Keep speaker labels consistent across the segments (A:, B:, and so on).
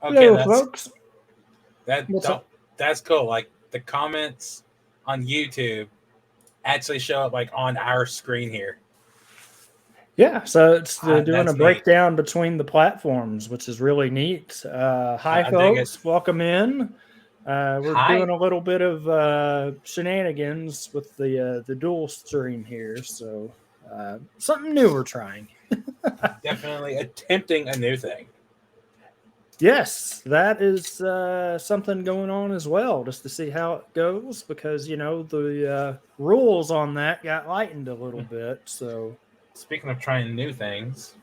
A: Okay,
B: Hello, folks.
A: that
B: What's
A: don't
B: up?
A: that's cool. Like the comments on YouTube actually show up like on our screen here.
B: Yeah, so it's doing a
A: That's neat.
B: breakdown between the platforms, which is really neat. Hi,
A: I dig it.
B: folks. Welcome in. We're
A: Hi.
B: doing a little bit of shenanigans with the dual stream here, so something new we're trying.
A: Definitely attempting a new thing.
B: Yes, that is something going on as well, just to see how it goes, because the rules on that got lightened a little bit. So,
A: Speaking of trying new things,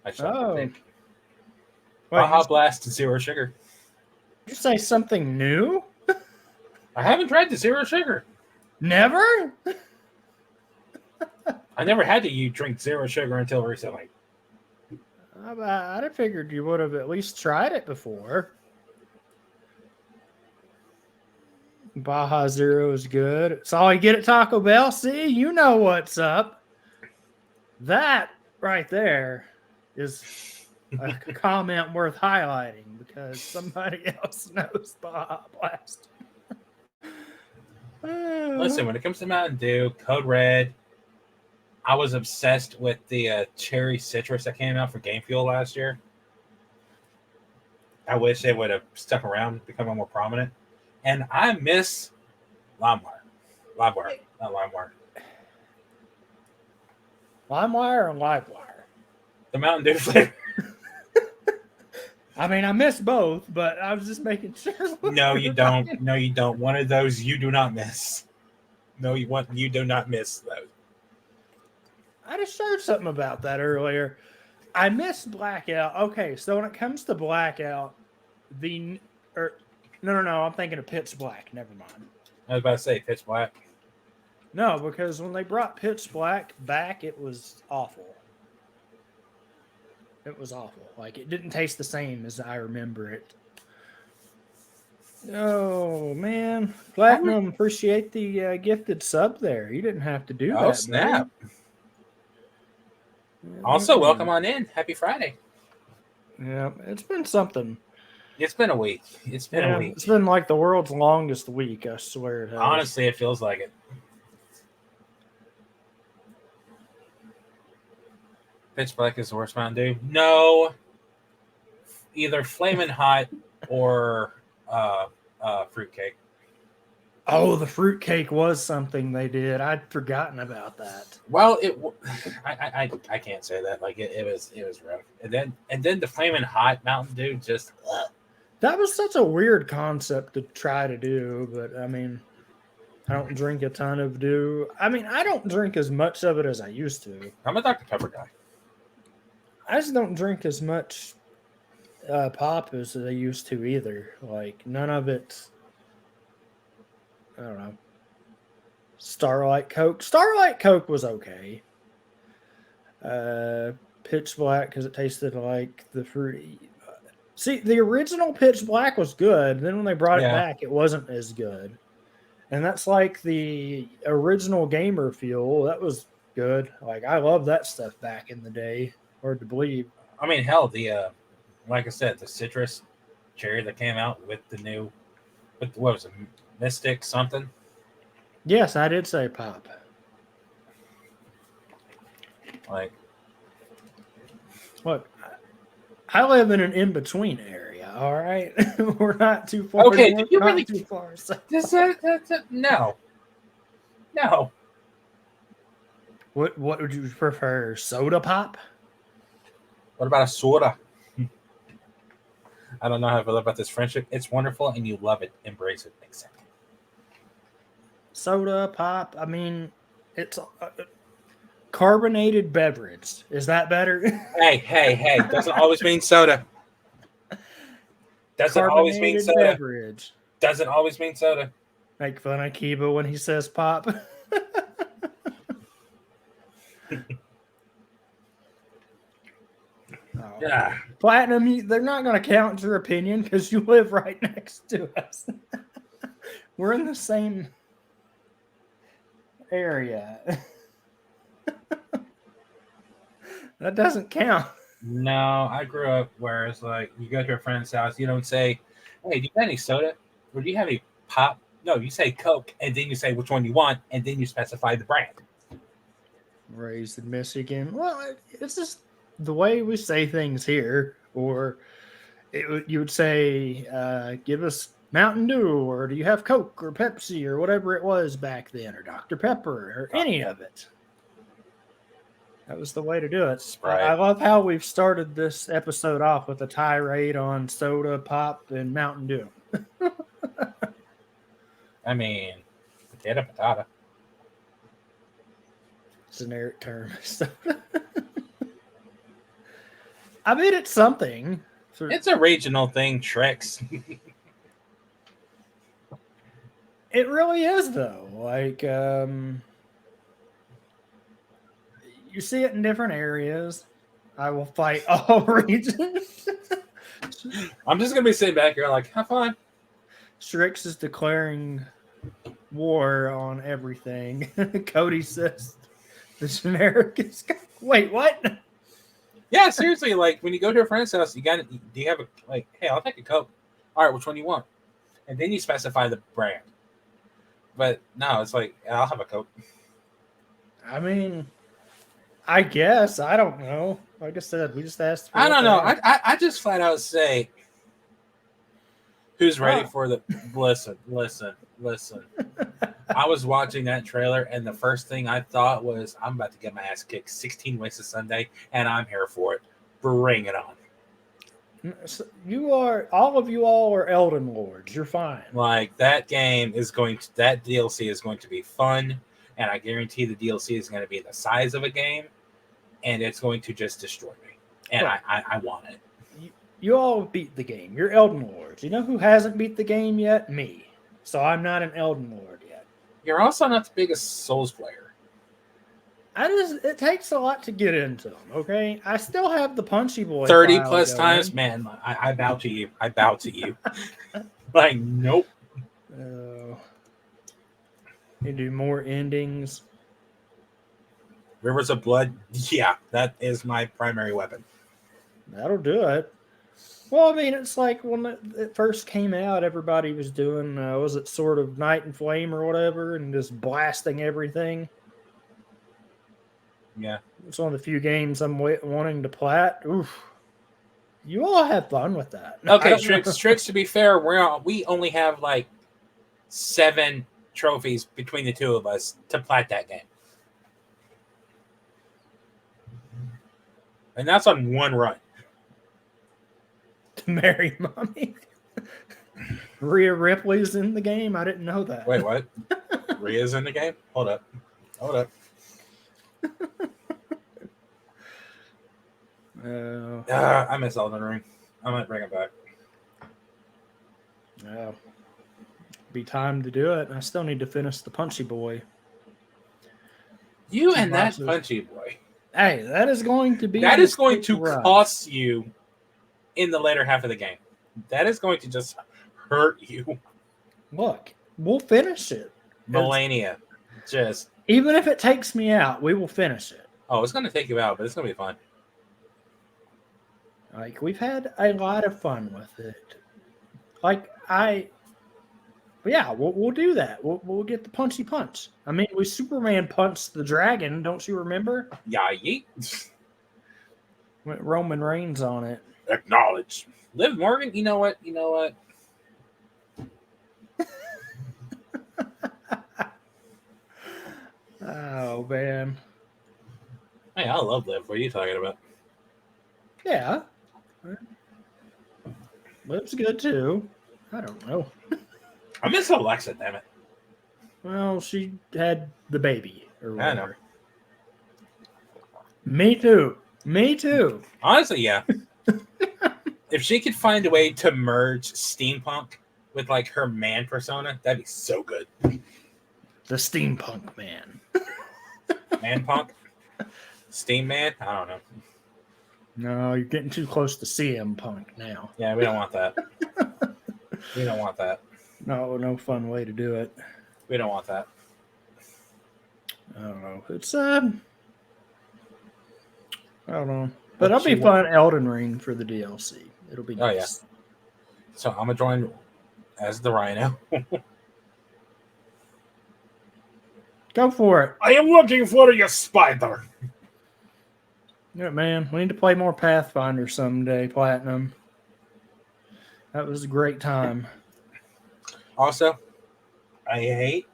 A: I shall
B: oh,
A: take
B: wait,
A: Baja Blast to Zero Sugar.
B: did you say something new?
A: I haven't tried the Zero Sugar.
B: Never?
A: I never had to you drink Zero Sugar until recently.
B: I'd have figured you would have at least tried it before. Baja Zero is good. It's all you get at Taco Bell. See, you know what's up. That right there is a comment worth highlighting because somebody else knows Baja Blast.
A: Listen, when it comes to Mountain Dew, Code Red, I was obsessed with the cherry citrus that came out for Game Fuel last year. I wish they would have stuck around, become more prominent. And I miss LimeWire. LimeWire, not LimeWire.
B: LimeWire or Livewire?
A: The Mountain Dew flavor.
B: I mean, I miss both, but I was just making sure.
A: No, you don't. No, you don't. One of those you do not miss. No, you do not miss those.
B: I just shared something about that earlier. I miss Blackout. Okay, so when it comes to Blackout, the or no, I'm thinking of Pitch Black. Never mind.
A: I was about to say Pitch Black.
B: No, because when they brought Pitch Black back, it was awful. It was awful. Like it didn't taste the same as I remember it. Oh man, Platinum, appreciate the gifted sub there. You didn't have to do
A: Oh
B: that, buddy.
A: snap! Also, welcome on in. Happy Friday.
B: Yeah, it's been something.
A: It's been a week. It's been a week.
B: It's been like the world's longest week. I swear it has.
A: Honestly, it feels like it. Pitch Black is the worst Mountain Dew. No, either Flamin' Hot or fruitcake.
B: Oh, the fruitcake was something they did. I'd forgotten about that.
A: Well, I can't say that. Like it was rough. And then the Flamin' Hot Mountain Dew just.
B: That was such a weird concept to try to do, but I mean, I don't drink a ton of Dew. I mean, I don't drink as much of it as I used to.
A: I'm a Dr. Pepper guy.
B: I just don't drink as much pop as I used to either. Like none of it. I don't know. Starlight Coke. Starlight Coke was okay. Pitch Black because it tasted like the fruity. See, the original Pitch Black was good. Then when they brought it back, it wasn't as good. And that's like the original Gamer Fuel. That was good. Like I love that stuff back in the day. Hard to believe.
A: I mean, hell, the like I said, the citrus cherry that came out with the new, what was it, Mystic something?
B: Yes, I did say pop.
A: Like,
B: look, I live in an in-between area. All right, we're not too far.
A: Okay,
B: north,
A: did you
B: not
A: really?
B: Too far.
A: No, no.
B: What would you prefer? Soda pop?
A: What about a soda? I don't know how I feel about this friendship. It's wonderful, and you love it. Embrace it. Accept it.
B: Soda pop. I mean, it's carbonated beverage. Is that better?
A: Hey. Doesn't always mean soda. Doesn't always mean soda.
B: Beverage.
A: Doesn't always mean soda.
B: Make fun of Kiba when he says pop.
A: Yeah.
B: Platinum, they're not going to count your opinion because you live right next to us. We're in the same area. That doesn't count.
A: No, I grew up where it's like you go to a friend's house, you don't say, "Hey, do you got any soda? Or do you have any pop?" No, you say Coke, and then you say which one you want, and then you specify the brand.
B: Raised in Michigan. Well, it's just the way we say things here. Or you would say, give us Mountain Dew, or do you have Coke or Pepsi or whatever it was back then, or Dr. Pepper, or any of it. That was the way to do it.
A: Right.
B: I love how we've started this episode off with a tirade on soda, pop, and Mountain Dew.
A: I mean, potato, patata.
B: Generic term. I mean, it's something.
A: It's a regional thing, Tricks.
B: It really is, though. Like, you see it in different areas. I will fight all regions.
A: I'm just gonna be sitting back here like, have fun.
B: Strix is declaring war on everything. Cody says the generic is. Wait, what?
A: Yeah, seriously. Like when you go to a friend's house, do you have a like? Hey, I'll take a Coke. All right, which one do you want? And then you specify the brand. But no, it's like I'll have a Coke.
B: I mean, I guess I don't know. Like I said, we just asked.
A: I don't know. I just flat out say, who's ready for the? Listen. I was watching that trailer, and the first thing I thought was, I'm about to get my ass kicked 16 ways to Sunday, and I'm here for it. Bring it on.
B: All of you are Elden Lords. You're fine.
A: Like that DLC is going to be fun, and I guarantee the DLC is going to be the size of a game, and it's going to just destroy me. And right. I want it.
B: You all beat the game. You're Elden Lords. You know who hasn't beat the game yet? Me. So I'm not an Elden Lord yet.
A: You're also not the biggest Souls player.
B: It takes a lot to get into them, okay? I still have the Punchy Boy
A: 30 plus times, man. I bow to you. I bow to you. Like, nope.
B: You do more endings.
A: Rivers of Blood, yeah, that is my primary weapon.
B: That'll do it. Well, I mean, it's like when it first came out, everybody was doing, was it sort of Night and Flame or whatever, and just blasting everything.
A: Yeah.
B: It's one of the few games I'm wanting to plat. Oof. You all have fun with that.
A: Okay, Tricks, to be fair, we only have like 7 trophies between the two of us to plat that game. And that's on one run.
B: To marry mommy. Rhea Ripley's in the game? I didn't know that.
A: Wait, what? Rhea's in the game? Hold up. I miss Elden Ring. I might bring it back.
B: Yeah. Be time to do it. I still need to finish the Punchy Boy.
A: You and that Punchy Boy.
B: Hey, that is going to be.
A: That is going to cost you in the later half of the game. That is going to just hurt you.
B: Look, we'll finish it.
A: Melania. Just.
B: Even if it takes me out, we will finish it.
A: Oh, it's going to take you out, but it's going to be fun.
B: Like, we've had a lot of fun with it. But yeah, we'll do that. We'll get the punchy punch. I mean, we Superman punched the dragon. Don't you remember?
A: Yeah, yeet.
B: Went Roman Reigns on it.
A: Acknowledge. Liv Morgan, you know what?
B: Oh, man.
A: Hey, I love Liv. What are you talking about?
B: Yeah. Liv's good, too. I don't know.
A: I miss Alexa, damn it.
B: Well, she had the baby. Or whatever.
A: I know.
B: Me too.
A: Honestly, yeah. If she could find a way to merge steampunk with like her man persona, that'd be so good.
B: The steampunk man.
A: Man punk? Steam man? I don't know.
B: No, you're getting too close to CM Punk now.
A: Yeah, we don't want that. We don't want that.
B: No fun way to do it.
A: We don't want that.
B: I don't know. It's I don't know. But it'll be fun Elden Ring for the DLC. It'll be nice.
A: Oh, yeah. So I'm going to join as the Rhino.
B: Go for it.
A: I am looking for you, spider.
B: Yeah, man. We need to play more Pathfinder someday, Platinum. That was a great time.
A: Also, I hate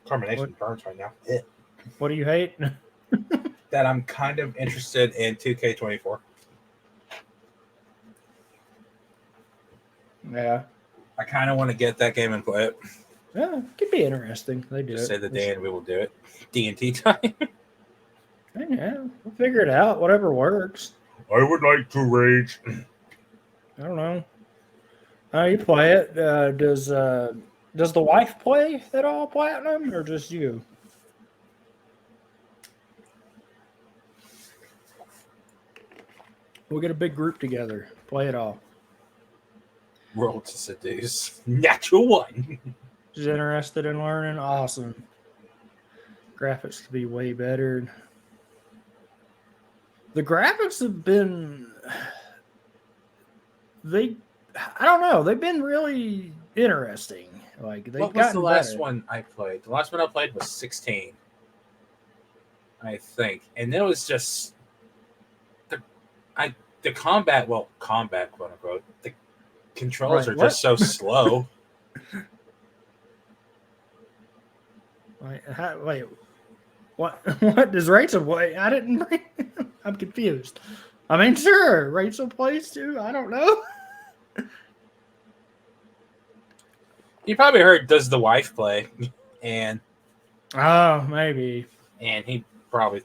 A: carbonation burns right now.
B: What do you hate?
A: That I'm kind of interested in 2K24.
B: Yeah.
A: I kind of want to get that game and play it.
B: Yeah, it could be interesting. They do
A: Just
B: it.
A: say the day and we will do it. D&T time.
B: Yeah, we'll figure it out. Whatever works.
A: I would like to rage.
B: I don't know. How you play it? Does the wife play at all, Platinum, or just you? We'll get a big group together. Play it all.
A: Roll to seduce. Natural one.
B: She's interested in learning. Awesome. Graphics could be way better. The graphics have been... I don't know. They've been really interesting. Like
A: what was the last one I played? The last one I played was 16, I think, and it was just the combat. Well, combat, quote unquote. The controls are just so slow.
B: Wait. What? What does Rachel play? I didn't. I'm confused. I mean, sure, Rachel plays too. I don't know.
A: You probably heard "Does the wife play?" and
B: maybe.
A: And he probably.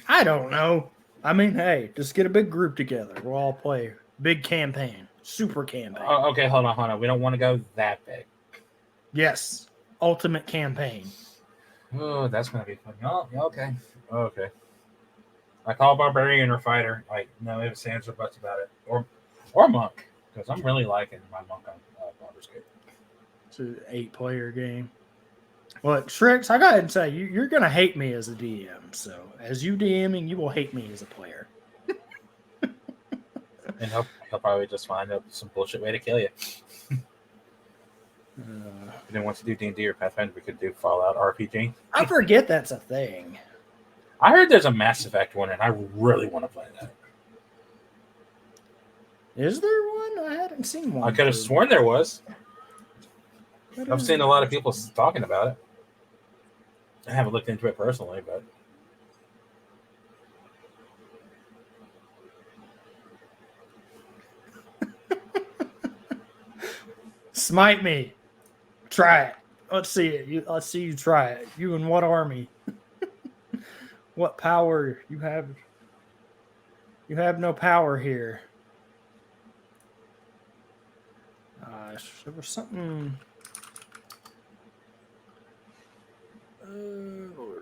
B: I don't know. I mean, hey, just get a big group together. We'll all play big campaign, super campaign.
A: Okay, hold on. We don't want to go that big.
B: Yes, ultimate campaign.
A: Oh, that's gonna be fun. Oh, okay. I call barbarian or fighter. Like, no ifs, ands, or buts about it. Or monk, because I'm really liking my monk on Baldur's Gate.
B: It's an 8-player game. Well, Shrix, I go ahead and say you're gonna hate me as a DM. So as you DMing, you will hate me as a player.
A: And he'll probably just find out some bullshit way to kill you. If you didn't want to do D&D or Pathfinder, we could do Fallout RPG.
B: I forget that's a thing.
A: I heard there's a Mass Effect one, and I really want to play that.
B: Is there one? I hadn't seen one.
A: I could have sworn there was. I've seen a lot of people talking about it. I haven't looked into it personally, but...
B: Smite me. Try it. Let's see it. Let's see you try it. You in what army? What power you have? You have no power here. There was something.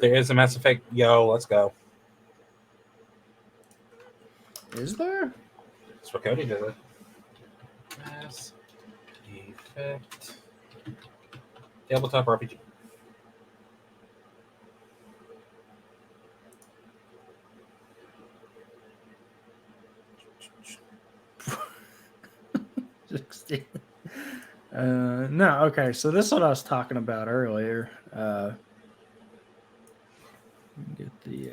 A: There is a Mass Effect. Yo, let's go.
B: Is there?
A: That's what Cody did it. Mass Effect. Tabletop RPG.
B: No, okay. So this is what I was talking about earlier. Get the.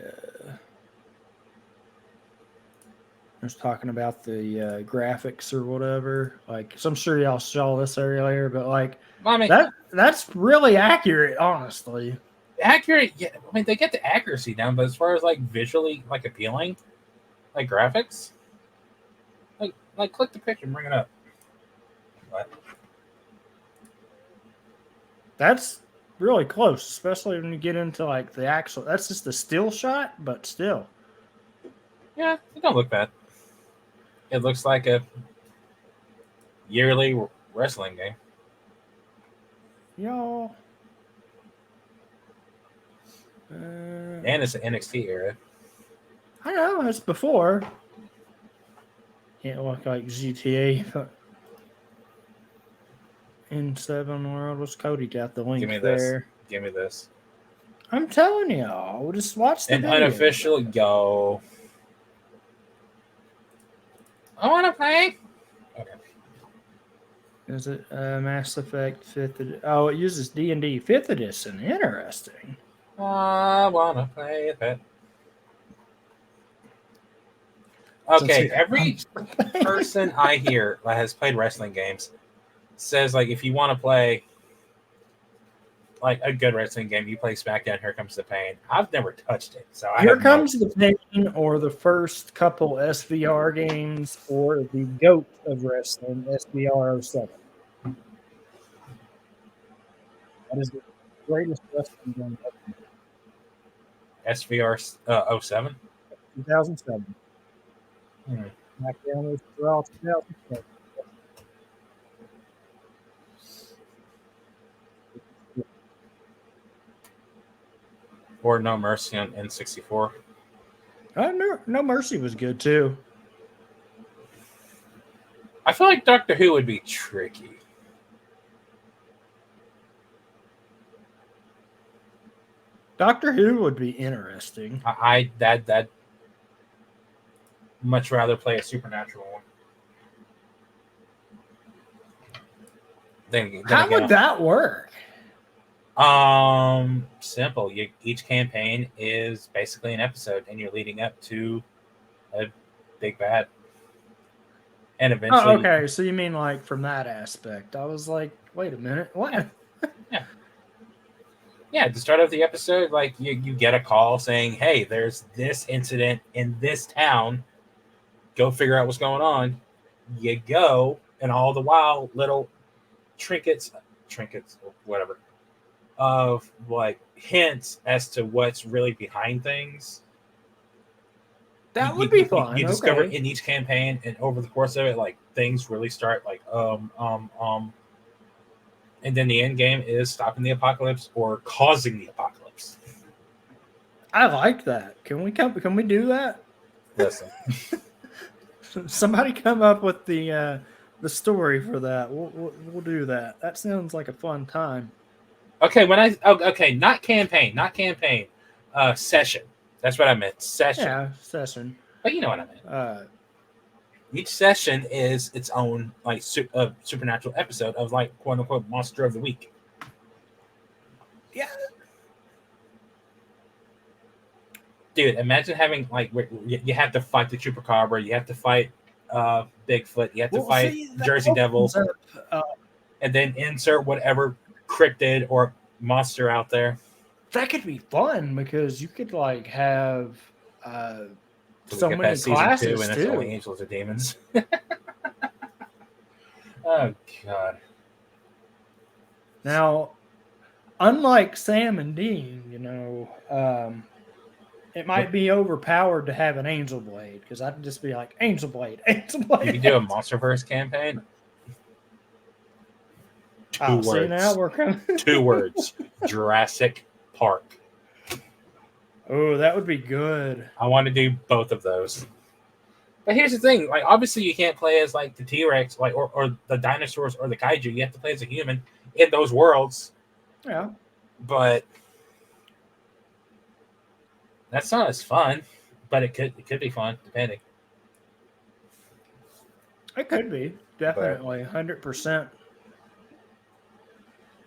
B: I was talking about the graphics or whatever. Like, so I'm sure y'all saw this earlier, but like, that's really accurate, honestly.
A: Accurate, yeah. I mean, they get the accuracy down, but as far as like visually, like appealing, like graphics, like click the picture and bring it up. What?
B: That's really close, especially when you get into like the actual. That's just a still shot, but still.
A: Yeah, it don't look bad. It looks like a yearly wrestling game.
B: Y'all.
A: And it's an NXT era.
B: I know, it's before. Can't look like GTA. In 7 World, what's Cody got the link there?
A: Give me this.
B: I'm telling y'all, we'll just watch the
A: An
B: video.
A: unofficial go. I want to play. Okay.
B: Is it Mass Effect 5th edition? Oh, it uses D&D 5th edition. Interesting.
A: I want to play that. Okay, every person I hear that has played wrestling games says, like, if you want to play like a good wrestling game, you play SmackDown. Here Comes the Pain. I've never touched it, so
B: Here Comes the Pain, or the first couple SVR games, or the GOAT of wrestling, SVR 07. That is the greatest wrestling game ever.
A: SVR 07?
B: 2007. SmackDown was Raw 2007.
A: Or No Mercy on N64.
B: No Mercy was good too.
A: I feel like Doctor Who would be tricky.
B: Doctor Who would be interesting.
A: I'd much rather play a supernatural one.
B: How would that work?
A: Simple. Each campaign is basically an episode, and you're leading up to a big bad. And eventually,
B: okay. So you mean like from that aspect? I was like, wait a minute, what?
A: Yeah. At the start of the episode, like you get a call saying, "Hey, there's this incident in this town. Go figure out what's going on." You go, and all the while, little trinkets, or whatever, of like hints as to what's really behind things.
B: That would be fun.
A: You discover in each campaign, and over the course of it, like things really start like and then the end game is stopping the apocalypse or causing the apocalypse.
B: I like that. Can we do that?
A: Listen,
B: somebody come up with the story for that. We'll do that. That sounds like a fun time.
A: Okay, not campaign. Session. That's what I meant. Session.
B: Yeah, session.
A: But you know what I meant. Each session is its own like supernatural episode of like quote unquote monster of the week.
B: Yeah.
A: Dude, imagine having like you have to fight the chupacabra, you have to fight Bigfoot, you have to fight Jersey Devils, and then insert whatever cryptid or monster out there.
B: That could be fun because you could like have so many classes
A: and
B: too.
A: It's only angels or demons. Oh god.
B: Now, unlike Sam and Dean, it might be overpowered to have an Angel Blade because I'd just be like Angel Blade. You
A: can do a Monsterverse campaign. Two words.
B: See, now we're coming.
A: 2 words. Jurassic Park.
B: Oh, that would be good.
A: I want to do both of those. But here's the thing, like obviously you can't play as like the T-Rex, like or the dinosaurs or the kaiju. You have to play as a human in those worlds.
B: Yeah.
A: But that's not as fun. But it could be fun, depending.
B: It could be. Definitely. 100%.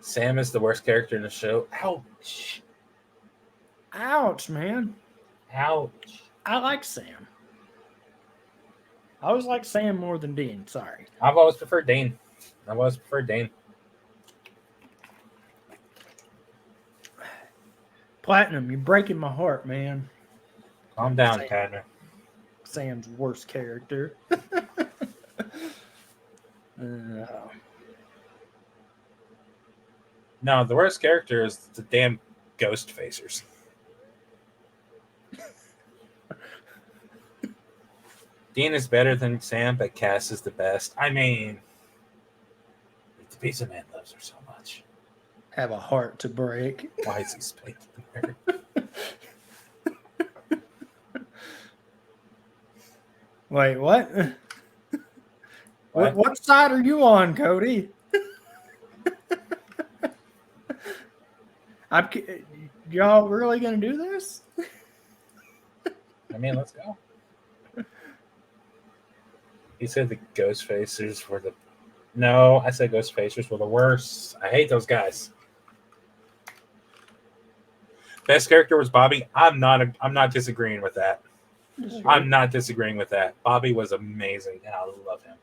A: Sam is the worst character in the show. Ouch.
B: Ouch, man.
A: Ouch.
B: I like Sam. I always like Sam more than Dean. Sorry.
A: I've always preferred Dean.
B: Platinum, you're breaking my heart, man.
A: Calm down, Cadner.
B: Sam's worst character.
A: No, the worst character is the damn ghost facers. Dean is better than Sam, but Cass is the best. I mean, the pizza man loves her so much.
B: Have a heart to break.
A: Why is he spanking her?
B: Wait, what? What side are you on, Cody? y'all really gonna do this?
A: I mean, let's go. He said the Ghost Facers were the. No, I said Ghost Facers were the worst. I hate those guys. Best character was Bobby. I'm not disagreeing with that. I'm not disagreeing with that. Bobby was amazing, and I love him.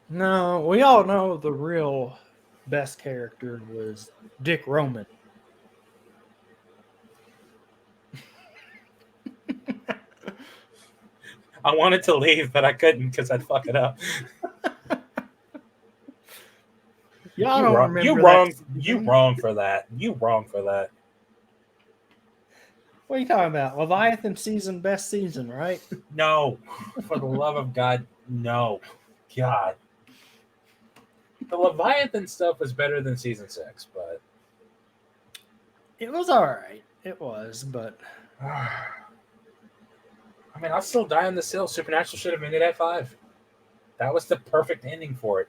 B: No, we all know the real best character was Dick Roman.
A: I wanted to leave, but I couldn't because I'd fuck it up.
B: Y'all don't remember
A: you
B: that
A: wrong.
B: season.
A: You wrong for that. You wrong for that.
B: What are you talking about? Leviathan season, best season, right?
A: No, for the love of God, no. God, the Leviathan stuff was better than season 6, but
B: It was all right. It was, but
A: I mean, I'll still die on the hill. Supernatural should have ended at 5. That was the perfect ending for it.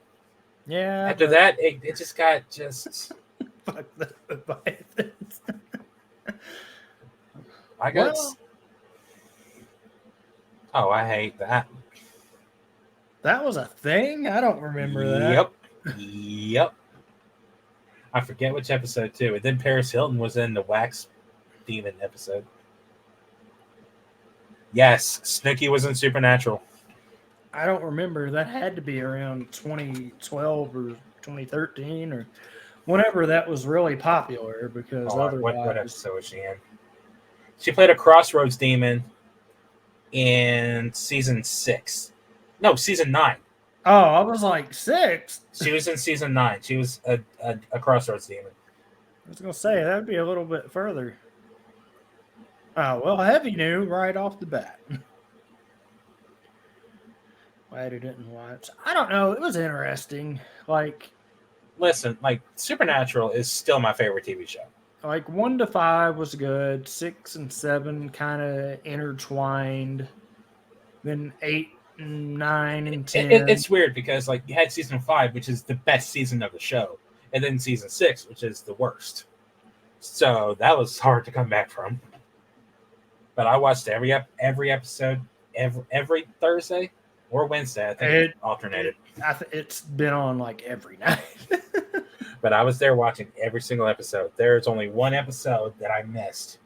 B: yeah.
A: After that, it just got just.
B: Fuck the Leviathans.
A: I got.
B: Well,
A: oh, I hate that.
B: that was a thing. I don't remember that.
A: Yep. I forget which episode too. And then Paris Hilton was in the Wax Demon episode. Yes, Snooki was in Supernatural.
B: I don't remember. That had to be around 2012 or 2013 or whenever that was really popular because otherwise.
A: What episode was she in? She played a Crossroads demon in season 6. No, season 9.
B: Oh, I was like 6.
A: She was in season 9. She was a Crossroads demon.
B: I was gonna say that would be a little bit further. Oh well, Heavy knew right off the bat. Glad he didn't watch. I don't know. It was interesting.
A: Listen, Supernatural is still my favorite TV show.
B: 1 to 5 was good. 6 and 7 kind of intertwined. Then 8 and 9 and 10.
A: It's weird because you had season 5, which is the best season of the show, and then season 6, which is the worst. So that was hard to come back from. But I watched every episode every Thursday or Wednesday. I think it alternated.
B: It's been on every night.
A: But I was there watching every single episode. There's only one episode that I missed,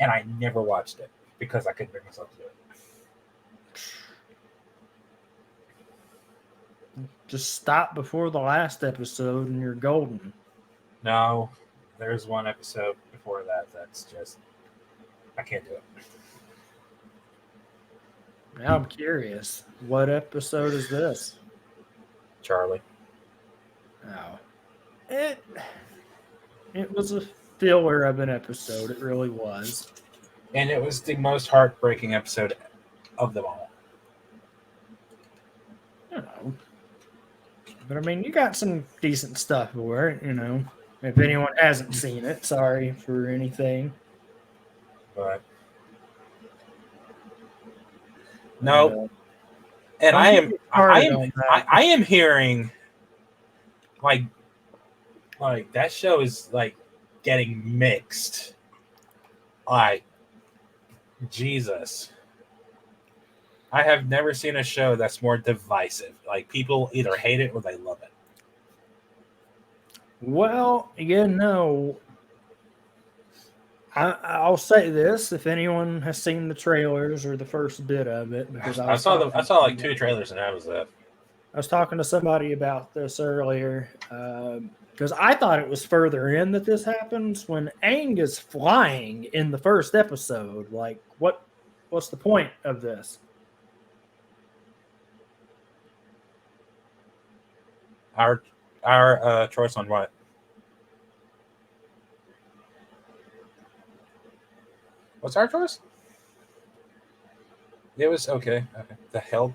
A: and I never watched it because I couldn't bring myself to do it.
B: Just stop before the last episode and you're golden.
A: No, there's one episode before that that's just, I can't do it.
B: Now I'm curious. What episode is this?
A: Charlie.
B: Oh. It was a filler of an episode. It really was.
A: And it was the most heartbreaking episode of them all.
B: But I mean, you got some decent stuff for it, If anyone hasn't seen it, sorry for anything.
A: But no, and I am hearing that show is getting mixed. Jesus. I have never seen a show that's more divisive. People either hate it or they love it.
B: Well, I'll say this: if anyone has seen the trailers or the first bit of it, because
A: I saw 2 trailers and that was it.
B: I was talking to somebody about this earlier because I thought it was further in that this happens when Aang is flying in the first episode. What's the point of this?
A: Our choice on what? What's our choice? It was okay. The hell?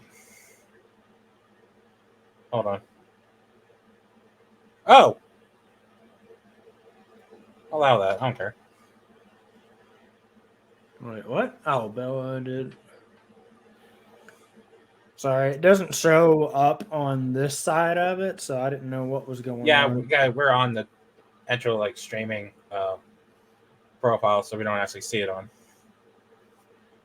A: Hold on. Oh! Allow that. I don't care.
B: Wait, what? Oh, Bella did. Sorry, it doesn't show up on this side of it, so I didn't know what was going on.
A: Yeah, we're on the actual streaming profile, so we don't actually see it on.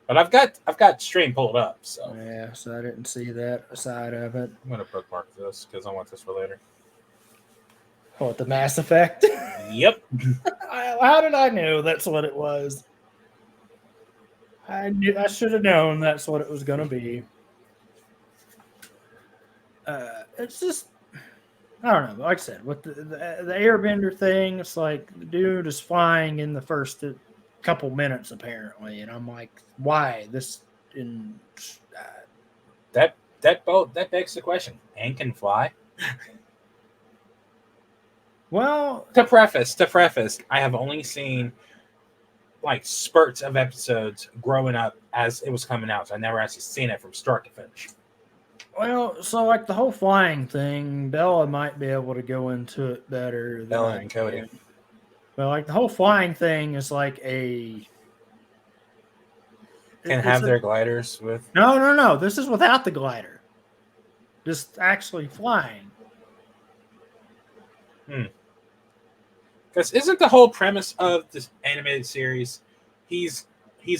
A: But I've got stream pulled up, so
B: Yeah, so I didn't see that side of it.
A: I'm gonna bookmark this because I want this for later.
B: What, the Mass Effect?
A: Yep.
B: How did I know that's what it was? I should have known that's what it was going to be. It's just, I don't know. Like I said, with the airbender thing, it's like the dude is flying in the first couple minutes apparently, and I'm like, why this? In
A: That boat that begs the question: Aang can fly.
B: Well,
A: To preface, I have only seen like spurts of episodes growing up as it was coming out. So I never actually seen it from start to finish.
B: Well, so like the whole flying thing, Bella might be able to go into it better than
A: Bella
B: I
A: and Cody.
B: can. But like the whole flying thing is like a
A: Can have their gliders with.
B: No. This is without the glider. Just actually flying.
A: Because isn't the whole premise of this animated series, he's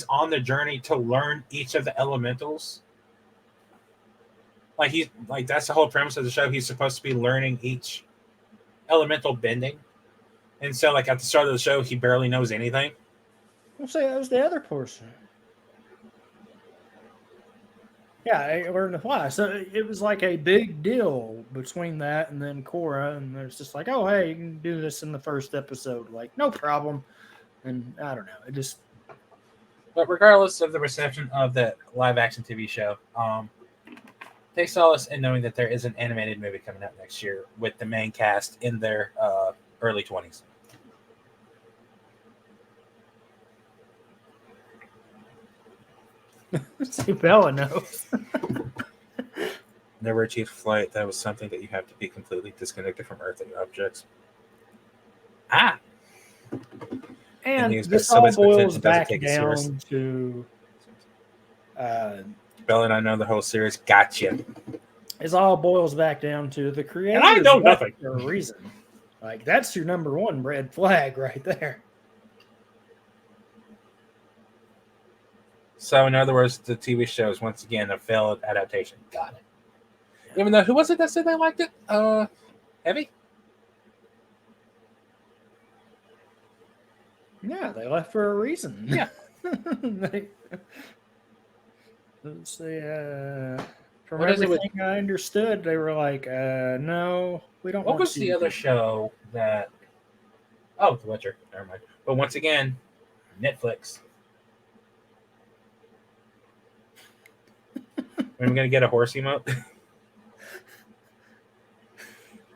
A: on the journey to learn each of the elementals. Like that's the whole premise of the show. He's supposed to be learning each elemental bending, and so like at the start of the show, he barely knows anything.
B: I'll say that was the other portion. Yeah, I learned to fly. So it was like a big deal between that and then Korra, and it's just like, oh hey, you can do this in the first episode. Like, no problem. And I don't know. It just
A: But regardless of the reception of the live action TV show, take solace in knowing that there is an animated movie coming out next year with the main cast in their early 20s.
B: see, Bella knows.
A: Never achieved flight. That was something that you have to be completely disconnected from earthly objects.
B: And this all boils back down to
A: Bella and I know the whole series. Gotcha.
B: It all boils back down to the creators.
A: And I know nothing
B: for a reason. Like that's your number one red flag right there.
A: So in other words, the TV show is once again a failed adaptation. Got it. Even though who was it that said they liked it? Heavy.
B: Yeah, they left for a reason.
A: Yeah.
B: Let's see. From everything I understood, they were like, "No, we don't."
A: What was the other show that? Oh, The Witcher. Never mind. But once again, Netflix. I'm gonna get a horse emote.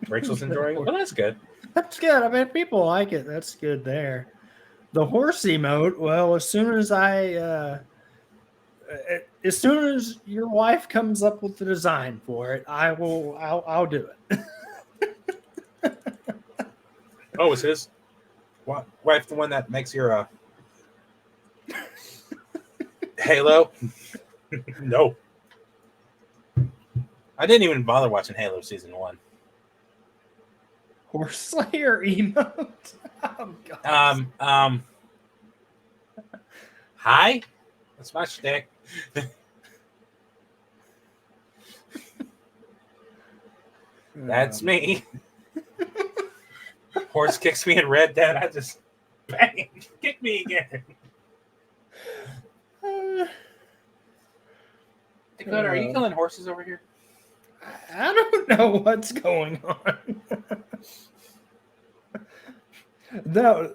A: Rachel's enjoying it. Well, that's good.
B: That's good. I mean, people like it. That's good there. The horse emote. Well, as soon as your wife comes up with the design for it, I'll do it.
A: Oh, is his wife the one that makes your Halo? No. I didn't even bother watching Halo Season 1.
B: Horse Slayer emote? Oh, God.
A: Hi? That's my shtick. That's me. Horse kicks me in Red Dead. I just bang, kick me again. Dakota, are you killing horses over here?
B: I don't know what's going on. No,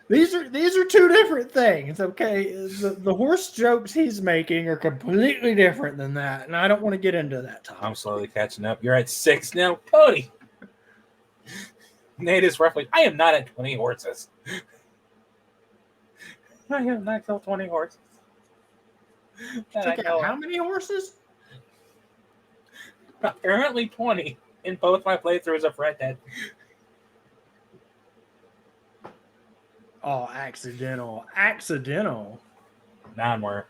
B: these are two different things. Okay, the horse jokes he's making are completely different than that, and I don't want to get into that topic.
A: I'm slowly catching up. You're at 6 now, Cody. Nate is roughly. I am not at 20 horses. I have not killed 20 horses.
B: How many horses?
A: Apparently 20 in both my playthroughs of Red Dead.
B: Oh, accidental.
A: None were.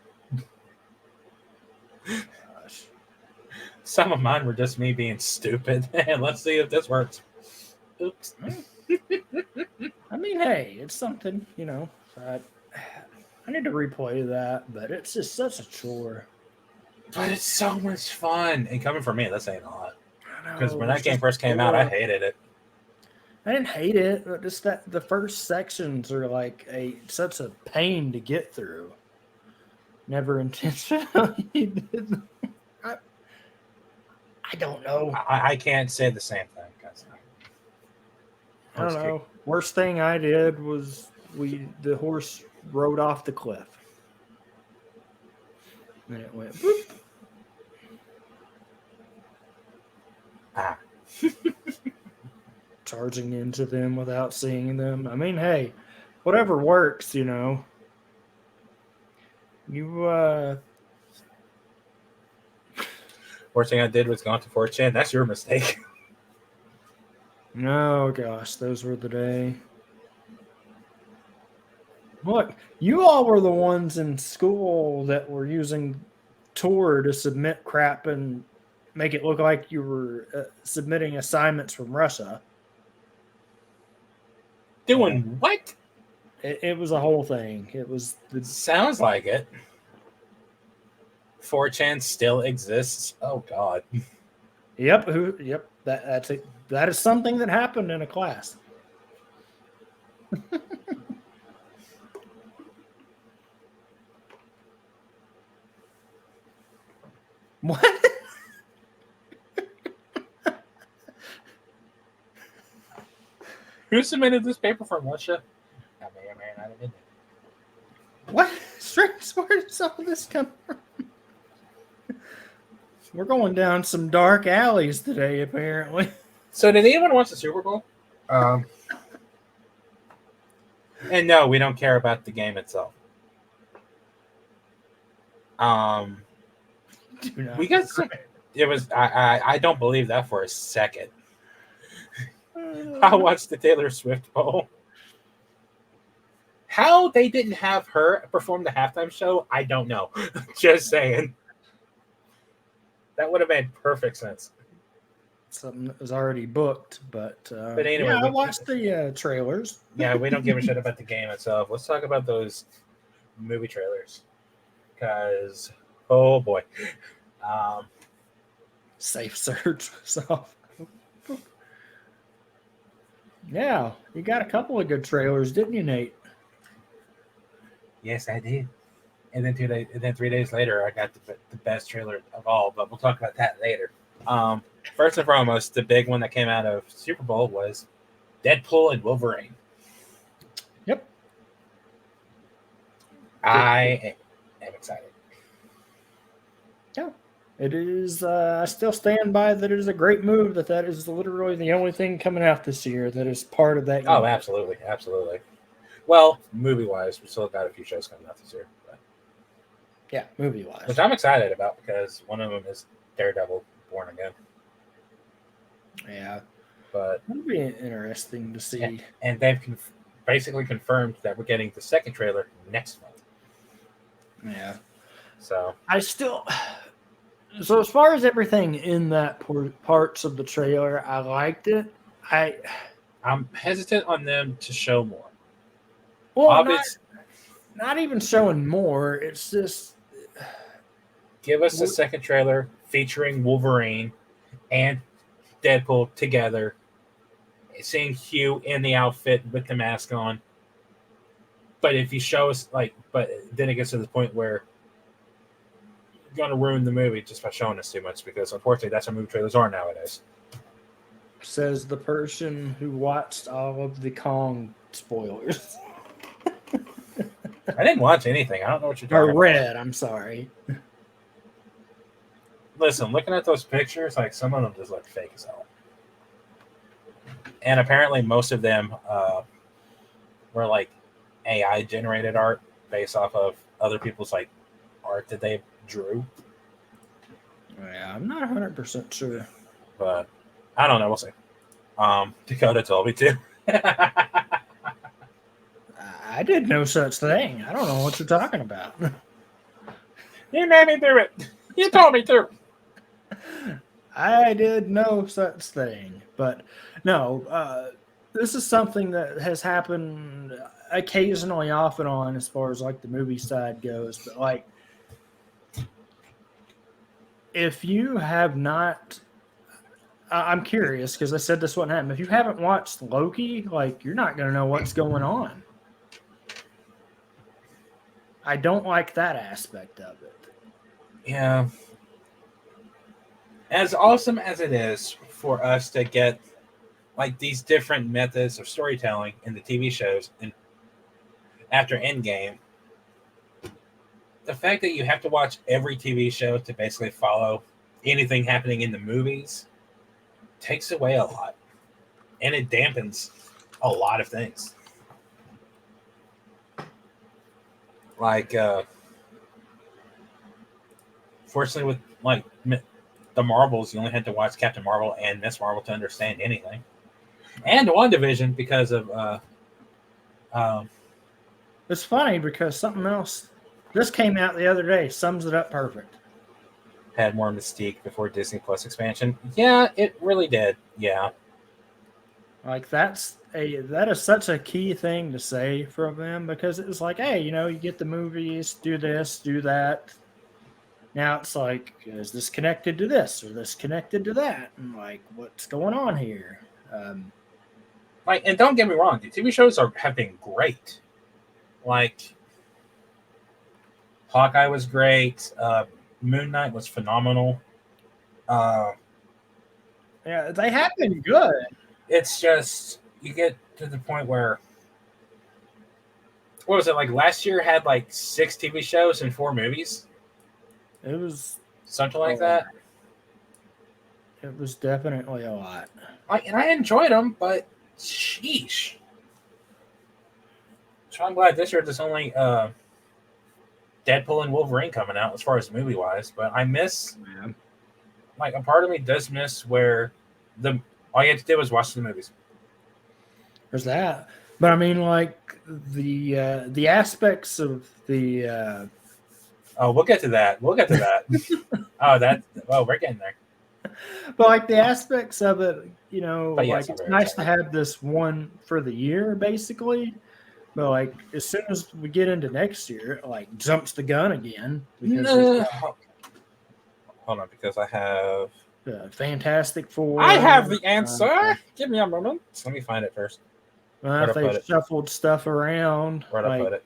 A: Gosh. Some of mine were just me being stupid. And let's see if this works. Oops.
B: I mean, hey, it's something, I need to replay that, but it's just such a chore.
A: But it's so much fun. And coming from me, that's saying a lot.
B: I
A: Because
B: know,
A: when
B: it's
A: that game
B: just
A: first came out, I hated it.
B: I didn't hate it, but just that the first sections are like such a pain to get through. Never intentionally did. I, I don't know.
A: I can't say the same thing. Cause
B: I don't know. Worst thing I did was the horse rode off the cliff. And it went boop. Charging into them without seeing them. I mean, hey, whatever works, You
A: Worst thing I did was gone to 4chan. That's your mistake.
B: No, gosh, those were the day. Look, you all were the ones in school that were using Tor to submit crap and make it look like you were submitting assignments from Russia.
A: Doing what?
B: It was a whole thing. It was
A: Sounds like it. 4chan still exists. Oh God.
B: Yep. Yep. That's it. That is something that happened in a class. What?
A: Who submitted this paper from Russia? I may or may not have been.
B: What? Strings? Where does all this come from? We're going down some dark alleys today, apparently.
A: So, did anyone watch the Super Bowl? And no, we don't care about the game itself. We got some. It was. I don't believe that for a second. I watched the Taylor Swift Bowl. How they didn't have her perform the halftime show, I don't know. Just saying. That would have made perfect sense.
B: Something that was already booked, but
A: anyway,
B: yeah, I watched the trailers.
A: Yeah, we don't give a shit about the game itself. Let's talk about those movie trailers. Because, oh boy.
B: Safe search was off. Yeah, you got a couple of good trailers, didn't you, Nate?
A: Yes, I did. And then 3 days later, I got the best trailer of all. But we'll talk about that later. First and foremost, the big one that came out of Super Bowl was Deadpool and Wolverine.
B: Yep.
A: I am excited.
B: Yeah. It is. I still stand by that it is a great move. That is literally the only thing coming out this year that is part of that.
A: Oh, absolutely, absolutely. Well, movie-wise, we still got a few shows coming out this year. But...
B: yeah, movie-wise,
A: which I'm excited about because one of them is Daredevil: Born Again.
B: Yeah,
A: but
B: it'll be interesting to see.
A: And they've basically confirmed that we're getting the second trailer next month.
B: Yeah.
A: So
B: as far as everything in that parts of the trailer, I liked it.
A: I'm hesitant on them to show more.
B: Well, not even showing more. It's just
A: give us a second trailer featuring Wolverine and Deadpool together, seeing Hugh in the outfit with the mask on. But if you show us but then it gets to the point where you're going to ruin the movie just by showing us too much, because unfortunately that's how movie trailers are nowadays.
B: Says the person who watched all of the Kong spoilers.
A: I didn't watch anything. I don't know what you're talking
B: about. I'm sorry.
A: Listen, looking at those pictures, some of them just look fake as hell. And apparently most of them were AI generated art based off of other people's art that they drew.
B: Yeah, I'm not 100% sure.
A: But I don't know. We'll see. Dakota told me to.
B: I did no such thing. I don't know what you're talking about.
A: You made me do it. You told me to.
B: I did no such thing. But no, this is something that has happened occasionally off and on as far as like the movie side goes, but like if you have not I'm curious because I said this wouldn't happen. If you haven't watched Loki, like you're not gonna know what's going on. I don't like that aspect of it.
A: Yeah. As awesome as it is for us to get like these different methods of storytelling in the TV shows and after Endgame, the fact that you have to watch every TV show to basically follow anything happening in the movies takes away a lot. And it dampens a lot of things. Like, fortunately, with like the Marvels, you only had to watch Captain Marvel and Miss Marvel to understand anything. And WandaVision because of
B: it's funny because something else this came out the other day sums it up perfect.
A: had more mystique before Disney Plus expansion. Yeah, it really did. Yeah.
B: Like that is such a key thing to say from them because it was like, hey, you know, you get the movies, do this, do that. Now it's like, is this connected to this or this connected to that? And like, what's going on here?
A: Like, and don't get me wrong, the TV shows have been great. Like, Hawkeye was great. Moon Knight was phenomenal.
B: Yeah, they have been good.
A: It's just you get to the point where what was it like last year had like 6 TV shows and 4 movies?
B: It was
A: Something like that.
B: It was definitely a lot.
A: And I enjoyed them, but sheesh. So I'm glad this year there's only Deadpool and Wolverine coming out as far as movie wise, but I miss like a part of me does miss where all you had to do was watch the movies.
B: There's that, but I mean, like the aspects of the.
A: Oh, we'll get to that. We're getting there.
B: But like the aspects of it, you know,
A: But
B: like
A: yes,
B: it's nice to have this one for the year, basically. But like as soon as we get into next year, it like jumps the gun again because
A: hold on, because I have
B: Fantastic Four.
A: I have the answer. Give me a moment. Let me find it first.
B: If they've shuffled stuff around,
A: Where'd I put it?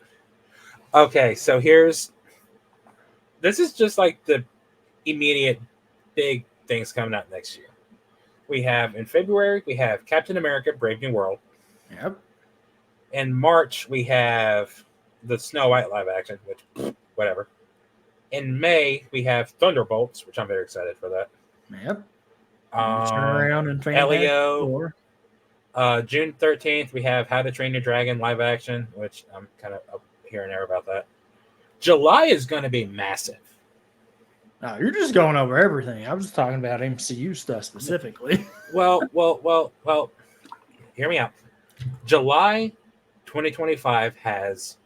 A: Okay, so this is just like the immediate big things coming out next year. We have in February, we have Captain America: Brave New World.
B: Yep.
A: In March, we have the Snow White live action, which whatever. In May, we have Thunderbolts, which I'm very excited for that.
B: Yep. Turn around and
A: Elio. June 13th, we have How to Train Your Dragon live action, which I'm kind of up here and there about that. July is going to be massive.
B: No, you're just going over everything. I was just talking about MCU stuff specifically.
A: Well. Hear me out. July 2025 has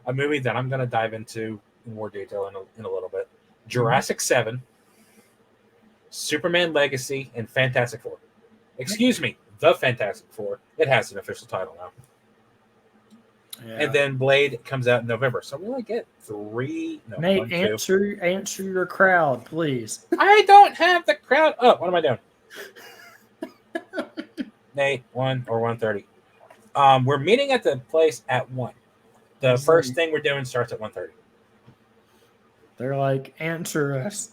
A: a movie that I'm going to dive into in more detail in a little bit. Jurassic 7, Superman Legacy, and Fantastic Four. Excuse me, The Fantastic Four. It has an official title now. Yeah. And then Blade comes out in November. So we only get 3. No,
B: Nate,
A: 1, 2.
B: answer your crowd, please.
A: I don't have the crowd. Oh, what am I doing? Nate, 1 or 1:30. We're meeting at the place at 1. The first thing we're doing starts at 1:30.
B: They're like, answer us.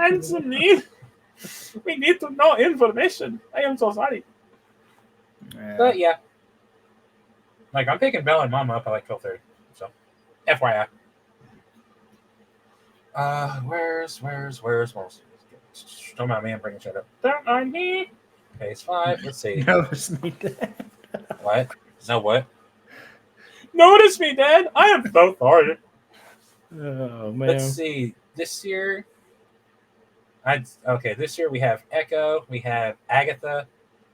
A: Answer me. We need to know information. I am so sorry. Yeah. But yeah. Like, I'm picking Bella and Mama up at like 12:30. So, FYI. Where's? Don't mind me, I'm bringing shit up. Don't mind me. Phase 5, let's see.
B: Notice me, Dad.
A: What? No, what? Notice me, Dad. I am so sorry.
B: Oh, man.
A: Let's see. This year, this year we have Echo, we have Agatha,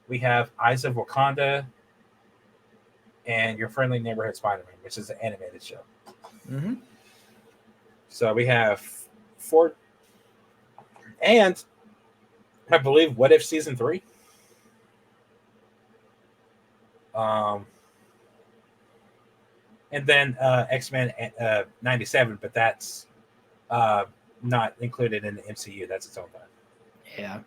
A: we have Eyes of Wakanda, and Your Friendly Neighborhood Spider-Man, which is an animated show.
B: Mm-hmm.
A: So we have 4, and I believe What If Season 3. Um, and then X-Men 97, but that's not included in the MCU. That's its own thing.
B: Yeah.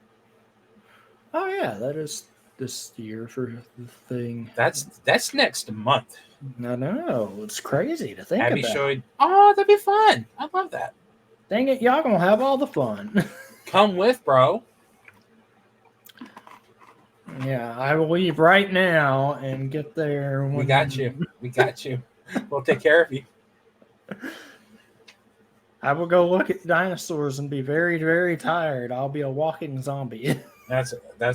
B: Oh yeah, that is this year for the thing.
A: That's next month.
B: No, it's crazy to think
A: Abby
B: about.
A: showed. Oh, that'd be fun. I love that.
B: Dang it, y'all gonna have all the fun.
A: Come with, bro.
B: Yeah, I will leave right now and get there.
A: We got you. We got you. We'll take care of you.
B: I will go look at dinosaurs and be very, very tired. I'll be a walking zombie.
A: That's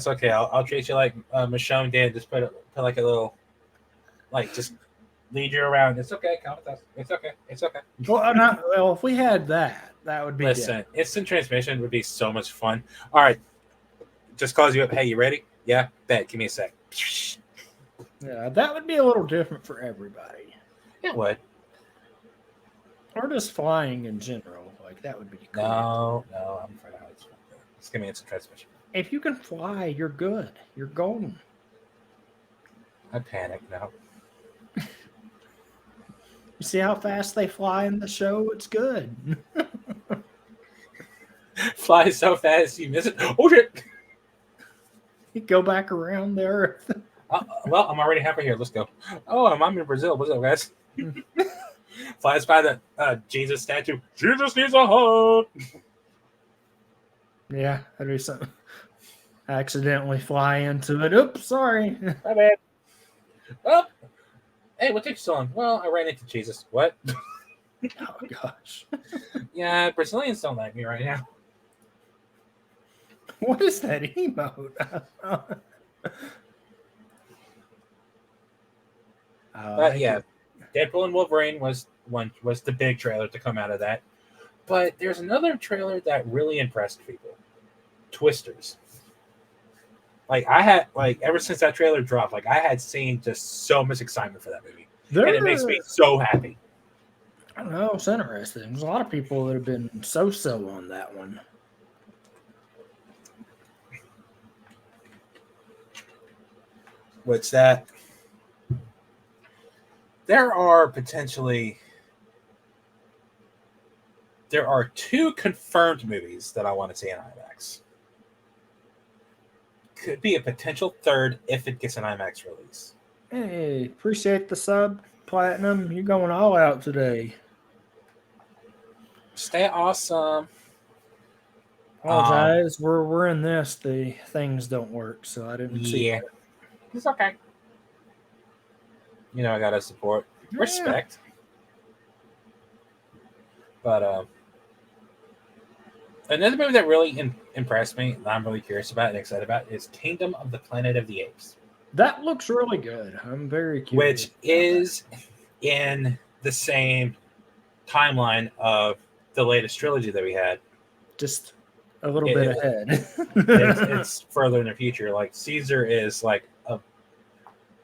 A: okay. I'll treat you like Michonne did. Just put like a little, like just lead you around. It's okay. Come with us. It's okay. It's okay.
B: Well, if we had that, that would be.
A: Listen,
B: different.
A: instant transmission would be so much fun. All right, just calls you up. Hey, you ready? Yeah. Bet. Give me a sec.
B: Yeah, that would be a little different for everybody.
A: It would.
B: Or just flying in general. Like that would be cool.
A: No, I'm afraid of heights. Just give me instant transmission.
B: If you can fly, you're good. You're golden.
A: I panic now.
B: You see how fast they fly in the show? It's good.
A: Fly so fast you miss it. Oh shit!
B: You go back around the earth.
A: Well, I'm already halfway here. Let's go. Oh, I'm in Brazil. What's up, guys? Flies by the Jesus statue. Jesus needs a hug.
B: Yeah, that'd be something. Accidentally fly into it. Oops, sorry.
A: My bad. Oh, hey, what took you so long? Well, I ran into Jesus. What?
B: Oh gosh.
A: Yeah, Brazilians don't like me right now.
B: What is that emote?
A: But yeah, Deadpool and Wolverine was the big trailer to come out of that. But there's another trailer that really impressed people. Twisters. Like I had ever since that trailer dropped, like I had seen just so much excitement for that movie. And it makes me so happy.
B: I don't know, it's interesting. There's a lot of people that have been so on that one.
A: What's that? There are 2 confirmed movies that I want to see in IMAX. Could be a potential third if it gets an IMAX release.
B: Hey, appreciate the sub, Platinum. You're going all out today.
A: Stay awesome.
B: Apologize. We're in this. The things don't work, so I didn't see it.
A: It's okay. You know I gotta support.
B: Yeah.
A: Respect. But another movie that really impressed me, that I'm really curious about and excited about, is Kingdom of the Planet of the Apes.
B: That looks really good. I'm very curious.
A: Which is in the same timeline of the latest trilogy that we had.
B: Just a little bit ahead.
A: it's further in the future. Like Caesar is like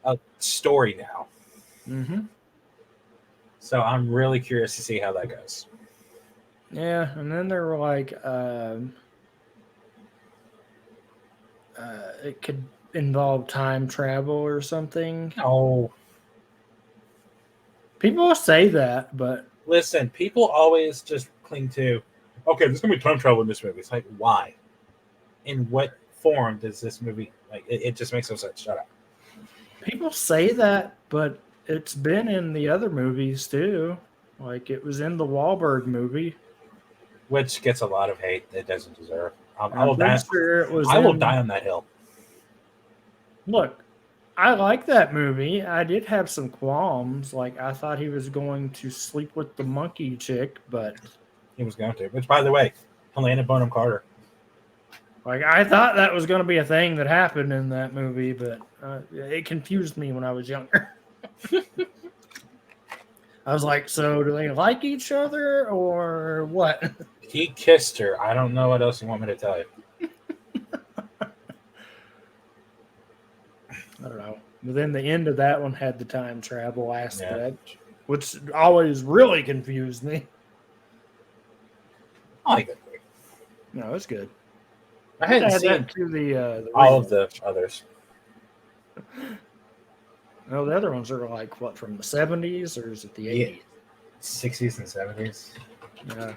A: a story now.
B: Mm-hmm.
A: So I'm really curious to see how that goes.
B: Yeah, and then there were like it could involve time travel or something.
A: Oh,
B: people say that, but
A: listen, people always just cling to, okay, there's gonna be time travel in this movie. It's like, why? In what form does this movie like? It just makes no sense. Shut up.
B: People say that, but it's been in the other movies too. Like it was in the Wahlberg movie,
A: which gets a lot of hate it doesn't deserve. I will die on that hill.
B: Look, I like that movie. I did have some qualms. Like I thought he was going to sleep with the monkey chick, but
A: he was going to. Which, by the way, Helena Bonham Carter.
B: Like I thought that was going to be a thing that happened in that movie, but it confused me when I was younger. I was like, so do they like each other or what?
A: He kissed her. I don't know what else you want me to tell you.
B: I don't know. But then the end of that one had the time travel aspect, which always really confused me.
A: I like it.
B: No, it's good.
A: I hadn't seen
B: that to the
A: all of the others.
B: Oh, the other ones are like what, from the 70s or is it the 80s?
A: 60s and 70s.
B: Yeah.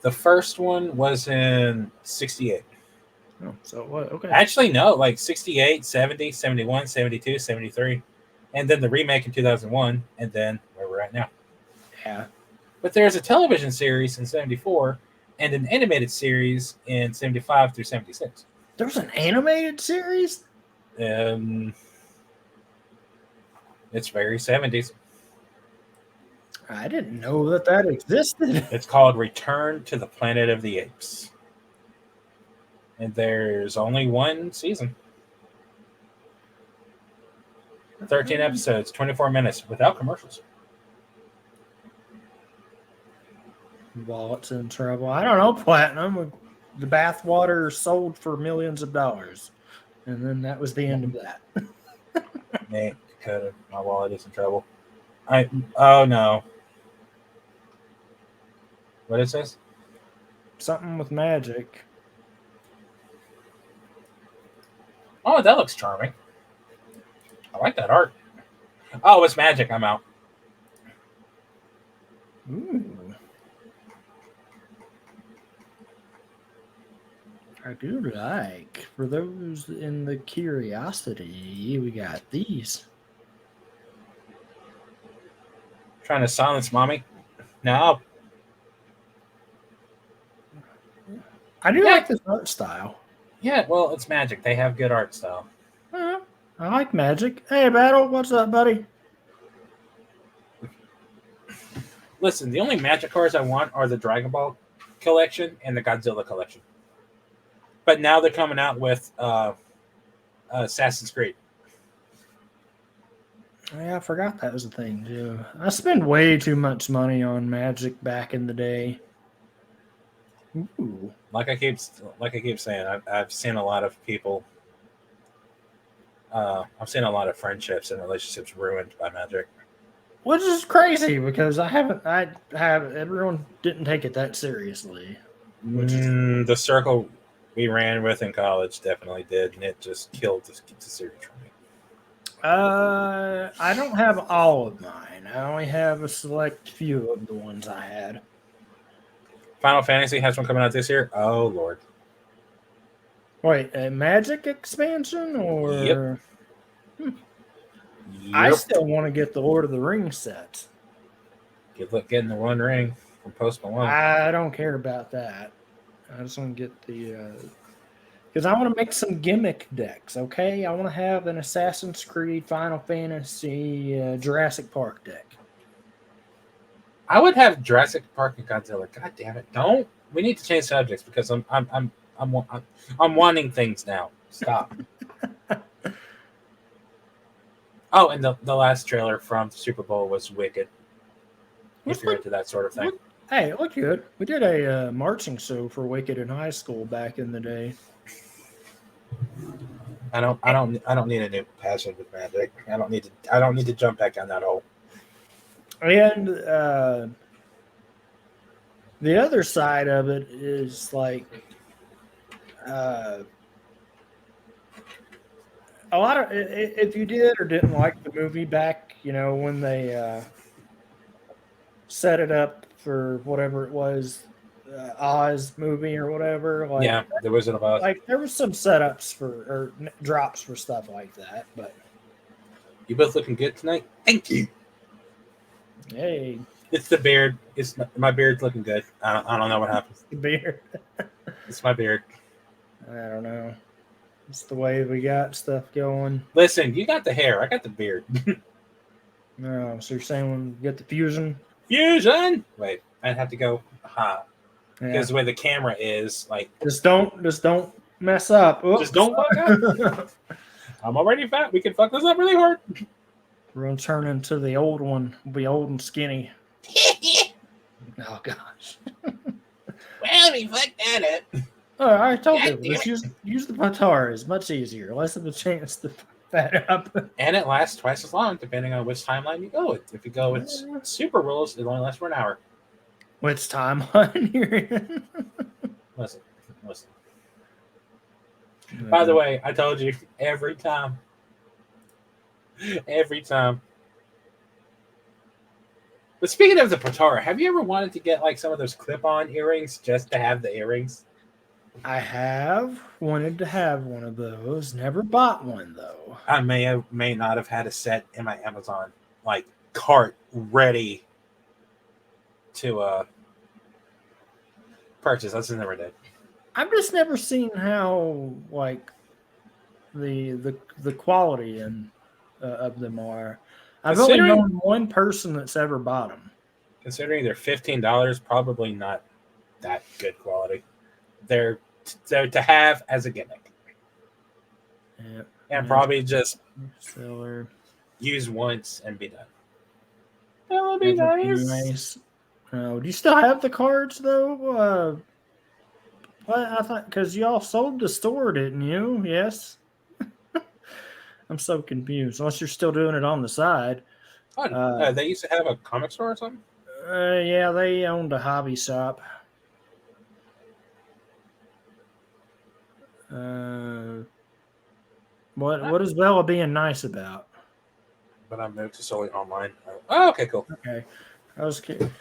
A: The first one was in 68.
B: Oh, so what? Okay.
A: Actually, no, like 68, 70, 71, 72, 73. And then the remake in 2001, and then where we're at now.
B: Yeah.
A: But there's a television series in 74 and an animated series in 75 through 76.
B: There's an animated series?
A: It's very 70s.
B: I didn't know that existed.
A: It's called Return to the Planet of the Apes. And there's only one season. 13 episodes, 24 minutes, without commercials.
B: Wallet's in trouble. I don't know, Platinum. The bathwater sold for millions of dollars. And then that was the end of that.
A: Hey, Dakota, my wallet is in trouble. Oh no. What is this?
B: Something with magic.
A: Oh, that looks charming. I like that art. Oh, it's magic. I'm out.
B: Ooh. I do like. For those in the curiosity, we got these.
A: Trying to silence mommy? No.
B: I do like this art style.
A: Yeah, well, it's magic. They have good art style.
B: I like magic. Hey, Battle, what's up, buddy?
A: Listen, the only magic cards I want are the Dragon Ball collection and the Godzilla collection. But now they're coming out with Assassin's Creed.
B: Yeah, I forgot that was a thing too. I spent way too much money on magic back in the day. Ooh.
A: Like I keep saying, I've seen a lot of people. I've seen a lot of friendships and relationships ruined by magic.
B: Which is crazy because everyone didn't take it that seriously.
A: The circle we ran with in college definitely did, and it just killed the series for me.
B: I don't have all of mine. I only have a select few of the ones I had.
A: Final Fantasy has one coming out this year. Oh Lord!
B: Wait, a magic expansion or?
A: Yep.
B: I still want to get the Lord of the Rings set.
A: Good luck getting the One Ring from Post Malone.
B: I don't care about that. I just want to get the because I want to make some gimmick decks. Okay, I want to have an Assassin's Creed, Final Fantasy, Jurassic Park deck.
A: I would have Jurassic Park and Godzilla. God damn it! Don't. We need to change subjects because I'm wanting things now. Stop. Oh, and the last trailer from the Super Bowl was wicked. If you're into that sort of thing.
B: Hey, it looked good. We did a marching show for Wicked in high school back in the day.
A: I don't need a new passion with magic. I don't need to jump back down that hole.
B: And the other side of it is like a lot of if you did or didn't like the movie back, when they set it up for whatever it was, Oz movie or whatever. Like,
A: yeah, the Wizard of Oz.
B: Like there was some setups or drops for stuff like that, but
A: you both looking good tonight. Thank you.
B: Hey,
A: it's the beard. My beard's looking good. I don't know what happens.
B: The beard.
A: It's my beard.
B: I don't know. It's the way we got stuff going.
A: Listen, you got the hair. I got the beard.
B: No, so you're saying when you get the fusion?
A: Fusion. Wait, I'd have to go. Because the way the camera is, like,
B: just don't mess up. Oops.
A: Just don't fuck up. I'm already fat. We can fuck this up really hard.
B: We're gonna turn into the old one. We'll be old and skinny. Oh gosh.
A: Well, we fucked that up.
B: Oh, I told you. Let's use the Patar. It's much easier. Less of a chance to fuck that up.
A: And it lasts twice as long, depending on which timeline you go with. If you go with super rules, it only lasts for an hour.
B: Which timeline you're in?
A: Listen. By the way, I told you every time. Every time. But speaking of the Protara, have you ever wanted to get like some of those clip-on earrings just to have the earrings?
B: I have wanted to have one of those. Never bought one though.
A: I may not have had a set in my Amazon like cart ready to purchase. I just never did.
B: I've just never seen how like the quality of them are. I've only known one person that's ever bought them.
A: Considering they're $15, probably not that good quality. They're to have as a gimmick.
B: Yeah,
A: and probably just
B: seller.
A: Use once and be done. That would be nice.
B: Do you still have the cards though? I thought because y'all sold the store, didn't you? Yes. I'm so confused. Unless you're still doing it on the side.
A: They used to have a comic store or something.
B: Yeah, they owned a hobby shop. What is Bella being nice about?
A: But I moved to solely online. Oh, okay, cool.
B: Okay, I was kidding.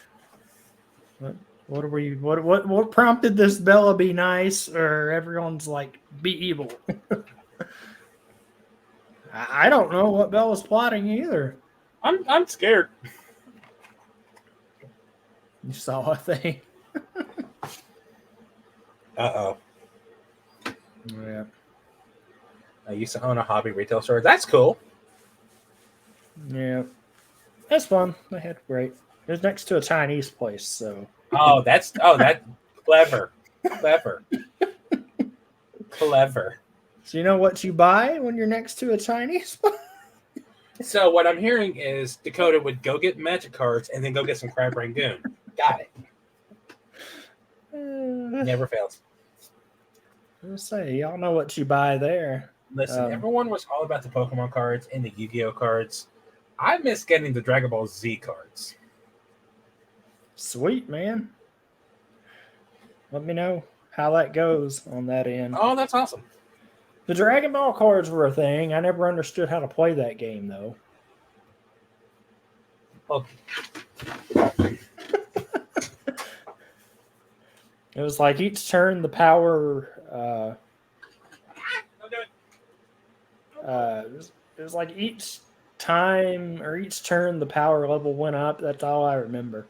B: What are we? What prompted this Bella be nice, or everyone's like be evil? I don't know what Bella's plotting either.
A: I'm scared.
B: You saw a thing.
A: Uh-oh.
B: Yeah.
A: I used to own a hobby retail store. That's cool.
B: Yeah. That's fun. They had great. It was next to a Chinese place, so.
A: That's clever. Clever.
B: So you know what you buy when you're next to a Chinese place?
A: So what I'm hearing is Dakota would go get magic cards and then go get some crab rangoon. Got it. Never fails.
B: Let's say y'all know what you buy there.
A: Listen, everyone was all about the Pokemon cards and the Yu-Gi-Oh cards. I miss getting the Dragon Ball Z cards.
B: Sweet, man. Let me know how that goes on that end.
A: Oh, that's awesome.
B: The Dragon Ball cards were a thing. I never understood how to play that game, though.
A: Okay.
B: It was like each turn the power... it was like each time or each turn the power level went up. That's all I remember.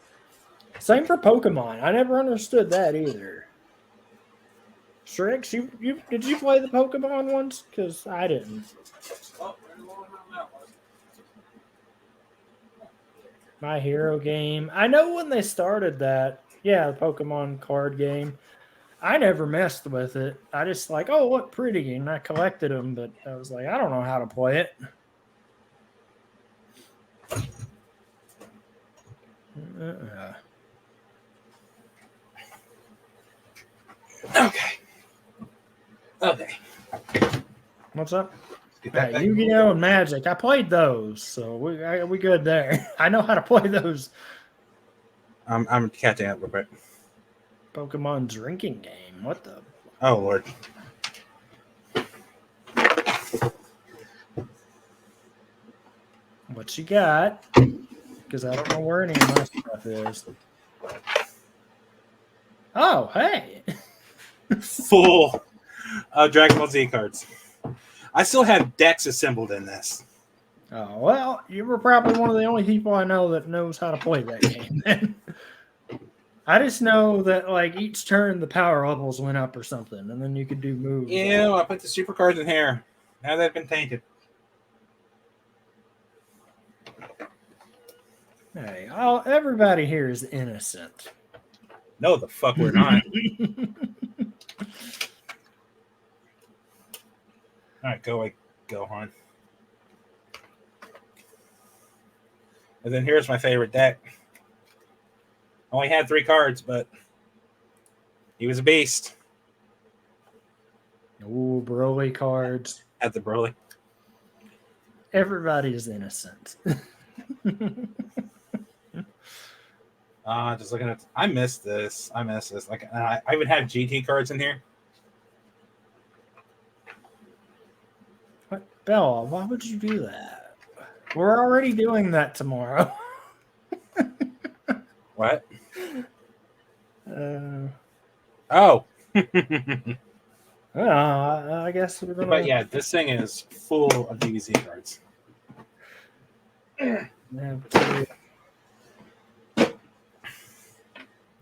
B: Same for Pokemon. I never understood that either. Shrix, did you play the Pokemon ones? Because I didn't. My Hero game. I know when they started that. Yeah, the Pokemon card game. I never messed with it. I just like, oh, look pretty, and I collected them. But I was like, I don't know how to play it.
A: Okay.
B: What's up? Yu-Gi-Oh! And Magic. I played those, so we good there. I know how to play those.
A: I'm catching up real quick.
B: Pokemon drinking game. What the?
A: Oh, Lord.
B: What you got? Because I don't know where any of my stuff is. Oh, hey.
A: Full Dragon Ball Z cards. I still have decks assembled in this.
B: Oh, well, you were probably one of the only people I know that knows how to play that game then. I just know that like each turn the power levels went up or something, and then you could do moves.
A: Ew, I put the super cards in here. Now they've been tainted.
B: Hey, everybody here is innocent.
A: No, the fuck we're not. All right, go on. And then here's my favorite deck. Only had 3 cards, but he was a beast.
B: Ooh, Broly cards.
A: At the Broly.
B: Everybody is innocent.
A: Just looking at. I miss this. Like I even have GT cards in here.
B: Bella, why would you do that? We're already doing that tomorrow.
A: What?
B: Oh.
A: Oh.
B: I guess we're gonna.
A: But yeah, this thing is full of DBZ cards.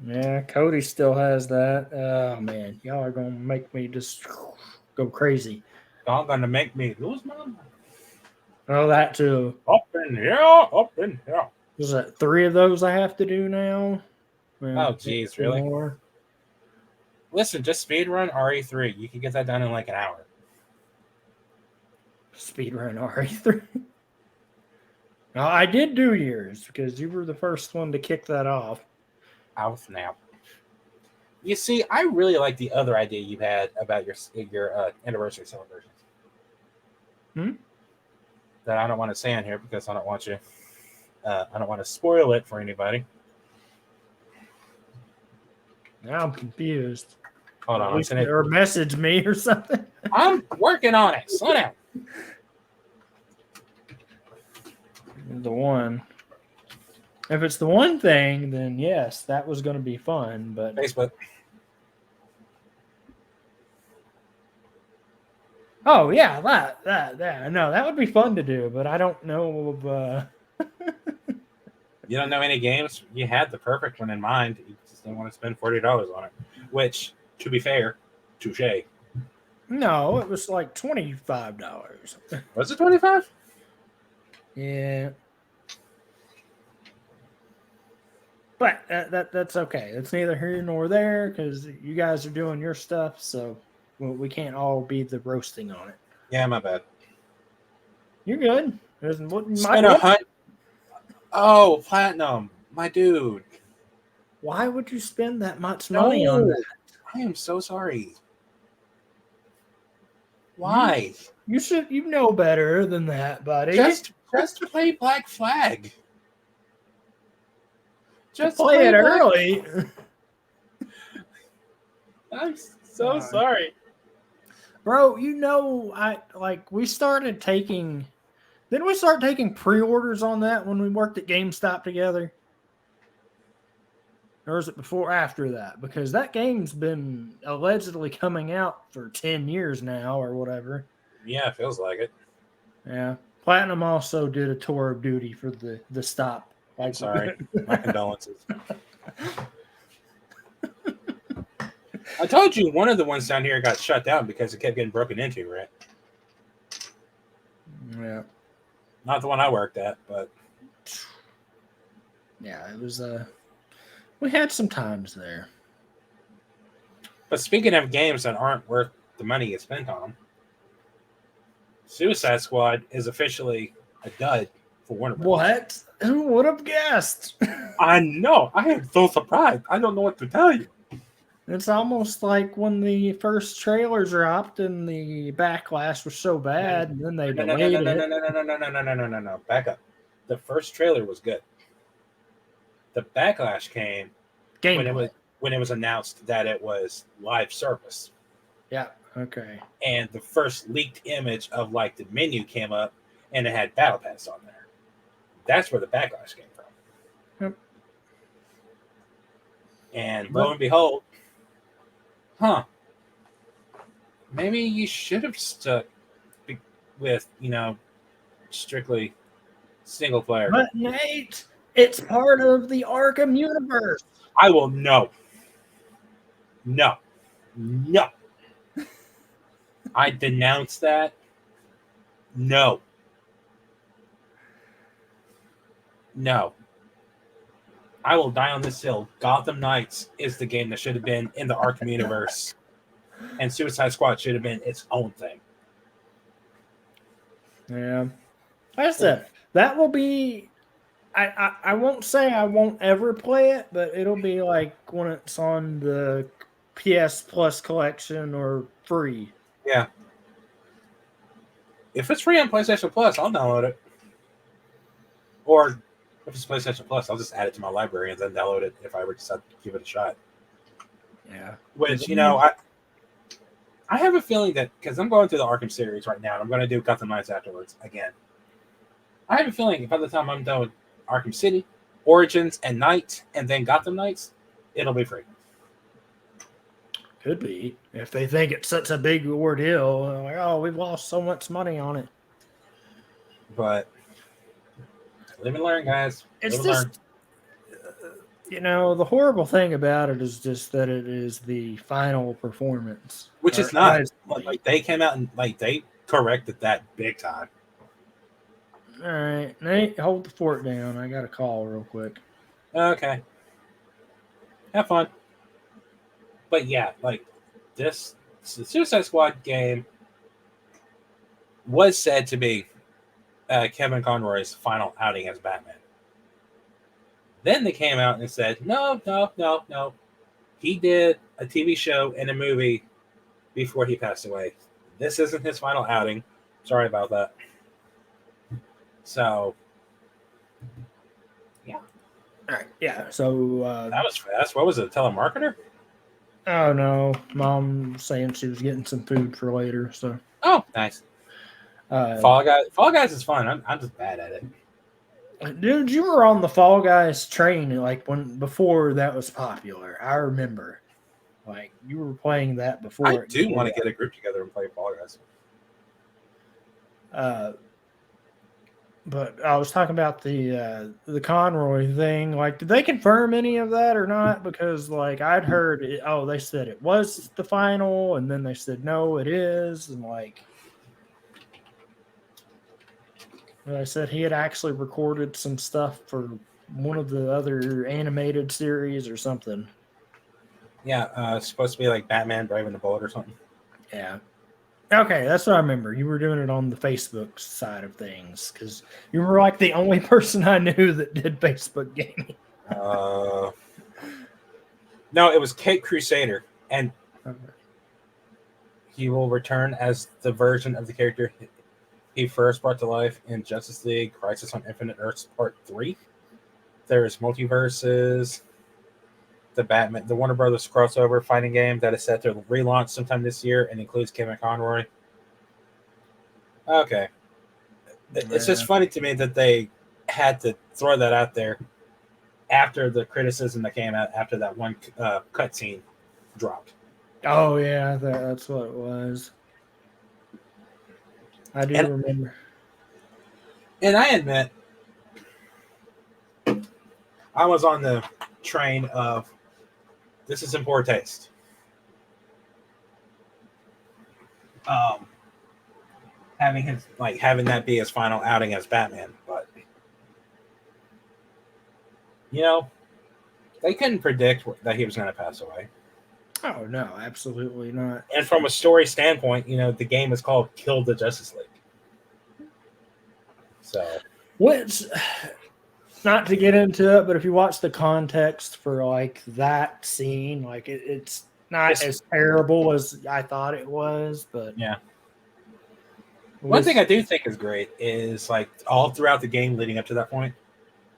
B: Yeah, Cody still has that. Oh man, y'all are gonna make me just go crazy.
A: Y'all gonna make me lose my mind.
B: Oh, that too.
A: Up in here, up in here.
B: Is that 3 of those I have to do now?
A: Oh, geez, really?
B: More.
A: Listen, just speedrun RE3. You can get that done in like an hour.
B: Speedrun RE3. Now, I did do yours because you were the first one to kick that off.
A: Ow, snap. You see, I really like the other idea you had about your anniversary celebrations. That I don't want to say on here because I don't want you. I don't want to spoil it for anybody.
B: Now I'm confused.
A: Hold on,
B: or message me or something.
A: I'm working on it. Slow down.
B: The one. If it's the one thing, then yes, that was going to be fun. But
A: Facebook.
B: Oh yeah, that. No, that would be fun to do, but I don't know of.
A: You don't know any games? You had the perfect one in mind. You just didn't want to spend $40 on it. Which, to be fair, touche.
B: No, it was like $25.
A: Was it 25?
B: Yeah. But that's okay. It's neither here nor there because you guys are doing your stuff, so we can't all be the roasting on it.
A: Yeah, my bad.
B: You're good.
A: Oh, platinum, my dude.
B: Why would you spend that much money on that?
A: I am so sorry. Why?
B: You know better than that, buddy.
A: Just play Black Flag.
B: Just play it early.
A: I'm so sorry.
B: Bro, we started taking. Didn't we start taking pre-orders on that when we worked at GameStop together? Or is it before or after that? Because that game's been allegedly coming out for 10 years now or whatever.
A: Yeah, it feels like it.
B: Yeah. Platinum also did a tour of duty for the stop.
A: I'm sorry. My condolences. I told you one of the ones down here got shut down because it kept getting broken into, right?
B: Yeah.
A: Not the one I worked at, but
B: yeah, it was we had some times there.
A: But speaking of games that aren't worth the money you spent on them, Suicide Squad is officially a dud for Warner Bros.
B: What? Who would have guessed?
A: I know. I am so surprised. I don't know what to tell you.
B: It's almost like when the first trailer dropped and the backlash was so bad, and then they delayed it.
A: No. Back up. The first trailer was good. The backlash came when it was announced that it was live service.
B: Yeah. Okay.
A: And the first leaked image of like the menu came up, and it had Battle Pass on there. That's where the backlash came from.
B: Yep.
A: And lo and behold, maybe you should have stuck with, strictly single player.
B: But Nate, it's part of the Arkham universe.
A: I will no. I denounce that. No. I will die on this hill. Gotham Knights is the game that should have been in the Arkham universe, and Suicide Squad should have been its own thing.
B: Yeah, like I said, that will be. I won't say I won't ever play it, but it'll be like when it's on the PS Plus collection or free.
A: Yeah. If it's free on PlayStation Plus, I'll download it. Or if it's PlayStation Plus, I'll just add it to my library and then download it if I were to give it a shot.
B: Yeah.
A: Which, I I have a feeling that because I'm going through the Arkham series right now, and I'm going to do Gotham Knights afterwards again. I have a feeling by the time I'm done with Arkham City, Origins, and Knight, and then Gotham Knights, it'll be free.
B: Could be if they think it's such a big ordeal. Like, oh, we've lost so much money on it.
A: But live and learn, guys.
B: It's
A: live and learn.
B: just, the horrible thing about it is just that it is the final performance,
A: Which is not like they came out and like they corrected that big time.
B: All right, Nate, hold the fort down. I got a call real quick.
A: Okay. Have fun. But yeah, like this Suicide Squad game was said to be Kevin Conroy's final outing as Batman. Then they came out and said, no. He did a TV show and a movie before he passed away. This isn't his final outing. Sorry about that. So, yeah.
B: All right, yeah. So
A: that was fast. What was it? A telemarketer?
B: Oh no, Mom saying she was getting some food for later. So.
A: Oh, nice. Fall Guys is fun. I'm just bad at it.
B: Dude, you were on the Fall Guys train like before that was popular. I remember, like you were playing that before.
A: I do want to get a group together and play Fall Guys.
B: But I was talking about the Conroy thing. Like, did they confirm any of that or not? Because like I'd heard, they said it was the final, and then they said no, it is, and like. I said he had actually recorded some stuff for one of the other animated series or something.
A: Yeah, it's supposed to be like Batman Braving the Bullet or something.
B: Yeah. Okay, that's what I remember. You were doing it on the Facebook side of things because you were like the only person I knew that did Facebook gaming.
A: No, it was Kate Crusader, and he will return as the version of the character he first brought to life in Justice League Crisis on Infinite Earths Part 3. There's Multiverses, the Warner Brothers crossover fighting game that is set to relaunch sometime this year and includes Kevin Conroy. Okay. It's just funny to me that they had to throw that out there after the criticism that came out after that one cutscene dropped.
B: Oh, yeah, that's what it was. I do remember.
A: And I admit, I was on the train of this is in poor taste. Having that be his final outing as Batman, but they couldn't predict that he was going to pass away.
B: Oh no, absolutely not.
A: And from a story standpoint, the game is called Kill the Justice League. So,
B: not to get into it, but if you watch the context for like that scene, like it's not as terrible as I thought it was, but
A: yeah. One thing I do think is great is like all throughout the game leading up to that point,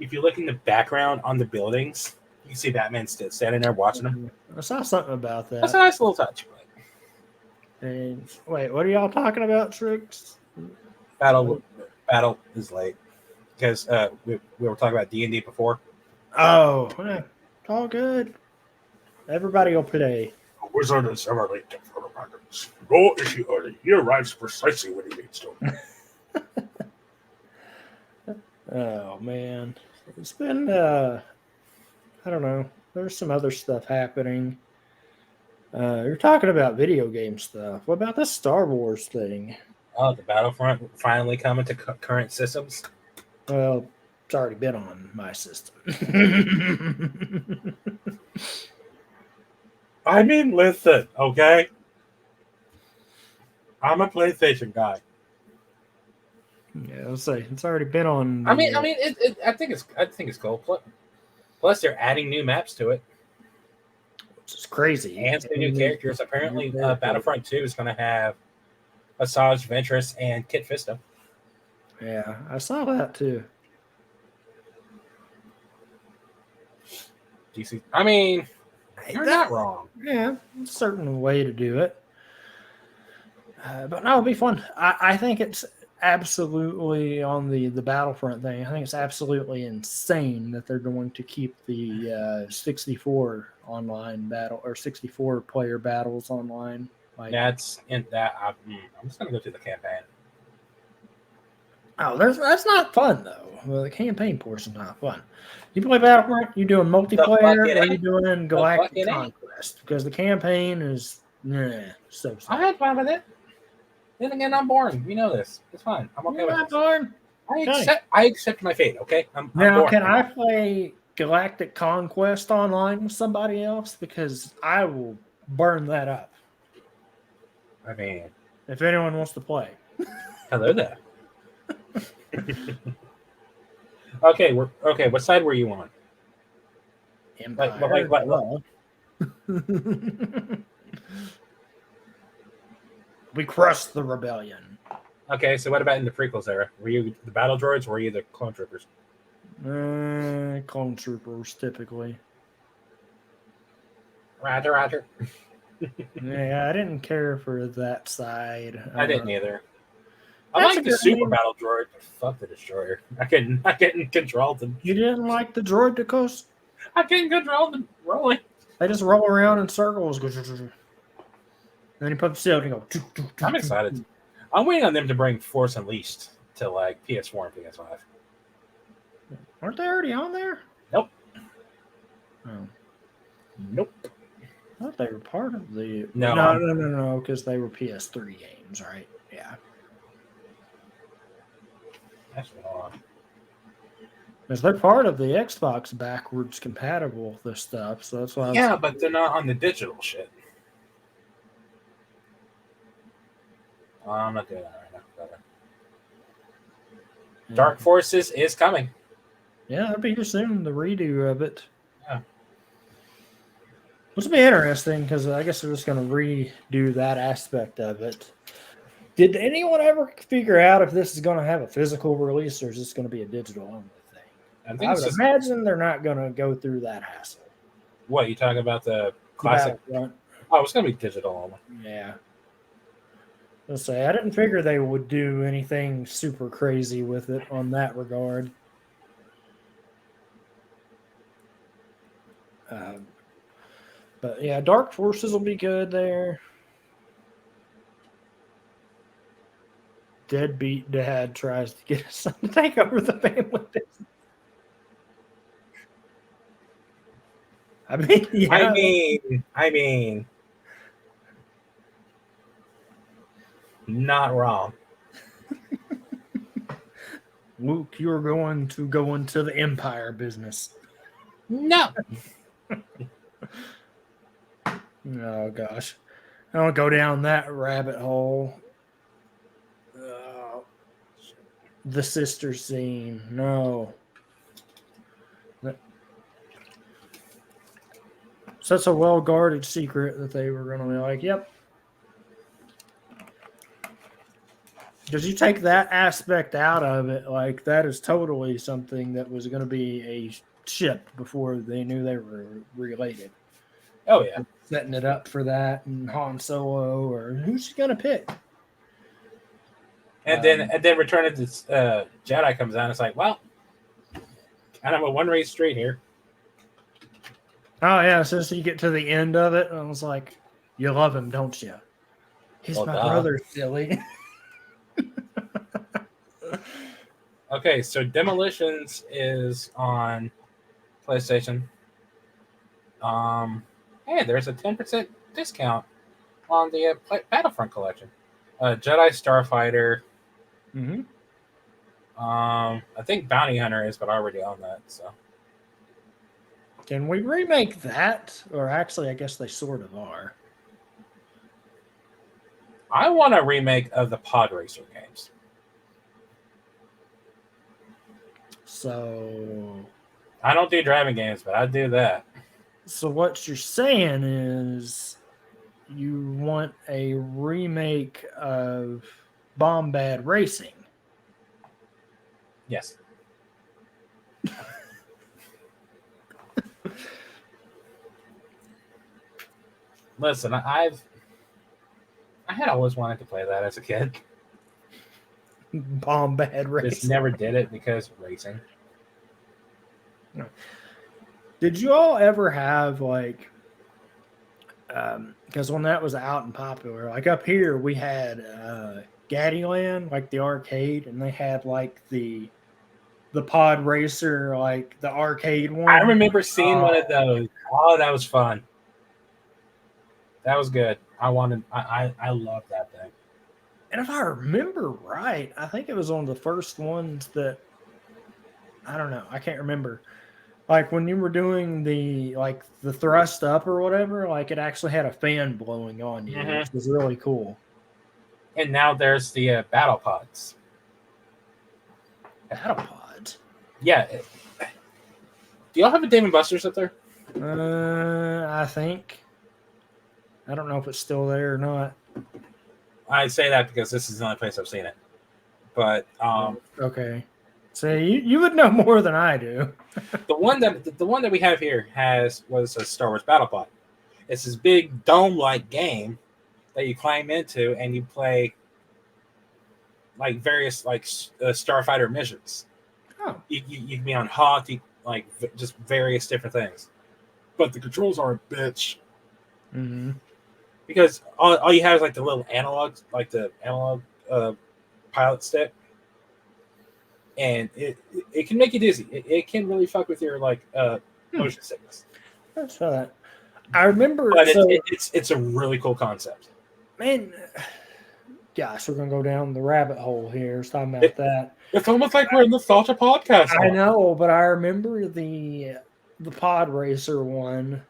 A: if you look in the background on the buildings, you see Batman standing there watching them.
B: I saw something about that.
A: That's a nice little touch.
B: And wait, what are y'all talking about, Tricks?
A: Battle is late because we were talking about D&D before.
B: Oh, it's all good. Everybody will play.
A: A wizard is ever late for the dragons. No issue early. He arrives precisely when he needs to.
B: Oh man, it's been I don't know. There's some other stuff happening. You're talking about video game stuff. What about this Star Wars thing?
A: Oh, the Battlefront finally coming to current systems.
B: Well, it's already been on my system.
A: I mean, listen, okay? I'm a PlayStation guy.
B: Yeah, I'll say it's already been on.
A: I think it's cool. Plus, they're adding new maps to it,
B: which is crazy.
A: And some new characters. Apparently, Battlefront 2 is going to have Asajj Ventress and Kit Fisto.
B: Yeah, I saw that too.
A: DC. I mean, you're not wrong.
B: Yeah, a certain way to do it. But no, it'll be fun. I think it's absolutely on the Battlefront thing. I think it's absolutely insane that they're going to keep the 64 online battle or 64 player battles online. Like,
A: That's in that. I'm just gonna go through the campaign.
B: oh, that's not fun though. Well, the campaign portion's not fun. You play Battlefront, you doing multiplayer, or you doing Galactic Conquest? Because the campaign is so.
A: I had fun with it. Then again, I'm boring. We know this. It's fine. I'm okay with it.
B: Boring.
A: I accept my fate. Okay. I'm
B: now,
A: boring.
B: can I play Galactic Conquest online with somebody else? Because I will burn that up.
A: I mean,
B: if anyone wants to play.
A: Hello there. Okay. What side were you on?
B: Empire. We crushed the rebellion.
A: Okay, so what about in the prequels era? Were you the battle droids or were you the clone troopers?
B: Clone troopers, typically.
A: Roger.
B: Yeah, I didn't care for that side.
A: I didn't either. I like the super battle droid, but fuck the destroyer. I couldn't control them.
B: You didn't like the droid to coast?
A: I couldn't control them rolling.
B: They just roll around in circles. Then you put the shield and go.
A: I'm excited. I'm waiting on them to bring Force Unleashed to like PS4 and PS5.
B: Aren't they already on there?
A: Nope.
B: Oh.
A: Nope.
B: I thought they were part of the.
A: No,
B: because they were PS3 games, right? Yeah.
A: That's wrong.
B: Because they're part of the Xbox backwards compatible this stuff, so that's why.
A: Yeah, but they're not on the digital shit. I'm not doing that right now. Yeah. Dark Forces is coming.
B: Yeah, it'll be here soon. The redo of it.
A: Yeah.
B: Which will be interesting because I guess they're just going to redo that aspect of it. Did anyone ever figure out if this is going to have a physical release or is this going to be a digital only thing? I would imagine they're not going to go through that hassle.
A: What, you talking about the classic? Oh, it's going to be digital only.
B: Yeah. Let's say I didn't figure they would do anything super crazy with it on that regard. But yeah, Dark Forces will be good there. Deadbeat dad tries to get his son to take over the family business.
A: I mean, not wrong.
B: Luke, you're going to go into the Empire business.
A: No.
B: Oh, gosh. I don't go down that rabbit hole. The sister scene. No. Such a well-guarded secret that they were going to be like, yep. Because you take that aspect out of it, like that is totally something that was going to be a ship before they knew they were related.
A: Oh yeah,
B: setting it up for that, and Han Solo, or who's she going to pick?
A: And then Return of the Jedi comes out. And it's like, well, kind of a one-way street here.
B: Oh yeah, so you get to the end of it, and I was like, "You love him, don't you?" He's my brother, silly.
A: Okay, so Demolitions is on PlayStation. Hey, there's a 10% discount on the Battlefront collection. Jedi Starfighter.
B: Mm-hmm.
A: I think Bounty Hunter is, but I already own that. So,
B: can we remake that? Or actually, I guess they sort of are.
A: I want a remake of the Pod Racer games.
B: So
A: I don't do driving games, but I do that.
B: So what you're saying is you want a remake of Bombad Racing.
A: Yes. Listen, I had always wanted to play that as a kid.
B: Bomb bad racing.
A: Just never did it because racing.
B: Did you all ever have like? Because when that was out and popular, like up here, we had Gaddyland, like the arcade, and they had like the pod racer, like the arcade one.
A: I remember seeing one of those. Oh, that was fun. That was good. I love that thing.
B: And if I remember right, I think it was one of the first ones that I don't know. I can't remember. Like when you were doing the thrust up or whatever, like it actually had a fan blowing on you, which was really cool.
A: And now there's the battle pods.
B: Battle pods?
A: Yeah. Do y'all have a Dave & Buster's up there?
B: I think. I don't know if it's still there or not.
A: I say that because this is the only place I've seen it. But
B: okay. So you would know more than I do.
A: the one that we have here was a Star Wars battle pod. It's this big dome-like game that you climb into and you play like various starfighter missions.
B: Oh.
A: You can be on Hawk, just various different things. But the controls are a bitch.
B: Mm-hmm.
A: Because all you have is like the little analog pilot stick. And it can make you dizzy. It can really fuck with your motion sickness.
B: That's that. I remember,
A: but it's a really cool concept.
B: Man, gosh, we're gonna go down the rabbit hole here. Talking about that.
A: It's almost like we're in the Nostalgia podcast.
B: I know, but I remember the pod racer one.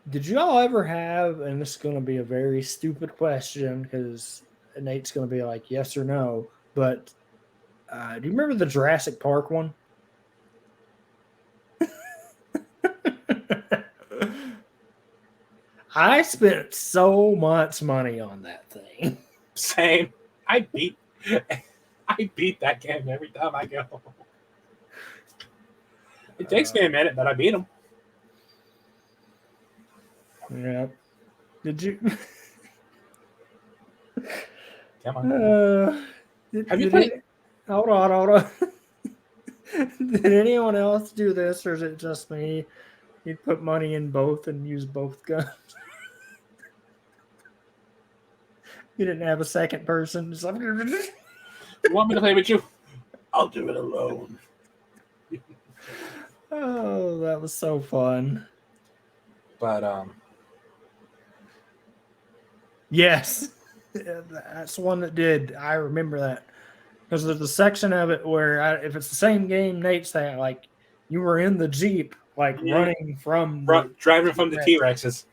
B: Did you all ever have? And this is going to be a very stupid question because Nate's going to be like yes or no. But do you remember the Jurassic Park one? I spent so much money on that thing.
A: Same. I beat that game every time I go. It takes me a minute, but I beat them.
B: Yeah. Did you?
A: Come on. Have you played?
B: Hold on. Did anyone else do this, or is it just me? You'd put money in both and use both guns. You didn't have a second person. Just like,
A: you want me to play with you? I'll do it alone.
B: Oh, that was so fun.
A: But
B: yes, that's one that did. I remember that because there's a section of it where if it's the same game Nate's saying, like you were in the Jeep, like running from
A: driving from the T-Rexes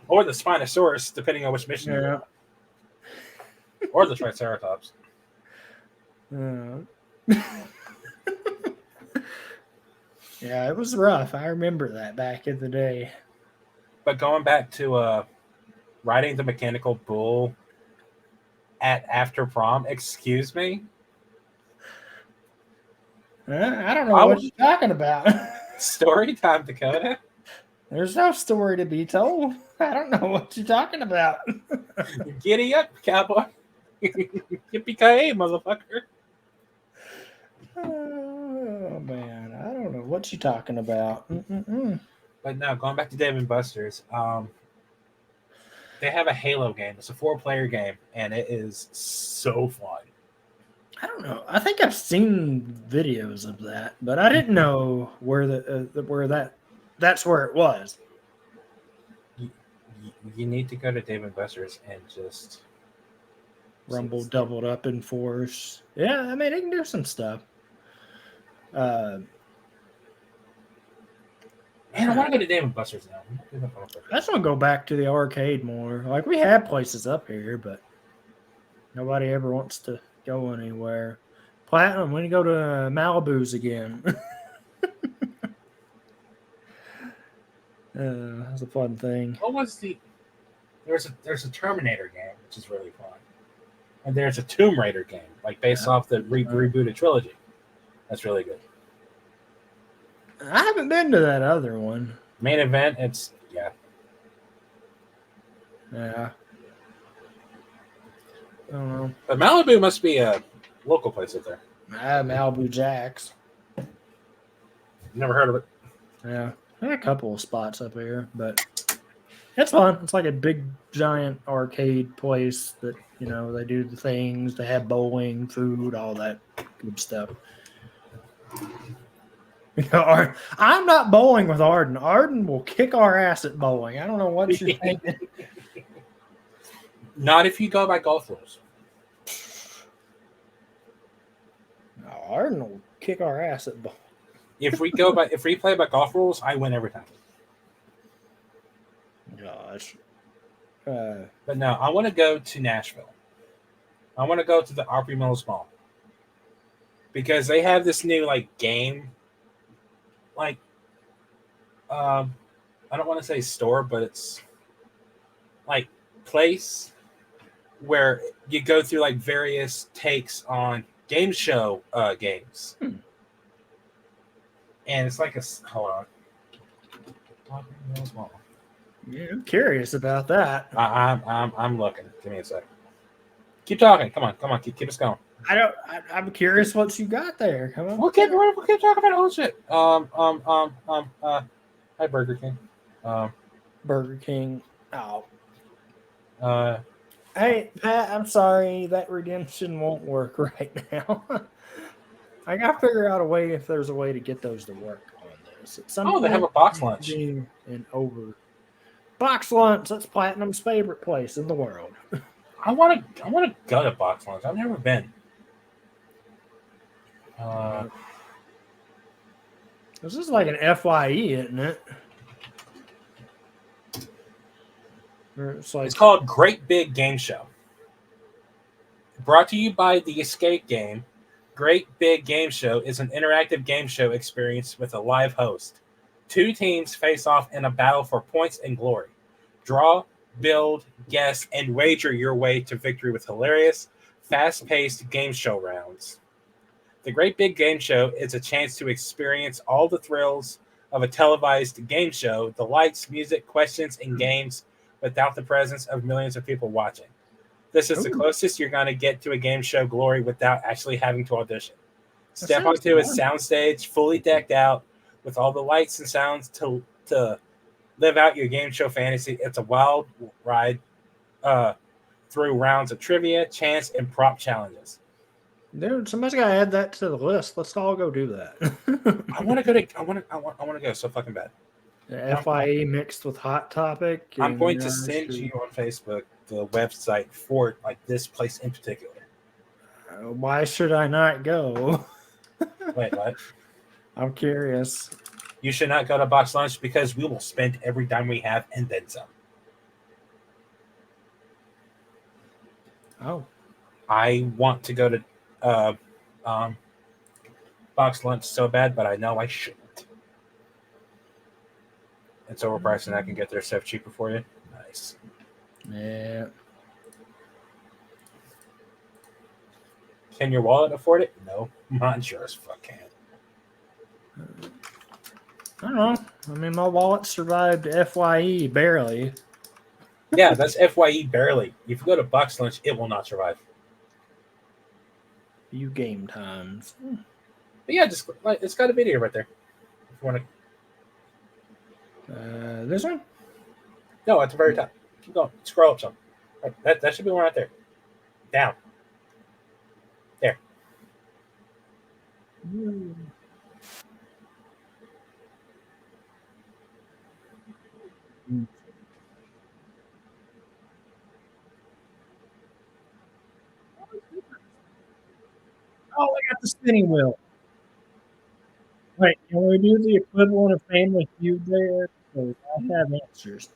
A: or the Spinosaurus, depending on which mission you're on, or the Triceratops.
B: Yeah, it was rough. I remember that back in the day.
A: But going back to riding the mechanical bull after prom, excuse me?
B: I don't know what you're talking about.
A: Story time, Dakota.
B: There's no story to be told. I don't know what you're talking about.
A: Giddy up, cowboy. Yippee-ki-yay, motherfucker.
B: Oh, man. I don't know what you're talking about.
A: But no, going back to Dave & Buster's, they have a Halo game. It's a 4-player game, and it is so fun.
B: I don't know. I think I've seen videos of that, but I didn't know where that's where it was.
A: You need to go to Dave & Buster's and just
B: Rumble doubled up in force. Yeah, I mean, it can do some stuff.
A: Man, I want to go to Dave & Buster's now.
B: I just want to go back to the arcade more. Like, we have places up here, but nobody ever wants to go anywhere. Platinum, when you go to Malibu's again. That's a fun thing.
A: What was there's a Terminator game, which is really fun. And there's a Tomb Raider game, based off the rebooted trilogy. That's really good.
B: I haven't been to that other one.
A: Main event,
B: Yeah. I don't know.
A: But Malibu must be a local place up there.
B: Malibu Jacks.
A: Never heard of it.
B: Yeah. There are a couple of spots up here, but it's fun. It's like a big, giant arcade place that, they do the things. They have bowling, food, all that good stuff. I'm not bowling with Arden. Arden will kick our ass at bowling. I don't know what you're thinking.
A: Not if you go by golf rules.
B: No, Arden will kick our ass at bowling.
A: If we play by golf rules, I win every time.
B: Gosh.
A: But no, I want to go to Nashville. I want to go to the Opry Mills Mall because they have this new game. I don't want to say store, but it's place where you go through various takes on game show games. And it's hold on. Opry Mills Mall.
B: Yeah, I'm curious about that.
A: I'm looking. Give me a sec. Keep talking. Come on. Keep us going.
B: I'm curious what you got there. Come on.
A: We'll keep talking about all shit. Hi Burger King.
B: Burger King. Oh. Hey Pat, I'm sorry that redemption won't work right now. I gotta figure out a way if there's a way to get those to work on this.
A: They have a box lunch.
B: And over. Box lunch. That's Platinum's favorite place in the world.
A: I want to go to box lunch. I've never been.
B: This is like an FYE, isn't it?
A: It's called Great Big Game Show. Brought to you by the Escape Game. Great Big Game Show is an interactive game show experience with a live host. 2 teams face off in a battle for points and glory. Draw, build, guess, and wager your way to victory with hilarious, fast-paced game show rounds. The Great Big Game Show is a chance to experience all the thrills of a televised game show, the lights, music, questions, and games without the presence of millions of people watching. This is the closest you're going to get to a game show glory without actually having to audition. Step onto a soundstage fully decked out with all the lights and sounds to live out your game show fantasy. It's a wild ride through rounds of trivia, chance, and prop challenges.
B: Dude, somebody's got to add that to the list. Let's all go do that.
A: I want to go so fucking bad.
B: FIE mixed with Hot Topic.
A: I'm going to send you on Facebook the website for this place in particular.
B: Why should I not go?
A: Wait, what?
B: I'm curious.
A: You should not go to box lunch because we will spend every dime we have and then some.
B: Oh.
A: I want to go to box lunch so bad, but I know I shouldn't. It's overpriced and I can get their stuff cheaper for you. Nice.
B: Yeah.
A: Can your wallet afford it? No. Mine sure as fuck can.
B: I don't know. I mean, my wallet survived FYE barely.
A: Yeah, that's FYE barely. If you go to box lunch, it will not survive.
B: Few game times.
A: But yeah, just it's got a video right there. If you want
B: to. This one?
A: No, at the very top. Keep going. Scroll up some. That should be one right there. Down. There.
B: Oh, I got the spinning wheel. Wait, can we do the equivalent of Family Feud there? Because I have answers.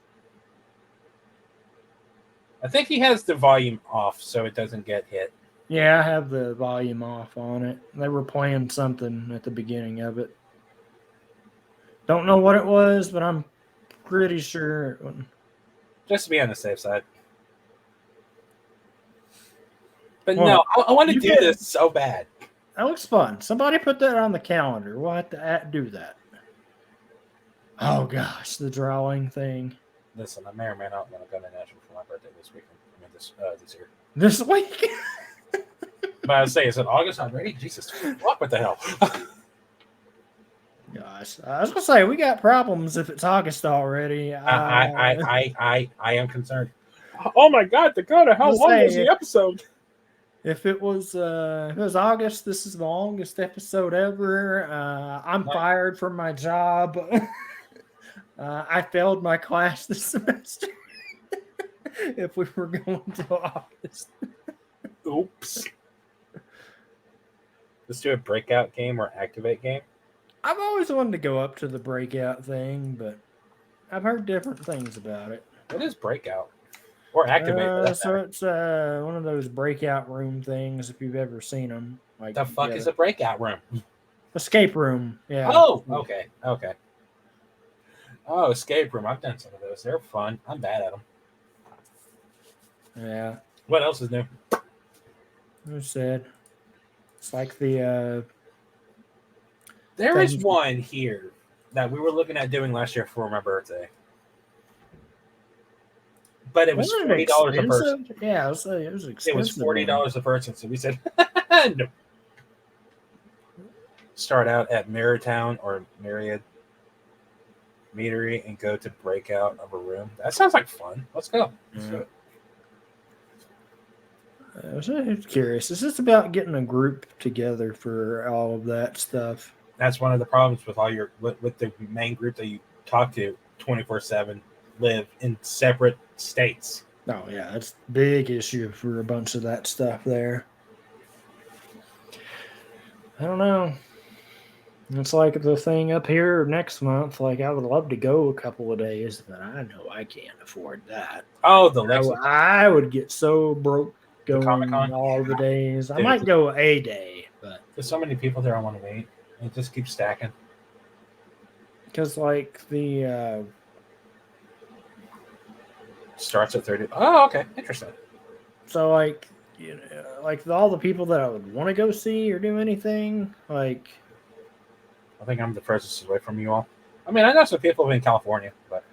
A: I think he has the volume off so it doesn't get hit.
B: Yeah, I have the volume off on it. They were playing something at the beginning of it. Don't know what it was, but I'm pretty sure it wasn't.
A: Just to be on the safe side. But well, no, I want to do this so bad.
B: That looks fun. Somebody put that on the calendar. We'll have to do that. Oh, gosh, the drawing thing.
A: Listen, I may or may not want to go to Nashville for my birthday this weekend. I mean, this year.
B: This week.
A: But I say, is it August already? Jesus, fuck! What the hell?
B: Gosh, I was gonna say we got problems if it's August already.
A: I am concerned. Oh my God, Dakota! How
B: Let's
A: long
B: say
A: was the episode?
B: If it was August, this is the longest episode ever. I'm fired from my job. I failed my class this semester. If we were going to August.
A: Oops. Let's do a breakout game or activate game.
B: I've always wanted to go up to the breakout thing, but I've heard different things about it.
A: What is breakout? Or activate?
B: So it's one of those breakout room things, if you've ever seen them. Like,
A: the fuck is a breakout room?
B: Escape room. Yeah.
A: Oh, okay. Oh, escape room. I've done some of those. They're fun. I'm bad at them.
B: Yeah.
A: What else is new?
B: Who said? It's like the.
A: There is one here that we were looking at doing last year for my birthday. But it was $40 a person.
B: Yeah, it was expensive.
A: It was $40 a person. So we said, no. Start out at Marytown or Myriad Meadery and go to breakout of a room. That sounds like fun. Let's go.
B: I was curious. It's just about getting a group together for all of that stuff.
A: That's one of the problems with with the main group that you talk to 24/7 live in separate states.
B: Oh yeah, that's a big issue for a bunch of that stuff there. I don't know. It's like the thing up here next month. Like, I would love to go a couple of days, but I know I can't afford that.
A: Oh,
B: I would get so broke going
A: Comic-Con?
B: all the days. I might go a day, but
A: there's so many people there I want to meet. It just keeps stacking.
B: Because like the
A: starts at 30. Oh, okay, interesting.
B: So like, you know, like all the people that I would want to go see or do anything, like.
A: I think I'm the furthest away from you all. I mean, I know some people in California, but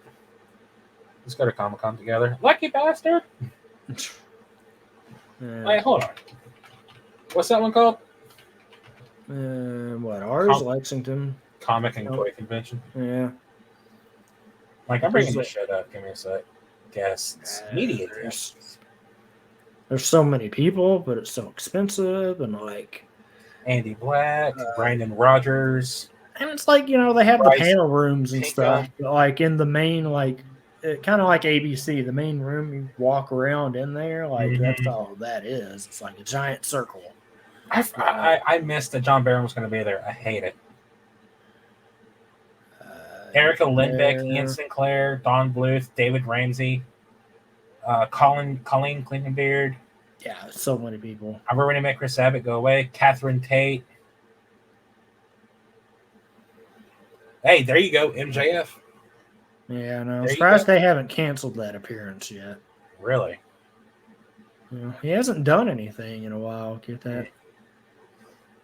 A: let's go to Comic-Con together. Lucky bastard! Hey, hold on. What's that one called?
B: What, ours? Lexington.
A: Comic and Toy Convention.
B: Yeah.
A: Like, I'm bringing this shit up. Give me a sec. Guests. Media guests.
B: There's so many people, but it's so expensive, and like...
A: Andy Black, Brandon Rogers.
B: And it's like, you know, they have the panel rooms and stuff, but like in the main, like, kind of like ABC, the main room, you walk around in there, like that's all that is. It's like a giant circle.
A: I missed that John Barron was going to be there. I hate it. Erica Lindbeck, Ian Sinclair, Don Bluth, David Ramsey, Colleen Klinkenbeard.
B: Yeah, so many people.
A: I've already met Chris Abbott go away. Catherine Tate. Hey, there you go, MJF.
B: Yeah, no, I'm surprised they haven't canceled that appearance yet.
A: Really?
B: Yeah, he hasn't done anything in a while. Get that?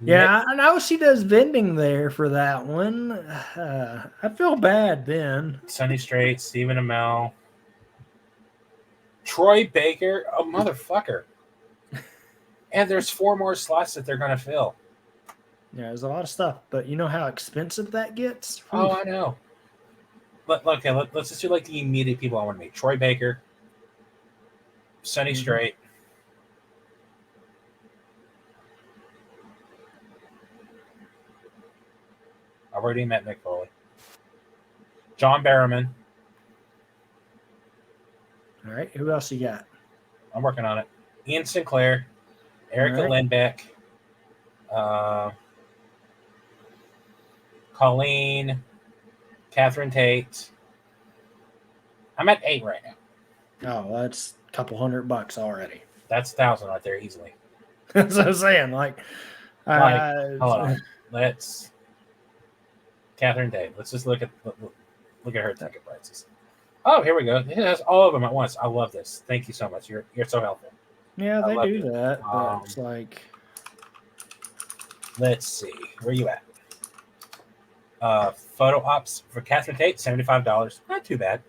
B: Yeah, I know she does vending there for that one. I feel bad then.
A: Sonny Strait, Stephen Amell, Troy Baker, a motherfucker. And there's 4 more slots that they're going to fill.
B: Yeah, there's a lot of stuff, but you know how expensive that gets?
A: Oh, I know. Let's just do like the immediate people I want to meet. Troy Baker, Sonny Strait. I've already met Mick Foley. John Barrowman.
B: All right, who else you got?
A: I'm working on it. Ian Sinclair, Erica Lindbeck, Colleen, Catherine Tate. I'm at 8 right
B: now. Oh, that's a couple $100 already.
A: That's 1,000 right there easily.
B: That's what I'm saying. Like
A: hold on. Let's Catherine Tate. Let's just look at her ticket prices. Oh, here we go. It has all of them at once. I love this. Thank you so much. You're so helpful.
B: Yeah, they do that. But it's like,
A: let's see. Where you at? Photo ops for Catherine Tate, $75. Not too bad.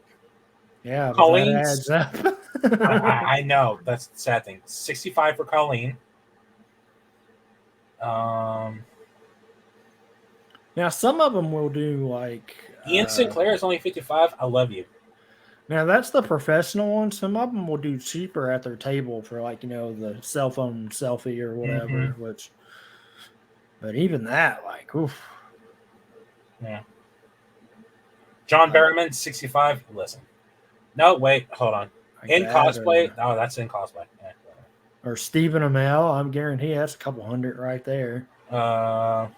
B: Yeah, but that
A: Colleen's.
B: adds up.
A: I know that's the sad thing. 65 for Colleen.
B: Now, some of them will do like.
A: Ian Sinclair is only 55. I love you.
B: Now, that's the professional one. Some of them will do cheaper at their table for like, the cell phone selfie or whatever, which. But even that, like, oof.
A: Yeah. John Barrowman, 65. Listen. No, wait, hold on.
B: Like
A: in cosplay. Oh, that's in cosplay. Yeah.
B: Or Stephen Amell. I'm guaranteed that's a couple hundred right there.
A: I'm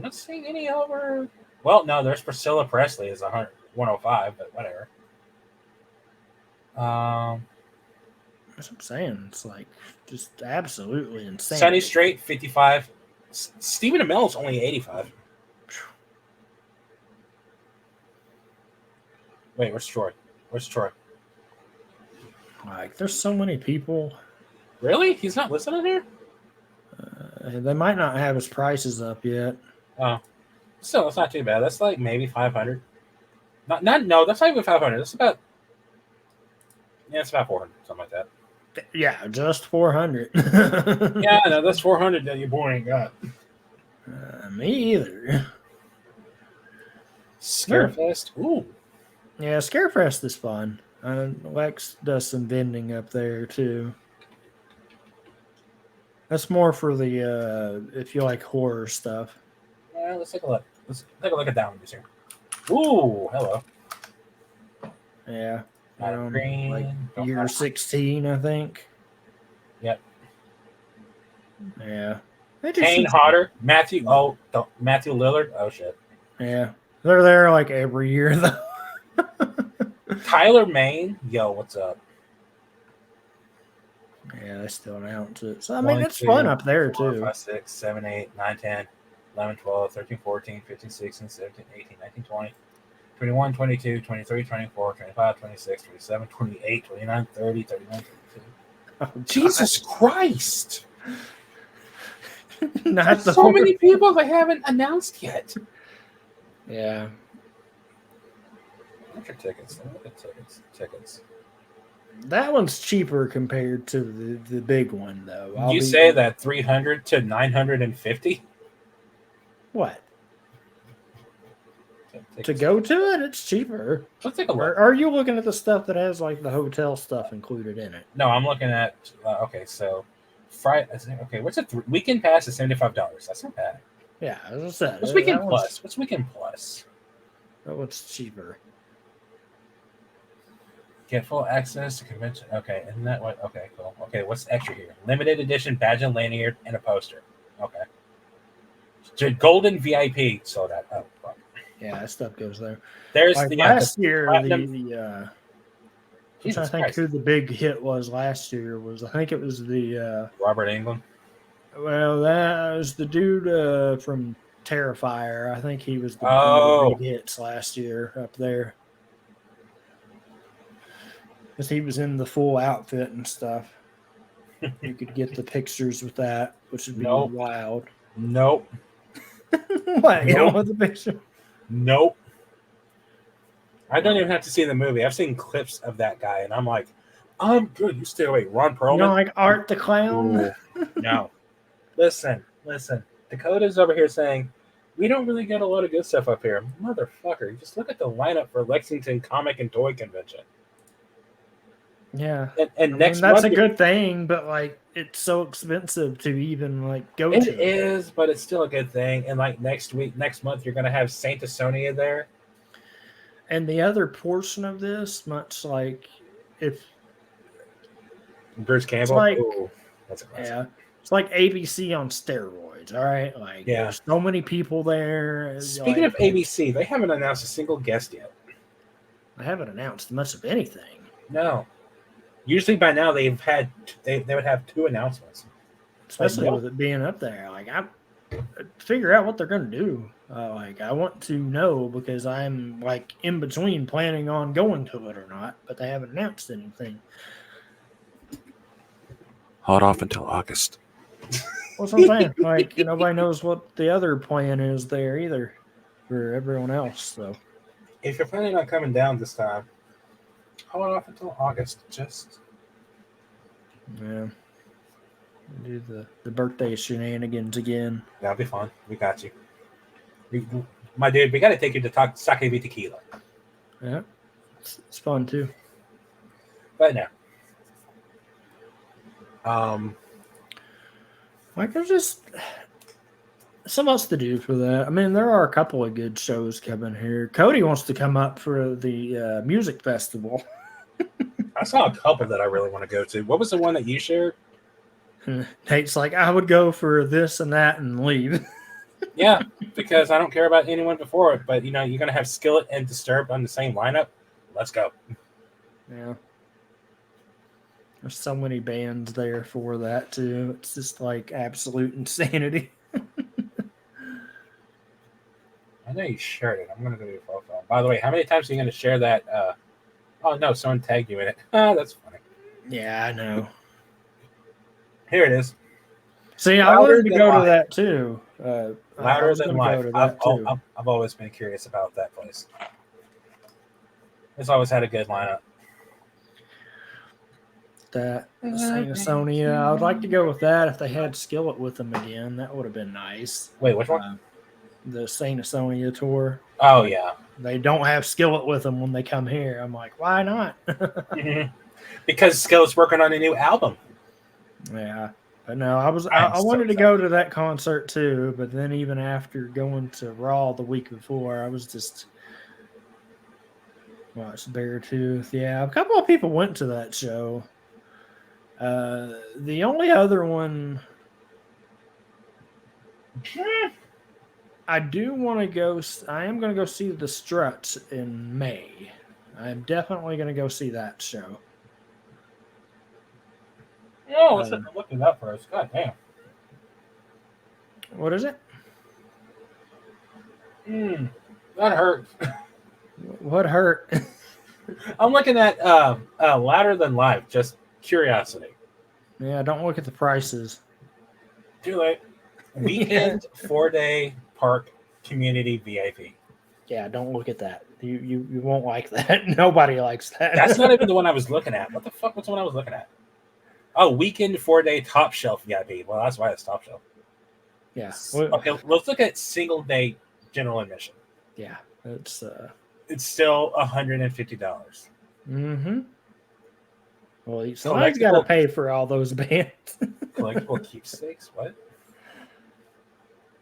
A: not seeing any over. Well, no, there's Priscilla Presley is 105, but whatever.
B: That's what I'm saying. It's like just absolutely insane.
A: Sunny Straight, 55. Stephen Amell is only 85. Wait, where's Troy? Where's Troy?
B: Like, there's so many people.
A: Really? He's not listed on here?
B: They might not have his prices up yet.
A: Oh. Still, it's not too bad. That's like maybe 500. No, that's not even 500. That's about... Yeah, it's about 400, something like that.
B: Yeah, just 400.
A: Yeah, no, that's 400 that your boy ain't got.
B: Me either.
A: Scarefest? Ooh.
B: Yeah, Scarefest is fun. Lex does some vending up there, too. That's more for the, if you like horror stuff.
A: Yeah, let's take a look. Let's take a look at that one this year. Ooh, hello.
B: Yeah.
A: Green.
B: Like year 16, I think.
A: Yep.
B: Yeah.
A: Kane Hodder, Matthew Lillard. Oh shit.
B: Yeah. They're there like every year though.
A: Tyler Maine. Yo, what's up?
B: Yeah, they still announce it. So I mean it's fun up there
A: 4,
B: too.
A: 5, 6, 7, 8, 9, 10, 11, 12, 13, 14, 15, 16, 17, 18, 19, 20. 21, 22, 23, 24, 25, 26, 27, 28, 29, 30, 31, 32. Oh, Jesus Christ!
B: Not
A: so many people they haven't announced yet.
B: Yeah.
A: Look at tickets. Look at tickets.
B: That one's cheaper compared to the big one, though.
A: You say that 300 to 950?
B: What? To go to it, it's cheaper.
A: Let's take a look.
B: Or are you looking at the stuff that has like the hotel stuff included in it?
A: No, I'm looking at. Okay, so Friday. Okay, what's a weekend pass is $75? That's not bad.
B: Yeah, as I said,
A: what's weekend plus? What's weekend plus?
B: That one's cheaper.
A: Get full access to convention. Okay, isn't that what? Okay, cool. Okay, what's extra here? Limited edition badge and lanyard and a poster. Okay. Golden VIP sold out. Oh, fuck.
B: Yeah, that stuff goes there.
A: There's
B: like
A: the
B: last year.
A: I'm
B: trying to think who the big hit was last year. I think it was the
A: Robert Englund.
B: Well, that was the dude from Terrifier. I think he was the big hits last year up there. Because he was in the full outfit and stuff. You could get the pictures with that, which would be wild.
A: Nope.
B: What? You don't want the picture?
A: Nope. I don't even have to see the movie. I've seen clips of that guy, and I'm like, I'm good. You stay away. Ron Perlman.
B: You know, like Art the Clown?
A: No. Listen. Dakota's over here saying, we don't really get a lot of good stuff up here. Motherfucker, just look at the lineup for Lexington Comic and Toy Convention.
B: Yeah.
A: And next month,
B: that's a good thing, but like it's so expensive to even like go to.
A: It is, but it's still a good thing. And like next month, you're going to have Saint Asonia there.
B: And the other portion of this, much like if
A: Bruce Campbell, that's a classic.
B: Yeah, it's like ABC on steroids. All right, like there's so many people there.
A: Speaking of ABC, they haven't announced a single guest yet.
B: They haven't announced much of anything.
A: No. Usually by now they would have 2 announcements,
B: especially with it being up there. Like I figure out what they're going to do. Like I want to know because I'm like in between planning on going to it or not, but they haven't announced anything.
A: Hold off until August.
B: What's what I'm saying? Like nobody knows what the other plan is there either for everyone else. So
A: if you're planning on coming down this time, hold off until August. Just
B: Yeah. Do the birthday shenanigans again.
A: that'll be fun. We got you. My dude, we got to take you to talk sake with tequila.
B: Yeah. It's fun too.
A: But no.
B: Like there's just so much to do for that. I mean, there are a couple of good shows coming here. Cody wants to come up for the music festival.
A: I saw a couple that I really want to go to. What was the one that you shared?
B: Nate's like, I would go for this and that and leave.
A: Yeah, because I don't care about anyone before it, but you're going to have Skillet and Disturbed on the same lineup. Let's go.
B: Yeah. There's so many bands there for that too. It's just like absolute insanity.
A: I know you shared it. I'm going to go to your profile. By the way, how many times are you going to share that? Oh, no, someone tagged you in it. That's funny.
B: Yeah, I know.
A: Here it is.
B: See, I wanted to go to that too.
A: Louder Than Life. I've always been curious about that place. It's always had a good lineup.
B: That Saint Asonia. I would like to go with that if they had Skillet with them again. That would have been nice.
A: Wait, which one?
B: The Saint Asonia tour.
A: Oh, yeah.
B: They don't have Skillet with them when they come here. I'm like, why not?
A: Because Skillet's working on a new album.
B: Yeah. But no, I wanted to go to that concert too, but then even after going to Raw the week before, I was just watched Beartooth. Yeah, a couple of people went to that show. The only other one I do want to go. I am going to go see the Struts in May. I am definitely going to go see that show.
A: Oh, let's look it up first. God damn.
B: What is it?
A: That hurt.
B: What hurt?
A: I'm looking at Louder Than Life. Just curiosity.
B: Yeah, don't look at the prices.
A: Too late. Weekend 4-day park community VIP.
B: Yeah, don't look at that. You won't like that. Nobody likes that.
A: That's not even the one I was looking at. What the fuck was the one I was looking at? Oh, weekend 4-day top shelf VIP. Well, that's why it's top shelf.
B: Yeah.
A: Okay, let's look at single day general admission.
B: Yeah, it's
A: still $150.
B: Mm-hmm. Well, somebody's got to pay for all those bands.
A: Collectible keepsakes? What?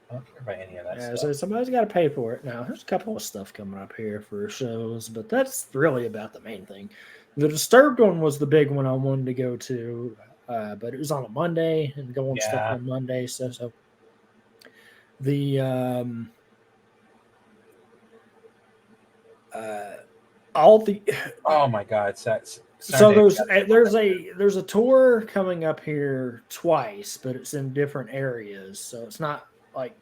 A: I don't care about any of that stuff.
B: So somebody's got to pay for it. Now, there's a couple of stuff coming up here for shows, but that's really about the main thing. The Disturbed one was the big one I wanted to go to, but it was on a Monday and going stuff on Monday. So the all the
A: oh my god,
B: so there's a tour coming up here twice, but it's in different areas, so it's not like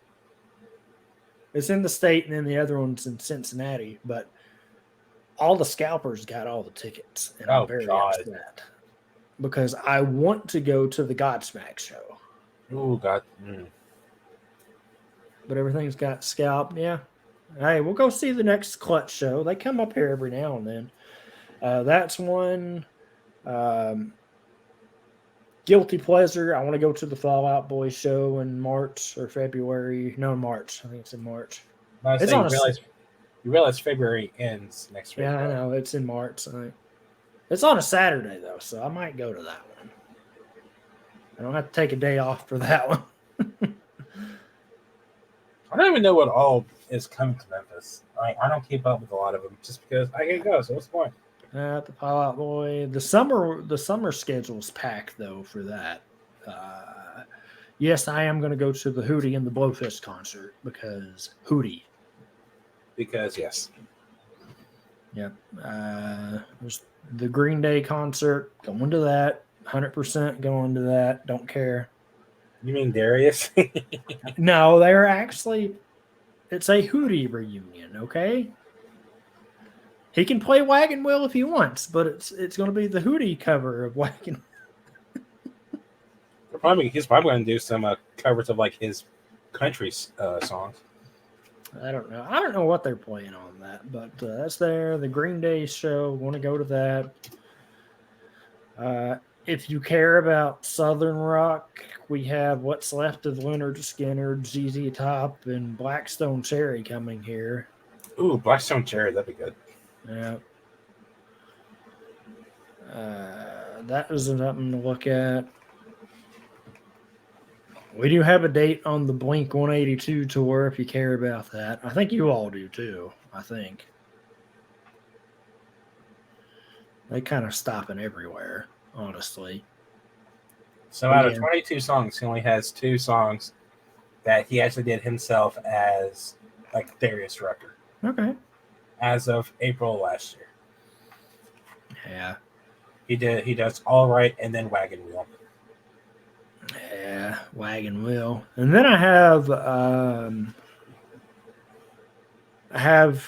B: it's in the state and then the other one's in Cincinnati, but all the scalpers got all the tickets, and I'm very upset because I want to go to the Godsmack show.
A: Oh God!
B: But everything's got scalped. Yeah. Hey, we'll go see the next Clutch show. They come up here every now and then. That's one. Guilty Pleasure. I want to go to the Fallout Boy show in March or February. No, March. I think it's in March.
A: You realize February ends next week.
B: Yeah, I know. It's in March. It's on a Saturday, though, so I might go to that one. I don't have to take a day off for that one.
A: I don't even know what all is coming to Memphis. I don't keep up with a lot of them just because I can't go, so what's the point?
B: The Fallout Boy. The summer schedule's packed, though, for that. Yes, I am going to go to the Hootie and the Blowfish concert because Hootie.
A: Because, yes.
B: Yep. There's the Green Day concert. Going to that. 100% going to that. Don't care.
A: You mean Darius?
B: No, they're actually... It's a Hootie reunion, okay? He can play Wagon Wheel if he wants, but it's going to be the Hootie cover of Wagon.
A: He's probably going to do some covers of like his country songs.
B: I don't know. I don't know what they're playing on that, but that's there. The Green Day show. Want to go to that? If you care about Southern rock, we have What's Left of Leonard Skinner, ZZ Top, and Blackstone Cherry coming here.
A: Ooh, Blackstone Cherry, that'd be good.
B: Yeah. That is something to look at. We do have a date on the Blink 182 tour if you care about that. I think you all do too. I think they kind of stopping everywhere, honestly.
A: So out of 22 songs, he only has 2 songs that he actually did himself as like Darius Rucker.
B: Okay.
A: As of April last year.
B: Yeah.
A: He does All Right and then Wagon Wheel.
B: Yeah, Wagon Wheel. And then I have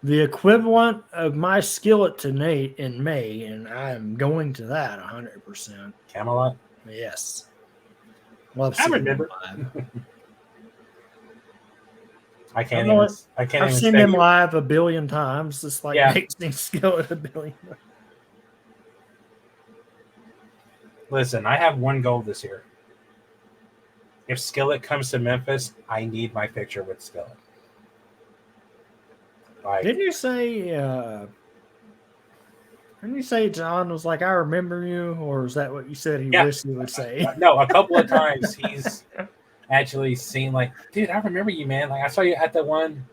B: the equivalent of my Skillet to Nate in May, and I'm going to that 100%.
A: Camelot?
B: Yes. Love
A: I
B: seeing
A: remember.
B: them live.
A: I've
B: seen them live a billion times. It's like makes me Skillet a billion.
A: Listen, I have one goal this year. If Skillet comes to Memphis, I need my picture with Skillet.
B: Didn't you say John was like, I remember you? Or is that what you said he wished he would say?
A: No, a couple of times he's actually seen like, dude, I remember you, man. Like I saw you at the one.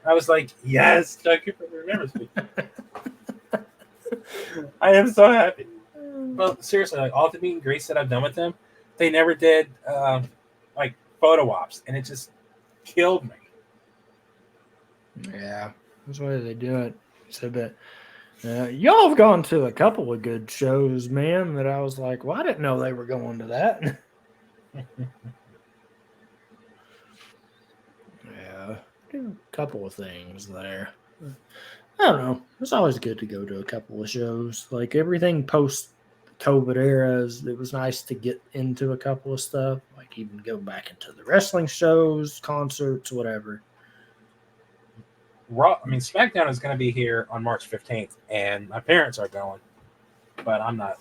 A: I was like, yes, Chuck remembers me. I am so happy. Well, seriously, like all the meet and greets that I've done with them, they never did like photo ops, and it just killed me.
B: Yeah, that's why they do it. So that y'all have gone to a couple of good shows, man. That I was like, well, I didn't know they were going to that. Yeah, a couple of things there. I don't know. It's always good to go to a couple of shows. Like everything post COVID eras, it was nice to get into a couple of stuff. Like even go back into the wrestling shows, concerts, whatever.
A: SmackDown is going to be here on March 15th, and my parents are going, but I'm not.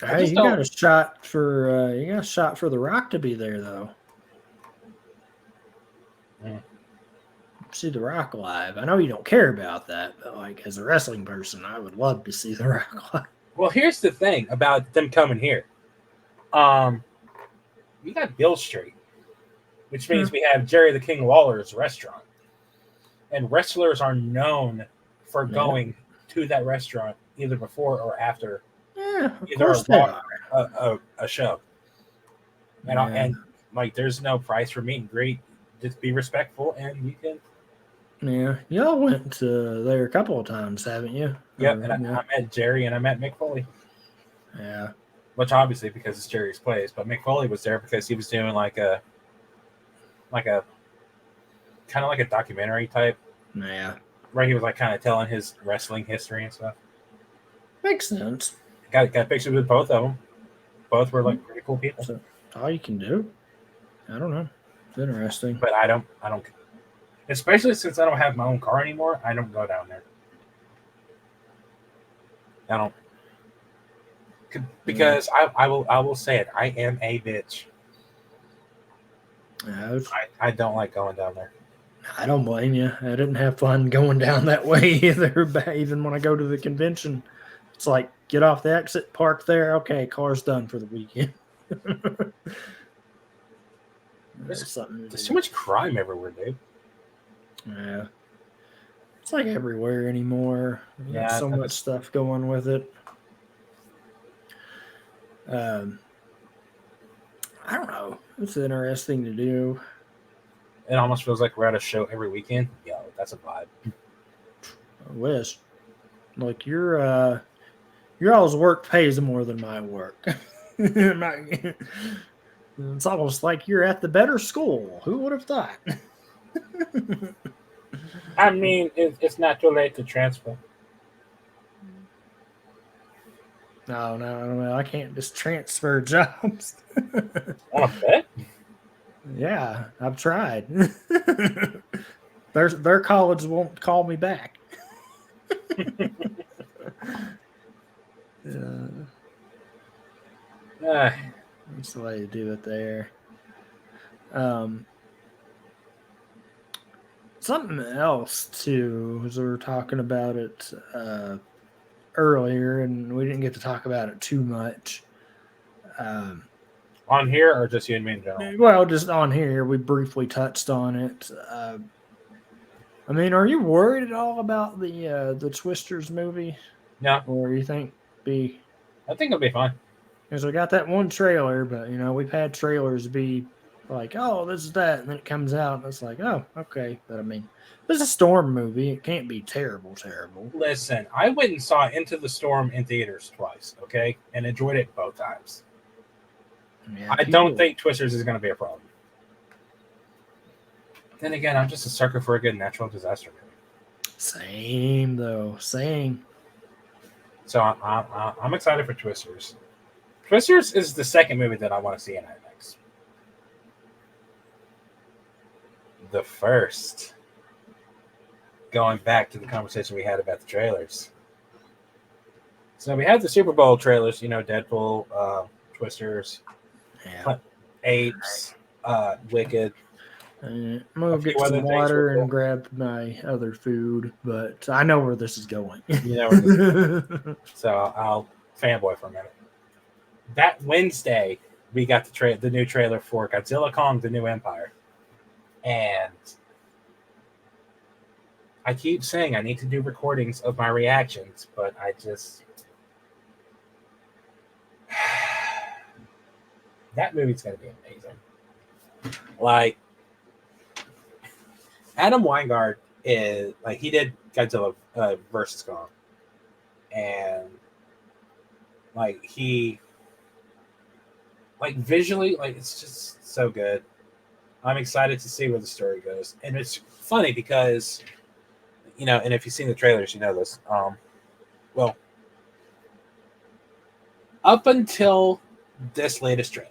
B: Hey, you got a shot for The Rock to be there though. See The Rock live. I know you don't care about that, but like as a wrestling person, I would love to see The Rock live.
A: Well, here's the thing about them coming here. We got Bill Street, which means we have Jerry the King Lawler's restaurant, and wrestlers are known for going to that restaurant either before or after either a show. And like, there's no price for meet and greet. Just be respectful, and you can.
B: Yeah, y'all went there a couple of times, haven't you?
A: Yep, and I met Jerry and I met Mick Foley.
B: Yeah.
A: Which obviously because it's Jerry's place, but Mick Foley was there because he was doing like a kind of like a documentary type.
B: Yeah.
A: Where he was like kind of telling his wrestling history and stuff.
B: Makes sense.
A: Got pictures with both of them. Both were like pretty cool people.
B: So, all you can do. I don't know. It's interesting.
A: But I don't. Especially since I don't have my own car anymore, I don't go down there. I don't. Because I will say it. I am a bitch. I don't like going down there.
B: I don't blame you. I didn't have fun going down that way either. Even when I go to the convention, it's like get off the exit, park there. Okay, car's done for the weekend.
A: There's too much crime everywhere, dude.
B: Yeah, it's like everywhere anymore. There's so much stuff going with it. I don't know. It's interesting to do.
A: It almost feels like we're at a show every weekend. Yo, that's a vibe.
B: I wish. Like your all's work pays more than my work. It's almost like you're at the better school. Who would have thought?
A: I mean, it's not too late to transfer.
B: No, I can't just transfer jobs.
A: Want to bet?
B: Yeah, I've tried. Their college won't call me back.
A: Uh,
B: That's the way to do it there. Um, Something else too, as we were talking about it earlier, and we didn't get to talk about it too much. Um,
A: on here or just you and me in general?
B: well, just on here, we briefly touched on it. I mean, are you worried at all about the Twisters movie,
A: No,
B: or you think be
A: I think it'll be fine.
B: because we got that one trailer, but we've had trailers be like, oh, this is that, and then it comes out and it's like, oh, okay. But I mean, this is a Storm movie. It can't be terrible, terrible.
A: Listen, I went and saw Into the Storm in theaters twice, okay, and enjoyed it both times.
B: Yeah,
A: I don't think Twisters is going to be a problem. Then again, I'm just a sucker for a good natural disaster movie.
B: Same though, same.
A: So I'm excited for Twisters. Twisters is the second movie that I want to see in IMAX. The first, going back to the conversation we had about the trailers. So we had the Super Bowl trailers, Deadpool, Twisters,
B: Yeah.
A: Apes, Wicked.
B: I'm gonna get some water and grab my other food, but I know where this is going.
A: So I'll fanboy for a minute. That Wednesday, we got the new trailer for Godzilla Kong: The New Empire, and I keep saying I need to do recordings of my reactions, but I just that movie's gonna be amazing. Like Adam Weingart is like he did Godzilla versus Kong, and like he like visually like it's just so good. I'm excited to see where the story goes, and it's funny because and if you've seen the trailers, you know this. Well, up until this latest trailer,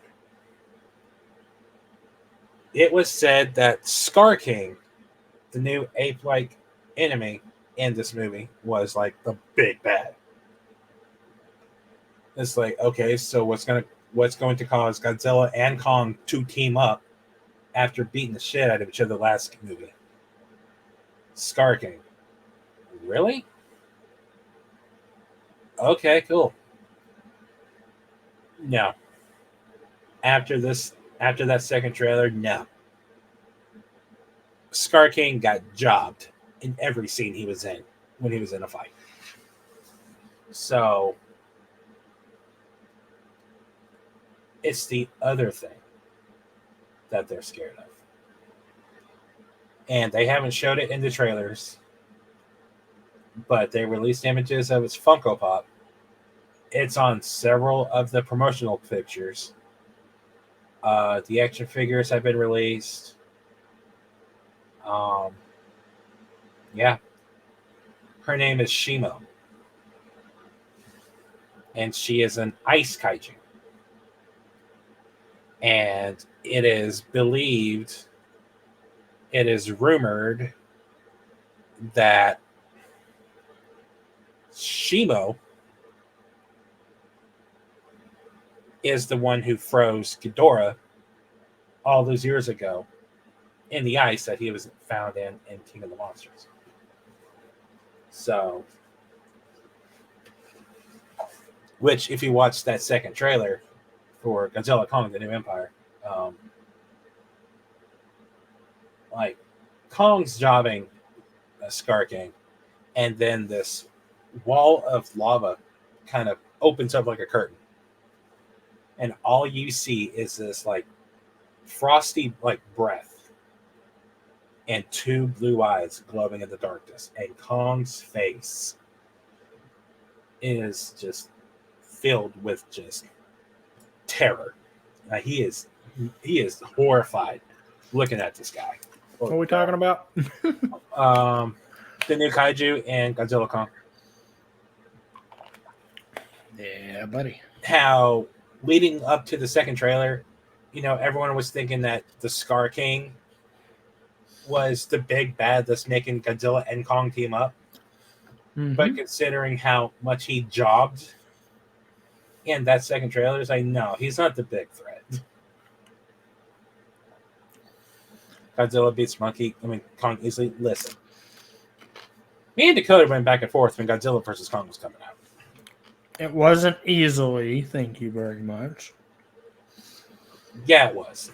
A: it was said that Scar King, the new ape-like enemy in this movie, was like the big bad. It's like, okay, so what's going to cause Godzilla and Kong to team up after beating the shit out of each other last movie? Scar King. Really? Okay, cool. No. After that second trailer, no. Scar King got jobbed in every scene he was in when he was in a fight. So it's the other thing that they're scared of. And they haven't showed it in the trailers, but they released images of its Funko Pop. It's on several of the promotional pictures. The action figures have been released. Yeah. Her name is Shimo. And she is an ice kaiju. And it is rumored that Shimo is the one who froze Ghidorah all those years ago in the ice that he was found in King of the Monsters. So, which if you watch that second trailer for Godzilla Kong: The New Empire, like Kong's jobbing Scar King, and then this wall of lava kind of opens up like a curtain, and all you see is this like frosty like breath and two blue eyes glowing in the darkness, and Kong's face is just filled with just terror. He is horrified looking at this guy.
B: What are we talking about?
A: The new kaiju and Godzilla Kong.
B: Yeah, buddy.
A: How leading up to the second trailer, everyone was thinking that the Scar King was the big bad that's making Godzilla and Kong team up.
B: Mm-hmm.
A: But considering how much he jobbed in that second trailer, it's like, no, he's not the big threat. Godzilla beats Kong easily. Listen, me and Dakota went back and forth when Godzilla versus Kong was coming out.
B: It wasn't easily. Thank you very much.
A: Yeah, it was.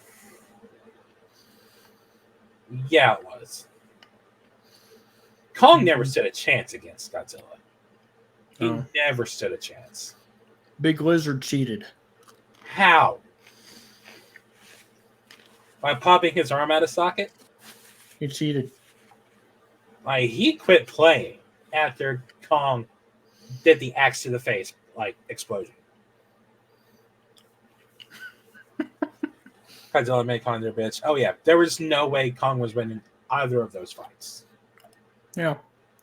A: Kong never stood a chance against Godzilla. He never stood a chance.
B: Big Lizard cheated.
A: How? By popping his arm out of socket?
B: He cheated.
A: He quit playing after Kong did the axe to the face, explosion. Godzilla made Kong their bitch. Oh, yeah. There was no way Kong was winning either of those fights.
B: Yeah.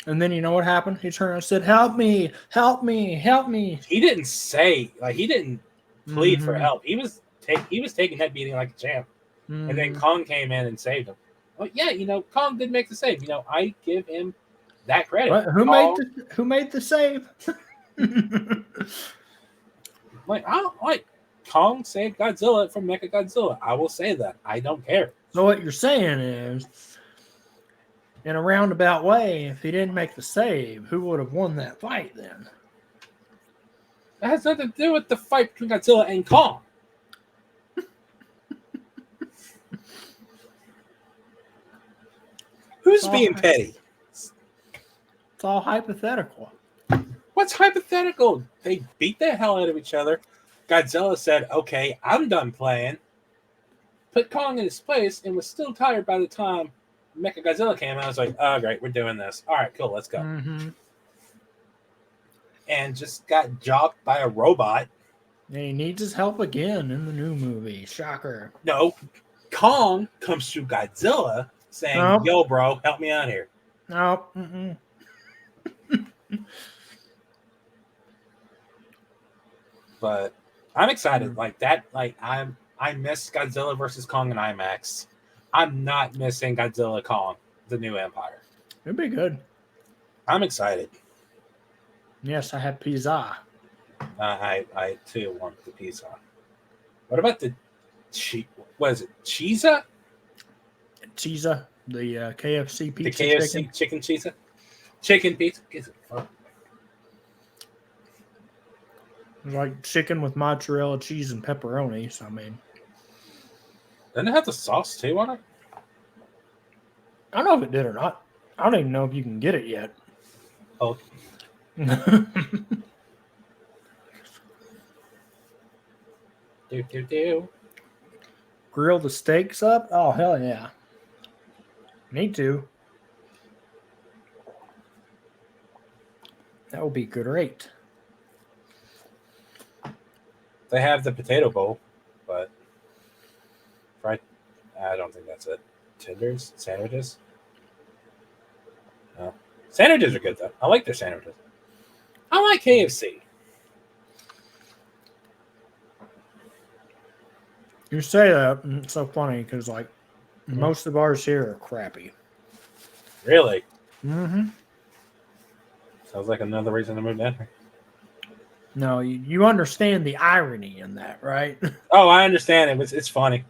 B: And then you know what happened? He turned and said, help me, help me, help me.
A: He didn't say, he didn't plead for help. He was taking head beating like a champ. Mm-hmm. And then Kong came in and saved him. Well, yeah, Kong did make the save. I give him that credit.
B: What? Who made the save?
A: Kong saved Godzilla from Mechagodzilla. I will say that. I don't care.
B: So what you're saying is, in a roundabout way, if he didn't make the save, who would have won that fight then?
A: That has nothing to do with the fight between Godzilla and Kong. Who's being petty?
B: It's all hypothetical.
A: What's hypothetical? They beat the hell out of each other. Godzilla said, okay, I'm done playing. Put Kong in his place and was still tired by the time Mechagodzilla came out. I was like, oh, great, we're doing this. All right, cool, let's go.
B: Mm-hmm.
A: And just got jobbed by a robot.
B: And he needs his help again in the new movie. Shocker.
A: No, Kong comes to Godzilla saying, yo, bro, help me out here.
B: No.
A: But I'm excited. I miss Godzilla versus Kong in IMAX. I'm not missing Godzilla Kong, the new Empire.
B: It'd be good.
A: I'm excited.
B: Yes, I have pizza.
A: I too want the pizza. What about the what is it? Cheesa?
B: Cheesa, the KFC pizza.
A: The KFC chicken cheesa? Chicken pizza?
B: Like chicken with mozzarella cheese and pepperoni. So, I mean,
A: doesn't it have the sauce too on it?
B: I don't know if it did or not. I don't even know if you can get it yet.
A: Oh. do.
B: Grill the steaks up? Oh, hell yeah. Need to. That would be great.
A: They have the potato bowl, but fried. I don't think that's it. Tenders, sandwiches. No, sandwiches are good though. I like their sandwiches. I like KFC.
B: You say that, it's so funny because most of ours here are crappy.
A: Really?
B: Mm-hmm.
A: Sounds like another reason to move down here.
B: No, you understand the irony in that, right?
A: Oh, I understand it. It's funny.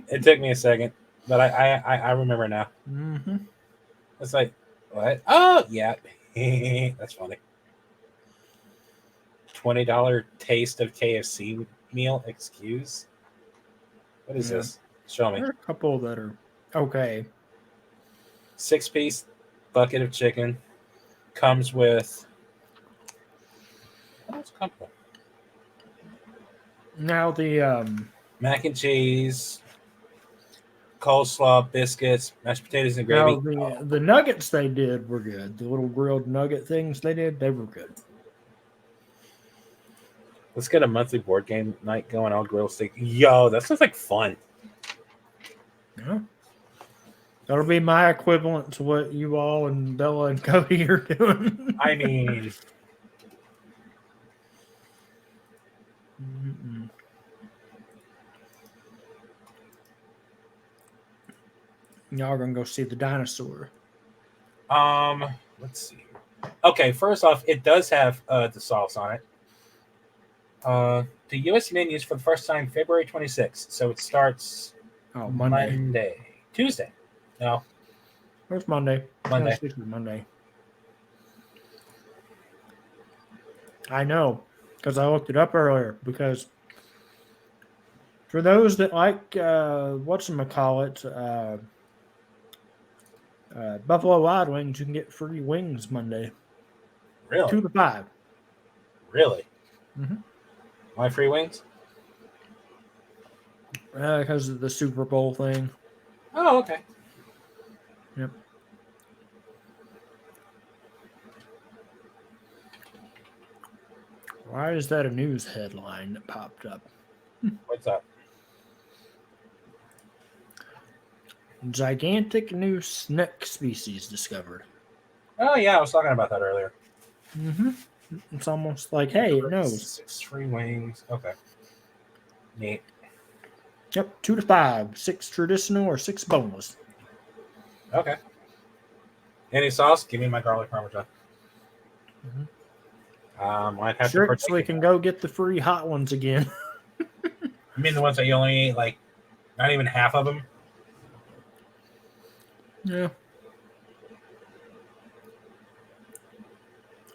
A: It took me a second, but I remember now.
B: Mm-hmm.
A: It's like, what? Oh, yeah. That's funny. $20 taste of KFC meal. Excuse. What is this? Show me.
B: There are a couple that are okay.
A: 6-piece bucket of chicken comes with. What else comes with?
B: Now the
A: mac and cheese, coleslaw, biscuits, mashed potatoes, and gravy.
B: Now the nuggets they did were good. The little grilled nugget things they were good.
A: Let's get a monthly board game night going. I'll grill steak. Yo, that sounds like fun.
B: Yeah. That'll be my equivalent to what you all and Bella and Cody are doing.
A: I mean,
B: Y'all gonna go see the dinosaur.
A: Let's see. Okay, first off, it does have the sauce on it. The U.S. menus for the first time February 26th, so it starts
B: Monday.
A: Tuesday. No,
B: Where's Monday?
A: Monday.
B: Monday. I know, because I looked it up earlier. Because for those that like whatchamacallit, Buffalo Wild Wings, you can get free wings Monday.
A: Really?
B: 2 to 5.
A: Really?
B: Mm-hmm.
A: My free wings?
B: Because of the Super Bowl thing.
A: Oh, okay.
B: Yep. Why is that a news headline that popped up?
A: What's up?
B: Gigantic new snake species discovered.
A: Oh, yeah, I was talking about that earlier.
B: Mm-hmm. It's almost like, hey, it knows.
A: 6 free wings. Okay. Neat.
B: Yep, 2 to 5. 6 traditional or 6 boneless.
A: Okay. Any sauce? Give me my garlic parmesan. Might have to
B: So we can go get the free hot ones again.
A: You mean the ones that you only ate, like, not even half of them?
B: Yeah.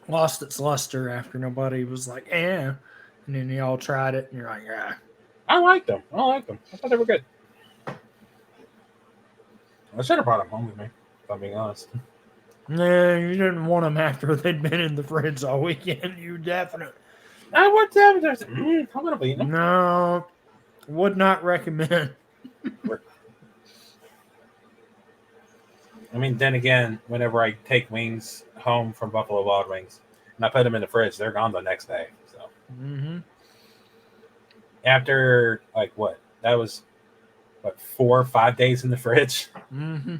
B: Lost its luster after nobody was like, and then you all tried it, and you're like, yeah.
A: I like them. I thought they were good. I should have brought them home with me, if I'm being honest.
B: Nah, you didn't want them after they'd been in the fridge all weekend. You definitely.
A: I want them. I'm going to be eating them.
B: No, would not recommend.
A: I mean, then again, whenever I take wings home from Buffalo Wild Wings and I put them in the fridge, they're gone the next day. So after, like, what? That was, 4 or 5 days in the fridge?
B: Mm-hmm.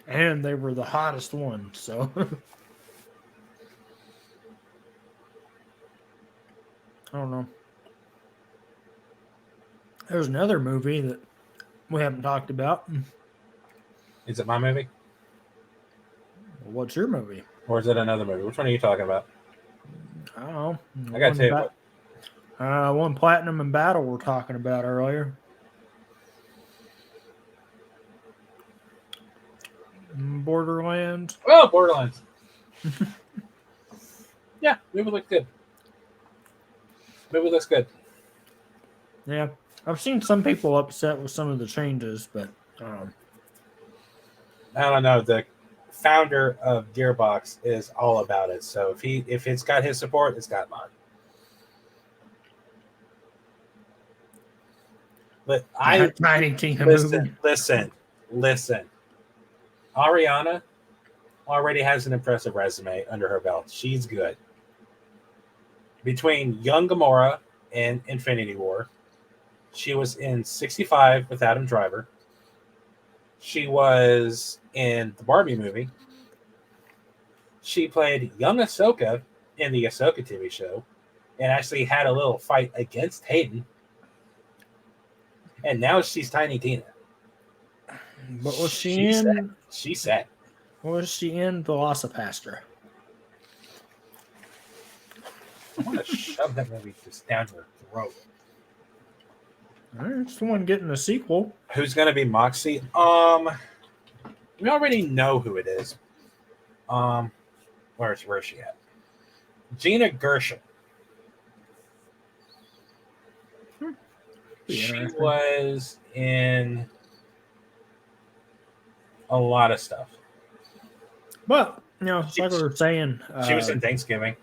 B: And they were the hottest ones, so. I don't know. There's another movie that we haven't talked about.
A: Is it my movie?
B: What's your movie?
A: Or is it another movie? Which one are you talking about?
B: I don't know.
A: I got to tell you what.
B: One Platinum and Battle we're talking about earlier. Borderlands.
A: Oh, Borderlands. Yeah, movie looks good. Movie looks good.
B: Yeah. I've seen some people upset with some of the changes, but
A: I don't know. The founder of Gearbox is all about it. So if it's got his support, it's got mine. But
B: Tiny Tina movie.
A: Listen. Ariana already has an impressive resume under her belt. She's good. Between Young Gamora and Infinity War, she was in 65 with Adam Driver. She was in the Barbie movie. She played young Ahsoka in the Ahsoka TV show and actually had a little fight against Hayden. And now she's Tiny Tina.
B: But was she in?
A: She said.
B: Was she in Velocipaster?
A: I want to shove that movie just down your throat.
B: It's the one getting a sequel.
A: Who's going to be Moxie? We already know who it is. Where's she at? Gina Gershon. She was in a lot of stuff.
B: But, like we were saying.
A: She was in Thanksgiving.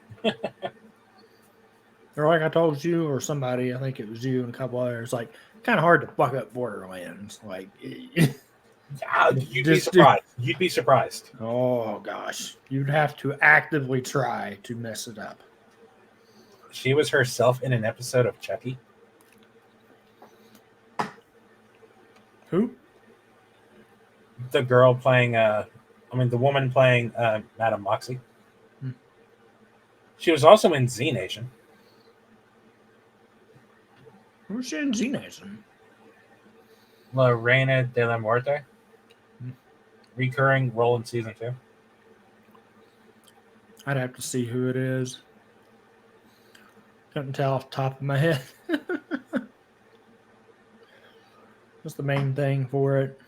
B: Or like I told you or somebody, I think it was you and a couple others, like, kind of hard to fuck up Borderlands. Like,
A: you'd be surprised. You'd be surprised.
B: Oh, gosh. You'd have to actively try to mess it up.
A: She was herself in an episode of Chucky.
B: Who?
A: The girl playing, the woman playing Madame Moxie. She was also in Z Nation.
B: Who's she in Z Nation?
A: La Reina de la Muerte. recurring role in season 2?
B: I'd have to see who it is. Couldn't tell off the top of my head. That's the main thing for it.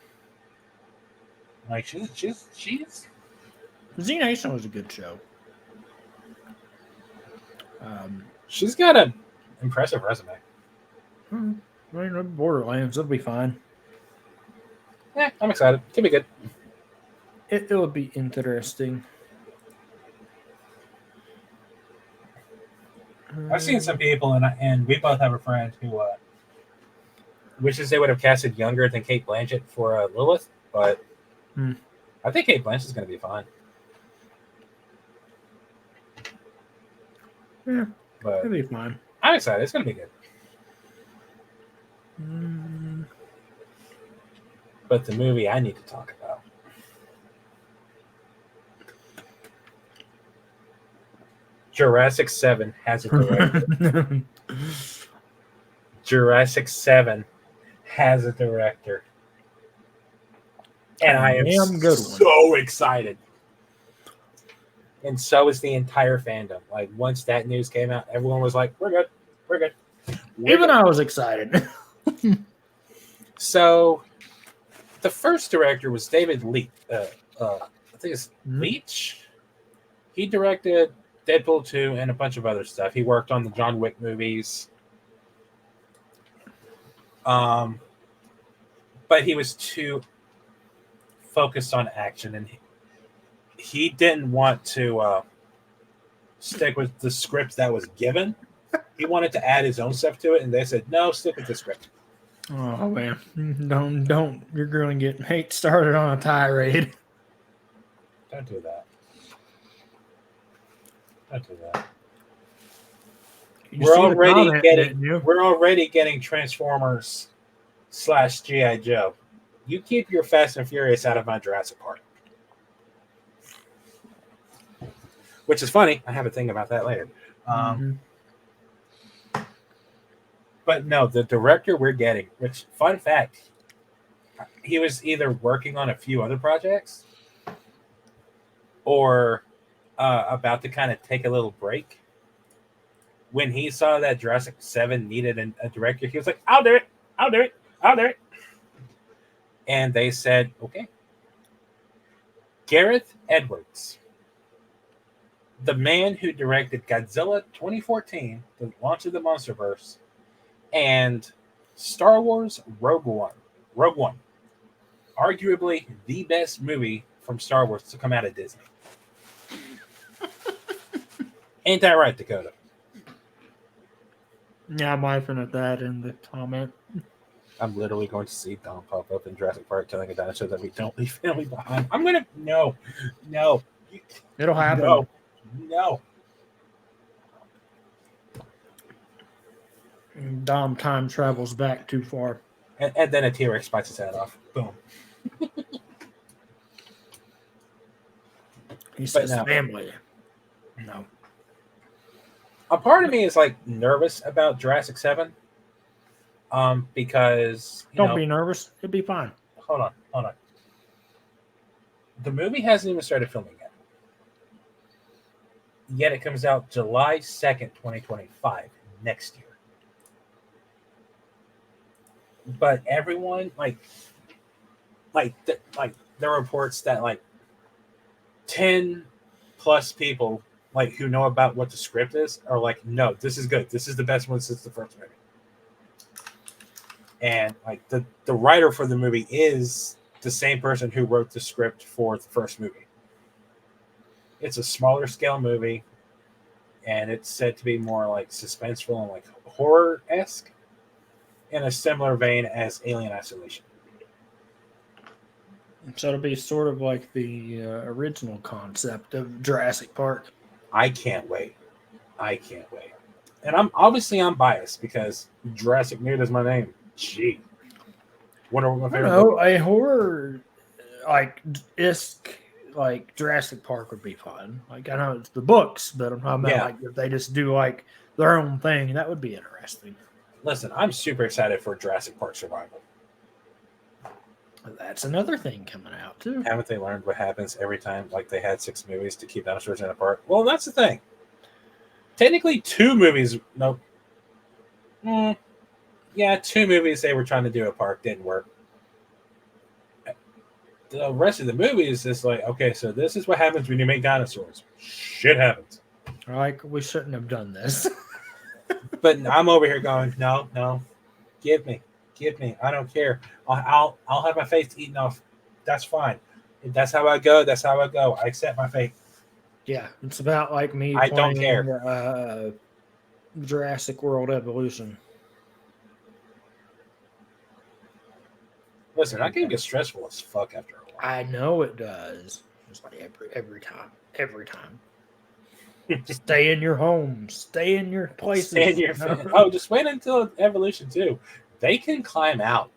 A: Like she's
B: Z Nation was a good show.
A: she's got an impressive resume.
B: I mean, Borderlands, it'll be fine.
A: Yeah, I'm excited. Could be good.
B: It'll be interesting.
A: I've seen some people, and we both have a friend who wishes they would have casted younger than Kate Blanchett for Lilith, but I think Kate Blanchett's going to be fine.
B: Yeah,
A: but
B: it'll be fine.
A: I'm excited. It's going to be good. But the movie I need to talk about. Jurassic 7 has a director. Jurassic 7 has a director. And I am so excited. And so is the entire fandom. Like, once that news came out, everyone was like, we're good. We're good.
B: Even I was excited.
A: So, the first director was David Leitch. I think it's Leitch. He directed Deadpool 2 and a bunch of other stuff. He worked on the John Wick movies. But he was too focused on action, and he didn't want to stick with the script that was given. He wanted to add his own stuff to it, and they said, no, stick with the script.
B: Oh, man. Don't. You're going to get hate started on a tirade.
A: Don't do that. Don't do that. We're already getting Transformers / G.I. Joe. You keep your Fast and Furious out of my Jurassic Park. Which is funny. I have a thing about that later. But no, the director we're getting, which, fun fact, he was either working on a few other projects or about to kind of take a little break. When he saw that Jurassic 7 needed a director, he was like, I'll do it. I'll do it. I'll do it. And they said, okay. Gareth Edwards, the man who directed Godzilla 2014, the launch of the Monsterverse, and Star Wars Rogue One, arguably the best movie from Star Wars to come out of Disney. Ain't that right, Dakota?
B: Yeah, I'm laughing at that in the comment.
A: I'm literally going to see Dom pop up in Jurassic Park telling a dinosaur that we don't leave family behind. I'm going to... No.
B: It'll happen.
A: No.
B: Dom time travels back too far.
A: And then a T-Rex bites his head off. Boom.
B: He says family. No.
A: A part of me is like nervous about Jurassic 7. Because
B: don't be nervous. It'll be fine.
A: Hold on. The movie hasn't even started filming yet it comes out July 2nd, 2025, next year. But everyone there are reports that 10 plus people who know about what the script is are like, no, this is good. This is the best one since the first movie. And the writer for the movie is the same person who wrote the script for the first movie. It's a smaller scale movie, and it's said to be more suspenseful and horror-esque in a similar vein as Alien Isolation.
B: So it'll be sort of like the original concept of Jurassic Park.
A: I can't wait. And I'm biased because Jurassic Nerd is my name. Gee. What are my favorite?
B: A horror Jurassic Park would be fun. I know it's the books, but I'm talking about if they just do their own thing, that would be interesting.
A: Listen, I'm super excited for Jurassic Park Survival.
B: That's another thing coming out too.
A: Haven't they learned what happens every time? Like they had 6 movies to keep dinosaurs in a park. Well, that's the thing. Technically, 2 movies. Nope. Yeah, 2 movies they were trying to do a park didn't work. The rest of the movies is like, okay, so this is what happens when you make dinosaurs. Shit happens.
B: Like, we shouldn't have done this.
A: But I'm over here going, no, give me. I don't care. I'll have my face eaten off. That's fine. If that's how I go. That's how I go. I accept my fate.
B: Yeah, it's about like me
A: I
B: playing
A: don't care.
B: Jurassic World Evolution.
A: Listen, that game gets stressful as fuck after a while.
B: I know it does. It's like every time. Stay in your home. Stay in your places.
A: Stay in your Oh, just wait until Evolution 2. They can climb out.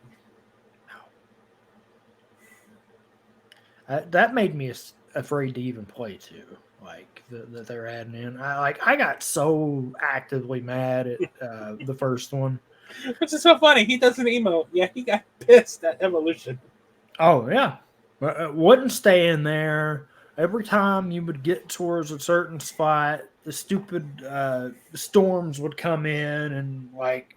B: That made me afraid to even play too. Like that they're adding in. I got so actively mad at the first one.
A: Which is so funny. He does an emote. Yeah, he got pissed at Evolution.
B: Oh yeah, wouldn't stay in there. Every time you would get towards a certain spot, the stupid storms would come in and like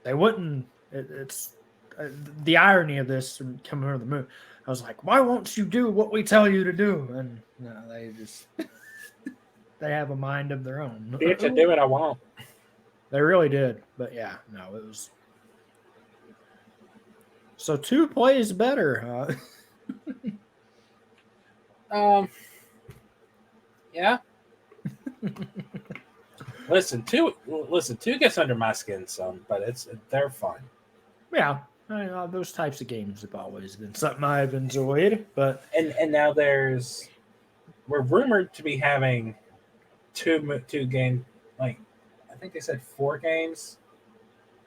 B: they wouldn't. It's the irony of this coming from the moon. I was like, why won't you do what we tell you to do? And no, they just they have a mind of their own.
A: Bitch, I do what I want.
B: They really did. But yeah, no, it was. So 2 plays better,
A: huh? Yeah. Listen, two gets under my skin some, but they're fun.
B: Yeah. Those types of games have always been something I've enjoyed, but
A: and now we're rumored to be having two game, like I think they said 4 games,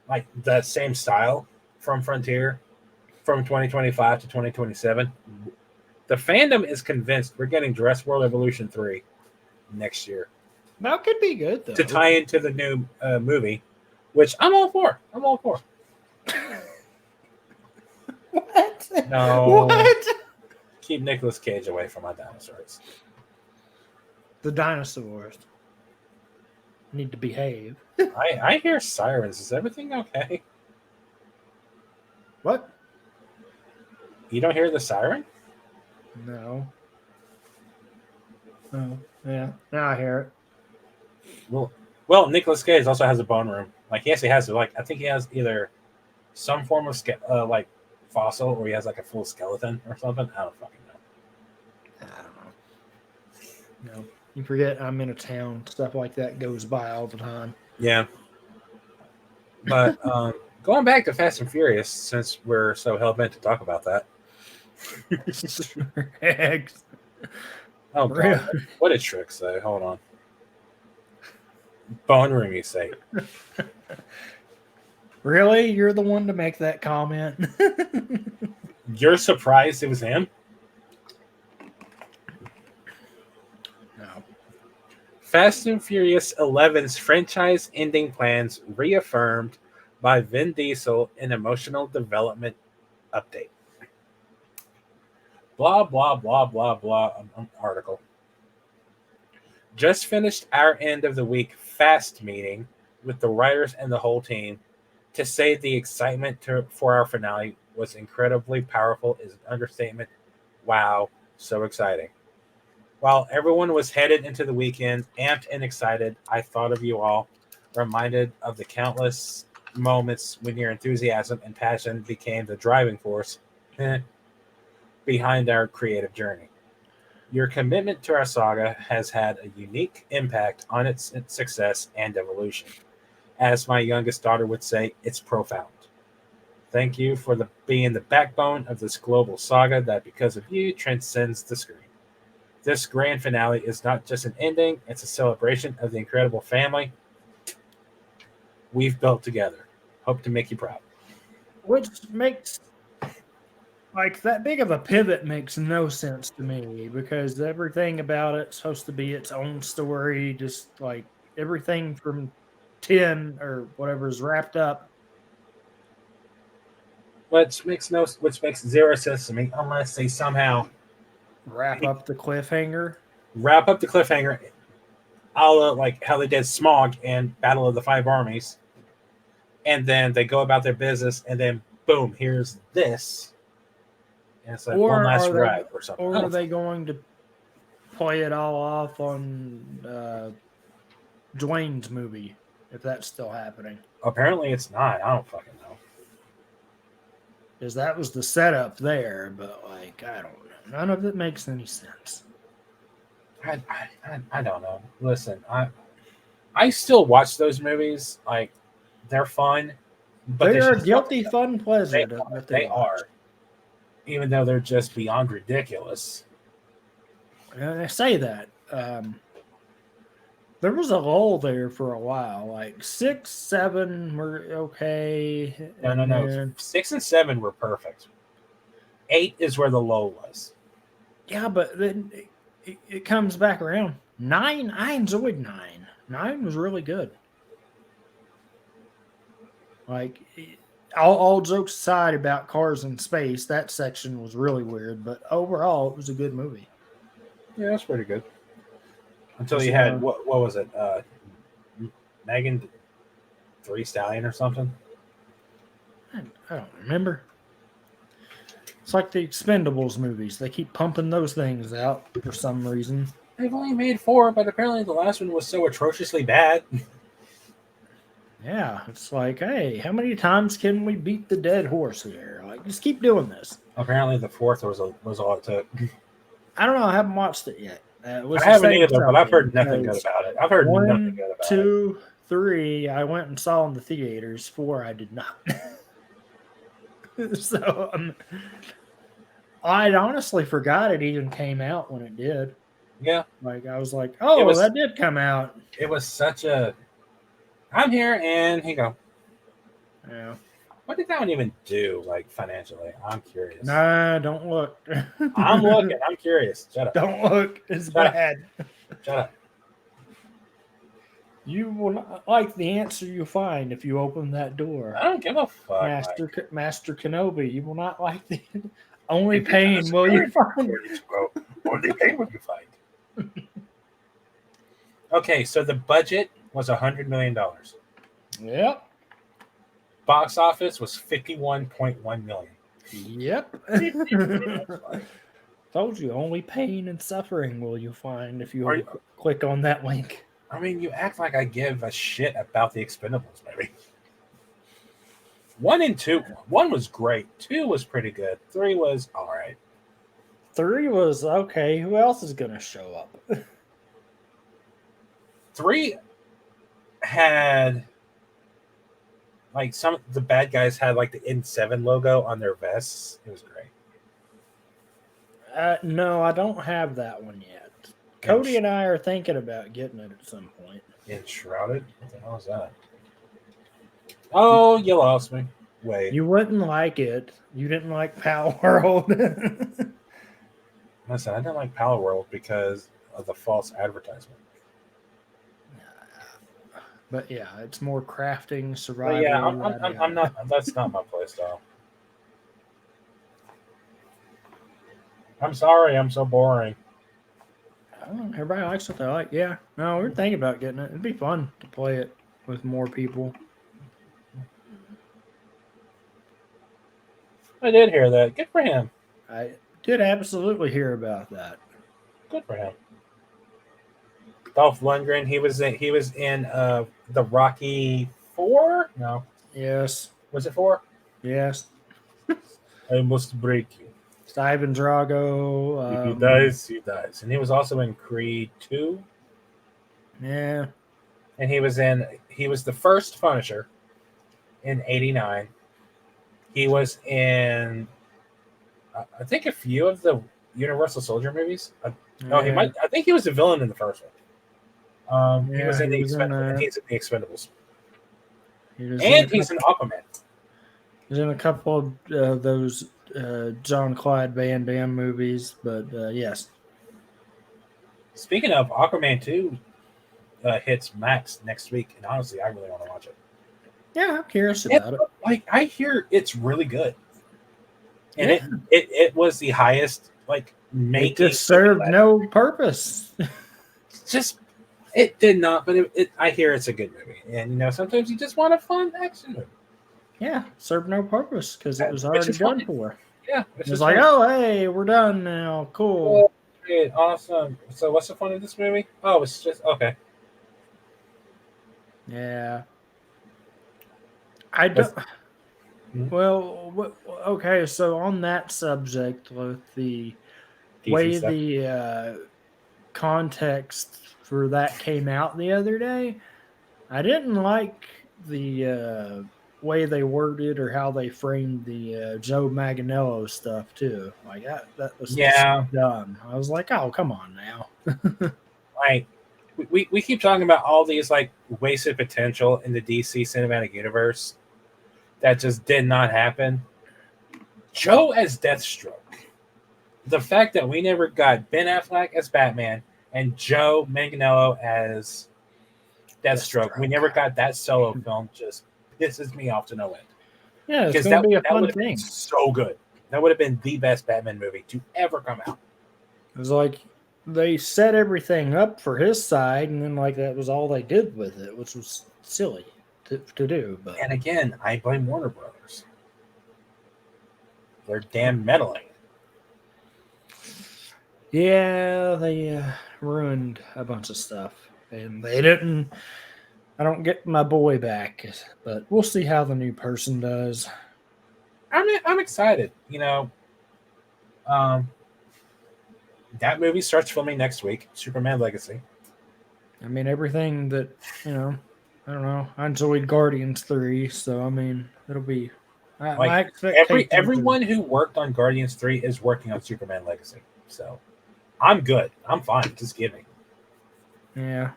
A: like the same style from Frontier, from 2025 to 2027. The fandom is convinced we're getting Jurassic World Evolution 3 next year.
B: That could be good though.
A: To tie into the new movie, which I'm all for.
B: What?
A: No.
B: What?
A: Keep Nicolas Cage away from my dinosaurs.
B: The dinosaurs need to behave.
A: I hear sirens. Is everything okay?
B: What?
A: You don't hear the siren?
B: No. Oh, yeah. Now I hear it.
A: Well, Nicolas Cage also has a bone room. Like he actually has like I think he has either some form of like fossil, or he has like a full skeleton or something. I don't fucking know.
B: I don't know. No, you forget I'm in a town. Stuff like that goes by all the time.
A: Yeah. But going back to Fast and Furious, since we're so hell bent to talk about that. Oh god,
B: really?
A: what a trick! Say, hold on. Bone room, you say?
B: Really? You're the one to make that comment?
A: You're surprised it was him?
B: No.
A: Fast and Furious 11's franchise ending plans reaffirmed by Vin Diesel in emotional development update. Blah, blah, blah, blah, blah. Article. Just finished our end of the week fast meeting with the writers and the whole team. To say the excitement for our finale was incredibly powerful is an understatement. Wow, so exciting. While everyone was headed into the weekend, amped and excited, I thought of you all, reminded of the countless moments when your enthusiasm and passion became the driving force behind our creative journey. Your commitment to our saga has had a unique impact on its success and evolution. As my youngest daughter would say, it's profound. Thank you for being the backbone of this global saga that, because of you, transcends the screen. This grand finale is not just an ending, it's a celebration of the incredible family we've built together. Hope to make you proud.
B: Which makes, like, that big of a pivot makes no sense to me, because everything about it's supposed to be its own story, just like everything from 10 or whatever is wrapped up
A: which makes zero sense to me unless they somehow
B: Wrap up the cliffhanger.
A: wrap up the cliffhanger, a la like how they did Smog and Battle of the Five Armies, and then they go about their business, and then boom, here's this, and it's like one
B: Or
A: last
B: are
A: ride
B: they,
A: or something.
B: or are they going to play it all off on Dwayne's movie, if that's still happening?
A: Apparently, it's not. I don't fucking know.
B: Because that was the setup there, but like I don't know, none of it makes any sense.
A: I don't know. Listen, I still watch those movies. Like they're fun, but
B: They are
A: should still,
B: guilty fun pleasure that
A: they
B: watch.
A: are, even though they're just beyond ridiculous.
B: And I say that. There was a lull there for a while. Like 6, 7 were okay.
A: No. 6 and 7 were perfect. 8 is where the low was.
B: Yeah, but then it comes back around. 9, I enjoyed 9. 9 was really good. Like, all jokes aside about cars in space, that section was really weird. But overall, it was a good movie.
A: Yeah, that's pretty good. Until you had what was it? Megan Three Stallion or something.
B: I don't remember. It's like the Expendables movies. They keep pumping those things out for some reason.
A: They've only made 4, but apparently the last one was so atrociously bad.
B: Yeah, it's like, hey, how many times can we beat the dead horse here? Like, just keep doing this.
A: Apparently the 4th was all it took.
B: I don't know. I haven't watched it yet.
A: I haven't either, but I've heard nothing good about it. I've heard
B: 1,
A: nothing good about
B: 2, 3, I went and saw in the theaters. 4, I did not. So I'd honestly forgot it even came out when it did.
A: Yeah.
B: Like, I was like, oh, that did come out.
A: It was such a... I'm here, and here you go.
B: Yeah.
A: What did that one even do, like, financially? I'm curious.
B: Nah, don't look.
A: I'm looking. I'm curious. Shut up.
B: Don't look. It's bad.
A: Shut up.
B: You will not like the answer you find if you open that door.
A: I don't give a fuck.
B: Master Kenobi, you will not like the only pain will you find.
A: Only pain will you find. Okay, so the budget was $100 million.
B: Yep.
A: Box office was $51.1 million.
B: Yep. Told you, only pain and suffering will you find if you click on that link.
A: I mean, you act like I give a shit about the Expendables movie. 1 and 2. 1 was great. 2 was pretty good. 3 was all right.
B: 3 was okay. Who else is going to show up?
A: 3 had like some of the bad guys had like the N7 logo on their vests. It was great.
B: No, I don't have that one yet. Cody and I are thinking about getting it at some point.
A: Enshrouded? What the hell is that? Oh, you lost me. Wait.
B: You wouldn't like it. You didn't like Pal World.
A: Listen, I didn't like Pal World because of the false advertisement.
B: But yeah, it's more crafting, survival.
A: But yeah, I'm not. That's not my play style. I'm sorry, I'm so boring.
B: Everybody likes what they like. Yeah. No, we're thinking about getting it. It'd be fun to play it with more people.
A: I did hear that. Good for him.
B: I did absolutely hear about that.
A: Good for him. Dolph Lundgren, he was in the Rocky 4? No.
B: Yes.
A: Was it 4?
B: Yes.
A: I must break you.
B: It's Ivan Drago.
A: If he dies, he dies. And he was also in Creed 2.
B: Yeah.
A: And he was the first Punisher in '89. He was in I think a few of the Universal Soldier movies. I think he was a villain in the first one. He was in the Expendables. He's an Aquaman.
B: He's in a couple of those Jean-Claude Van Damme movies, but yes.
A: Speaking of, Aquaman 2 hits Max next week, and honestly, I really want to watch it.
B: Yeah, I'm curious about it.
A: Like, I hear it's really good. and it was the highest like making.
B: It just served no purpose.
A: Just it did not, but I hear it's a good movie, and sometimes you just want a fun action movie.
B: Yeah, served no purpose because it was already done for.
A: Yeah,
B: it's like, oh, hey, we're done now. Cool.
A: Oh, great, awesome. So, what's the fun of this movie? Oh, it's just okay.
B: Yeah. I don't. Well, okay. So on that subject, with the
A: DC
B: way
A: stuff.
B: the context for that came out the other day, I didn't like the way they worded or how they framed the Joe Manganiello stuff too. Like that was dumb. I was like, oh, come on now.
A: Like we keep talking about all these like wasted potential in the DC cinematic universe that just did not happen. Joe as Deathstroke. The fact that we never got Ben Affleck as Batman and Joe Manganiello as Deathstroke. We never got that solo film. Just pisses me off to no end.
B: Yeah, it's going to be a fun thing.
A: Been so good. That would have been the best Batman movie to ever come out.
B: It was like they set everything up for his side, and then like that was all they did with it, which was silly to do. But
A: and again, I blame Warner Brothers. They're damn meddling.
B: Yeah, they ruined a bunch of stuff, and they didn't. I don't get my boy back, but we'll see how the new person does.
A: I'm excited. That movie starts filming next week. Superman Legacy.
B: I mean, everything that I don't know. I enjoyed Guardians 3, so I mean, it'll be. My
A: everyone who worked on Guardians 3 is working on Superman Legacy, so I'm good. I'm fine. Just give me.
B: Yeah.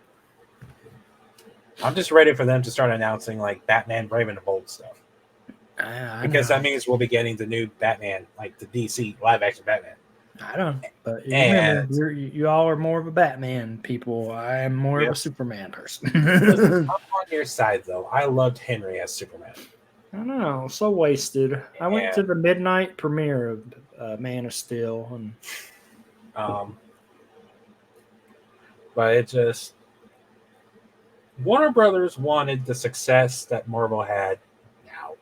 A: I'm just ready for them to start announcing like Batman Brave and the Bold stuff. Because that means we'll be getting the new Batman, like the DC live action Batman.
B: I don't, but remember, you all are more of a Batman people. I am more of a Superman person.
A: Listen, I'm on your side though. I loved Henry as Superman.
B: I don't know, so wasted. I went to the midnight premiere of Man of Steel, and
A: but it just Warner Brothers wanted the success that Marvel had now.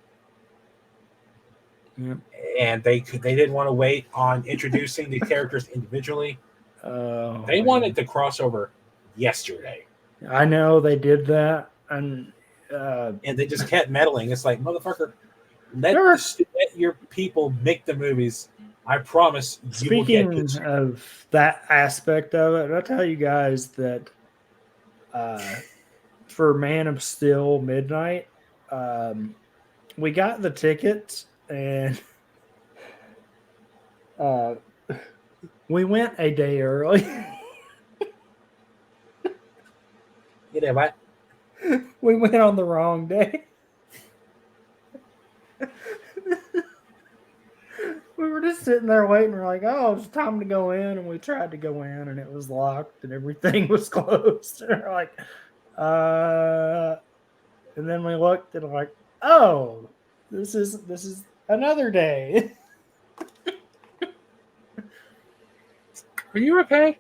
B: Yep.
A: And they didn't want to wait on introducing the characters individually. They wanted the crossover yesterday.
B: I know they did that, and
A: they just kept meddling. It's like, motherfucker, let your people make the movies. I promise.
B: Speaking of that aspect of it, I'll tell you guys that for Man of Steel Midnight, we got the tickets and we went a day early.
A: You know what?
B: We went on the wrong day. We were just sitting there waiting. We're like, oh, it's time to go in. And we tried to go in and it was locked and everything was closed. And we're like, and then we looked and like, oh, this is another day.
A: Are you okay?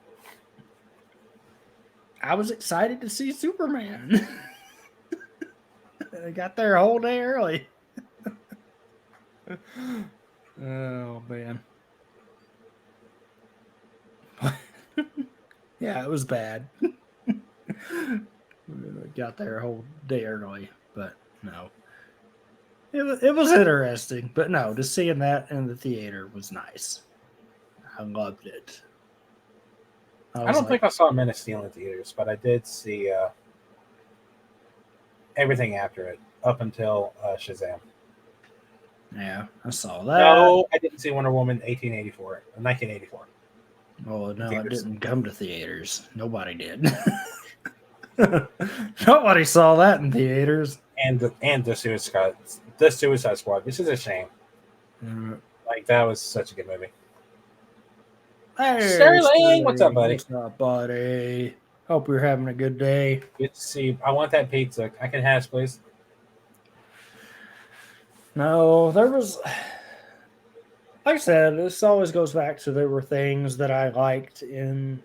B: I was excited to see Superman. They got there a whole day early. Oh, man. Yeah, it was bad. Got there a whole day early, but no. It was interesting, but no, just seeing that in the theater was nice. I loved it.
A: I don't think I saw Man of Steel in theaters, but I did see everything after it, up until Shazam.
B: Yeah, I saw that.
A: No, I didn't see Wonder Woman 1984.
B: Well, no, it didn't come to theaters. Nobody did. Nobody saw that in theaters.
A: And the Suicide Squad. This is a shame. Like, that was such a good movie.
B: Hey,
A: Sterling, what's up, buddy?
B: What's up, buddy? Hope you're having a good day.
A: Good to see you. I want that pizza. I can have, please.
B: No, there was Like I said, this always goes back to there were things that I liked in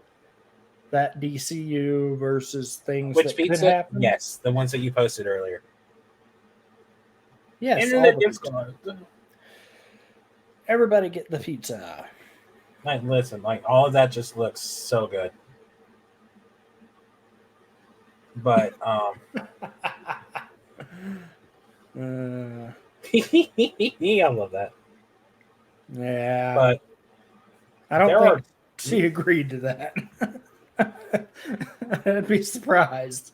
B: that DCU versus things
A: Which
B: that could
A: pizza?
B: happen.
A: Yes, the ones that you posted earlier.
B: Yes, all
A: Internet
B: the
A: gift
B: pizza.
A: card.
B: Everybody get the pizza.
A: Like, listen, like all of that just looks so good. But
B: Uh,
A: I love that.
B: yeah,
A: But
B: I don't
A: there are
B: think she agreed to that. I'd be surprised.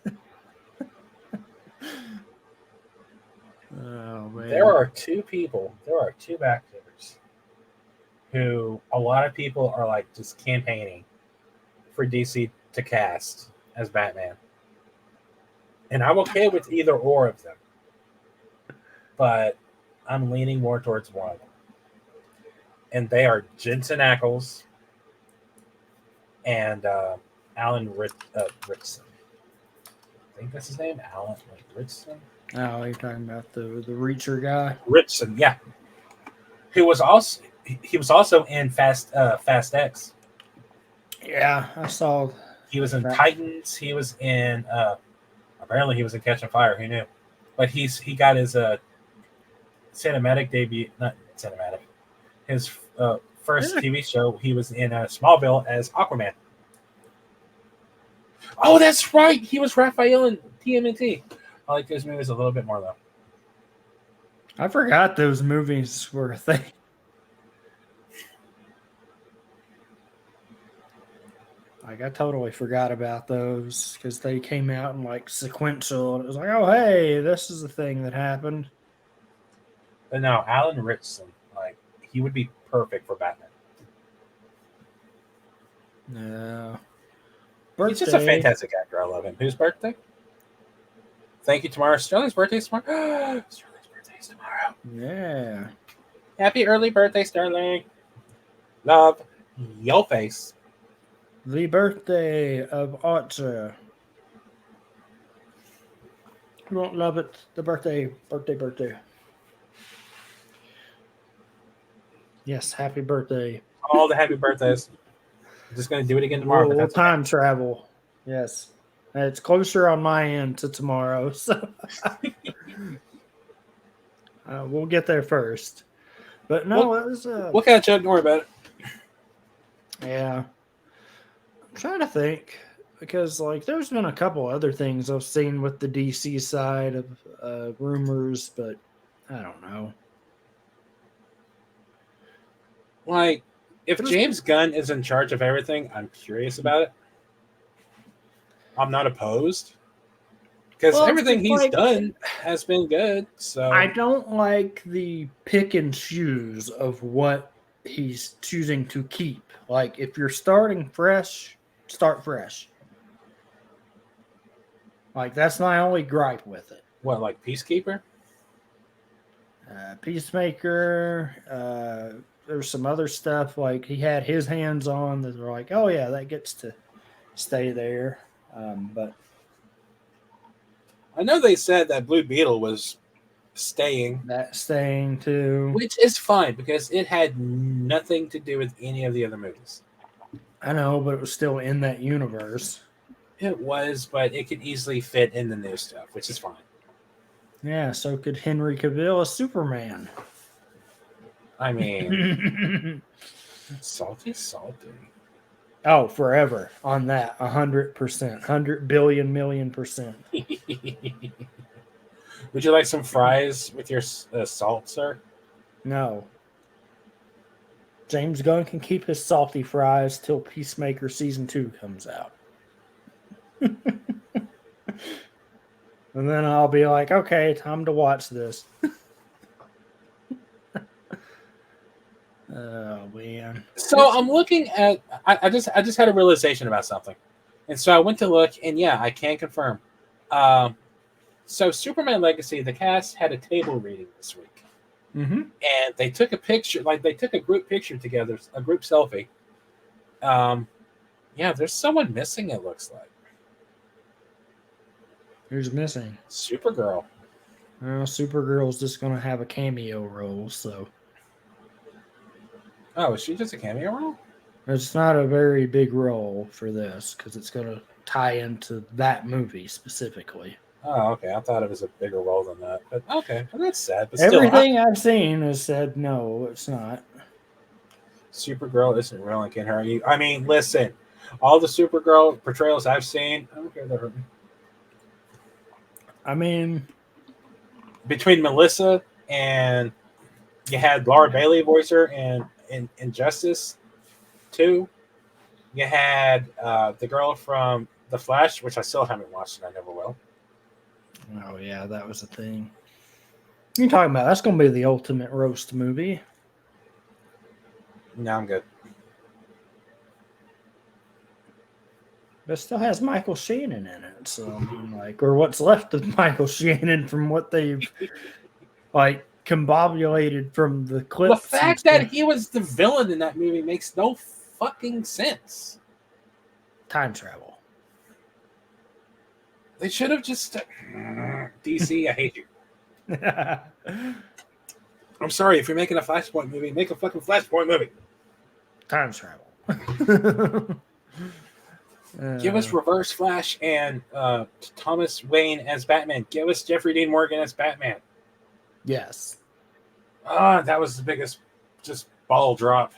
B: Oh
A: there
B: man.
A: are two people, there are two actors who a lot of people are like just campaigning for DC to cast as Batman. And I'm okay with either or of them. But I'm leaning more towards one of them. And they are Jensen Ackles and Ritson. I think that's his name, Alan Ritson.
B: Oh, you're talking about the Reacher guy?
A: Ritson, yeah. Who was also he was also in Fast X.
B: Yeah, I saw
A: He was in
B: that.
A: Titans. He was in apparently he was in Catching Fire. Who knew? But he got his cinematic debut, not cinematic. His first TV show. He was in Smallville as Aquaman. Oh, that's right. He was Raphael in TMNT. I like those movies a little bit more though.
B: I forgot those movies were a thing. Like I totally forgot about those because they came out in like sequential, and it was like, oh hey, this is the thing that happened.
A: But no, Alan Ritson, like he would be perfect for Batman.
B: No.
A: He's just a
B: Birthday.
A: fantastic actor. I love him. Whose birthday? Thank you tomorrow. Sterling's birthday is tomorrow. Sterling's birthday is tomorrow.
B: Yeah.
A: Happy early birthday, Sterling. Love your face.
B: The birthday of Archer. You won't love it. The birthday. Yes, happy birthday.
A: All the happy birthdays. I'm just gonna do it again tomorrow, but
B: We'll
A: that's okay.
B: time travel. Yes. It's closer on my end to tomorrow, so we'll get there first. But no, it was
A: we'll catch up. Don't worry about it.
B: yeah. I'm trying to think because like there's been a couple other things I've seen with the DC side of rumors, but I don't know.
A: Like, if James Gunn is in charge of everything, I'm curious about it. I'm not opposed because everything he's done has been good. So
B: I don't like the pick and choose of what he's choosing to keep. Like if you're starting fresh, start fresh. Like that's my only gripe with it.
A: what, like Peacekeeper?
B: Peacemaker. There's some other stuff like he had his hands on that are like, oh yeah, that gets to stay there. But
A: I know they said that Blue Beetle was staying.
B: that staying too.
A: Which is fine because it had nothing to do with any of the other movies.
B: I know, but it was still in that universe.
A: It was, but it could easily fit in the new stuff, which is fine.
B: Yeah, so could Henry Cavill as Superman.
A: I mean, salty.
B: Oh, forever on that, 100%, 100 billion million %.
A: Would you like some fries with your salt, sir?
B: No. James Gunn can keep his salty fries till Peacemaker Season 2 comes out. And then I'll be like, okay, time to watch this. Oh man.
A: So I'm looking at. I just had a realization about something, and so I went to look, and yeah, I can confirm. So Superman Legacy, the cast had a table reading this week, and they took a picture, like they took a group picture together, a group selfie. Yeah, there's someone missing. It looks like.
B: Who's missing?
A: Supergirl.
B: Well, Supergirl's just gonna have a cameo role, so.
A: Oh, is she just a cameo role?
B: It's not a very big role for this because it's going to tie into that movie specifically.
A: Oh, okay. I thought it was a bigger role than that. But okay, well, that's sad. But still,
B: Everything I've seen has said no, it's not.
A: Supergirl isn't real and can hurt you. I mean, listen, all the Supergirl portrayals I've seen, I don't care if they hurt me.
B: I mean,
A: Between Melissa and you had Laura Bailey voice her in Injustice 2. You had the girl from The Flash, which I still haven't watched and I never will.
B: oh yeah, that was a thing. You're talking about that's going to be the ultimate roast movie.
A: No, I'm good.
B: But it still has Michael Shannon in it, so I mean, like, or what's left of Michael Shannon from what they've like combobulated from the clips.
A: The fact that he was the villain in that movie makes no fucking sense.
B: Time travel.
A: They should have just DC. I hate you. I'm sorry if you're making a Flashpoint movie, make a fucking Flashpoint movie.
B: Time travel.
A: Give us Reverse Flash and Thomas Wayne as Batman. Give us Jeffrey Dean Morgan as Batman.
B: Yes.
A: That was the biggest just ball drop.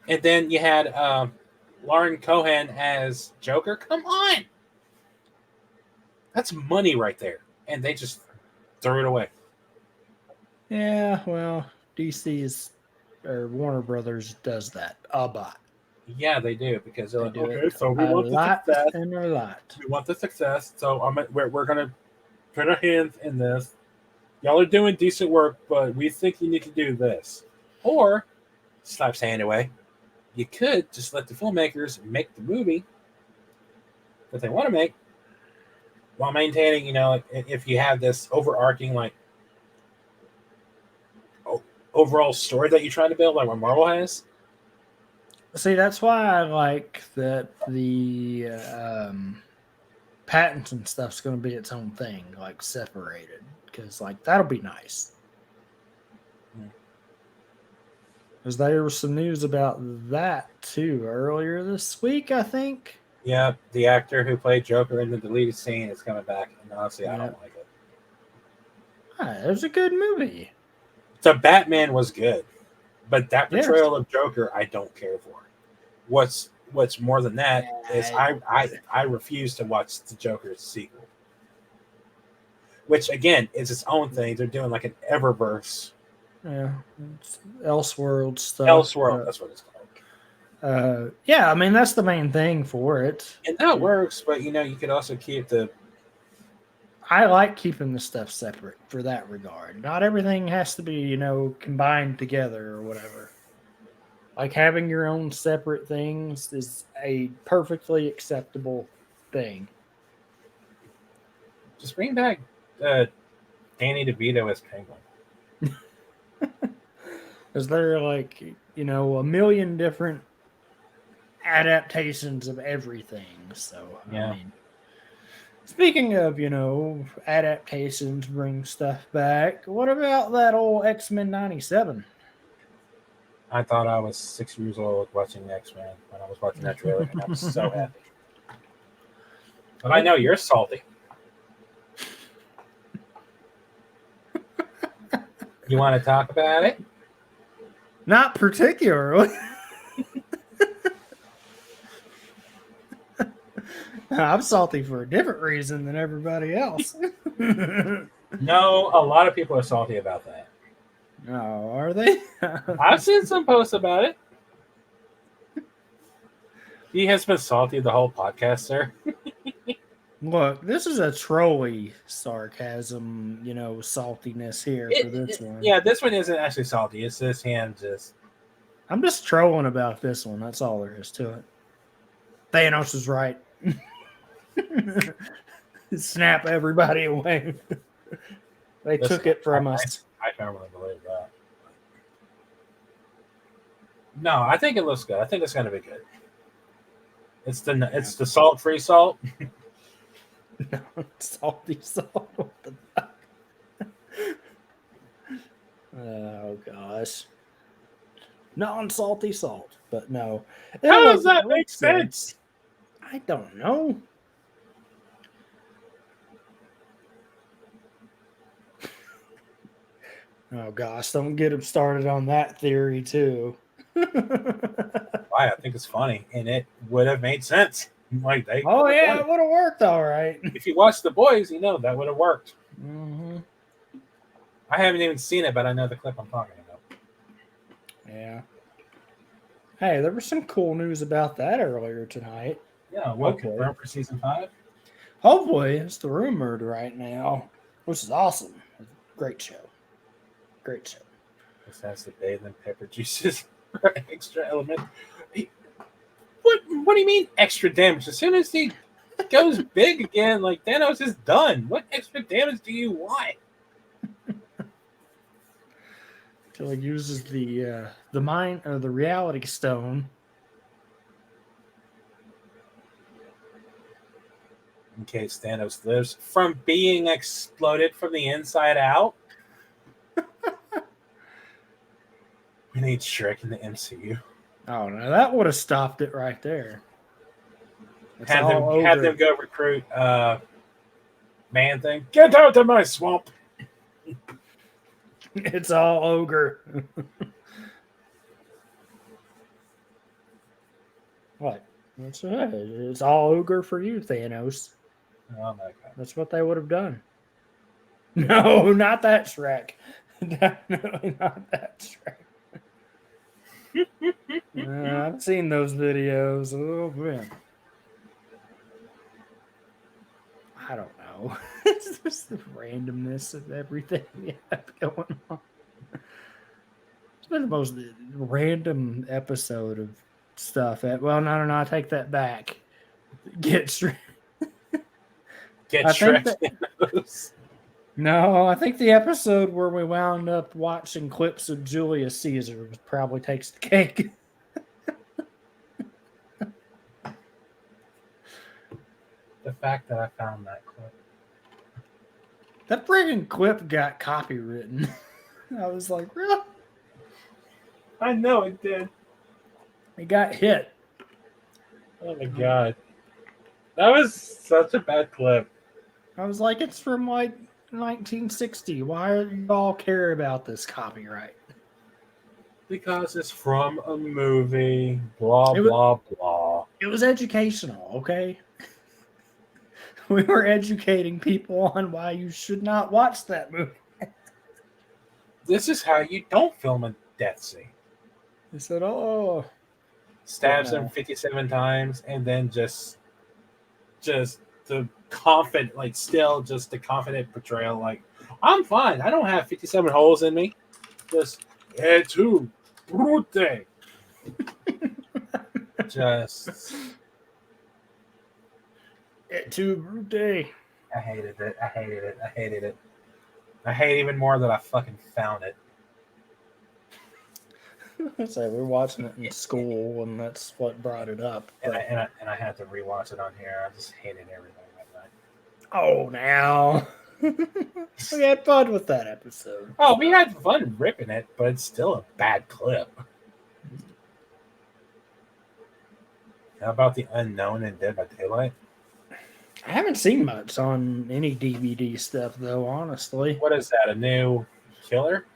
A: And then you had Lauren Cohan as Joker. Come on. That's money right there. And they just threw it away.
B: Yeah, well, DC's or Warner Brothers does that a lot.
A: Yeah, they do because they're
B: They
A: like,
B: do
A: okay,
B: it
A: so we
B: a
A: want the
B: lot
A: success.
B: and a lot.
A: We want the success, so we're gonna put our hands in this. Y'all are doing decent work, but we think you need to do this. Or slaps hand away. You could just let the filmmakers make the movie that they want to make while maintaining, if you have this overarching overall story that you try to build, like what Marvel has.
B: See, that's why I like that the patents and stuff's going to be its own thing, like separated, because like that'll be nice. Because there was some news about that too earlier this week, I think.
A: Yeah, the actor who played Joker in the deleted scene is coming back, and honestly, I don't like it.
B: It was a good movie.
A: The Batman was good, but that portrayal of Joker, I don't care for. What's more than that is I refuse to watch the Joker sequel, which again is its own thing. They're doing like an Eververse.
B: Yeah, it's Elseworld stuff.
A: Elseworld, that's what it's called.
B: Yeah, I mean that's the main thing for it,
A: and that works. But you could also keep the.
B: I like keeping the stuff separate for that regard. Not everything has to be combined together or whatever. Like having your own separate things is a perfectly acceptable thing.
A: Just bring back Danny DeVito as Penguin.
B: Is there like a million different adaptations of everything? So
A: yeah.
B: I mean, speaking of adaptations, bring stuff back. What about that old X-Men '97?
A: I thought I was 6 years old watching X-Men when I was watching that trailer, and I was so happy. But I know you're salty. You want to talk about it?
B: Not particularly. I'm salty for a different reason than everybody else.
A: No, a lot of people are salty about that.
B: Oh, are they?
A: I've seen some posts about it. He has been salty the whole podcast, sir.
B: Look, this is a trolly sarcasm, saltiness here for this one.
A: Yeah, this one isn't actually salty. It's just him just...
B: I'm just trolling about this one. That's all there is to it. Thanos is right. Snap everybody away. They took it from us.
A: I can't really believe that. No, I think it looks good. I think it's going to be good. It's the salt-free salt.
B: No, salty salt. What the fuck? Oh gosh. non-salty salt. But no,
A: How does that make sense?
B: I don't know. Oh gosh, don't get him started on that theory too.
A: Why? I think it's funny, and it would have made sense. Like they.
B: Oh yeah, it would have worked all right.
A: If you watch The Boys, you know that would have worked.
B: Mm-hmm.
A: I haven't even seen it, but I know the clip I'm talking about.
B: Yeah. Hey, there was some cool news about that earlier tonight.
A: Yeah, what confirmed for season 5?
B: Hopefully, it's the rumored right now, which is awesome. Great show. Great show.
A: This has the bathe and pepper juices for extra element. What do you mean extra damage? As soon as he goes big again, like Thanos is done. What extra damage do you want?
B: Until he uses the mind or the reality stone.
A: In case Thanos lives from being exploded from the inside out. We need Shrek in the MCU.
B: Oh no, that would have stopped it right there.
A: Have them go recruit Man Thing. Get out of my swamp.
B: It's all ogre. What? That's right. It's all ogre for you, Thanos.
A: Oh my god.
B: That's what they would have done. No, not that Shrek. Definitely not that Shrek. I've seen those videos. Oh man. I don't know. It's just the randomness of everything we have going on. It's been the most random episode of stuff. Well, no, I take that back. Get Shrek.
A: Get Shrek.
B: No, I think the episode where we wound up watching clips of Julius Caesar probably takes the cake.
A: The fact that I found that clip.
B: That friggin' clip got copywritten. I was like, really?
A: I know it did.
B: It got hit.
A: Oh my god. That was such a bad clip.
B: I was like, it's from like 1960. Why do you all care about this copyright?
A: Because it's from a movie. Blah, blah, blah.
B: It was educational, okay? We were educating people on why you should not watch that movie.
A: This is how you don't film a death scene.
B: They said, oh.
A: Stabs him 57 times and then just the confident, like still just the confident portrayal, like, I'm fine. I don't have 57 holes in me. Just, et tu, brute. Just.
B: Et tu, brute.
A: I hated it. I hated it. I hated it. I hate even more that I fucking found it.
B: So we're watching it in school, and that's what brought it up.
A: And I had to rewatch it on here. I just hated everything that night.
B: Oh, now we had fun with that episode.
A: Oh, we had fun ripping it, but it's still a bad clip. How about The Unknown and Dead by Daylight?
B: I haven't seen much on any DVD stuff, though, honestly.
A: What is that, a new killer?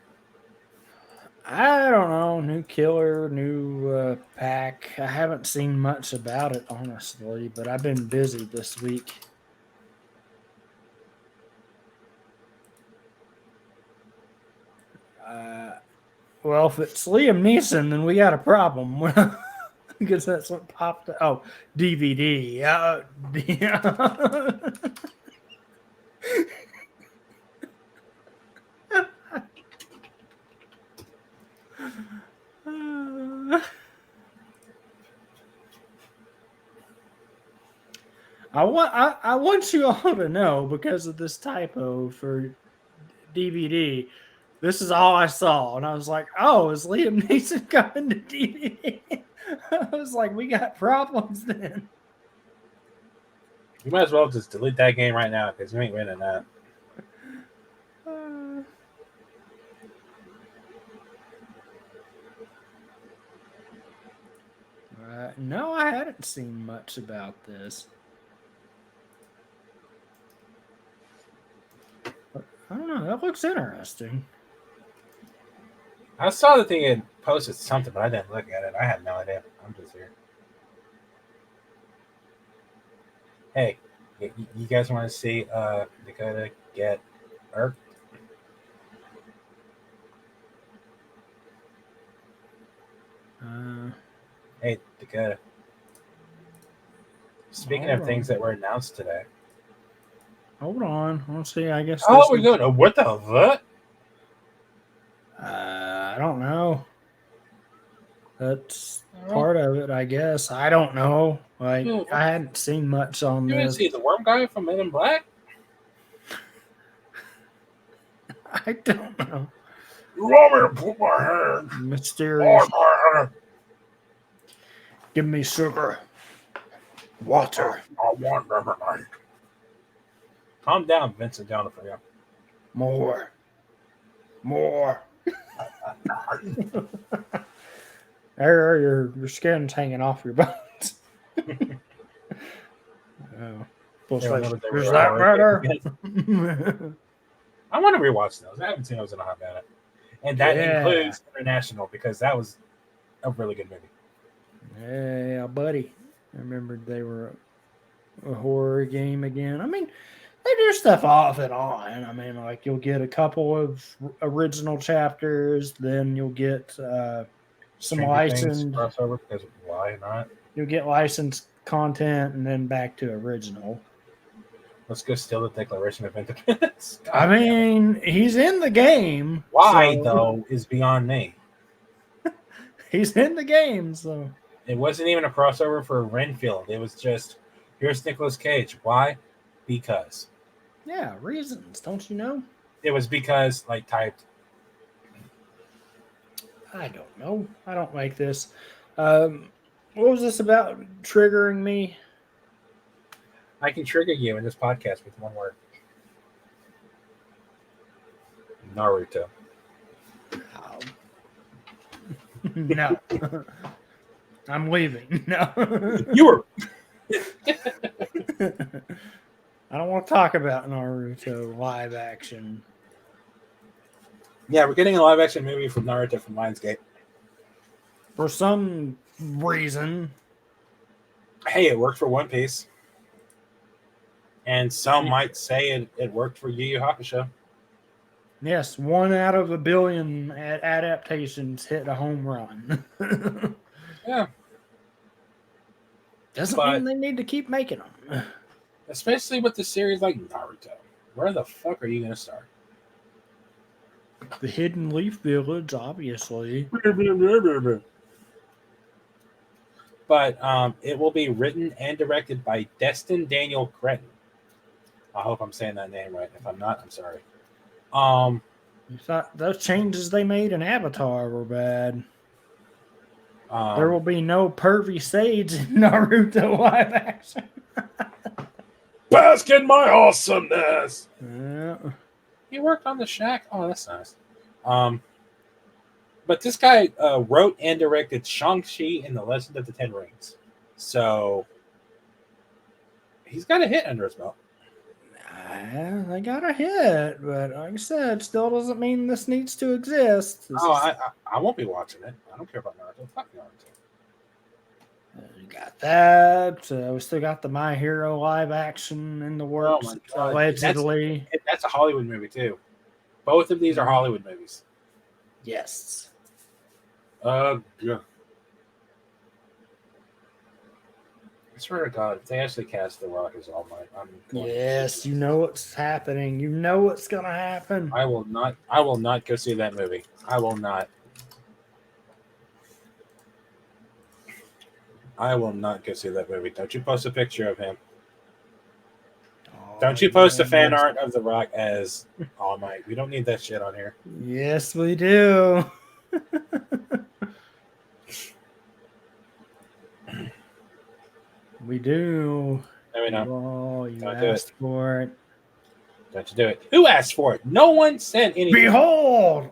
B: I don't know. New killer, new pack. I haven't seen much about it, honestly, but I've been busy this week. Well, if it's Liam Neeson, then we got a problem. Because that's what popped up. Oh, DVD. Yeah. I want you all to know, because of this typo for DVD, this is all I saw. And I was like, oh, is Liam Neeson coming to DVD? I was like, we got problems then.
A: You might as well just delete that game right now, because you ain't winning that.
B: No, I hadn't seen much about this. But I don't know. That looks interesting.
A: I saw that they had posted something, but I didn't look at it. I had no idea. I'm just here. Hey, you guys want to see Dakota get irked? Hey, Dakota. Speaking of things that were announced today.
B: Hold on. Let's see. I guess.
A: Oh, we're going. What the fuck?
B: I don't know. That's part of it, I guess. I don't know. Like, I hadn't seen much on this.
A: You didn't see the worm guy from Men in Black?
B: I don't know.
A: You want me to put my hand?
B: Mysterious. Give me sugar. Water.
A: I want lemonade. Calm down, Vincent D'Onofrio.
B: More. There, your skin's hanging off your bones. Oh. There's that better?
A: I want to rewatch those. I haven't seen those in a hot minute. And that includes International, because that was a really good movie.
B: Yeah, buddy. I remembered they were a horror game again. I mean, they do stuff off and on. I mean, like, you'll get a couple of original chapters, then you'll get some licensed
A: crossover, because why not?
B: You'll get licensed content and then back to original.
A: Let's go steal the Declaration of Independence.
B: I mean, he's in the game.
A: Why, though, is beyond me.
B: He's in the game, so.
A: It wasn't even a crossover for Renfield. It was just, here's Nicolas Cage. Why? Because.
B: Yeah, reasons. Don't you know?
A: It was because, like, typed.
B: I don't know. I don't like this. What was this about triggering me?
A: I can trigger you in this podcast with one word. Naruto.
B: No. I'm leaving. No.
A: You were.
B: I don't want to talk about Naruto live action.
A: Yeah, we're getting a live action movie from Naruto from Lionsgate.
B: For some reason.
A: Hey, it worked for One Piece. And some might say it worked for Yu Yu Hakusho.
B: Yes, 1 out of a billion adaptations hit a home run.
A: Yeah.
B: Doesn't mean they need to keep making them.
A: Especially with the series like Naruto. Where the fuck are you going to start?
B: The Hidden Leaf Village, obviously.
A: But it will be written and directed by Destin Daniel Cretton. I hope I'm saying that name right. If I'm not, I'm sorry.
B: You thought those changes they made in Avatar were bad. There will be no pervy sage in Naruto live action.
A: Bask in my awesomeness.
B: Yeah.
A: He worked on the Shack. Oh, that's nice. But this guy wrote and directed Shang-Chi and the Legend of the Ten Rings. So he's got a hit under his belt.
B: They got a hit, but like I said, still doesn't mean this needs to exist.
A: I won't be watching it. I don't care about Naruto. Fuck Naruto.
B: You got that. We still got the My Hero live action in the works, allegedly.
A: That's a Hollywood movie, too. Both of these are Hollywood movies.
B: Yes.
A: Yeah. I swear to God, if they actually cast The Rock as All Might,
B: yes, you know what's happening. You know what's gonna happen.
A: I will not go see that movie. I will not go see that movie. Don't you post a picture of him. Don't you post a fan art of The Rock as All Might. We don't need that shit on here.
B: Yes, we do. We do.
A: No, we don't.
B: Oh, you asked for it.
A: Don't you do it. Who asked for it? No one said anything.
B: Behold!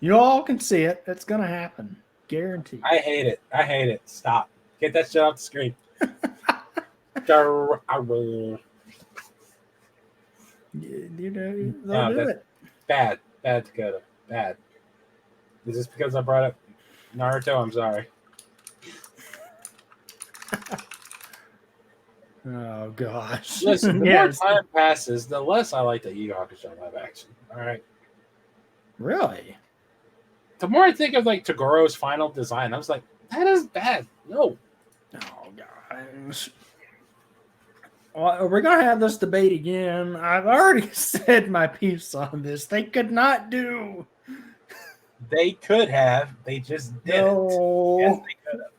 B: You all can see it. It's gonna happen. Guaranteed.
A: I hate it. I hate it. Stop. Get that shit off the screen.
B: You know, they'll
A: No,
B: do
A: that's
B: it.
A: bad. Bad, Dakota. Bad. Is this because I brought up Naruto? I'm sorry.
B: Oh gosh.
A: Listen, the
B: Yes.
A: more time passes, the less I like the Yu Yu Hakusho live action. All right.
B: Really?
A: The more I think of like Togoro's final design, I was like, that is bad. No.
B: Oh gosh. Well, we're gonna have this debate again. I've already said my piece on this. They could not do.
A: They could have. They just didn't.
B: No.
A: Yes, they could have.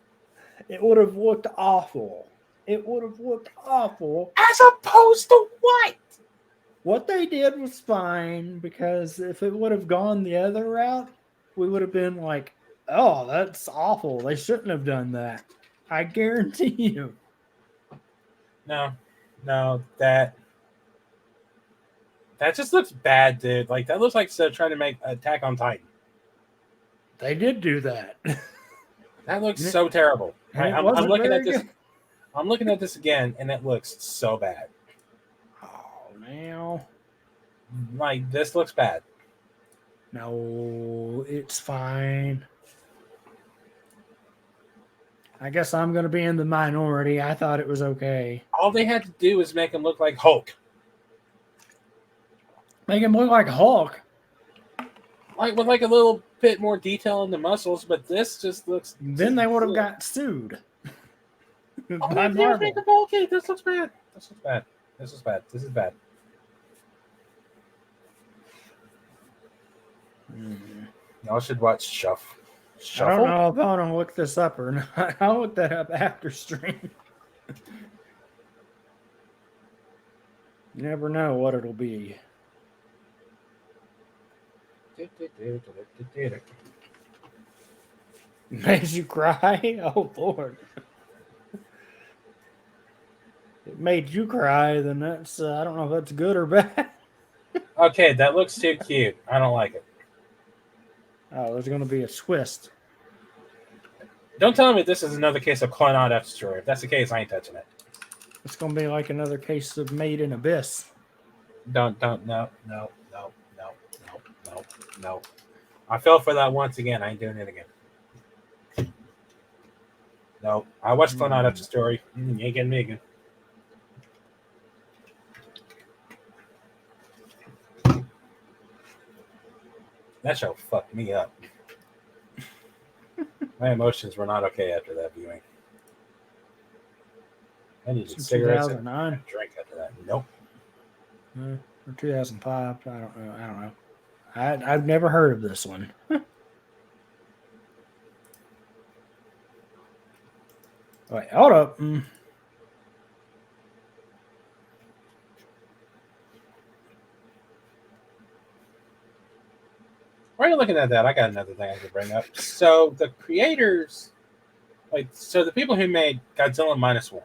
B: It would have looked awful. It would have looked awful.
A: As opposed to what?
B: What they did was fine because if it would have gone the other route, we would have been like, oh, that's awful. They shouldn't have done that. I guarantee you.
A: No, that just looks bad, dude. Like that looks like they're trying to make Attack on Titan.
B: They did do that.
A: That looks so terrible. I'm looking at this.
B: Good.
A: I'm looking at this again, and it looks so bad.
B: Oh, now.
A: Like this looks bad.
B: No, it's fine. I guess I'm going to be in the minority. I thought it was okay.
A: All they had to do was make him look like Hulk.
B: Make him look like Hulk.
A: Like with like a little bit more detail in the muscles, but this just looks.
B: Then they would have got sued. By
A: Marvel. Okay, this looks bad. This looks bad. This is bad. This is bad. Y'all should watch Shuffle.
B: I don't know if I want to look this up or not. I'll look that up after stream. You never know what it'll be. Made you cry? Oh, Lord. It made you cry, then that's, I don't know if that's good or bad.
A: Okay, that looks too cute. I don't like it.
B: Oh, there's going to be a twist.
A: Don't tell me this is another case of Clannad F Destroyer. If that's the case, I ain't touching it.
B: It's going to be like another case of Made in Abyss.
A: No. I fell for that once again. I ain't doing it again. No, I watched Clannad F Destroyer. You ain't getting me again. That show fucked me up. My emotions were not okay after that viewing. I needed cigarettes and a drink after that. Nope.
B: Or 2005. I don't know. I've never heard of this one. Wait, hold up.
A: While you're looking at that, I got another thing I could bring up. So the creators, the people who made Godzilla -1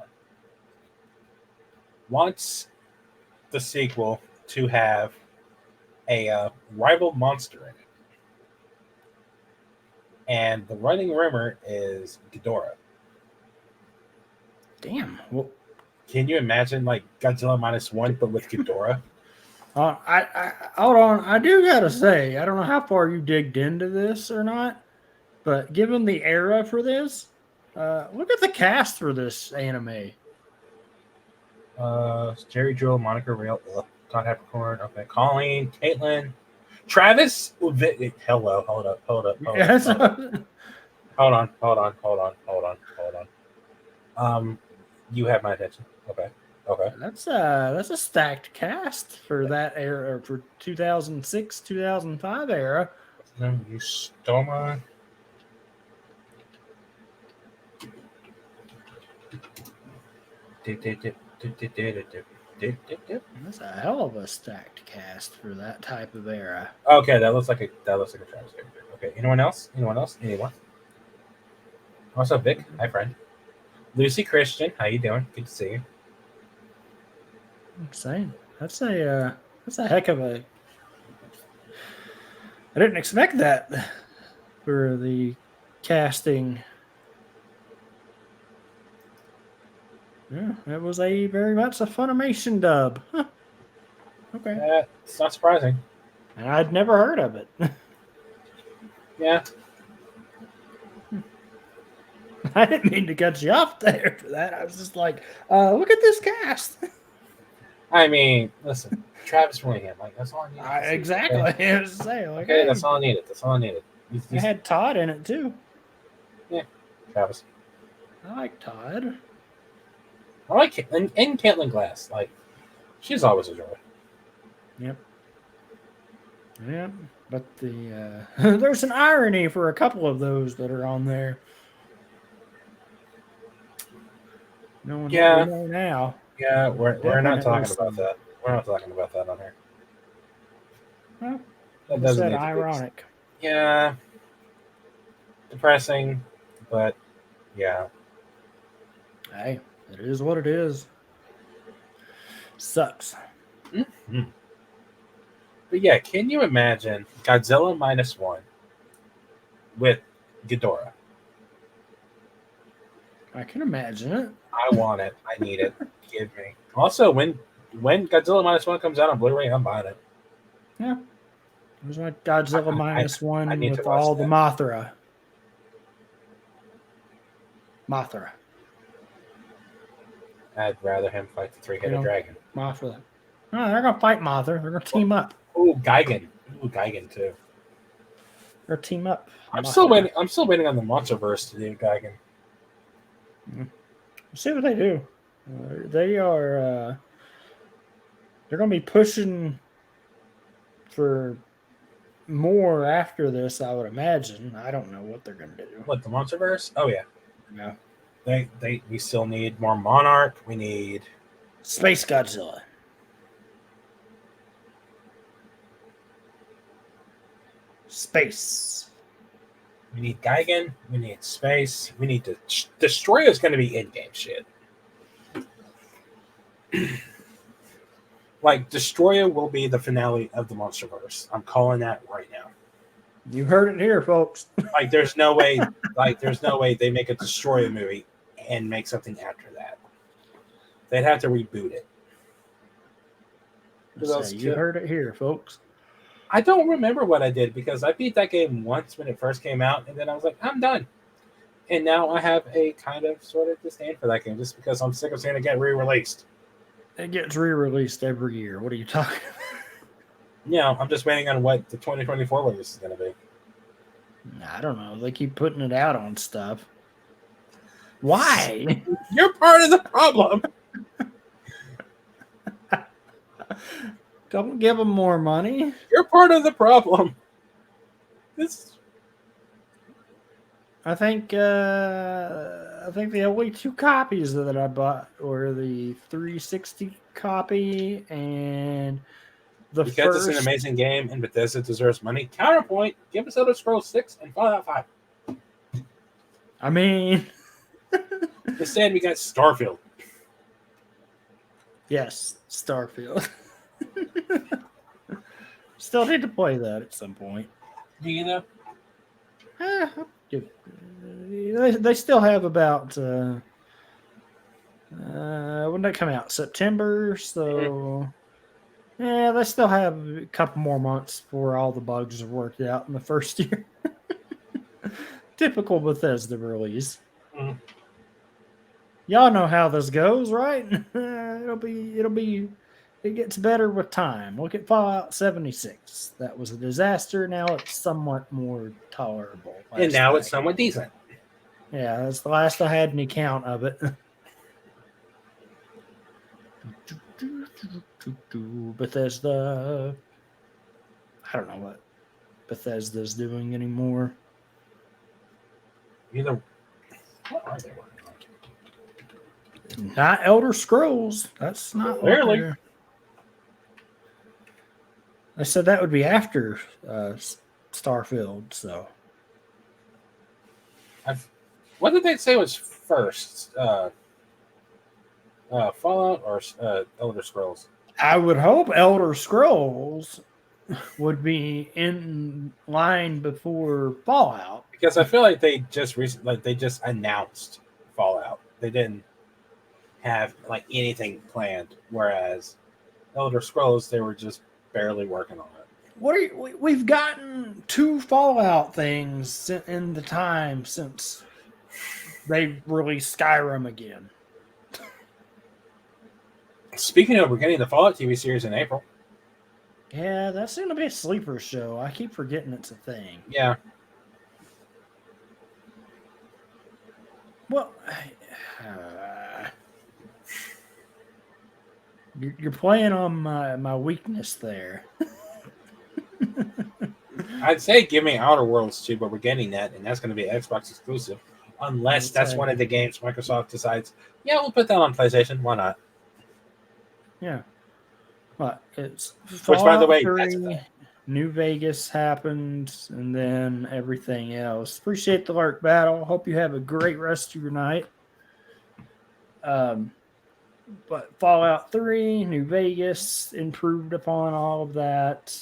A: wants the sequel to have a rival monster in it. And the running rumor is Ghidorah.
B: Damn. Well,
A: can you imagine like Godzilla -1 but with Ghidorah?
B: I hold on. I do gotta say, I don't know how far you digged into this or not, but given the era for this, look at the cast for this anime.
A: Jerry Jewell, Monica Real, Todd Hapricorn, okay, Colleen, Caitlin, Travis. Hello, hold up. Hold on. You have my attention. Okay.
B: That's a stacked cast for that era, for 2006, 2005 era.
A: You stole my.
B: That's a hell of a stacked cast for that type of era.
A: Okay, that looks like a Travis character. Okay, anyone else? Anyone? What's up, Vic? Hi, friend. Lucy Christian, how you doing? Good to see you.
B: I'm saying that's a heck of a I didn't expect that for the casting. Yeah, it was a very much a Funimation dub. Huh. Okay.
A: It's not surprising.
B: And I'd never heard of it.
A: Yeah.
B: I didn't mean to cut you off there for that. I was just like, look at this cast.
A: I mean, listen, Travis Willingham, like that's all I needed.
B: Exactly.
A: Okay?
B: I was saying, like,
A: Okay, that's all I needed. That's all I needed.
B: I had Todd in it too.
A: Yeah, Travis.
B: I like Todd.
A: I like it. And Caitlin Glass, like, she's always a joy.
B: Yep. Yep. But the there's an irony for a couple of those that are on there. No one know now.
A: Yeah, we're not talking about that. We're not talking about that on here.
B: Well,
A: that doesn't need
B: ironic.
A: Yeah. Depressing, but yeah.
B: Hey, it is what it is. Sucks.
A: Mm-hmm. But yeah, can you imagine Godzilla -1 with Ghidorah?
B: I can imagine it.
A: I want it. I need it. Give me. Also, when Godzilla -1 comes out on Blu-ray, I'm buying it.
B: Yeah. It was like Godzilla -1 with all the Mothra.
A: I'd rather him fight the three-headed dragon.
B: Mothra. No, they're gonna fight Mothra. They're gonna team up.
A: Ooh, Gigan. Ooh, Gigan too.
B: They're team up.
A: I'm still waiting on the MonsterVerse to do Gigan.
B: We'll see what they do. They are. They're gonna be pushing for more after this, I would imagine. I don't know what they're gonna do.
A: What, the MonsterVerse? Oh yeah.
B: Yeah.
A: We still need more Monarch. We need
B: Space Godzilla. Space.
A: We need Gigan. We need space. We need to Destroyer is going to be in-game shit. Like Destroyer will be the finale of the MonsterVerse. I'm calling that right now.
B: You heard it here, folks.
A: Like, there's no way. There's no way they make a Destroyer movie and make something after that. They'd have to reboot it.
B: You heard it here, folks.
A: I don't remember what I did because I beat that game once when it first came out, and then I was like, I'm done. And now I have a kind of sort of disdain for that game just because I'm sick of seeing it get re-released.
B: It gets re-released every year. What are you talking about?
A: Yeah, I'm just waiting on what the 2024 release is going to be.
B: I don't know. They keep putting it out on stuff. Why?
A: You're part of the problem.
B: Don't give them more money.
A: You're part of the problem.
B: I think the only 2 copies that I bought were the 360 copy and the
A: because
B: first.
A: it's an amazing game and Bethesda deserves money. Counterpoint: give us Elder Scrolls 6 and Fallout 5.
B: I mean,
A: instead we got Starfield.
B: Yes, Starfield. Still need to play that at some point.
A: Do you know?
B: They still have about when did that come out? September. So yeah, they still have a couple more months before all the bugs are worked out in the first year. Typical Bethesda release.
A: Mm.
B: Y'all know how this goes, right? It gets better with time. Look at Fallout 76. That was a disaster. Now it's somewhat more tolerable.
A: And now it's somewhat decent.
B: Yeah, that's the last I had any count of it. Bethesda. I don't know what Bethesda's doing anymore.
A: What are they working on?
B: Not Elder Scrolls. That's not
A: clearly.
B: I said that would be after Starfield. So,
A: what did they say was first? Fallout or Elder Scrolls?
B: I would hope Elder Scrolls. would be in line before Fallout.
A: Because I feel like they just announced Fallout. They didn't have like anything planned. Whereas Elder Scrolls, they were just barely working on it.
B: We've gotten 2 Fallout things in the time since they released Skyrim again.
A: Speaking of, we're getting the Fallout TV series in April.
B: Yeah, that's going to be a sleeper show. I keep forgetting it's a thing.
A: Yeah.
B: Well, you're playing on my weakness there.
A: I'd say give me Outer Worlds too, but we're getting that, and that's going to be Xbox exclusive. Unless that's one of the games Microsoft decides, yeah, we'll put that on PlayStation. Why not?
B: Yeah. But it's
A: Which, by the way,
B: 3, New Vegas happened, and then everything else. Appreciate the Lark Battle. Hope you have a great rest of your night. But Fallout 3, New Vegas, improved upon all of that.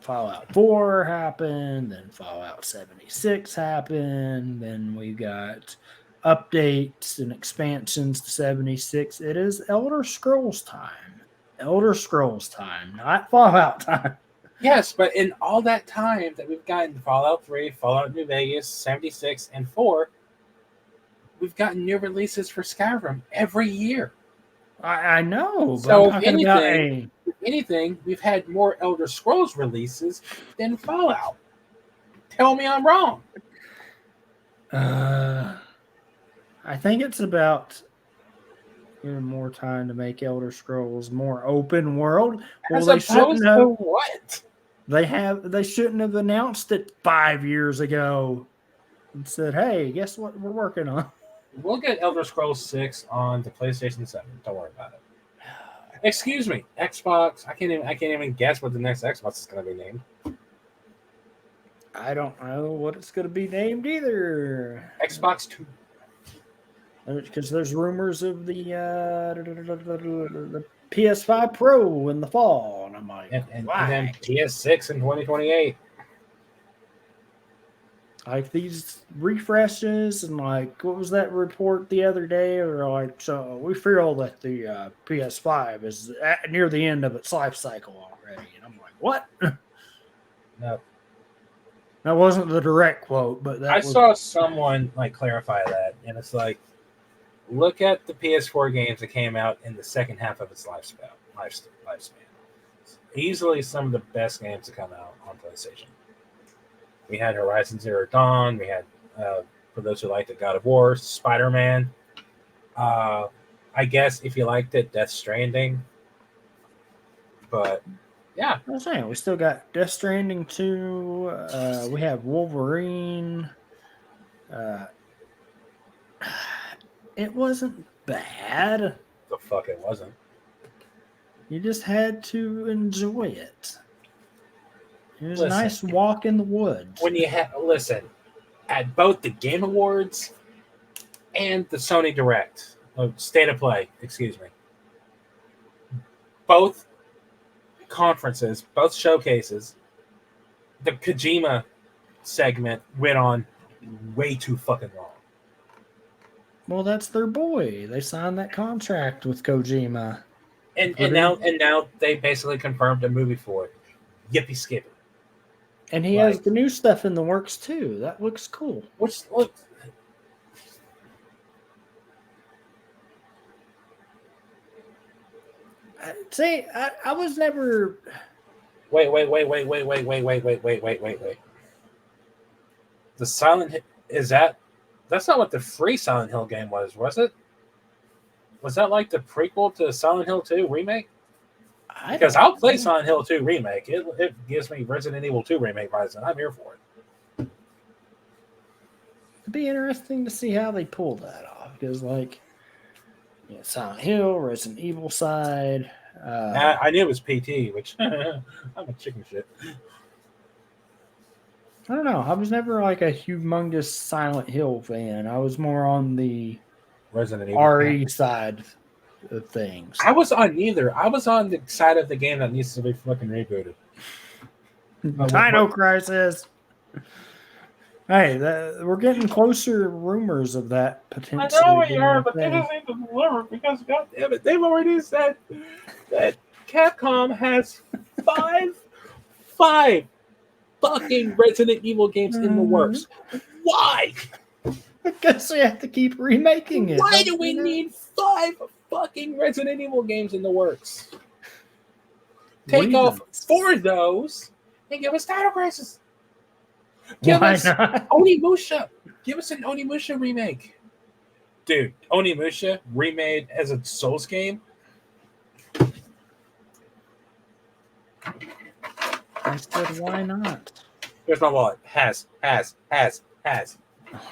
B: Fallout 4 happened, then Fallout 76 happened, then we got updates and expansions to 76. It is Elder Scrolls time. Elder Scrolls time, not Fallout time.
A: Yes, but in all that time that we've gotten Fallout 3, Fallout New Vegas, 76, and 4, we've gotten new releases for Skyrim every year.
B: I know, but
A: so
B: I'm
A: if anything, we've had more Elder Scrolls releases than Fallout. Tell me I'm wrong.
B: I think it's about more time to make Elder Scrolls more open world.
A: Well, they shouldn't have. What?
B: They shouldn't have announced it 5 years ago and said, "Hey, guess what we're working on."
A: We'll get Elder Scrolls 6 on the PlayStation 7. Don't worry about it. Excuse me, Xbox. I can't even guess what the next Xbox is going to be named.
B: I don't know what it's going to be named either.
A: Xbox 2.
B: Because there's rumors of the PS5 Pro in the fall, and I'm like,
A: and then PS6 in 2028.
B: Like these refreshes and like what was that report the other day? Or like, so we feel that the PS5 is near the end of its life cycle already, and I'm like, what?
A: No,
B: that wasn't the direct quote, but
A: I saw someone like clarify that, and it's like, look at the PS4 games that came out in the second half of its lifespan. Easily some of the best games to come out on PlayStation. We had Horizon Zero Dawn. We had, for those who liked it, God of War, Spider-Man. I guess if you liked it, Death Stranding. But, yeah.
B: I was saying, we still got Death Stranding 2. We have Wolverine. It wasn't bad.
A: The fuck it wasn't.
B: You just had to enjoy it. It was a nice walk in the woods.
A: When you at both the Game Awards and the Sony Direct, State of Play, excuse me, both conferences, both showcases, the Kojima segment went on way too fucking long.
B: Well, that's their boy. They signed that contract with Kojima,
A: and now they basically confirmed a movie for it. Yippee skippy.
B: And he has the new stuff in the works too. That looks cool. See, I was never.
A: Wait. The Silent Hill, that's not what the free Silent Hill game was it? Was that like the prequel to Silent Hill 2 remake? Because I'll play Silent Hill 2 remake. It gives me Resident Evil 2 remake vibes, and I'm here for it.
B: It'd be interesting to see how they pull that off. Because, Silent Hill, Resident Evil side.
A: I knew it was PT, which I'm a chicken shit.
B: I don't know. I was never a humongous Silent Hill fan. I was more on the
A: Resident Evil
B: RE side. things.
A: I was on neither. I was on the side of the game that needs to be fucking rebooted.
B: Dino Crisis. Hey, we're getting closer rumors of that potentially.
A: I know we are, but they just need to deliver because, God damn it, they've already said that Capcom has five fucking Resident Evil games in the works. Why?
B: Because we have to keep remaking it.
A: Why do we need 5 fucking Resident Evil games in the works? Take off 4 of those and give us Dino Crisis. Give us Onimusha. Give us an Onimusha remake. Dude, Onimusha remade as a Souls game.
B: I said, why not?
A: Here's my wallet. Has.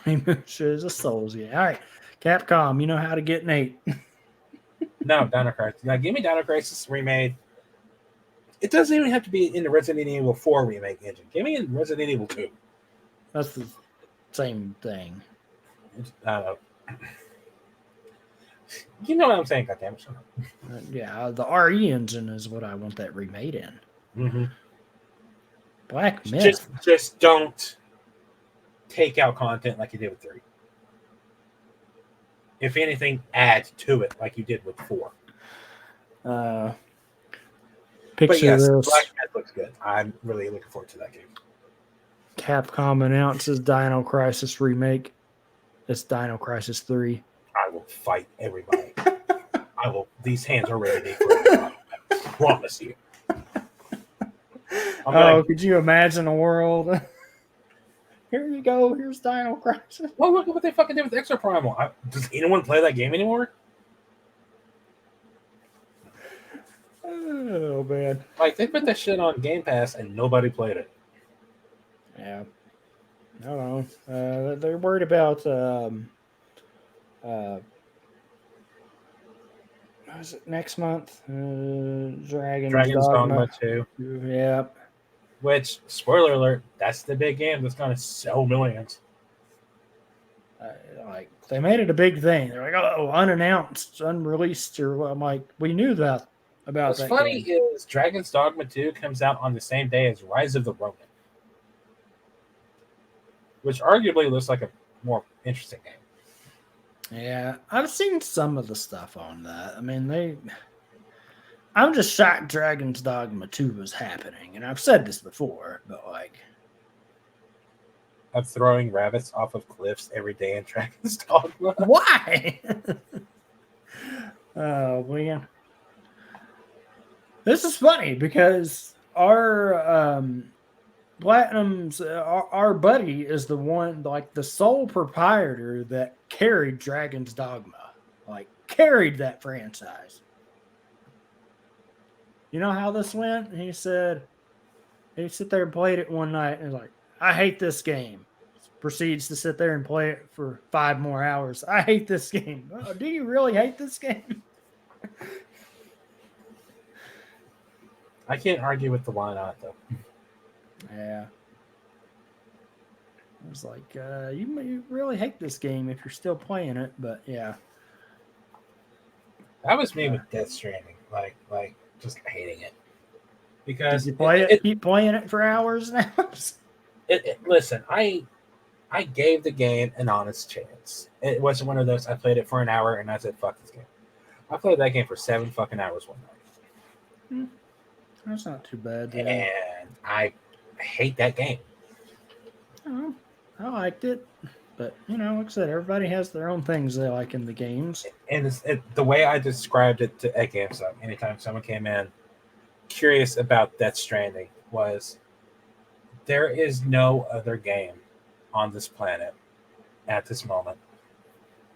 B: Onimusha is a Souls game. All right. Capcom, you know how to get Nate.
A: No, Dino Crisis. Now, give me Dino Crisis remade. It doesn't even have to be in the Resident Evil 4 remake engine. Give me in Resident Evil 2.
B: That's the same thing.
A: You know what I'm saying, goddammit.
B: Yeah, the RE engine is what I want that remade in.
A: Mm-hmm.
B: Black Myth.
A: Just don't take out content like you did with 3. If anything, add to it like you did with 4. But yes, Black Myth looks good. I'm really looking forward to that game.
B: Capcom announces Dino Crisis remake. It's Dino Crisis 3.
A: I will fight everybody. I will. These hands are ready for it. I promise you.
B: Could you imagine a world? Here you go. Here's Dino Crisis.
A: Well, look at what they fucking did with Extra Primal. Does anyone play that game anymore?
B: Oh, man.
A: Like, they put that shit on Game Pass and nobody played it.
B: Yeah. I don't know. They're worried about was it next month? Dragon's Dogma 2. Yeah.
A: Which, spoiler alert, that's the big game that's going to sell millions.
B: Like, they made it a big thing. They're like, oh, unannounced, unreleased, or I'm like, we knew that about
A: What's
B: that.
A: What's funny is Dragon's Dogma 2 comes out on the same day as Rise of the Ronin, which arguably looks like a more interesting game.
B: Yeah, I've seen some of the stuff on that. I mean, I'm just shocked Dragon's Dogma 2 was happening. And I've said this before, but like,
A: I'm throwing rabbits off of cliffs every day in Dragon's Dogma.
B: Why? Oh, man. This is funny because our Platinum's our buddy is the one, like the sole proprietor that carried Dragon's Dogma, like carried that franchise. You know how this went? He said he sit there and played it one night and was like, I hate this game. Proceeds to sit there and play it for 5 more hours. I hate this game. Oh, do you really hate this game?
A: I can't argue with the why not, though.
B: Yeah. I was like, you really hate this game if you're still playing it, but yeah.
A: That was me with Death Stranding. Like just hating it. Because
B: did you play it? Keep playing it for hours and hours?
A: Listen, I gave the game an honest chance. It wasn't one of those, I played it for an hour and I said, fuck this game. I played that game for 7 fucking hours one night.
B: That's not too bad. Yeah.
A: And I hate that game.
B: Oh, I liked it. But, you know, like I said, everybody has their own things they like in the games.
A: And the way I described it at GameStop, anytime someone came in curious about Death Stranding, was there is no other game on this planet at this moment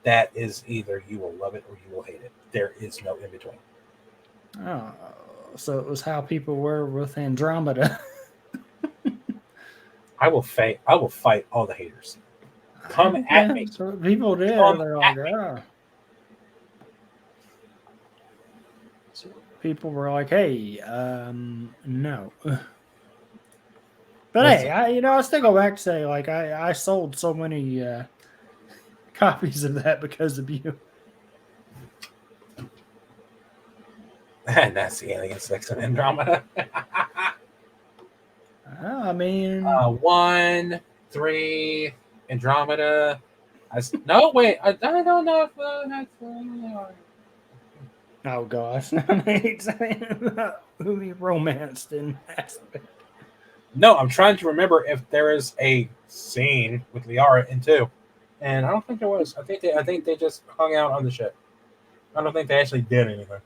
A: that is either you will love it or you will hate it. There is no in between.
B: Oh, so it was how people were with Andromeda.
A: I will fight all the haters. Come at me.
B: So people did. They're like, oh. So people were like, hey, no. But hey, I still go back to say, like, I sold so many copies of that because of you.
A: And that's the Alien 6 and Andromeda.
B: I mean,
A: 1, 3, Andromeda. No, wait. I don't know if that's.
B: oh gosh, who he romanced in Mass Effect.
A: No, I'm trying to remember if there is a scene with Liara in 2, and I don't think there was. I think they just hung out on the ship. I don't think they actually did anything.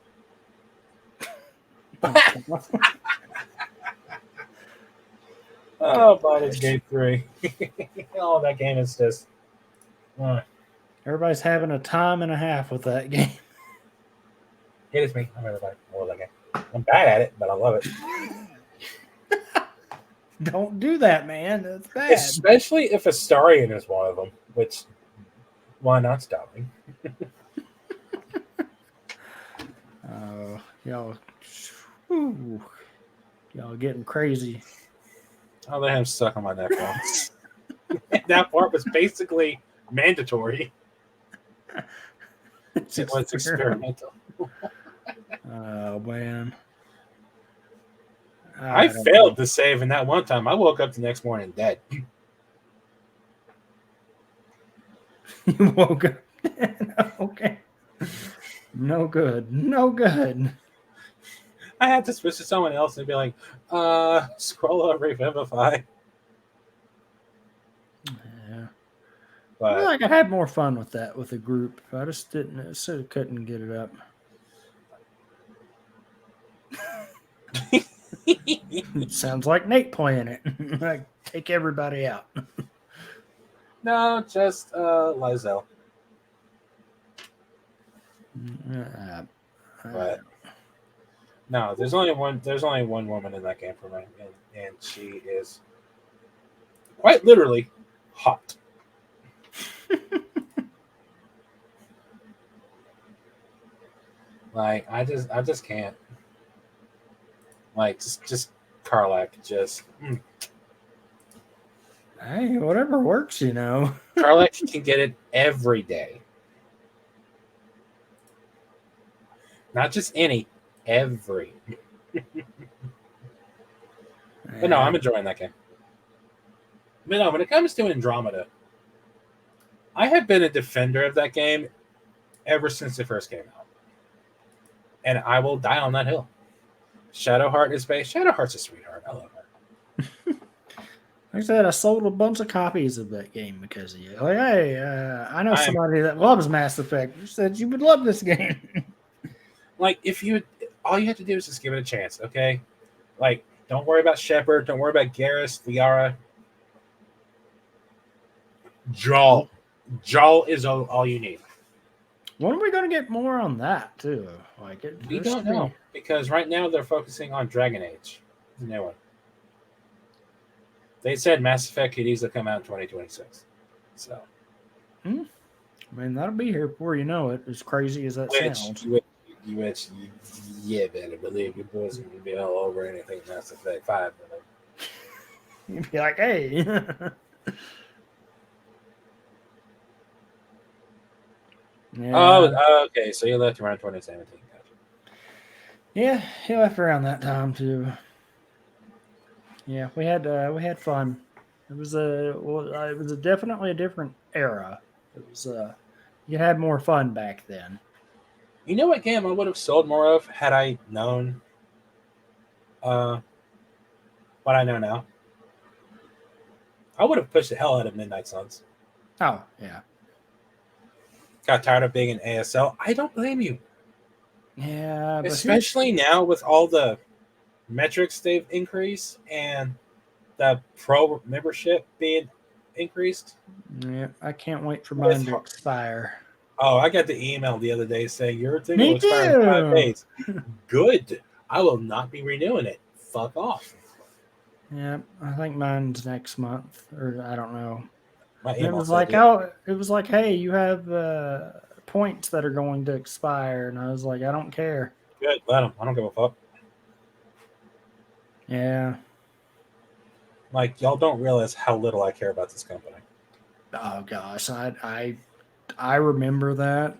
A: Oh, Baldur's Gate 3. Oh, that game is just.
B: Everybody's having a time and a half with that game.
A: It is me. I'm everybody. I love that game. I'm bad at it, but I love it.
B: Don't do that, man. That's bad.
A: Especially if Astarion is one of them, which, why not Starling?
B: Y'all getting crazy.
A: Oh, they have stuck on my neck once. That part was basically mandatory. It was experimental.
B: Oh, man.
A: I failed to save in that one time. I woke up the next morning dead.
B: You woke up. Okay. No good. No good.
A: I had to switch to someone else and be like, scroll up Revivify.
B: Yeah.
A: But
B: I feel like I had more fun with that with a group. I just couldn't get it up. It sounds like Nate playing it. Like, take everybody out.
A: No, just Lizelle. But no, there's only one woman in that game for me, and she is quite literally hot. Like I just can't. Like just Karlak, just
B: Hey, whatever works, you know.
A: Karlak can get it every day. Not just any, every. But no, I'm enjoying that game. But no, when it comes to Andromeda, I have been a defender of that game ever since it first came out. And I will die on that hill. Shadowheart is based. Shadowheart's a sweetheart. I love her.
B: Like I said, I sold a bunch of copies of that game because of you. Like, hey, I know somebody that loves Mass Effect. You said you would love this game.
A: Like, all you have to do is just give it a chance, okay? Like, don't worry about Shepard. Don't worry about Garrus, Liara. Jaal. Jaal is all you need.
B: When are we going to get more on that, too? Like,
A: we don't know. Because right now they're focusing on Dragon Age. The new one. They said Mass Effect could easily come out in 2026. So.
B: I mean, that'll be here before you know it, as crazy as that sounds.
A: Yeah, better believe your boys are going to be all over anything Mass Effect 5.
B: You'd be like, hey.
A: Yeah. Oh, okay. So you left around 2017. Gotcha.
B: Yeah, he left around that time too. Yeah, we had fun. It was definitely a different era. It was you had more fun back then.
A: You know what game I would have sold more of had I known what I know now? I would have pushed the hell out of Midnight Suns.
B: Oh, yeah.
A: Got tired of being an ASL. I don't blame you.
B: Yeah.
A: Especially now with all the metrics they've increased and the pro membership being increased.
B: Yeah, I can't wait for mine to expire.
A: Oh, I got the email the other day saying your thing will expire in 5 days. Good. I will not be renewing it. Fuck off.
B: Yeah, I think mine's next month, or I don't know.
A: It was
B: like, hey, you have points that are going to expire, and I was like, I don't care.
A: Good, let them. I don't give a fuck.
B: Yeah.
A: Like, y'all don't realize how little I care about this company.
B: Oh gosh, I remember that.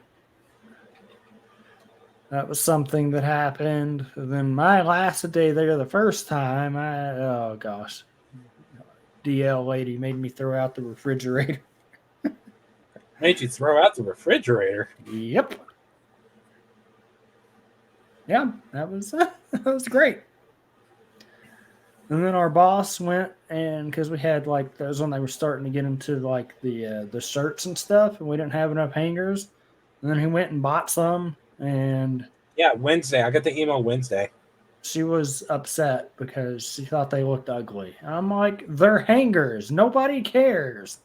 B: That was something that happened. And then my last day there the first time, oh gosh, DL lady made me throw out the refrigerator.
A: Made you throw out the refrigerator.
B: Yep. Yeah, that was that was great. And then our boss went, and because we had like that was when they were starting to get into like the shirts and stuff, and we didn't have enough hangers. And then he went and bought some, and
A: Yeah, Wednesday. I got the email Wednesday.
B: she was upset because she thought they looked ugly. I'm like, they're hangers. Nobody cares.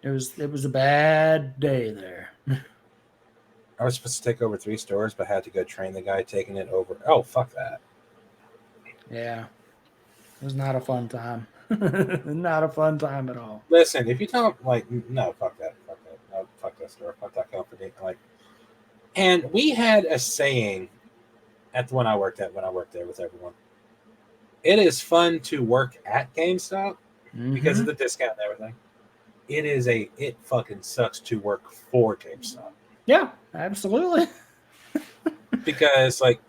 B: It was a bad day there.
A: I was supposed to take over 3 stores, but had to go train the guy taking it over. Oh, fuck that.
B: Yeah, it was not a fun time. Not a fun time at all.
A: Listen, if you tell him, like, no, fuck that. No, fuck that store. Fuck that company. Like, and we had a saying at the one I worked at when I worked there with everyone. It is fun to work at GameStop because of the discount and everything. It fucking sucks to work for GameStop.
B: Yeah, absolutely.
A: Because like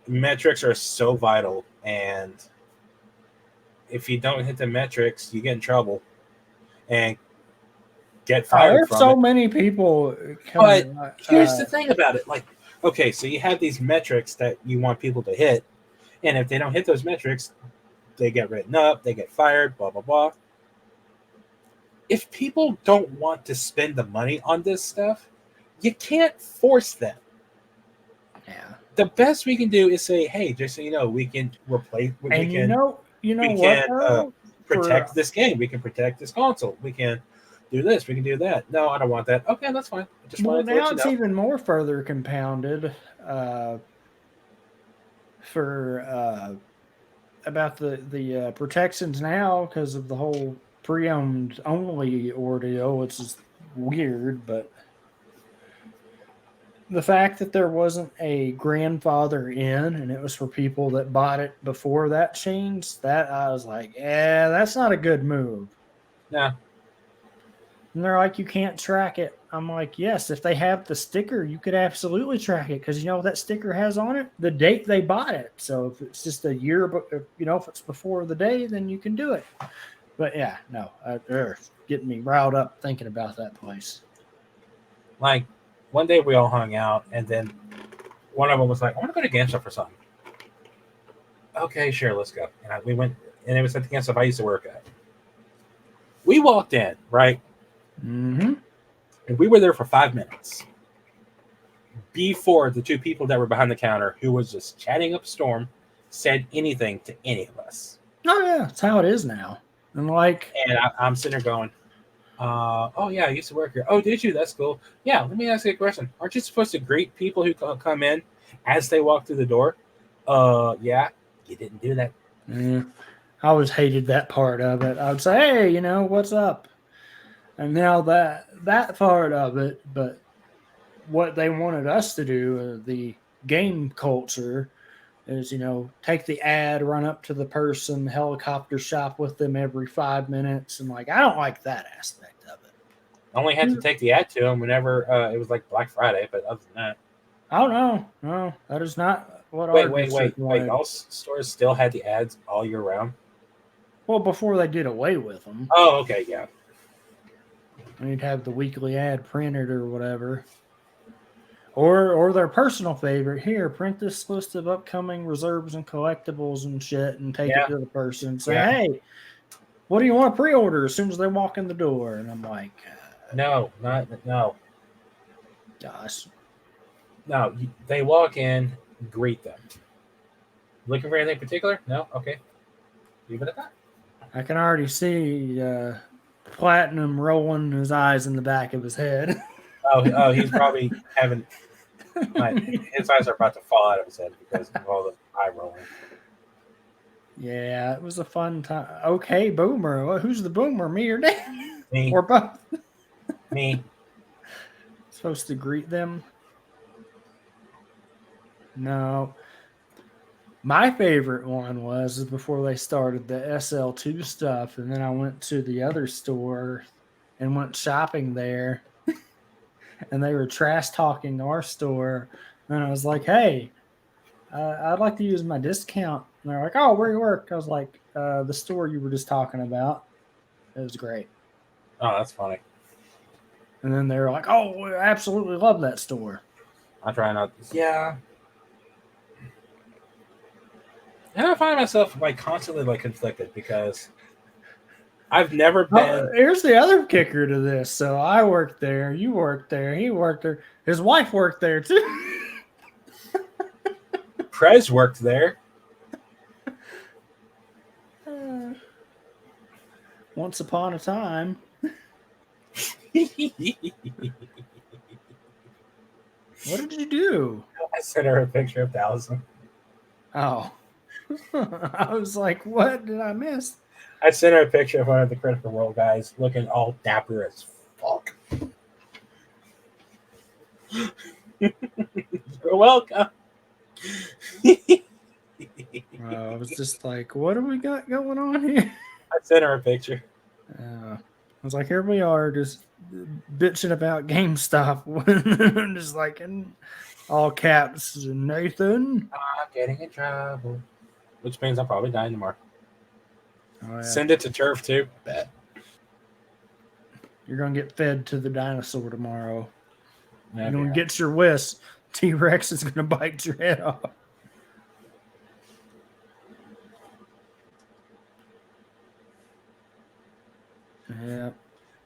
A: metrics are so vital, and if you don't hit the metrics, you get in trouble and get fired
B: There's
A: from
B: so
A: it.
B: many people
A: But here's the thing about it. Like, okay, so you have these metrics that you want people to hit, and if they don't hit those metrics, they get written up, they get fired, blah, blah, blah. If people don't want to spend the money on this stuff, you can't force them.
B: Yeah.
A: The best we can do is say, hey, just so you know, we can replace.
B: And
A: we
B: what?
A: can protect this game. We can protect this console. We can do this. We can do that. No, I don't want that. Okay, that's fine. I just
B: Well,
A: wanted to
B: now
A: let you
B: it's
A: know.
B: even more further compounded for about the protections now because of the whole pre-owned only ordeal, which is weird, but the fact that there wasn't a grandfather in and it was for people that bought it before that changed, that I was like, yeah, that's not a good move.
A: No.
B: And they're like, you can't track it. I'm like, yes, if they have the sticker, you could absolutely track it because you know what that sticker has on it? The date they bought it. So if it's just a year, if it's before the day, then you can do it. But yeah, no, getting me riled up thinking about that place.
A: Like, one day we all hung out, and then one of them was like, I want to go to GameStop for something. Okay, sure, let's go. And we went, and it was at the GameStop I used to work at. We walked in, right?
B: Mm-hmm.
A: And we were there for 5 minutes before the 2 people that were behind the counter, who was just chatting up a storm, said anything to any of us.
B: Oh yeah, that's how it is now. And like,
A: and I'm sitting there going, oh yeah, I used to work here. Oh, did you? That's cool. Yeah, let me ask you a question. Aren't you supposed to greet people who come in as they walk through the door? Yeah, you didn't do that.
B: yeah, I always hated that part of it. I would say, hey, what's up? And now that part of it, but what they wanted us to do, the game culture, is take the ad, run up to the person, helicopter shop with them every 5 minutes, and like I don't like that aspect of it.
A: I only had to take the ad to them whenever it was like Black Friday, but other than that,
B: oh no, that is not what.
A: Wait! All stores still had the ads all year round.
B: Well, before they did away with them.
A: Oh, okay, yeah.
B: And you'd have the weekly ad printed or whatever. Or their personal favorite, here, print this list of upcoming reserves and collectibles and shit and take it to the person and say, hey, what do you want to pre-order as soon as they walk in the door? And I'm like,
A: no.
B: Gosh.
A: No, they walk in, greet them. Looking for anything particular? No? Okay. Leave it at that.
B: I can already see Platinum rolling his eyes in the back of his head.
A: Oh, he's probably having his eyes are about to fall out of his head because of all the eye rolling.
B: Yeah, it was a fun time. Okay, boomer. Well, who's the boomer? Me or Dan?
A: Me.
B: Or both?
A: Me.
B: Supposed to greet them? No. My favorite one was before they started the SL2 stuff, and then I went to the other store and went shopping there. and they were trash talking our store. And I was like, "Hey, I'd like to use my discount." And they're like, "Oh, where you work?" I was like, "The store you were just talking about." It was great.
A: Oh, that's funny.
B: And then they were like, "Oh, we absolutely love that store."
A: I try not. Yeah. And I find myself like constantly like conflicted because I've never been.
B: Here's the other kicker to this. So I worked there, you worked there, he worked there, his wife worked there too.
A: Prez worked there.
B: Once upon a time. What did you do?
A: I sent her a picture of Allison.
B: Oh. I was like, what did I miss?
A: I sent her a picture of one of the Critical Role guys looking all dapper as fuck. You're welcome.
B: I was just like, what do we got going on here?
A: I sent her a picture.
B: I was like, here we are, just bitching about GameStop. I'm just like, in all caps, Nathan.
A: I'm getting in trouble. Which means I'm probably dying tomorrow.
B: Oh, yeah.
A: Send it to Turf too. Bet.
B: You're going to get fed to the dinosaur tomorrow.
A: Yeah,
B: You're going to get your wish. T-Rex is going to bite your head off. Yeah.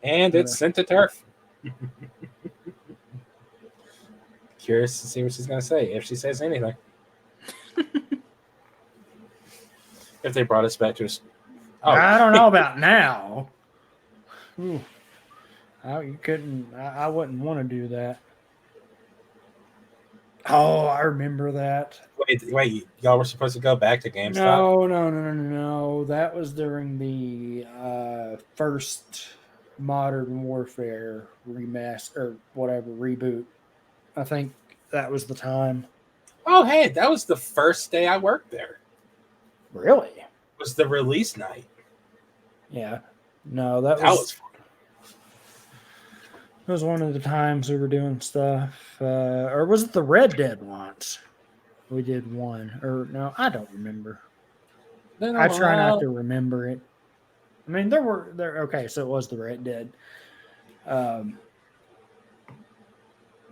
A: And it's sent to Turf. Curious to see what she's going to say, if she says anything. If they brought us back to us.
B: Oh. I don't know about now. Ooh. You couldn't. I wouldn't want to do that. Oh, I remember that.
A: Wait! Y'all were supposed to go back to GameStop?
B: No. That was during the first Modern Warfare remaster or whatever reboot. I think that was the time.
A: Oh, hey, that was the first day I worked there.
B: Really?
A: It was the release night.
B: Yeah. No, that was fun. It was one of the times we were doing stuff. Or was it the Red Dead launch? We did one. Or no, I don't remember. I try not to remember it. I mean, okay, so it was the Red Dead.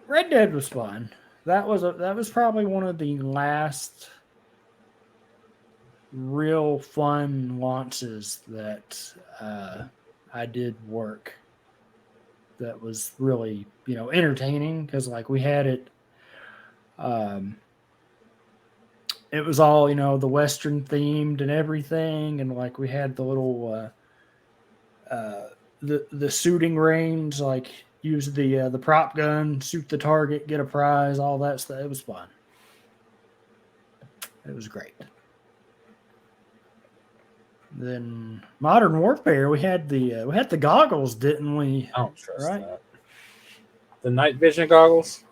B: Red Dead was fun. That was probably one of the last real fun launches that I did work. That was really, entertaining because like we had it. It was all, the Western themed and everything, and like we had the little the shooting range, like use the prop gun, shoot the target, get a prize, all that stuff. It was fun. It was great. Then Modern Warfare, we had the goggles, didn't we?
A: I don't trust that. The night vision goggles.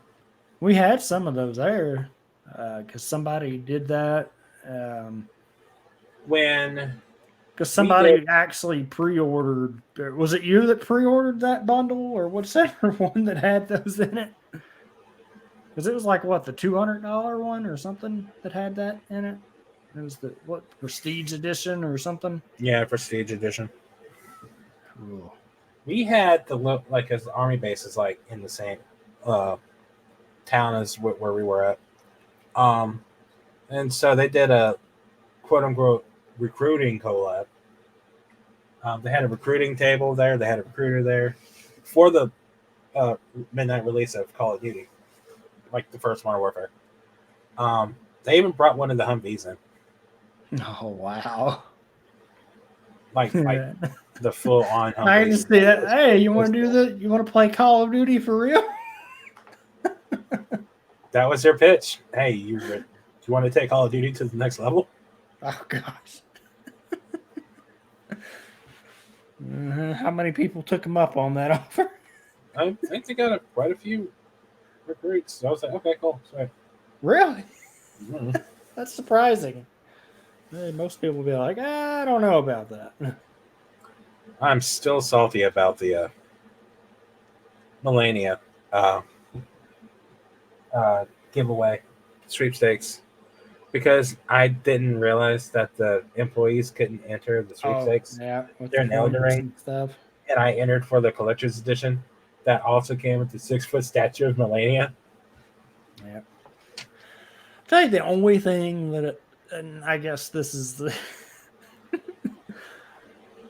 B: We had some of those there because somebody did that. Because somebody actually pre-ordered. Was it you that pre-ordered that bundle, or whichever one that had those in it? Because it was like what, the $200 one or something that had that in it. It was the Prestige Edition or something.
A: Yeah, Prestige Edition.
B: Cool.
A: We had as army bases like in the same town as where we were at, and so they did a quote unquote recruiting collab. They had a recruiting table there. They had a recruiter there for the midnight release of Call of Duty, like the first Modern Warfare. They even brought one of the Humvees in.
B: Oh wow!
A: Like the full on Humvee.
B: I just see that. Hey, you want to do the? You want to play Call of Duty for real?
A: That was their pitch. Hey, do you want to take Call of Duty to the next level?
B: Oh gosh. How many people took him up on that offer?
A: I think they got quite a few recruits. So I was like, okay, cool. Sorry.
B: Really? Mm-hmm. That's surprising. Most people will be like, I don't know about that.
A: I'm still salty about the Melania. uh, giveaway sweepstakes because I didn't realize that the employees couldn't enter the sweepstakes.
B: Yeah, with
A: They're
B: the
A: an Elden
B: points
A: Ring,
B: and stuff.
A: and I entered for the collector's edition that also came with the 6-foot statue of Melania.
B: Yeah. I tell you the only thing and I guess this is the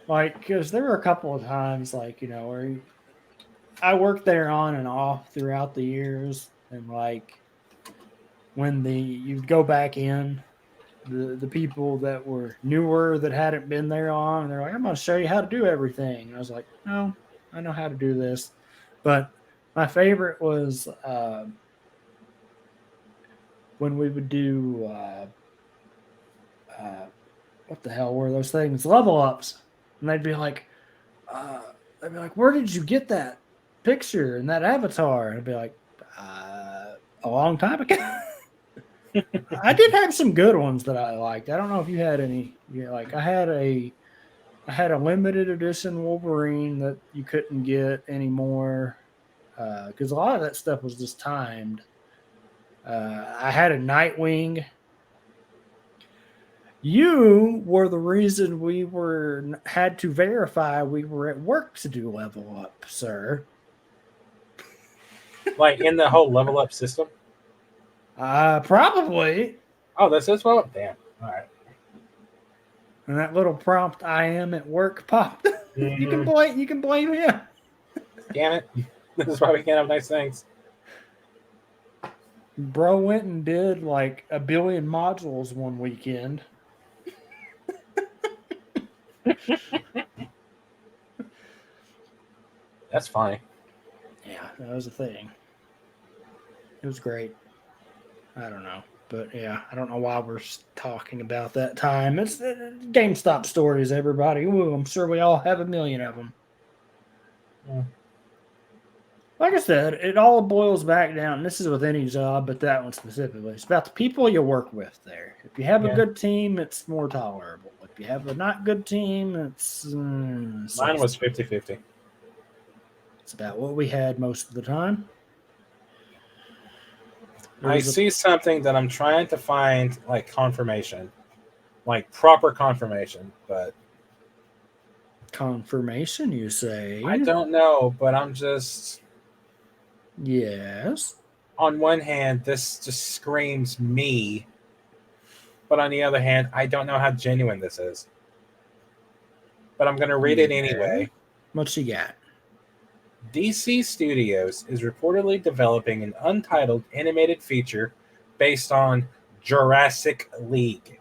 B: like, because there were a couple of times, like, where I worked there on and off throughout the years, and like when you'd go back in, the people that were newer that hadn't been there long, they're like, I'm going to show you how to do everything. And I was like, no, I know how to do this. But my favorite was when we would do what the hell were those things? Level ups. And uh, they'd be like, where did you get that picture and that avatar? And I'd be like, a long time ago. I did have some good ones that I liked. I don't know if you had any. Yeah, like I had a limited edition Wolverine that you couldn't get anymore because a lot of that stuff was just timed. I had a Nightwing. You were the reason we had to verify we were at work to do level up, sir.
A: Like in the whole level up system.
B: Probably.
A: Oh, this is well. Damn. All right.
B: And that little prompt "I am at work" popped.
A: Mm-hmm.
B: You can blame him.
A: Damn it! This is why we can't have nice things.
B: Bro went and did like 1 billion modules one weekend.
A: That's funny.
B: Yeah, that was a thing. It was great. I don't know. But yeah, I don't know why we're talking about that time. It's GameStop stories, everybody. Ooh, I'm sure we all have 1 million of them.
A: Yeah.
B: Like I said, it all boils back down. This is with any job, but that one specifically. It's about the people you work with there. If you have a good team, it's more tolerable. If you have a not good team, it's...
A: Mine was 50-50.
B: It's about what we had most of the time.
A: I see something that I'm trying to find, like, confirmation. Like, proper confirmation, but...
B: Confirmation, you say?
A: I don't know, but I'm just...
B: Yes.
A: On one hand, this just screams me. But on the other hand, I don't know how genuine this is. But I'm going to read it anyway.
B: What you got?
A: DC Studios is reportedly developing an untitled animated feature based on Jurassic League,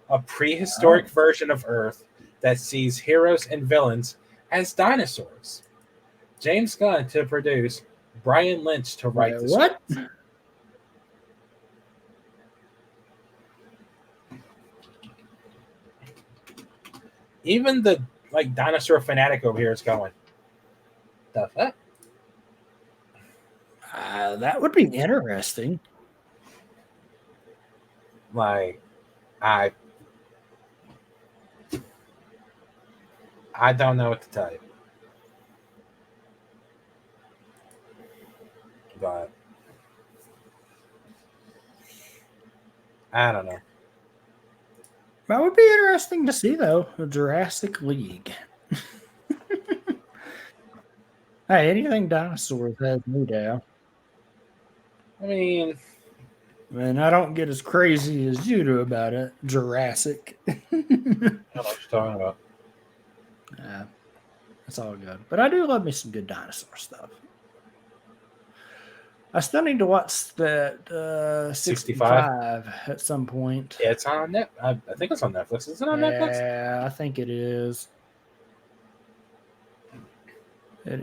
A: a prehistoric version of Earth that sees heroes and villains as dinosaurs. James Gunn to produce, Brian Lynch to write the
B: what?
A: script. Even the dinosaur fanatic over here is going, the fuck?
B: That would be interesting.
A: I don't know what to tell you. But I don't know.
B: That would be interesting to see, though. The Jurassic League. Hey, anything dinosaurs has me down.
A: I mean,
B: I don't get as crazy as you do about it. Jurassic.
A: I don't know what you're talking about.
B: That's all good. But I do love me some good dinosaur stuff. I still need to watch that 65 at some point.
A: Yeah, it's on Net. I think it's on Netflix. Is it on Netflix?
B: Yeah, I think it is.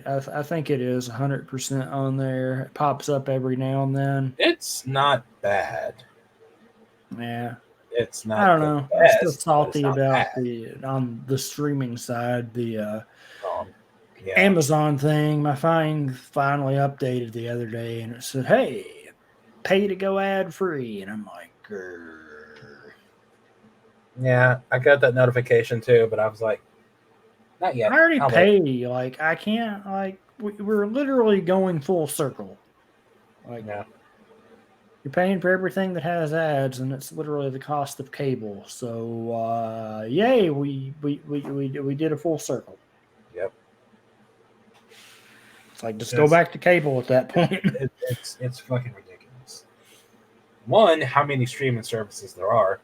B: I think it is 100% on there. It pops up every now and then.
A: It's not bad.
B: Yeah.
A: It's not.
B: I don't know.
A: Best,
B: I'm still salty about
A: bad.
B: on the streaming side, the
A: yeah.
B: Amazon thing. My phone finally updated the other day, and it said, "Hey, pay to go ad free," and I'm like, grr.
A: Yeah, I got that notification too, but I was like, not yet.
B: I already pay. Like, I can't we're literally going full circle. Like,
A: Yeah.
B: you're paying for everything that has ads, and it's literally the cost of cable. So, yay, we did a full circle.
A: Yep.
B: It's like, just go back to cable at that point.
A: It's fucking ridiculous. One, how many streaming services there are,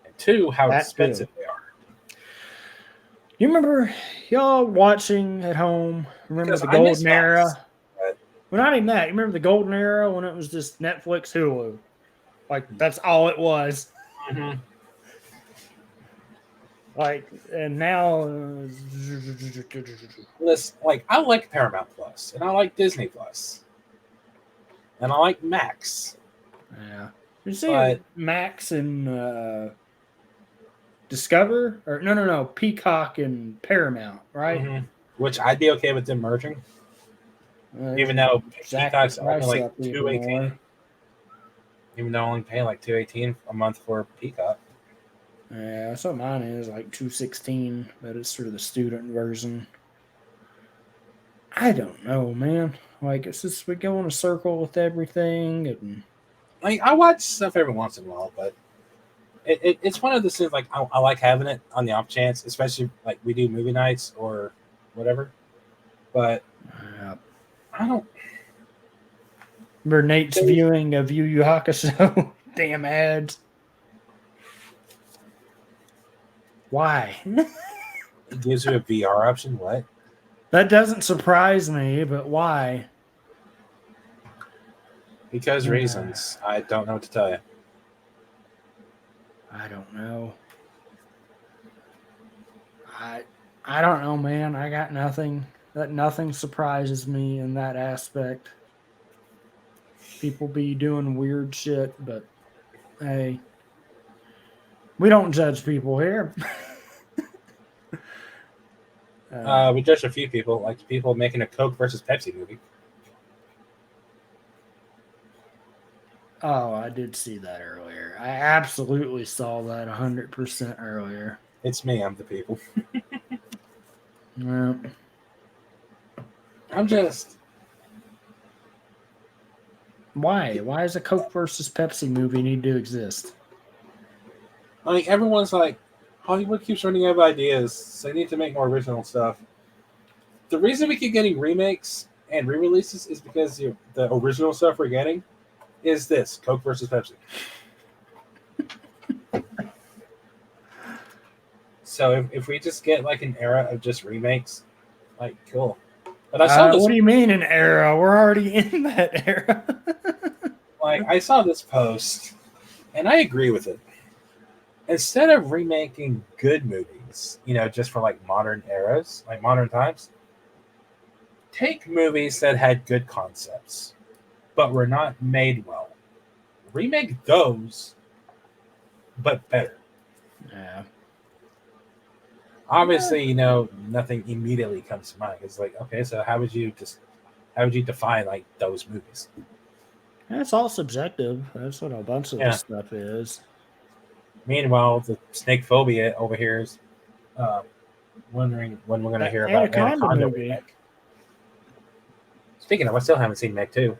A: and two, how expensive they are.
B: You remember y'all watching at home? Remember
A: Because
B: the
A: I miss
B: golden
A: Max,
B: era?
A: but
B: Well, not even that. You remember the golden era when it was just Netflix, Hulu? Like, that's all it was.
A: mhm.
B: Like, and now,
A: Listen, like I like Paramount Plus, and I like Disney Plus, and I like Max.
B: yeah. You see
A: But
B: Max and Discover, or no, Peacock and Paramount, right?
A: which I'd be okay with them merging, even though
B: Jack the
A: Peacock's only
B: price
A: like
B: up even
A: $2.18.
B: more.
A: Even though I only pay like $2.18 a month for Peacock.
B: Yeah, that's what mine is, like $2.16, but it's sort of the student version. I don't know, man. Like, it's just we go in a circle with everything, and
A: Like I watch stuff every once in a while, but it's one of those things. Like I like having it on the off chance, especially like we do movie nights or whatever. But I don't.
B: Remember Nate's viewing of Yu Yu Hakusho? Damn ads. Why?
A: It gives you a VR option. What?
B: That doesn't surprise me, but why?
A: Because reasons. I don't know what to tell you.
B: I don't know. I don't know, man. I got nothing. That nothing surprises me in that aspect. People be doing weird shit, but hey, we don't judge people here.
A: We judged a few people, like people making a Coke versus Pepsi movie.
B: Oh, I did see that earlier. I absolutely saw that 100% earlier.
A: It's me. I'm the people.
B: Yeah.
A: I'm just.
B: Why? Why does a Coke versus Pepsi movie need to exist?
A: Like everyone's like, Hollywood keeps running out of ideas, so they need to make more original stuff. The reason we keep getting remakes and re-releases is because the original stuff we're getting is this Coke versus Pepsi. So if we just get like an era of just remakes, like cool. But I saw this.
B: What do you mean an era? We're already in that era.
A: Like I saw this post, and I agree with it. Instead of remaking good movies, just for like modern eras, like modern times, take movies that had good concepts, but were not made well. Remake those, but better.
B: Yeah.
A: Obviously, nothing immediately comes to mind. It's like, okay, so how would you define like those movies?
B: That's all subjective. That's what a bunch of this stuff is.
A: Meanwhile, the snake phobia over here is wondering when we're going to hear about Anaconda
B: movie.
A: remake. Speaking of, I still haven't seen Meg 2.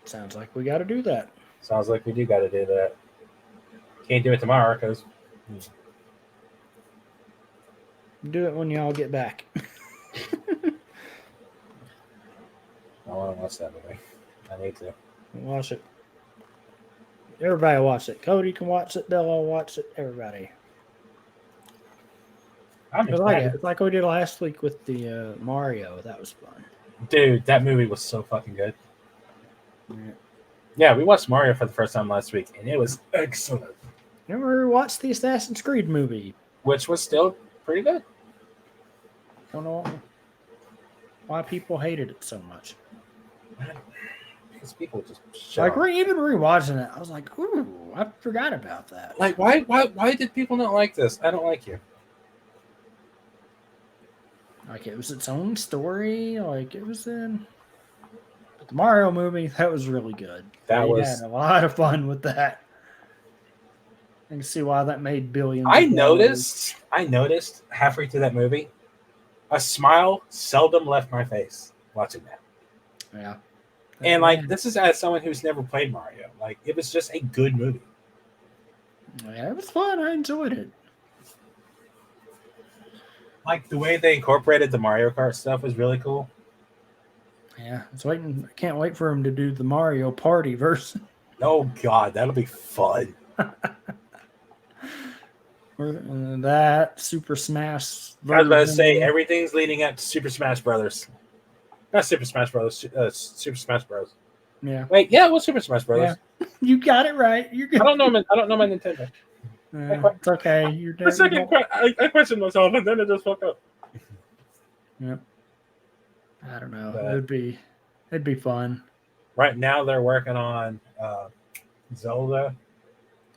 B: Sounds like we got to do that.
A: Sounds like we do got to do that. Can't do it tomorrow because.
B: Do it when y'all get back.
A: I want to watch that movie. I need to.
B: Watch it. Everybody watch it. Cody can watch it. Della watch it. Everybody.
A: I'm excited.
B: It's like we did last week with the Mario. That was fun.
A: Dude, that movie was so fucking good. Yeah, we watched Mario for the first time last week, and it was excellent.
B: Never watched the Assassin's Creed movie,
A: which was still pretty good.
B: Don't know why people hated it so much.
A: Because people just
B: even rewatching it, I was like, "Ooh, I forgot about that."
A: Like, why did people not like this? I don't like you.
B: Like, it was its own story. Like, it was in the Mario movie. That was really good. Had a lot of fun with that. I can see why that made billions.
A: I noticed halfway through that movie A smile seldom left my face watching that.
B: Yeah.
A: And like this is as someone who's never played Mario. Like it was just a good movie.
B: Yeah, it was fun. I enjoyed it.
A: Like the way they incorporated the Mario Kart stuff was really cool.
B: Yeah, I can't wait for him to do the Mario Party version.
A: Oh God, that'll be fun.
B: That Super Smash.
A: I was about to say everything's leading up to Super Smash Brothers. Not Super Smash Brothers. Super Smash Bros.
B: Yeah.
A: Wait, yeah, what's Super Smash Brothers?
B: Yeah. You got it right. You're good.
A: I don't know my Nintendo.
B: It's okay. You're
A: the second I questioned myself and then it just woke up.
B: Yep. I don't know. It'd be fun.
A: Right now they're working on Zelda.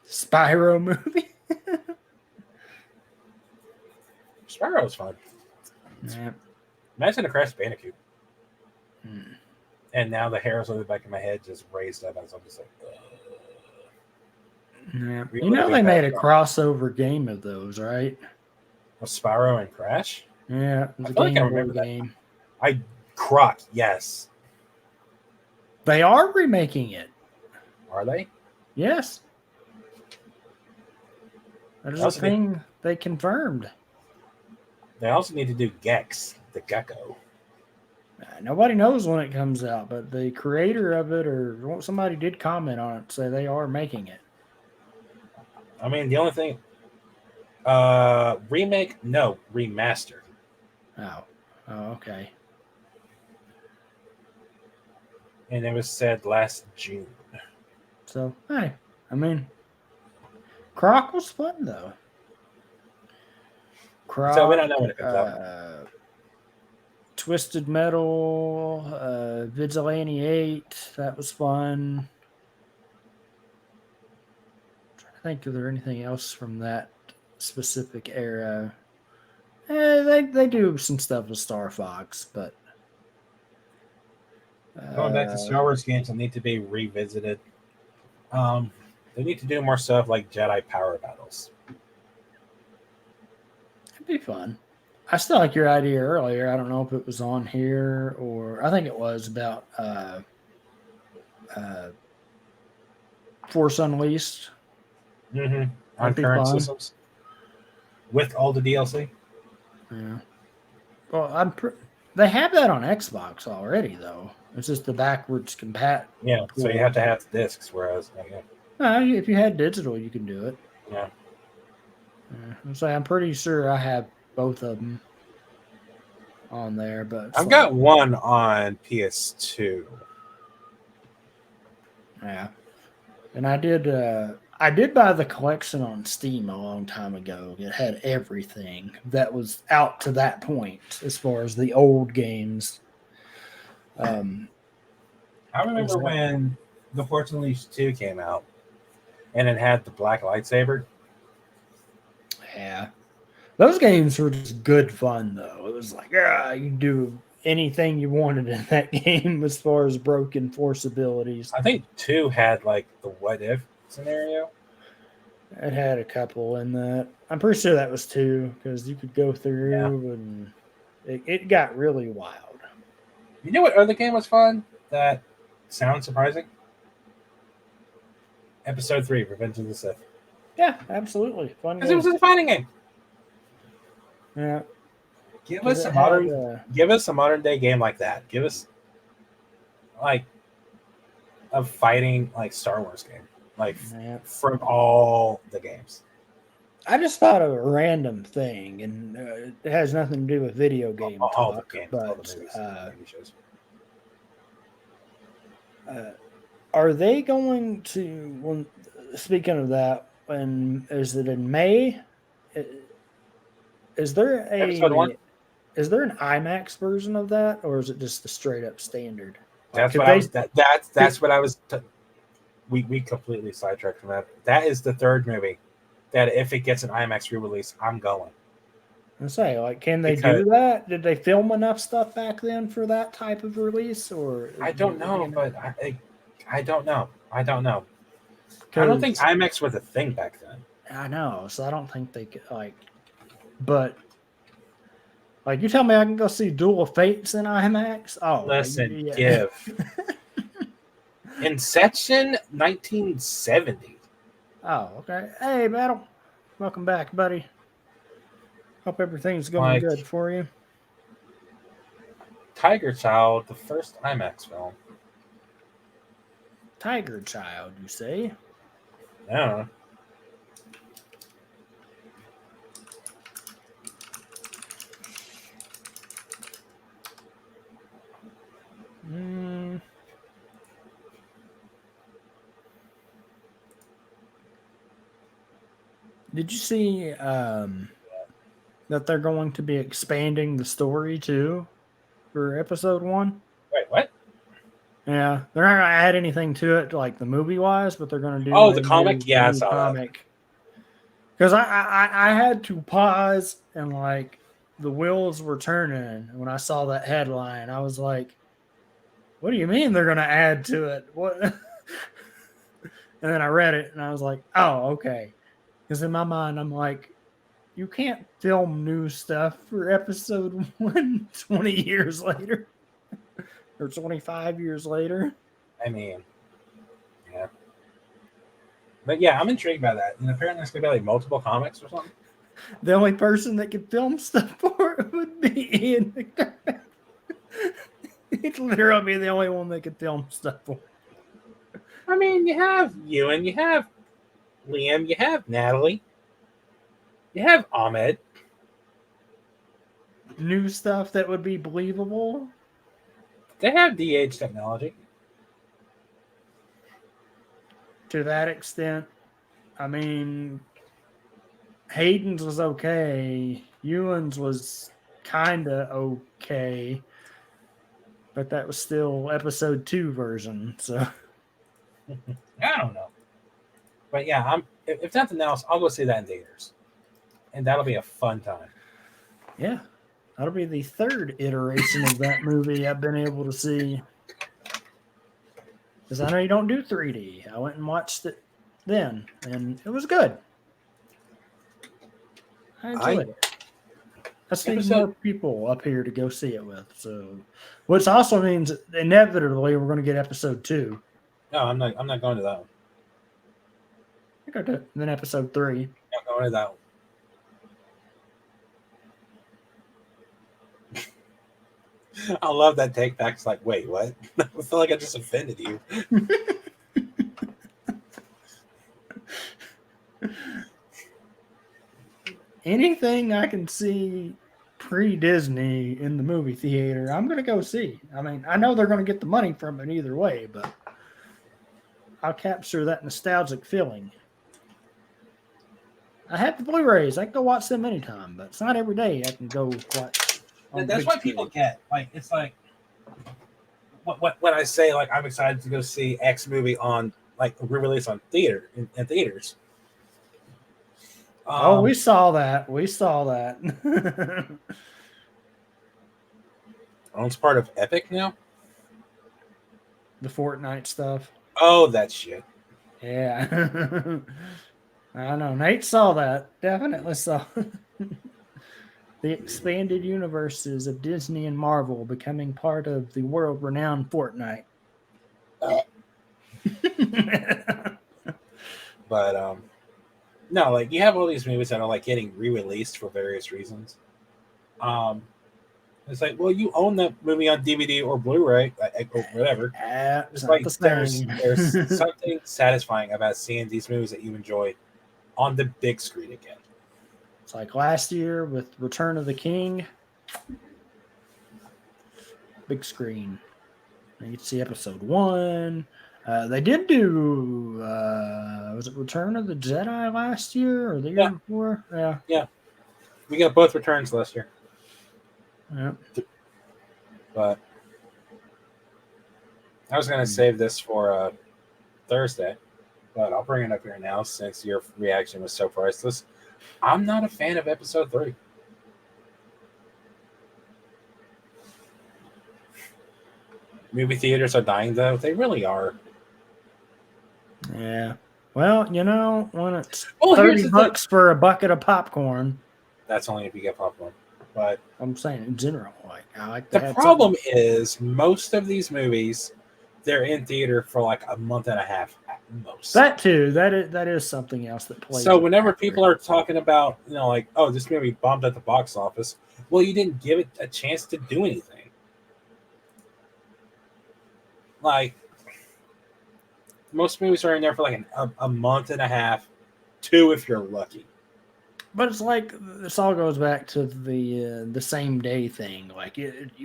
B: Spyro movie.
A: Spyro's fun.
B: Yeah.
A: Imagine a Crash Bandicoot. And now the hairs on the back of my head just raised up as I'm just like,
B: yeah. You know they made a crossover game of those, right?
A: With Spyro and Crash?
B: Yeah,
A: I feel like I remember
B: game.
A: Croc, yes.
B: They are remaking it.
A: Are they?
B: Yes. That is a thing they confirmed.
A: They also need to do Gex, the gecko.
B: Nobody knows when it comes out, but the creator of it or somebody did comment on it, say they are making it.
A: I mean, the only thing, remake, no, remaster.
B: Oh, okay.
A: And it was said last June.
B: So, hey, I mean, Croc was fun though. Croc,
A: so we don't know when it comes out.
B: Twisted Metal, Vigilante 8, that was fun. I'm trying to think, is there anything else from that specific era? They do some stuff with Star Fox, but
A: going back to Star Wars games that need to be revisited. They need to do more stuff like Jedi power battles.
B: It'd be fun. I still like your idea earlier. I don't know if it was on here or I think it was about Force Unleashed.
A: Mm-hmm. On current systems with all the DLC.
B: Yeah. Well, they have that on Xbox already, though. It's just the backwards compat.
A: Yeah, so you have to have the discs, whereas
B: if you had digital, you can do it.
A: Yeah.
B: I'm pretty sure I have both of them on there, but
A: I've got one on PS2.
B: Yeah, and I did buy the collection on Steam a long time ago. It had everything that was out to that point as far as the old games.
A: I remember when The Force Unleashed 2 came out and it had the black lightsaber.
B: Yeah. Those games were just good fun, though. It was like, yeah, you can do anything you wanted in that game as far as broken Force abilities.
A: I think 2 had like the what if scenario.
B: It had a couple in that. I'm pretty sure that was 2 because you could go through and it got really wild.
A: You know what other game was fun that sounds surprising? Episode 3, Revenge of the Sith.
B: Yeah, absolutely. Fun.
A: Because it was a fighting game.
B: Yeah.
A: Give us a modern day game like that. Give us like a fighting like Star Wars game. Like from all the games.
B: I just thought of a random thing, and it has nothing to do with video game talk, but are they going to, speaking of that, is it in May? Is there an IMAX version of that, or is it just the straight up standard?
A: That's what I was. We completely sidetracked from that. That is the third movie that if it gets an IMAX re-release, I'm going.
B: I say, like, can they do that? Did they film enough stuff back then for that type of release, or
A: I don't know, but I don't know. I don't know. I don't think IMAX was a thing back then.
B: I know, so I don't think they could but Like, you tell me I can go see Duel of Fates in IMAX? Oh,
A: Listen,
B: yeah.
A: give. Inception 1970.
B: Oh, okay. Hey, Battle. Welcome back, buddy. Hope everything's going
A: Like
B: good for you.
A: Tiger Child, the first IMAX film.
B: Tiger Child, you say?
A: Yeah.
B: Mm. Did you see that they're going to be expanding the story too for episode 1?
A: Wait, what?
B: Yeah, they're not going to add anything to it like the movie wise, but they're going to do
A: Oh,
B: a
A: the comic? Yeah, I
B: new
A: saw that.
B: comic. Because I had to pause and like the wheels were turning when I saw that headline. I was like, "What do you mean they're going to add to it? What?" And then I read it and I was like, "Oh, okay." Because in my mind, I'm like, you can't film new stuff for episode 1 20 years later or 25 years later.
A: I mean, yeah. But yeah, I'm intrigued by that. And apparently it's going to be like multiple comics or something.
B: The only person that could film stuff for it would be Ian McDermott. He'd literally be the only one that could film stuff for it.
A: I mean, you have Ewan, you have Liam, you have Natalie, you have Ahmed.
B: New stuff that would be believable.
A: They have DH technology.
B: To that extent, I mean, Hayden's was okay. Ewan's was kind of okay. But that was still episode 2 version, so.
A: I don't know. But yeah, if nothing else, I'll go see that in theaters. And that'll be a fun time.
B: Yeah. That'll be the 3rd iteration of that movie I've been able to see. Because I know you don't do 3D. I went and watched it then, and it was good. I enjoyed it. I see more people up here to go see it with. So, which also means inevitably we're going to get episode 2.
A: No, I'm not going to that one.
B: I go to then episode 3.
A: I'm not going to that one. I love that take back. It's like, wait, what? I feel like I just offended you.
B: Anything I can see pre-Disney in the movie theater, I'm going to go see. I mean, I know they're going to get the money from it either way, but I'll capture that nostalgic feeling. I have the Blu-rays. I can go watch them anytime, but it's not every day I can go watch.
A: That's what people get. Like, it's like when I say like I'm excited to go see X movie on like re-release on in theaters.
B: Oh, we saw that. We saw that.
A: Oh, it's part of Epic now.
B: The Fortnite stuff.
A: Oh, that shit.
B: Yeah. I know. Nate saw that. Definitely saw. The expanded universes of Disney and Marvel becoming part of the world-renowned Fortnite.
A: But no, like you have all these movies that are like getting re-released for various reasons. It's like, well, you own that movie on DVD or Blu-ray or whatever. It's like there's something satisfying about seeing these movies that you enjoy on the big screen again.
B: It's like last year with Return of the King. Big screen. You get to see episode 1. They did do, was it Return of the Jedi last year or the year before? Yeah.
A: Yeah. We got both returns last year.
B: Yeah.
A: But I was going to save this for Thursday, but I'll bring it up here now since your reaction was so priceless. I'm not a fan of episode 3. Movie theaters are dying, though. They really are.
B: Yeah. Well, you know, when it's $30 for a bucket of popcorn.
A: That's only if you get popcorn. But
B: I'm saying in general, like I like
A: the
B: to have
A: problem
B: something.
A: is most of these movies, they're in theater for like a month and a half at most.
B: That too. That is something else that plays.
A: So whenever people are talking about, like, oh, this movie bombed at the box office, well, you didn't give it a chance to do anything. Like, most movies are in there for like a month and a half, 2 if you're lucky.
B: But it's like this all goes back to the same day thing. Like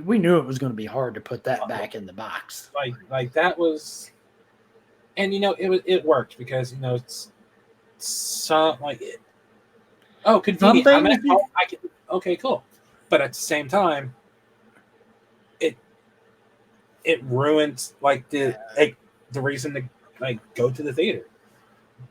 B: we knew it was going to be hard to put that back in the box.
A: Like that was, and it worked because it's some like it. Oh, convenient. I'm at home. I can. Okay, cool. But at the same time, it ruins like the reason to like go to the theater.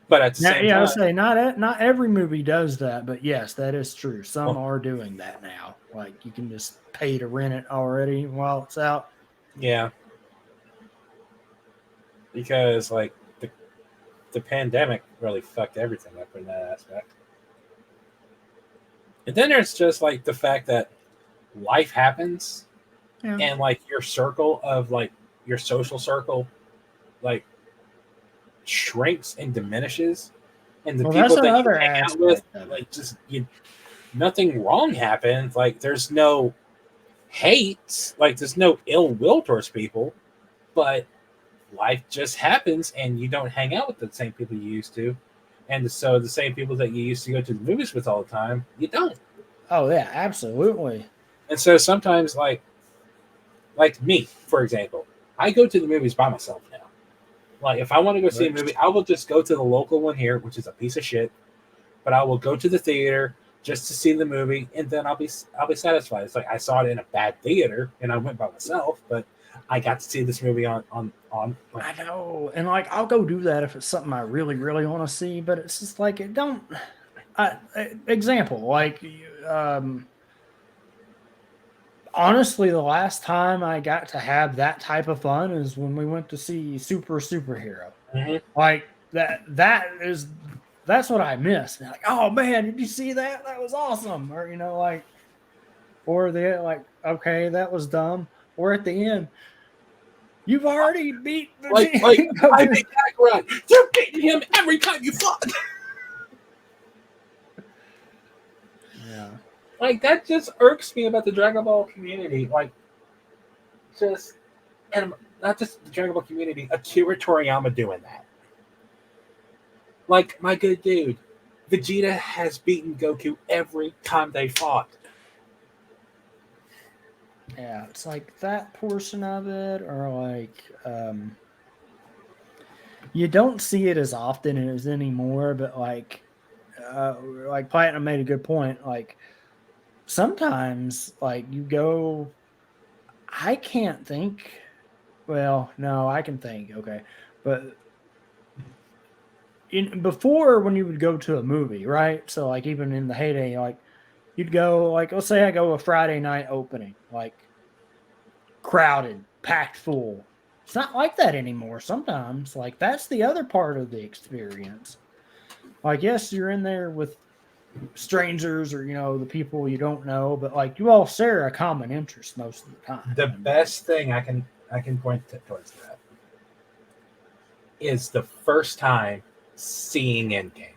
A: But at the same time,
B: I say not every movie does that, but yes, that is true. Some are doing that now. Like you can just pay to rent it already while it's out.
A: Yeah, because like the pandemic really fucked everything up in that aspect. And then there's just like the fact that life happens, and like your circle of like your social circle, like shrinks and diminishes, and the people that you hang out with, like just nothing wrong happens. Like there's no hate, like there's no ill will towards people, but life just happens, and you don't hang out with the same people you used to, and so the same people that you used to go to the movies with all the time, you don't.
B: Oh yeah, absolutely.
A: And so sometimes, like me, for example, I go to the movies by myself now. Like if I want to go see a movie, I will just go to the local one here, which is a piece of shit. But I will go to the theater just to see the movie, and then I'll be satisfied. It's like I saw it in a bad theater, and I went by myself, but I got to see this movie on.
B: I know, and like I'll go do that if it's something I really, really want to see. But it's just like it don't. Example, like honestly, the last time I got to have that type of fun is when we went to see Superhero.
A: Mm-hmm.
B: Like that's what I missed. Like, oh man, did you see that? That was awesome. Or like, or the like, okay, that was dumb. Or at the end, you've already beat the
A: like I beat Kakarot. You're beating him every time you fought.
B: Yeah.
A: Like that just irks me about the Dragon Ball community. Like, and not just the Dragon Ball community, Akira Toriyama doing that. Like, my good dude, Vegeta has beaten Goku every time they fought.
B: Yeah, it's like that portion of it, or like you don't see it as often as anymore, but like Platinum made a good point. Like sometimes, like you go, I can't think. Well, no, I can think. Okay, but before when you would go to a movie, right? So like even in the heyday, like you'd go, like let's say I go a Friday night opening, like crowded, packed full. It's not like that anymore. Sometimes, like that's the other part of the experience. Like yes, you're in there with strangers or the people you don't know, but like you all share a common interest most of the time.
A: The best thing I can point towards that is the first time seeing Endgame.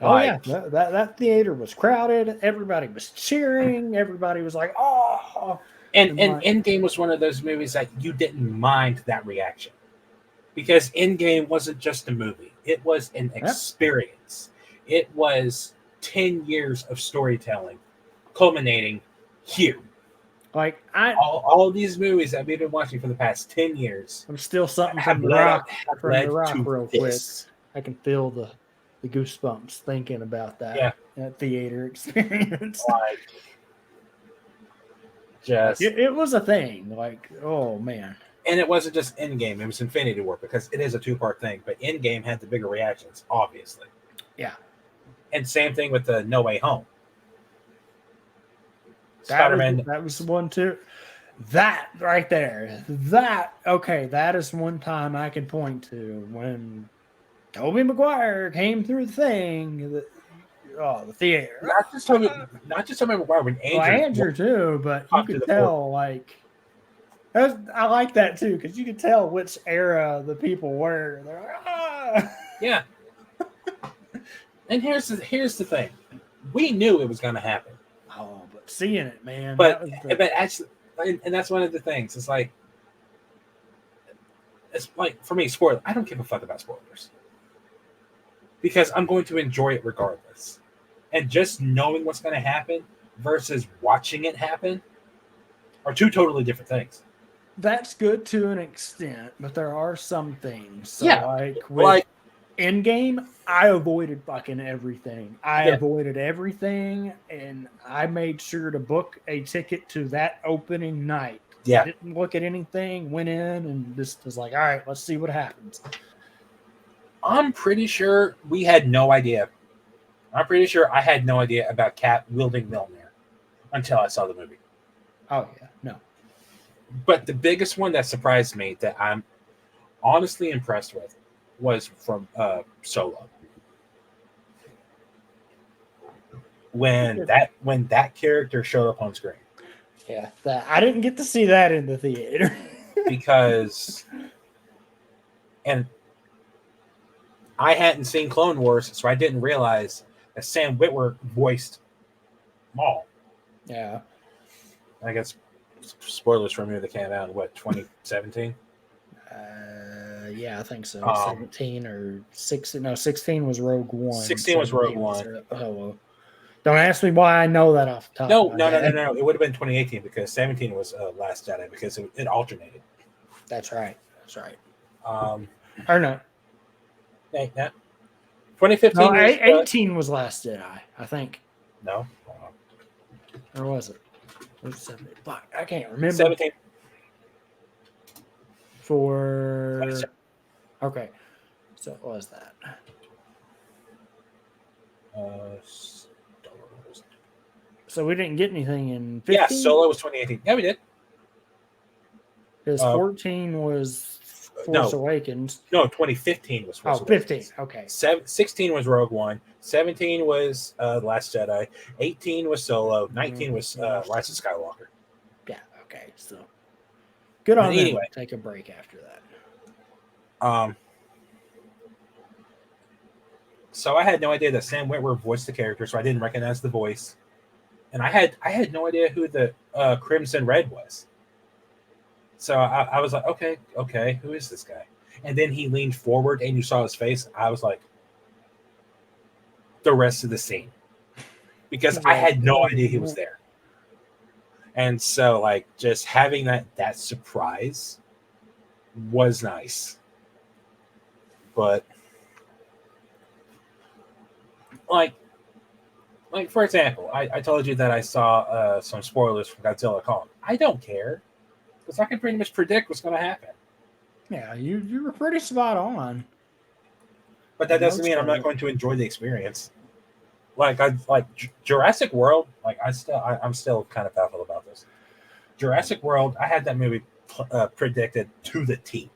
B: Oh yeah, that theater was crowded. Everybody was cheering. Everybody was like, "Oh!"
A: And Endgame was one of those movies that you didn't mind that reaction, because Endgame wasn't just a movie; it was an experience. It was 10 years of storytelling, culminating here.
B: Like
A: all these movies that we've been watching for the past 10 years.
B: I'm still something from The Rock real quick. I can feel the goosebumps thinking about that theater experience. It was a thing. Like, oh man.
A: And it wasn't just Endgame; it was Infinity War, because it is a 2-part thing. But Endgame had the bigger reactions, obviously.
B: Yeah.
A: And same thing with the No Way Home.
B: Spider-Man. That was the one too. That right there. That is one time I can point to when Tobey Maguire came through the thing. the theater.
A: Not just Tobey Maguire, when
B: Well,
A: Andrew.
B: Andrew too, but you
A: Up to
B: could
A: the
B: tell I like that too because you could tell which era the people were. They're like, ah.
A: Yeah. And here's the thing, we knew it was going to happen.
B: Oh, but seeing it, man.
A: But actually, and that's one of the things. It's like for me, spoiler. I don't give a fuck about spoilers because I'm going to enjoy it regardless. And just knowing what's going to happen versus watching it happen are two totally different things.
B: That's good to an extent, but there are some things. So
A: Yeah,
B: with Endgame, I avoided fucking everything. I avoided everything, and I made sure to book a ticket to that opening night.
A: Yeah.
B: Didn't look at anything, went in, and just was like, all right, let's see what happens.
A: I'm pretty sure we had no idea. I'm pretty sure I had no idea about Cap wielding Mjolnir until I saw the movie.
B: Oh, yeah. No.
A: But the biggest one that surprised me that I'm honestly impressed with was from Solo. When that character showed up on screen.
B: Yeah, I didn't get to see that in the theater.
A: Because and I hadn't seen Clone Wars, so I didn't realize that Sam Witwer voiced Maul.
B: Yeah.
A: I guess spoilers for a movie that came out in 2017?
B: Yeah, I think so. 17 or 16. No, 16 was Rogue One.
A: 16 was Rogue One.
B: Well. Don't ask me why I know that off the top.
A: No. It would have been 2018 because 17 was Last Jedi because it alternated.
B: That's right.
A: Or
B: no.
A: 2015.
B: No, 18 was Last Jedi, I think.
A: No.
B: Or was it? Fuck, I can't remember.
A: 17.
B: Okay. So what was that? So we didn't get anything in 15?
A: Yeah, Solo was 2018. Yeah, we did.
B: Because 14 was Force Awakens.
A: No, 2015 was Force
B: Awakens. 15. Okay.
A: 16 was Rogue One. 17 was Last Jedi. 18 was Solo. 19 was Rise of Skywalker.
B: Yeah. Okay. So good on them.
A: Anyway,
B: take a break after that.
A: So I had no idea that Sam Witwer voiced the character, so I didn't recognize the voice, and I had no idea who the Crimson Red was. So I was like, okay, who is this guy? And then he leaned forward, and you saw his face. I was like, the rest of the scene, because I had no idea he was there. And so, like, just having that surprise was nice. But like for example, I told you that I saw some spoilers from Godzilla Kong. I don't care because I can pretty much predict what's going to happen.
B: Yeah, you were pretty spot on.
A: But that doesn't mean I'm not going to enjoy the experience. Like Jurassic World. Like I'm still kind of baffled about this. Jurassic World. I had that movie predicted to the T.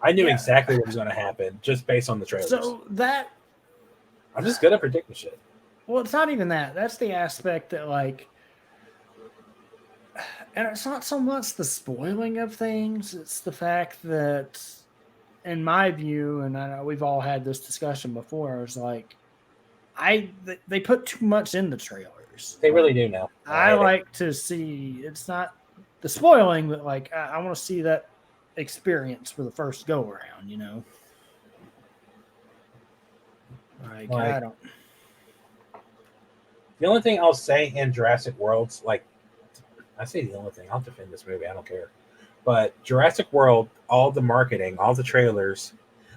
A: I knew exactly what was going to happen just based on the trailers.
B: So
A: I'm just good at predicting shit.
B: Well, it's not even that. That's the aspect that, like, and it's not so much the spoiling of things. It's the fact that, in my view, and I know we've all had this discussion before, it's like, they put too much in the trailers.
A: They really do now.
B: I like to see, it's not the spoiling, but, like, I want to see that experience for the first go around, you know? Like, I don't.
A: The only thing I'll say in Jurassic World's, like, I say the only thing, I'll defend this movie, I don't care. But Jurassic World, all the marketing, all the trailers,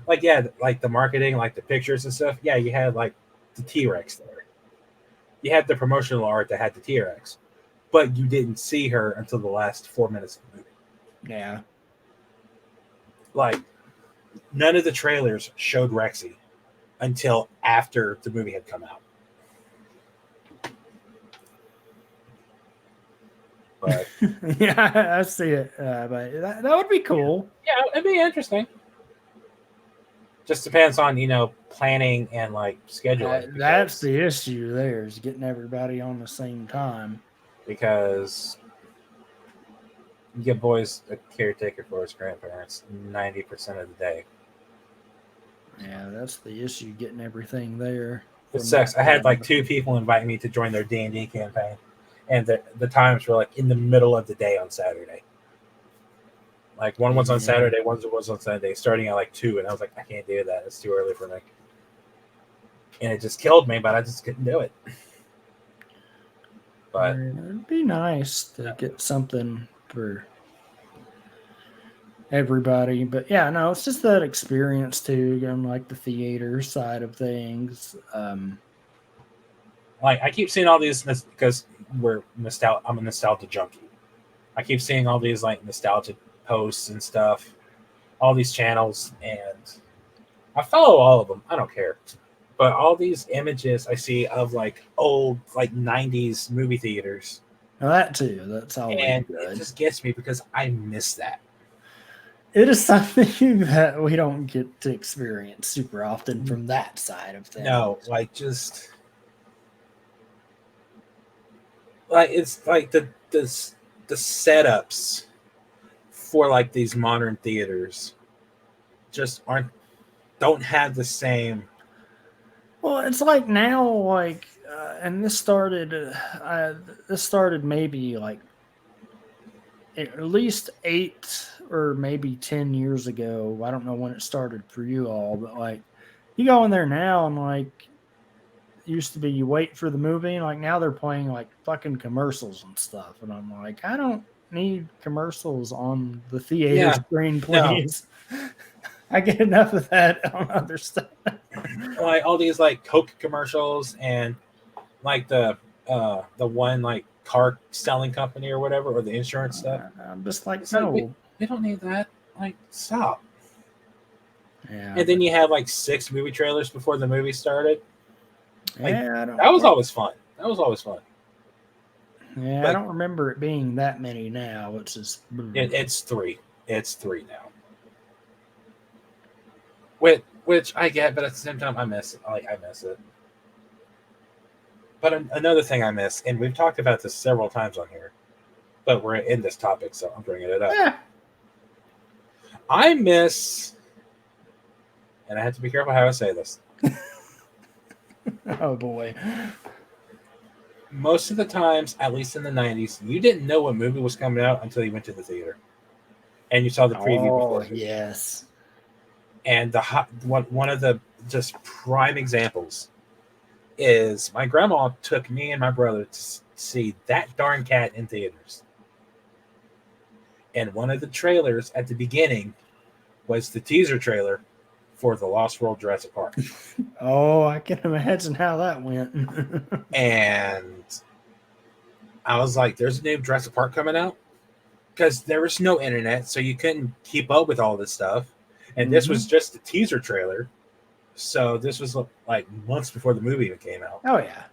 A: like, yeah, like the marketing, like the pictures and stuff, yeah, you had like the T-Rex there. You had the promotional art that had the T-Rex, but you didn't see her until the last 4 minutes of the movie.
B: Yeah.
A: Like, none of the trailers showed Rexy until after the movie had come out. But
B: yeah, I see it. But that would be cool.
A: Yeah, it'd be interesting. Just depends on planning and like scheduling
B: That's the issue. There is getting everybody on the same time.
A: Because you get boys a caretaker for his grandparents 90% of the day.
B: Yeah, that's the issue, getting everything there.
A: It sucks. I had like 2 people invite me to join their D&D campaign, and the times were like in the middle of the day on Saturday. Like one was on Saturday, one was on Sunday, starting at like 2, and I was like, I can't do that. It's too early for me. And it just killed me, but I just couldn't do it. But
B: it'd be nice to get something for everybody. But yeah, no, it's just that experience too, going like the theater side of things.
A: Like I keep seeing all these because I'm a nostalgia junkie. I keep seeing all these like nostalgia posts and stuff, all these channels, and I follow all of them. I don't care. But all these images I see of like old like 90s movie theaters.
B: Now that too, that's always
A: and
B: good.
A: It just gets me because I miss that.
B: It is something that we don't get to experience super often from that side of things.
A: No, like just like it's like the setups for like these modern theaters just don't have the same.
B: Well, it's like now, like, and this started maybe like at least 8 or maybe 10 years ago. I don't know when it started for you all, but like, you go in there now and like, used to be you wait for the movie, and like now they're playing like fucking commercials and stuff, and I'm like, I don't need commercials on the theater screen, please. No. I get enough of that on other stuff.
A: Like all these like Coke commercials and like the one like car selling company or whatever, or the insurance stuff.
B: I'm just like, no,
A: like, we don't need that. Like, stop.
B: Yeah.
A: And then you have like 6 movie trailers before the movie started. Like,
B: yeah,
A: that was always fun.
B: Yeah, but I don't remember it being that many now. It's just
A: it's 3. It's 3 now. Which I get, but at the same time, I miss it. I miss it. But another thing I miss, and we've talked about this several times on here, but we're in this topic, so I'm bringing it up.
B: Yeah.
A: I miss, and I have to be careful how I say this.
B: Oh boy.
A: Most of the times, at least in the 90s, you didn't know what movie was coming out until you went to the theater. And you saw the preview before.
B: Yes.
A: And one of the just prime examples is my grandma took me and my brother to see That Darn Cat in theaters. And one of the trailers at the beginning was the teaser trailer for the Lost World Jurassic Park.
B: Oh, I can imagine how that went.
A: And I was like, there's a new Jurassic Park coming out? Because there was no internet, so you couldn't keep up with all this stuff. And this was just a teaser trailer. So this was like months before the movie even came out.
B: Oh, yeah.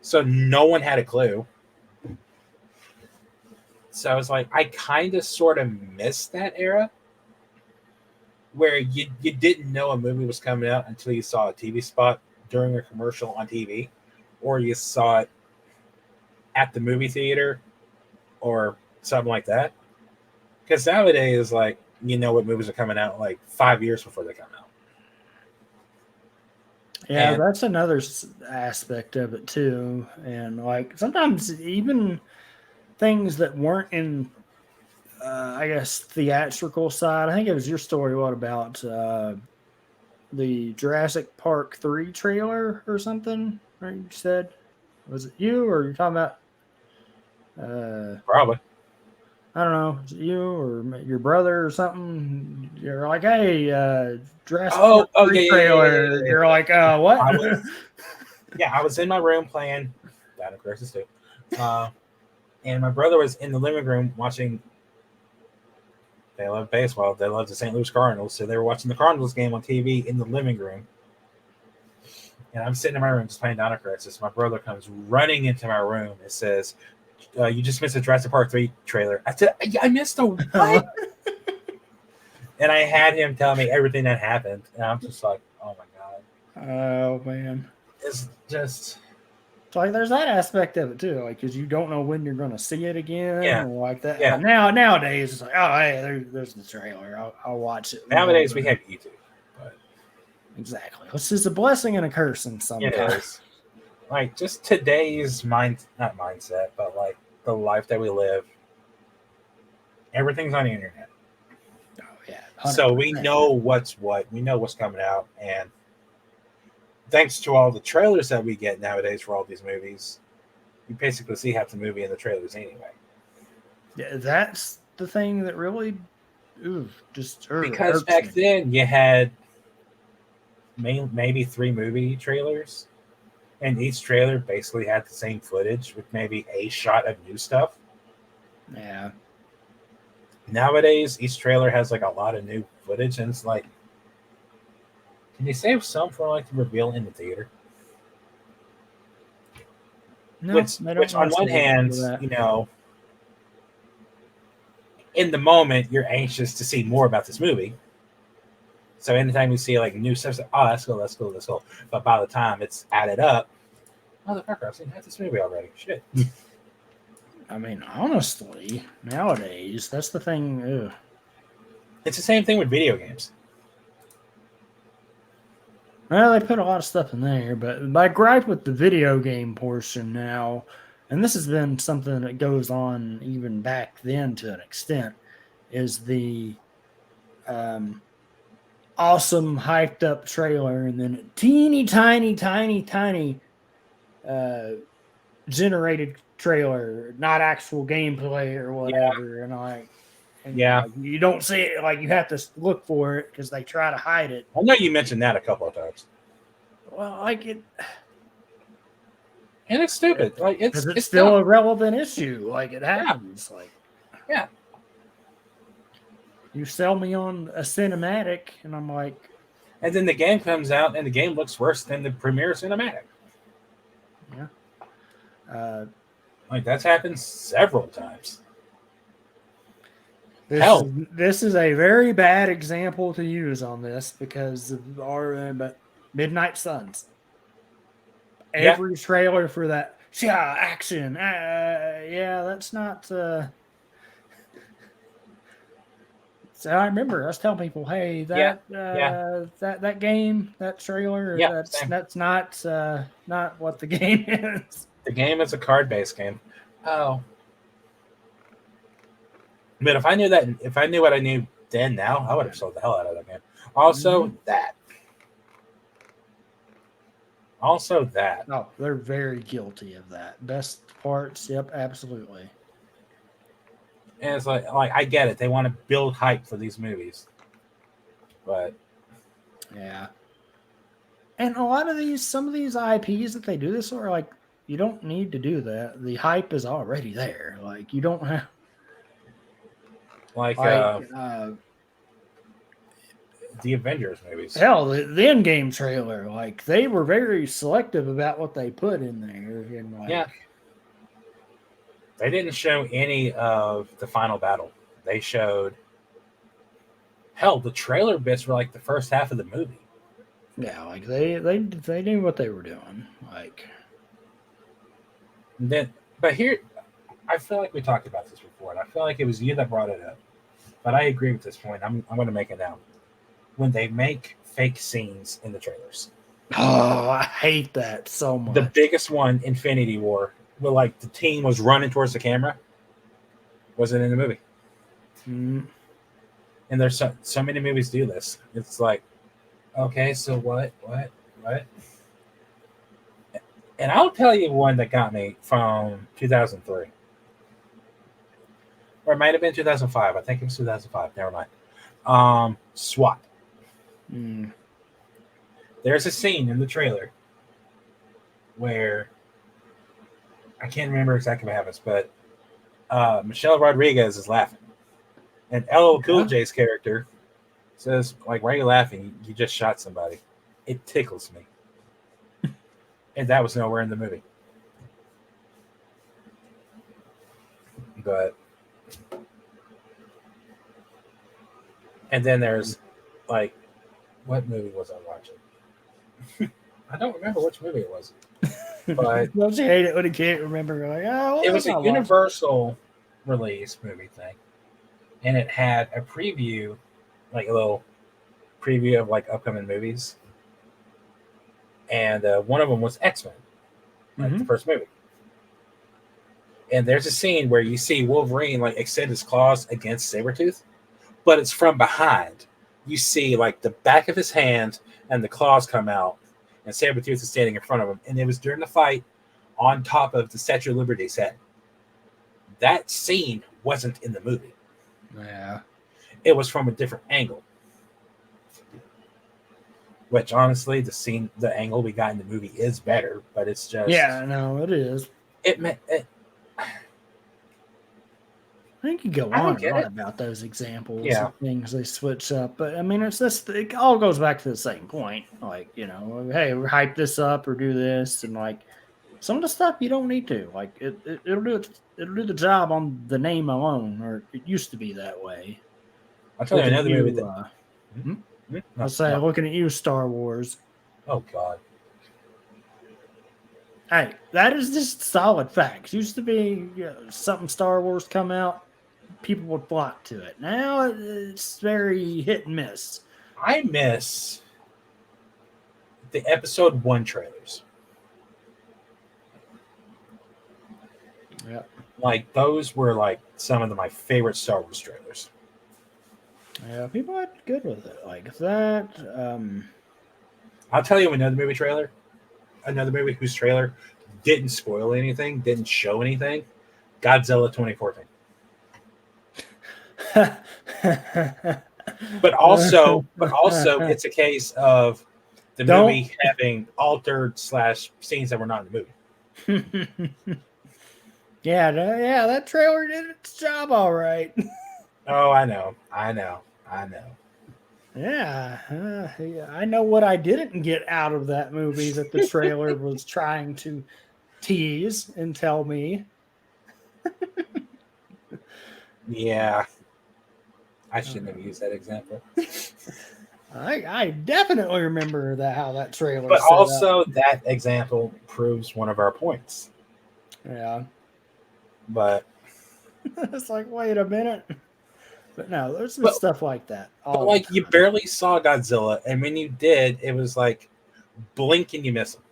A: So no one had a clue. So I was like, I kind of sort of missed that era where you didn't know a movie was coming out until you saw a TV spot during a commercial on TV, or you saw it at the movie theater or something like that. Because nowadays, like, you know what movies are coming out like 5 years before they come out.
B: Yeah, and that's another aspect of it too. And like sometimes even things that weren't in, I guess, theatrical side. I think it was your story. What about the Jurassic Park 3 trailer or something? Or you said, was it you or you're talking about?
A: Probably.
B: I don't know, is it you or your brother or something? You're like, hey, Jurassic Park 3 trailer. Yeah. You're like, what?
A: I was in my room playing Dino Crisis 2. And my brother was in the living room watching. They love baseball. They love the St. Louis Cardinals. So they were watching the Cardinals game on TV in the living room. And I'm sitting in my room just playing Dino Crisis. My brother comes running into my room and says, you just missed a Jurassic Park 3 trailer. I said, I missed a what? And I had him tell me everything that happened, and I'm just like, oh my god,
B: Oh man.
A: it's just
B: So like, there's that aspect of it too, like because you don't know when you're going to see it again,
A: yeah,
B: or like that.
A: yeah.
B: But nowadays, it's like, oh, hey, there's the trailer. I'll watch it. Move
A: Nowadays we
B: on.
A: have YouTube, but
B: Exactly, which is a blessing and a curse in
A: it
B: sometimes.
A: is like just today's not mindset, but like the life that we live. Everything's on the internet,
B: Oh yeah,
A: so we
B: 100%.
A: know what's what. We know what's coming out, and thanks to all the trailers that we get nowadays for all these movies, you basically see half the movie in the trailers anyway.
B: Yeah, that's the thing that really, just
A: Because
B: irks
A: back
B: me.
A: then you had maybe 3 movie trailers, and each trailer basically had the same footage with maybe a shot of new stuff.
B: Yeah.
A: Nowadays, each trailer has like a lot of new footage, and it's like, can you save some for like the reveal in the theater?
B: No,
A: Which,
B: they don't
A: which on
B: want to
A: one
B: see
A: hand,
B: that.
A: in the moment you're anxious to see more about this movie. So anytime you see like new stuff, it's like, oh, let's go, let's go, let's go. But by the time it's added up, motherfucker, I've seen half this movie already. Shit.
B: I mean, honestly, nowadays, that's the thing. Ugh.
A: It's the same thing with video games.
B: Well, they put a lot of stuff in there, but my gripe with the video game portion now, and this has been something that goes on even back then to an extent, is the um, awesome hyped up trailer and then teeny tiny uh, generated trailer, not actual gameplay or
A: Yeah,
B: whatever, and
A: yeah.
B: like you don't see it, like you have to look for it because they try to hide it.
A: I know you mentioned that a couple of times,
B: Well, like it.
A: and it's stupid. Like
B: Because it's
A: it's
B: still
A: dumb.
B: a relevant issue. Like it
A: Yeah,
B: happens. Like
A: yeah.
B: you sell me on a cinematic, and I'm like,
A: And then the game comes out, and the game looks worse than the premiere cinematic.
B: yeah. Uh,
A: Like that's happened several times.
B: this is
A: Hell,
B: this is a very bad example to use on this because of our but Midnight Suns.
A: yeah.
B: Every trailer for that, yeah, action. Yeah, that's not. So I remember I was telling people, hey,
A: Yeah,
B: that
A: yeah,
B: that game, that trailer,
A: yeah. Same.
B: that's not what the game is.
A: The game is a card-based game. Oh, but if I knew what I knew then, now I would have sold the hell out of that game. Also,
B: Mhm.
A: that. Also, that.
B: Oh, they're very guilty of that. Best parts, yep, absolutely.
A: And it's like I get it. They want to build hype for these movies, but
B: Yeah. And a lot of some of these IPs that they do this are like, you don't need to do that. The hype is already there. Like you don't have
A: like
B: like
A: the Avengers movies.
B: hell, the end game trailer, like they were very selective about what they put in there. And
A: Yeah,
B: like
A: they didn't show any of the final battle. They showed hell. The trailer bits were like the first half of the movie.
B: yeah, like they knew what they were doing. Like
A: And then, but here, I feel like we talked about this before, and I feel like it was you that brought it up. But I agree with this point. I'm going to make it now. When they make fake scenes in the trailers,
B: oh, I hate that so
A: the
B: much.
A: biggest one, Infinity War, where like the team was running towards the camera, wasn't in the movie.
B: Mm.
A: And there's so many movies do this. It's like, okay, so what? And I'll tell you one that got me from 2003. Or it might have been 2005. I think it was 2005. Never mind. SWAT.
B: Mm.
A: There's a scene in the trailer where I can't remember exactly what happens, but Michelle Rodriguez is laughing. And LL Cool
B: Yeah.
A: J's character says, like, why are you laughing? You just shot somebody. It tickles me. And that was nowhere in the movie. But And then there's like, what movie was I watching? I don't remember which movie it was, but
B: Don't you hate it when you can't remember? You're like, oh,
A: it
B: what
A: was
B: was I
A: a
B: watching?
A: Universal release movie thing, and it had a preview, like a little preview of like upcoming movies, and one of them was X-Men, like the first movie. And there's a scene where you see Wolverine like extend his claws against Sabretooth, but it's from behind. You see like the back of his hand and the claws come out, and Sabretooth is standing in front of him. And it was during the fight on top of the Statue of Liberty's head. That scene wasn't in the movie.
B: Yeah.
A: It was from a different angle. Which honestly, the angle we got in the movie is better, but it's just
B: no, it is. I think you go on and on about those examples of things they switch up, but I mean, it's just it all goes back to the same point. Like, hey, we hype this up or do this, and like some of the stuff you don't need to. Like it'll do the job on the name alone, or it used to be that way.
A: I'll tell you another movie.
B: I'll say, looking at you, Star Wars.
A: Oh God.
B: Hey, that is just solid facts. Used to be something Star Wars come out, people would flock to it. Now it's very hit and miss.
A: I miss the episode 1 trailers.
B: Yeah.
A: Like those were like some of my favorite Star Wars trailers.
B: Yeah, people are good with it. Like that.
A: I'll tell you another movie whose trailer didn't spoil anything, didn't show anything. Godzilla 2014. But also, it's a case of the movie having altered / scenes that were not in the movie.
B: Yeah, that trailer did its job all right.
A: Oh, I know.
B: Yeah, I know what I didn't get out of that movie that the trailer was trying to tease and tell me.
A: Yeah. I shouldn't have used that example.
B: I definitely remember how that trailer.
A: But also, that example proves one of our points.
B: Yeah.
A: But
B: it's like, wait a minute. But no, there's stuff like that.
A: But like, you barely saw Godzilla, and when you did, it was like blink and you miss him.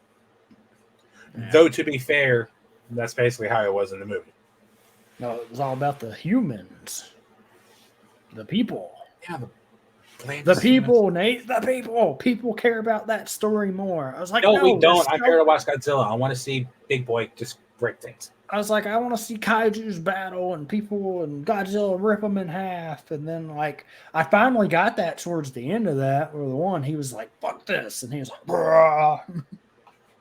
A: Yeah. Though, to be fair, that's basically how it was in the movie.
B: No, it was all about the humans. The people.
A: Yeah,
B: the people, Nate. The people. People care about that story more. I was like,
A: no, we don't. I'm here to watch Godzilla. I want to see Big Boy just break things.
B: I was like, I want to see kaiju's battle and people and Godzilla rip them in half. And then, like, I finally got that towards the end of that, where the one, he was like, fuck this. And he was like, bruh.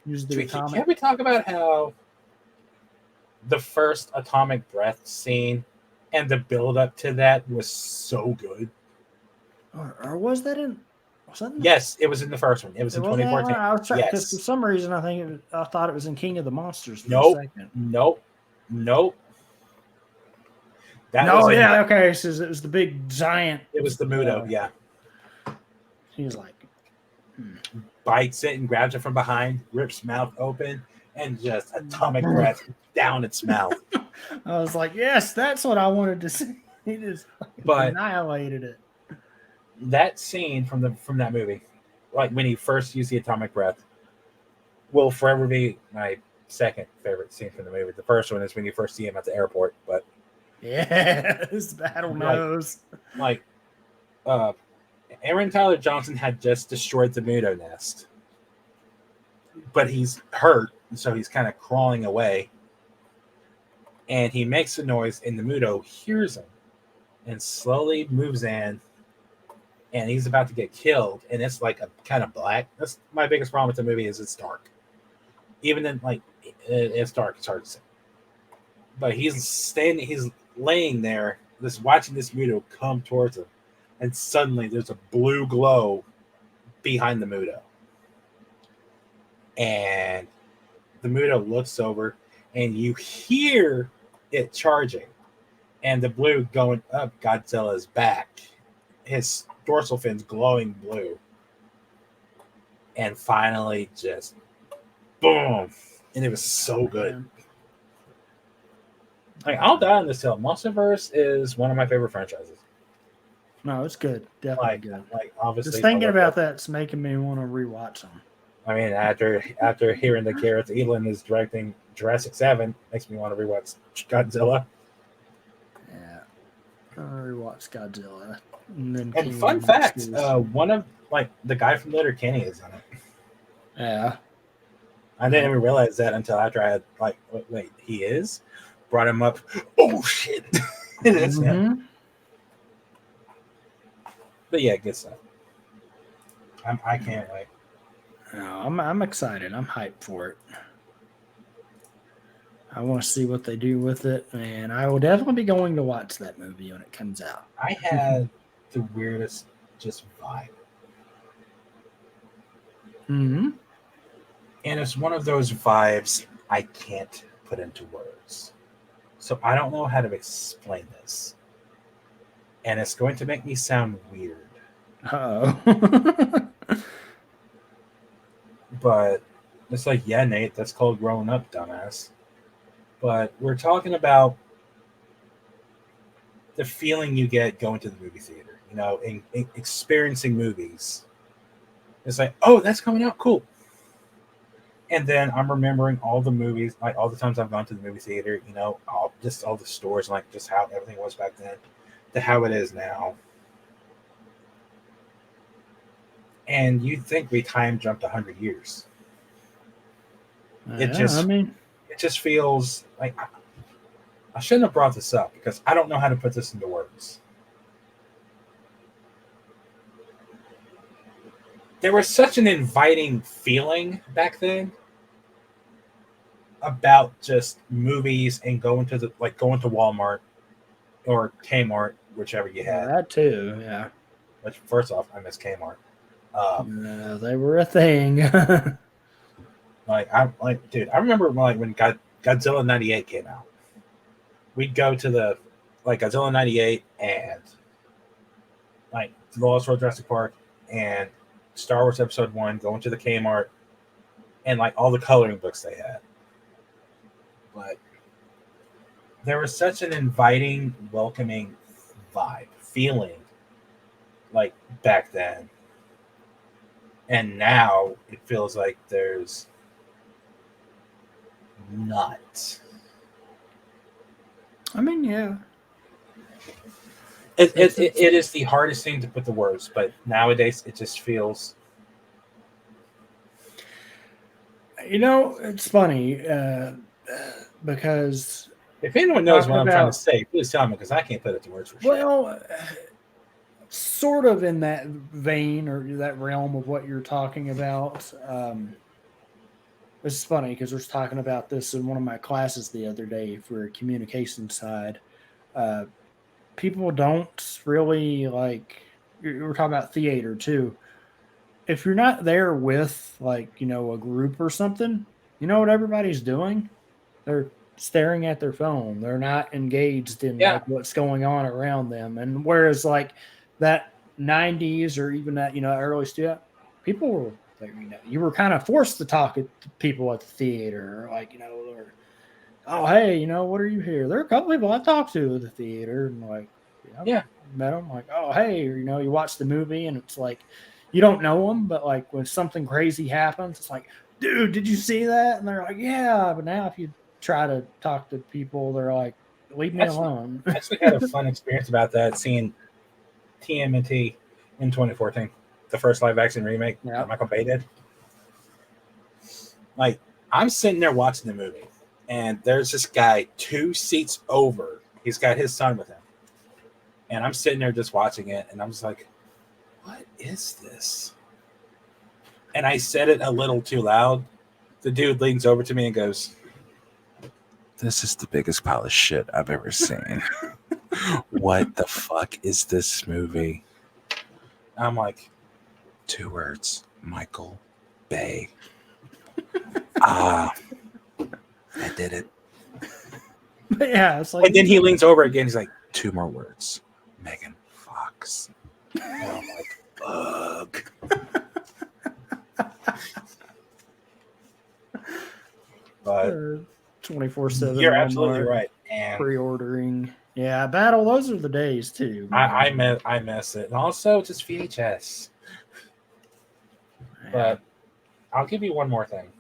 A: Can we talk about how the first atomic breath scene and the build up to that was so good?
B: Or was that in?
A: Yes, it was in the first one. It was in 2014.
B: I was trying, because for some reason I thought it was in King of the Monsters for
A: a
B: second.
A: Nope.
B: Okay. So it was the big giant.
A: It was the Muto, yeah.
B: He was like,
A: bites it and grabs it from behind, rips mouth open, and just atomic breath down its mouth.
B: I was like, yes, that's what I wanted to see. He just annihilated it.
A: That scene from that movie, like when he first used the atomic breath, will forever be my second favorite scene from the movie. The first one is when you first see him at the airport, but
B: his battle nose.
A: Aaron Tyler Johnson had just destroyed the Muto nest, but he's hurt, so he's kind of crawling away, and he makes a noise, and the Muto hears him and slowly moves in. And he's about to get killed, and it's like a kind of black. That's my biggest problem with the movie, is it's dark. Even then, like, it's dark, it's hard to see. But he's laying there, watching this Muto come towards him, and suddenly there's a blue glow behind the Muto. And the Muto looks over, and you hear it charging, and the blue going up Godzilla's back. his dorsal fins glowing blue, and finally just boom, and it was so good. Like, I'll die on this hill. Monsterverse is one of my favorite franchises.
B: No, it's good. Definitely good.
A: Like obviously,
B: Just thinking about that's making me want to rewatch them.
A: I mean, after hearing that Gareth Edlund is directing Jurassic 7, makes me want to rewatch Godzilla.
B: Yeah, I rewatch Godzilla. And
A: fun fact, one of like the guy from Letterkenny is in it.
B: Yeah,
A: I didn't even realize that until after I had like, wait, he is. Brought him up. Oh shit, it is him. But yeah, good stuff. I can't wait.
B: No, I'm excited. I'm hyped for it. I want to see what they do with it, and I will definitely be going to watch that movie when it comes out.
A: I had the weirdest just vibe.
B: Mm-hmm.
A: And it's one of those vibes I can't put into words. So I don't know how to explain this. And it's going to make me sound weird.
B: Uh-oh.
A: But it's like, yeah, Nate, that's called growing up, dumbass. But we're talking about the feeling you get going to the movie theater, you know, in experiencing movies. It's like, oh, that's coming out, cool. And then I'm remembering all the movies, like all the times I've gone to the movie theater, you know, all the stores, like just how everything was back then to how it is now. And you'd think we time jumped 100 years. It just feels like I shouldn't have brought this up because I don't know how to put this into words. There was such an inviting feeling back then about just movies and going to Walmart or Kmart, whichever you had.
B: That too, yeah.
A: Which, first off, I miss Kmart.
B: They were a thing.
A: Dude, I remember when Godzilla 98 came out. We'd go to the Godzilla 98 and like Lost World Jurassic Park and Star Wars Episode 1, going to the Kmart and like all the coloring books they had. But there was such an inviting, welcoming feeling like back then. And now it feels like there's not.
B: I mean, yeah.
A: It is the hardest thing to put the words, but nowadays it just feels.
B: You know, it's funny because
A: if anyone knows what I'm trying to say, please tell me because I can't put it to words for sure.
B: Well, sort of in that vein or that realm of what you're talking about. It's funny because I was talking about this in one of my classes the other day for a communication side. People don't really like. We're talking about theater too. If you're not there with a group or something, you know what everybody's doing? They're staring at their phone. They're not engaged in what's going on around them. And whereas that 90s or even that early stuff, people were you were kind of forced to talk to people at the theater, or oh hey, what are you here? There are a couple people I talked to at the theater, and met them. Like, oh hey, or, you watch the movie and it's like you don't know them, but like when something crazy happens, it's like, dude, did you see that? And they're like, yeah. But now if you try to talk to people, they're like, leave me alone.
A: I actually had a fun experience about that, seeing TMNT in 2014, the first live action remake that Michael Bay did. Like, I'm sitting there watching the movie, and there's this guy 2 seats over. He's got his son with him. And I'm sitting there just watching it, and I'm just like, what is this? And I said it a little too loud. The dude leans over to me and goes, this is the biggest pile of shit I've ever seen. What the fuck is this movie? I'm like, 2 words, Michael Bay. I did it.
B: But yeah, it's like.
A: And then he leans over again. He's like, 2 more words, Megan Fox. Oh my fuck. But
B: 24/7
A: you're absolutely
B: Walmart
A: right. And
B: pre-ordering. Yeah, battle. Those are the days too.
A: I miss it. And also just VHS.
B: Yeah.
A: But I'll give you one more thing.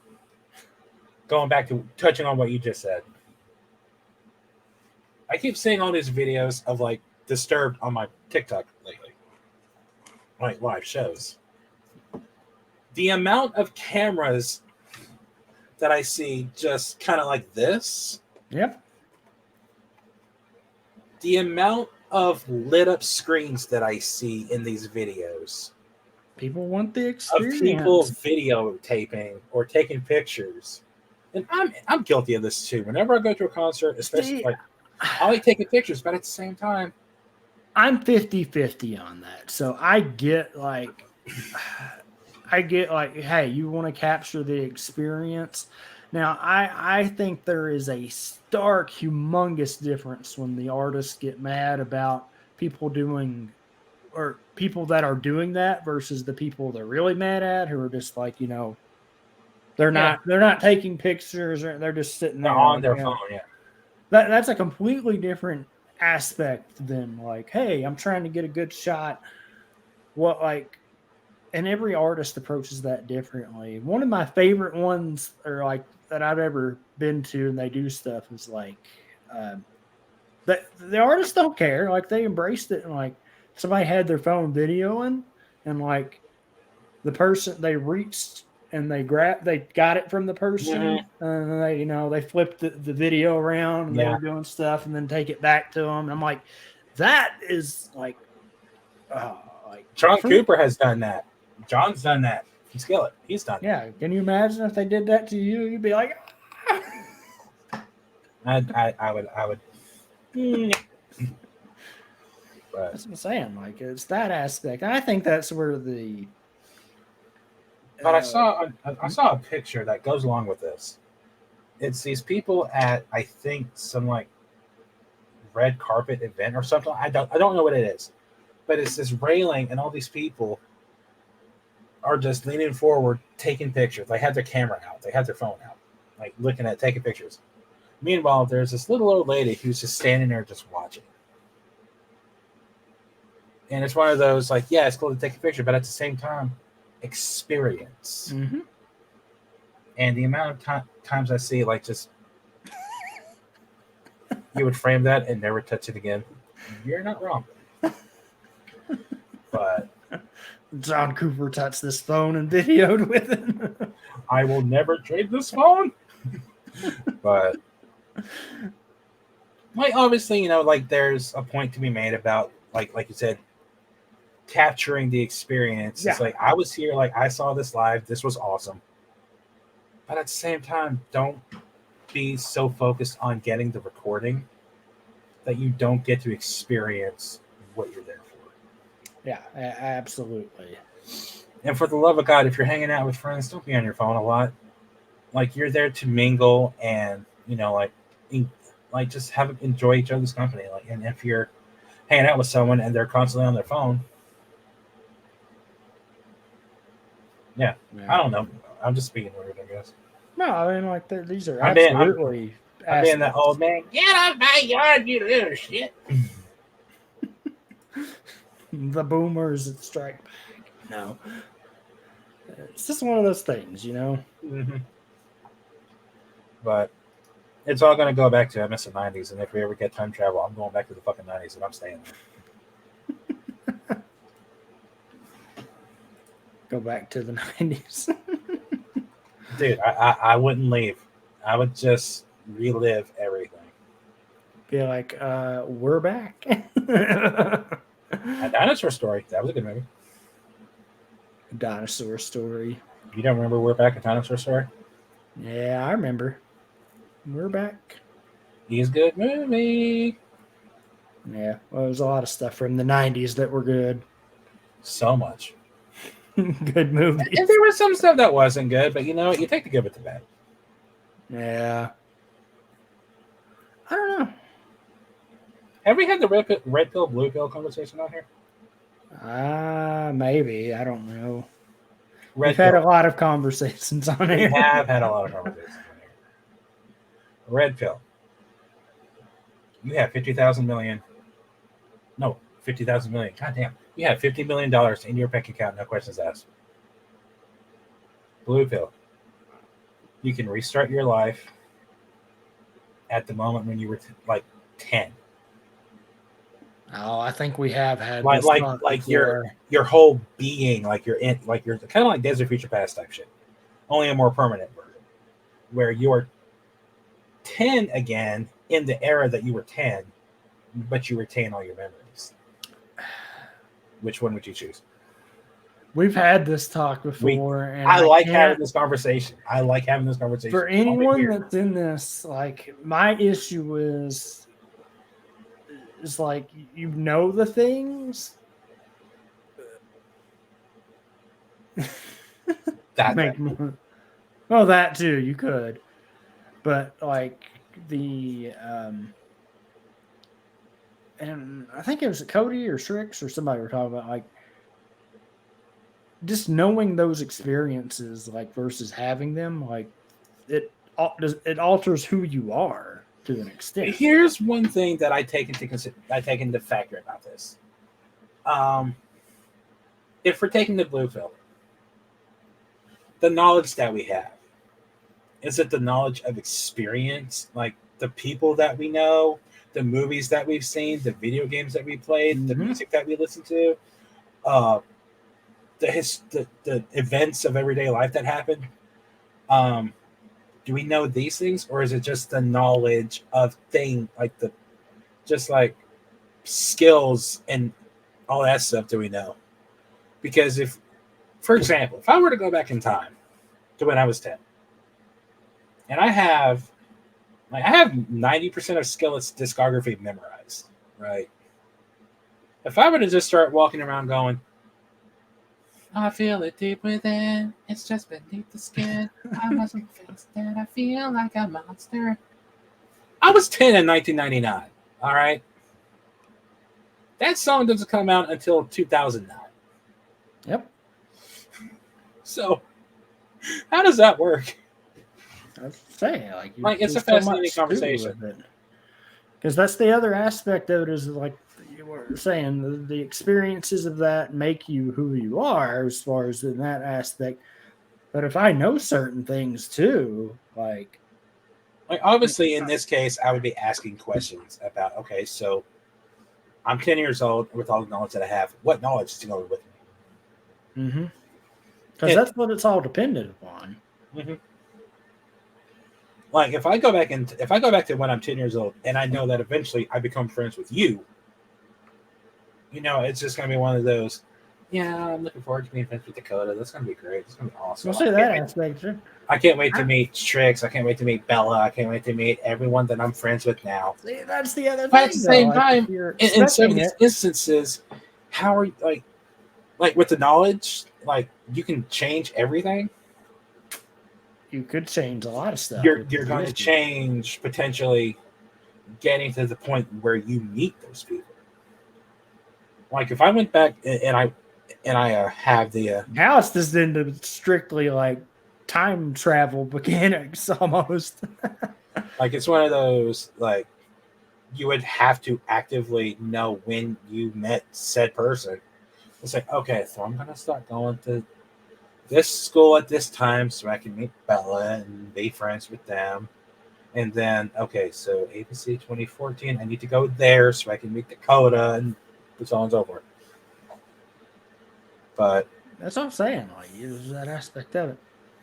A: Going back to touching on what you just said. I keep seeing all these videos of like Disturbed on my TikTok lately. Like live shows. The amount of cameras that I see just kind of like this.
B: Yep.
A: The amount of lit up screens that I see in these videos
B: People want the
A: of people
B: experience.
A: videotaping or taking pictures. And I'm guilty of this too. Whenever I go to a concert, especially
B: See,
A: like I like taking pictures, but at the same time,
B: I'm 50-50 on that. So I get like, hey, you want to capture the experience. Now, I think there is a stark, humongous difference when the artists get mad about people doing or people that are doing that versus the people they're really mad at who are just like, they're
A: yeah,
B: not taking pictures or they're just sitting
A: they're
B: there
A: on
B: like,
A: their phone. Yeah,
B: that's a completely different aspect than like, hey, I'm trying to get a good shot. What like and every artist approaches that differently. One of my favorite ones or like that I've ever been to and they do stuff is like the artists don't care. Like they embraced it and like somebody had their phone videoing and like the person they reached and they got it from the person and they flipped the video around and they
A: yeah.
B: were doing stuff and then take it back to them. And I'm like, that is like
A: John
B: for
A: Cooper has done that. John's done that. Skillet, he's done
B: yeah. Can you imagine if they did that to you? You'd be like,
A: that. I would. But
B: that's what I'm saying. Like it's that aspect. I think that's where the
A: but I saw a picture that goes along with this. It's these people at I think some like red carpet event or something. I don't know what it is, but it's this railing and all these people are just leaning forward taking pictures. They have their camera out, they have their phone out, like looking at taking pictures. Meanwhile, there's this little old lady who's just standing there just watching. And it's one of those like, yeah, it's cool to take a picture, but at the same time, experience.
B: mm-hmm.
A: And the amount of times I see like just you would frame that and never touch it again. You're not wrong. But
B: John Cooper touched this phone and videoed with it.
A: I will never trade this phone. But like obviously, like there's a point to be made about like you said, capturing the experience.
B: Yeah.
A: It's like I was here, like I saw this live, this was awesome. But at the same time, don't be so focused on getting the recording that you don't get to experience what you're there for.
B: Yeah, absolutely.
A: And for the love of God, if you're hanging out with friends, don't be on your phone a lot. Like you're there to mingle and like just enjoy each other's company. Like, and if you're hanging out with someone and they're constantly on their phone, yeah. I don't know. I'm just speaking weird, I guess.
B: No, I mean like these are
A: I'm
B: absolutely.
A: I'm being that old man. Get off my yard, you little shit.
B: The boomers that strike back. No, it's just one of those things,
A: Mm-hmm. But it's all going to go back to I miss the 90s, and if we ever get time travel, I'm going back to the fucking 90s, and I'm staying there.
B: Go back to the 90s.
A: Dude, I wouldn't leave. I would just relive everything.
B: Be like, we're back.
A: A Dinosaur Story. That was a good movie.
B: Dinosaur Story.
A: You don't remember We're Back, A Dinosaur Story?
B: Yeah, I remember. We're back.
A: He's a good movie.
B: Yeah, well, there's a lot of stuff from the 90s that were good.
A: So much.
B: Good movies.
A: And there was some stuff that wasn't good, but you know what? You take the good with the bad.
B: Yeah. I don't know.
A: Have we had the red pill, blue pill conversation on here?
B: Maybe. I don't know.
A: Red
B: We've had
A: pill.
B: a lot of conversations on
A: We
B: here.
A: have had a lot of conversations on here. Red pill. You have 50,000 million. No, 50,000 million. God damn. You have $50 million in your bank account, no questions asked. Blue pill. You can restart your life at the moment when you were like 10.
B: Oh, I think we have had
A: Like
B: this talk
A: like
B: before.
A: your whole being, like you're in, like you're kind of like Days of Future Past type shit. Only a more permanent version. Where you're 10 again in the era that you were 10, but you retain all your memories. Which one would you choose?
B: We've had this talk before, and
A: I like
B: can't,
A: having this conversation. I like having this conversation.
B: for anyone that's in this, like, my issue is like, you know the things.
A: That
B: Well, that too, you could. But like and I think it was Cody or Strix or somebody were talking about, like, just knowing those experiences, like, versus having them, like, it alters who you are to an extent.
A: Here's one thing that I take into factor about this. If we're taking the blue pill, the knowledge that we have, is it the knowledge of experience, like the people that we know, the movies that we've seen, the video games that we played, the music that we listen to, the events of everyday life that happened? Do we know these things, or is it just the knowledge of just like skills and all that stuff do we know? Because if, for example, if I were to go back in time to when I was 10, and I have 90% of Skillet's discography memorized, right? If I were to just start walking around going, I feel it deep within, it's just beneath the skin, I mustn't face that I feel like a monster. I was 10 in 1999, all right? That song doesn't come out until 2009.
B: Yep.
A: So, how does that work?
B: I was saying, like
A: it's a fascinating conversation.
B: Because that's the other aspect of it, is like you were saying, the experiences of that make you who you are, as far as in that aspect. But if I know certain things too, like
A: obviously in this case, I would be asking questions about, okay, so I'm 10 years old with all the knowledge that I have. What knowledge is going with me?
B: Mm-hmm. Because that's what it's all dependent upon.
A: Mm-hmm. Like if I go back to when I'm 10 years old and I know that eventually I become friends with you, it's just going to be one of those, yeah, I'm looking forward to being friends with Dakota. That's going to be great. It's going to be awesome.
B: We'll say that aspect too.
A: I can't wait to meet Strix. I can't wait to meet Bella. I can't wait to meet everyone that I'm friends with now.
B: See, that's the other thing.
A: But at the same time, in some of these instances, how are you, like with the knowledge, like you can change everything?
B: You could change a lot of stuff.
A: You're going to change potentially getting to the point where you meet those people. Like if I went back and I have the
B: now it's just into strictly like time travel mechanics almost.
A: Like it's one of those, like you would have to actively know when you met said person. It's like, okay, so I'm gonna start going to this school at this time so I can meet Bella and be friends with them. And then, okay, so ABC 2014, I need to go there so I can meet Dakota and so on and so forth. But
B: that's what I'm saying. Like, there's that aspect of it.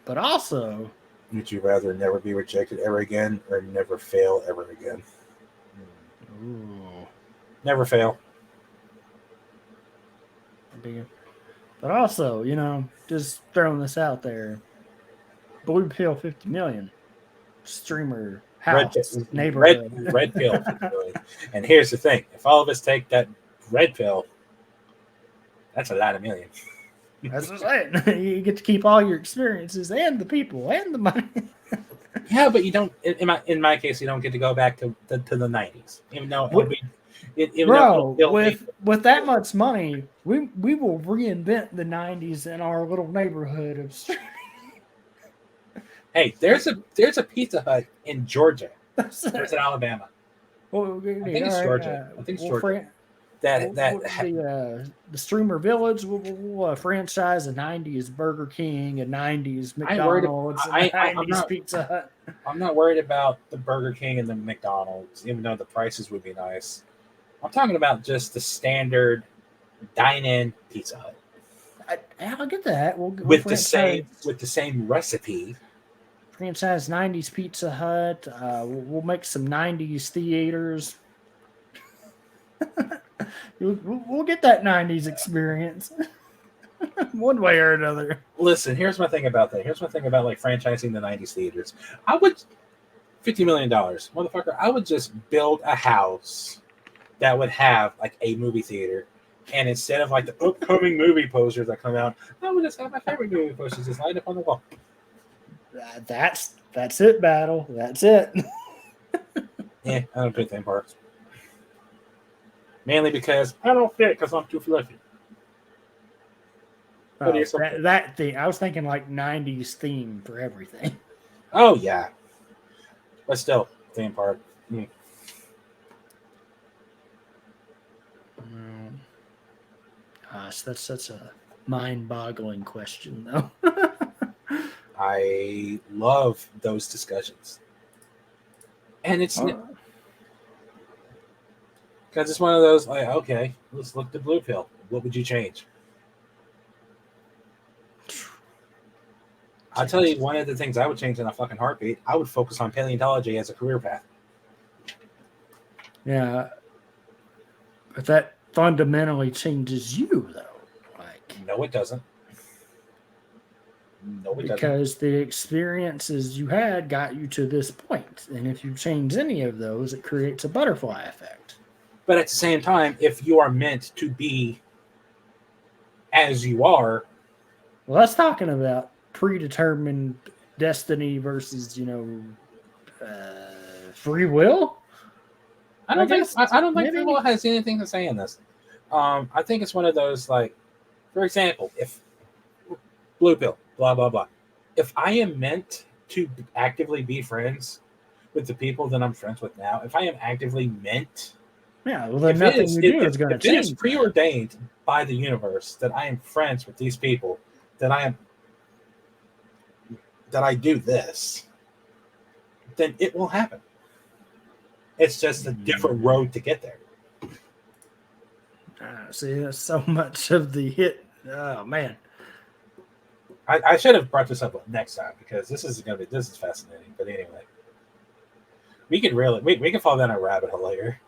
B: But also,
A: would you rather never be rejected ever again or never fail ever again?
B: Ooh.
A: Never fail.
B: But also, just throwing this out there. Blue pill 50 million. Streamer house neighborhood.
A: Red pill 50 million. And here's the thing. If all of us take that red pill, that's a lot of millions.
B: That's what I'm saying. You get to keep all your experiences and the people and the money.
A: Yeah, but you don't. In my case, you don't get to go back to the 90s. Even though
B: Bro, with that much money, we will reinvent the '90s in our little neighborhood of.
A: Hey, there's a Pizza Hut in Georgia. There's in Alabama.
B: Well,
A: I think it's Georgia. I think it's Georgia.
B: The Streamer Village will franchise a '90s Burger King, a '90s McDonald's, and a '90s Pizza Hut.
A: I'm not worried about the Burger King and the McDonald's, even though the prices would be nice. I'm talking about just the standard dine-in Pizza Hut.
B: I'll get that.
A: With the same recipe.
B: Franchise '90s Pizza Hut. We'll make some '90s theaters. We'll get that '90s experience one way or another.
A: Listen, here's my thing about that. Here's my thing about like franchising the '90s theaters. I would $50 million, motherfucker. I would just build a house that would have like a movie theater, and instead of like the upcoming movie posters that come out, I would just have my favorite movie posters just lined up on the wall.
B: That's it, Battle. That's it.
A: Yeah, I don't do theme parks. Mainly because I don't fit because I'm too fluffy.
B: That thing. I was thinking like '90s theme for everything.
A: Oh yeah, but still theme park.
B: Gosh, that's such a mind-boggling question, though.
A: I love those discussions, and it's. Because it's one of those, like, okay, let's look at the blue pill. What would you change? I'll tell you one of the things I would change in a fucking heartbeat. I would focus on paleontology as a career path.
B: Yeah. But that fundamentally changes you, though.
A: No, it doesn't.
B: Because the experiences you had got you to this point. And if you change any of those, it creates a butterfly effect.
A: But at the same time, if you are meant to be as you are.
B: Well, that's talking about predetermined destiny versus, free will.
A: I don't think free will has anything to say in this. I think it's one of those, like, for example, if blue pill, blah, blah, blah. If I am meant to actively be friends with the people that I'm friends with now, if I am actively meant...
B: Yeah, well, then nothing you do is going to change.
A: If it is preordained by the universe that I am friends with these people, that I do this, then it will happen. It's just a different road to get there.
B: See, that's so much of the hit. Oh, man.
A: I should have brought this up next time because this is fascinating. But anyway, we could fall down a rabbit hole here.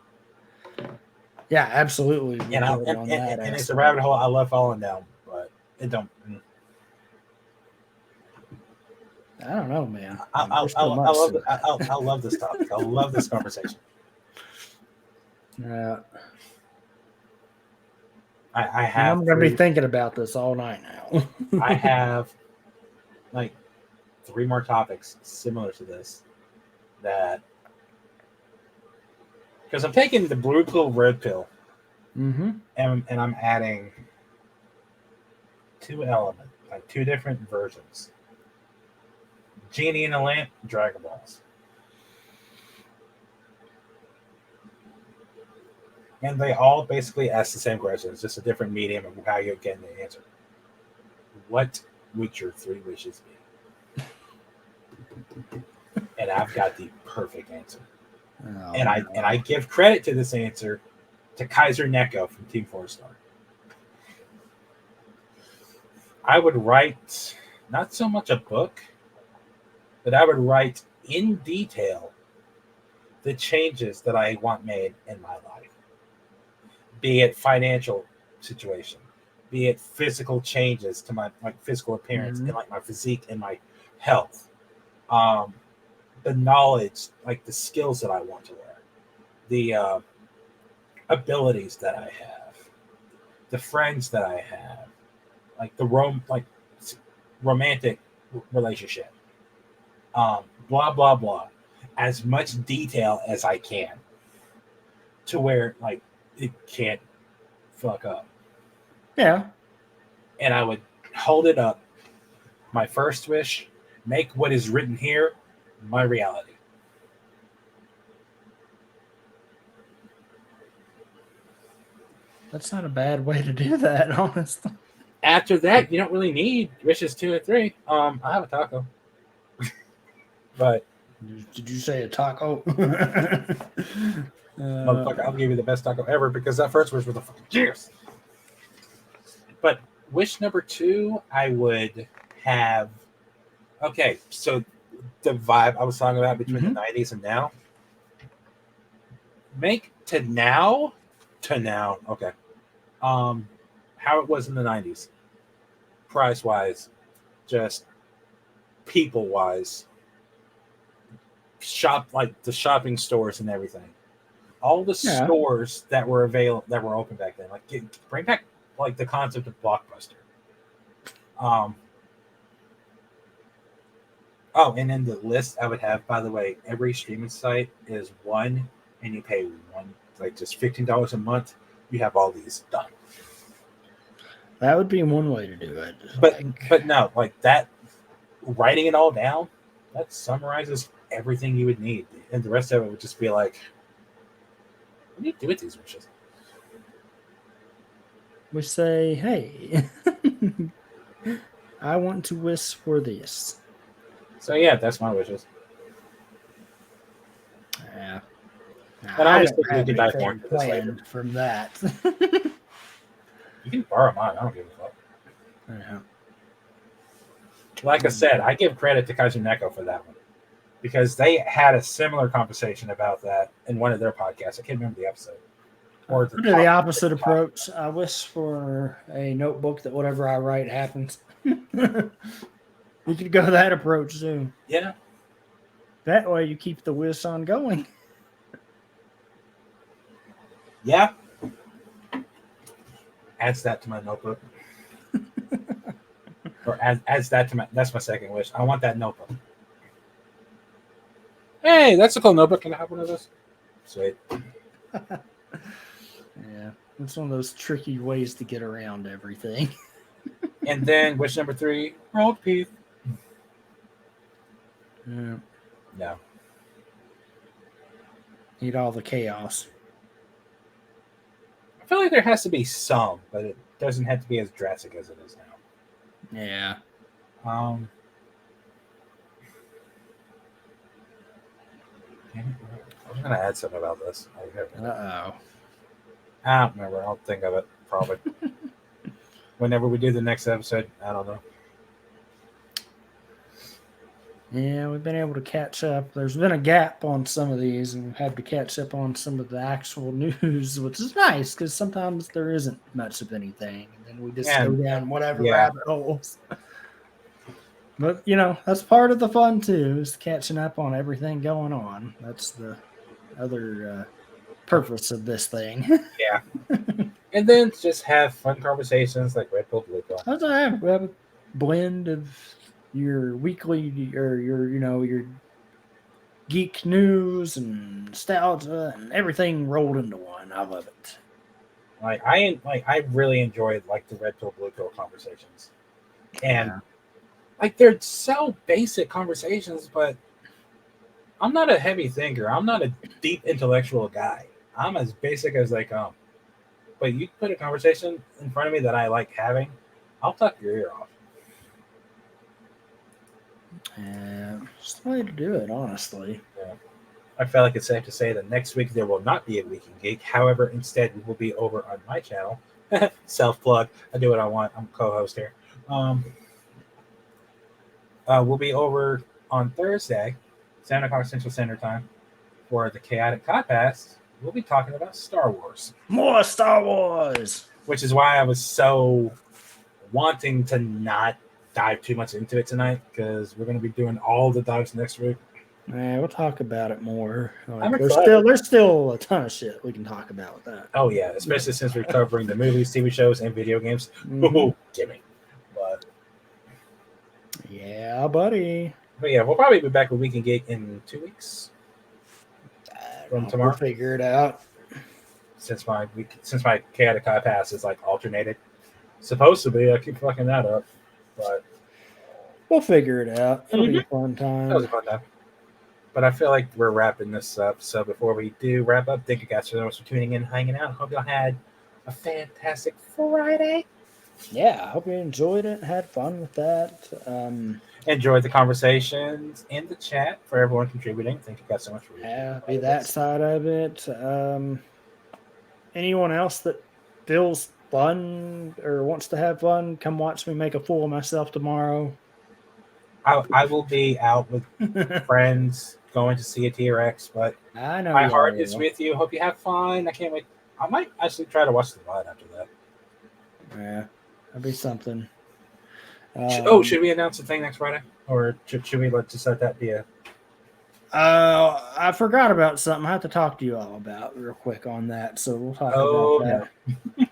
B: Yeah, absolutely.
A: And it's a rabbit hole I love falling down, but it don't.
B: I don't know, man.
A: I love this topic. I love this conversation.
B: Yeah.
A: I'm
B: going to be thinking about this all night now.
A: I have like 3 more topics similar to this that. Because I'm taking the blue pill, red pill, and I'm adding 2 elements, like 2 different versions. Genie in a Lamp, Dragon Balls. And they all basically ask the same question. It's just a different medium of how you're getting the answer. What would your 3 wishes be? And I've got the perfect answer. Oh, and I give credit to this answer to Kaiser Neko from Team 4-Star. I would write not so much a book, but I would write in detail the changes that I want made in my life. Be it financial situation, be it physical changes to my physical appearance and like my physique and my health. The knowledge, like the skills that I want to learn, the abilities that I have, the friends that I have, like the romantic relationship, blah blah blah, as much detail as I can, to where like it can't fuck up.
B: Yeah.
A: And I would hold it up. My first wish, make what is written here my reality.
B: That's not a bad way to do that, honestly.
A: After that, you don't really need wishes 2 and 3. I have a taco. But
B: Did you say a taco?
A: motherfucker, I'll give you the best taco ever because that first wish was the fucking cheers. But wish number 2, I would have. Okay, so the vibe I was talking about between the 90s and now. Make to now. Okay. How it was in the 90s. Price wise, just people wise. Shop like the shopping stores and everything. All the stores that were open back then. Like bring back like the concept of Blockbuster. Oh, and then the list I would have, by the way, every streaming site is one, and you pay one, like just $15 a month. You have all these done.
B: That would be one way to do it.
A: But no, like that, writing it all down, that summarizes everything you would need, and the rest of it would just be like, what do you do with these wishes?
B: We say, hey, I want to wish for this.
A: So yeah, that's my wishes.
B: Yeah.
A: And obviously you can die for
B: planned from that.
A: You can borrow mine. I don't give a fuck.
B: Yeah.
A: Like I said, I give credit to Kajuneko for that one because they had a similar conversation about that in one of their podcasts. I can't remember the episode.
B: Or the opposite approach. I wish for a notebook that whatever I write happens. You could go that approach too.
A: Yeah.
B: That way you keep the wish on going.
A: Yeah. Adds that to my notebook. Or adds that to that's my second wish. I want that notebook. Hey, that's a cool notebook. Can I have one of those? Sweet.
B: Yeah. It's one of those tricky ways to get around everything.
A: And then wish number 3, world peace.
B: Yeah.
A: No.
B: Need all the chaos.
A: I feel like there has to be some, but it doesn't have to be as drastic as it is now.
B: Yeah.
A: I'm gonna add something about this.
B: Uh-oh.
A: I don't remember. I'll think of it probably. Whenever we do the next episode, I don't know.
B: Yeah, we've been able to catch up. There's been a gap on some of these, and we've had to catch up on some of the actual news, which is nice because sometimes there isn't much of anything, and then we just go down whatever rabbit holes. But that's part of the fun too, is catching up on everything going on. That's the other purpose of this thing.
A: Yeah. And then just have fun conversations like Red Pill Blue Pill.
B: That's what I have. We have a blend of your weekly or your geek news and nostalgia and everything rolled into one. I love it.
A: I really enjoyed the Red Pill Blue Pill conversations, and they're so basic conversations, but I'm not a heavy thinker. I'm not a deep intellectual guy. I'm as basic as they come. But you put a conversation in front of me that I like having, I'll tuck your ear off.
B: It's the way to do it, honestly.
A: Yeah. I feel like it's safe to say that next week there will not be a Week in Geek. However, instead we will be over on my channel. Self-plug. I do what I want. I'm co-host here. We'll be over on Thursday, 7 o'clock Central Standard Time, for the Chaotic Podcast. We'll be talking about Star Wars.
B: More Star Wars!
A: Which is why I was so wanting to not dive too much into it tonight, because we're going to be doing all the dives next week.
B: We'll talk about it more. There's still a ton of shit we can talk about with that.
A: Oh, yeah, especially since we're covering the movies, TV shows, and video games.
B: Mm-hmm.
A: Ooh, gimme. But
B: yeah, buddy.
A: But yeah, we'll probably be back with Week in Geek in 2 weeks. From tomorrow.
B: We'll figure it out.
A: since my chaotic pass is like alternated. Supposed to be. I keep fucking that up, but
B: We'll figure it out. It'll be a fun
A: that was
B: time.
A: a fun time. But I feel like we're wrapping this up. So before we do wrap up, thank you guys so much for tuning in, hanging out. Hope y'all had a fantastic Friday.
B: Yeah, I hope you enjoyed it. Had fun with that.
A: Enjoyed the conversations in the chat for everyone contributing. Thank you guys so much for
B: Be that side of it. Anyone else that feels fun or wants to have fun, come watch me make a fool of myself tomorrow.
A: I will be out with friends going to see a T-Rex, but
B: I know
A: my
B: y'all
A: heart is
B: will.
A: with you. Hope you have fun. I can't wait. I might actually try to watch the VOD after that.
B: Yeah, that'd be something.
A: Should we announce the thing next Friday, or should we just let that be a?
B: I forgot about something. I have to talk to you all about real quick on that. So we'll talk about that.
A: No.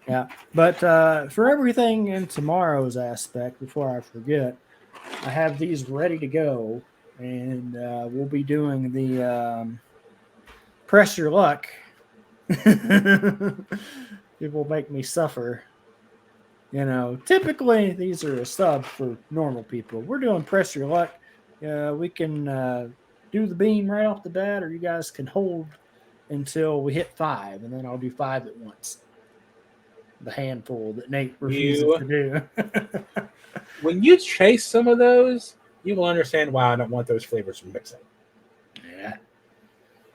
B: Yeah, but for everything in tomorrow's aspect, before I forget, I have these ready to go, and we'll be doing the press your luck. It will make me suffer. Typically these are a sub for normal people. We're doing press your luck. We can do the beam right off the bat, or you guys can hold until we hit 5, and then I'll do 5 at once. The handful that Nate refuses to do.
A: When you chase some of those, you will understand why I don't want those flavors mixing.
B: Yeah.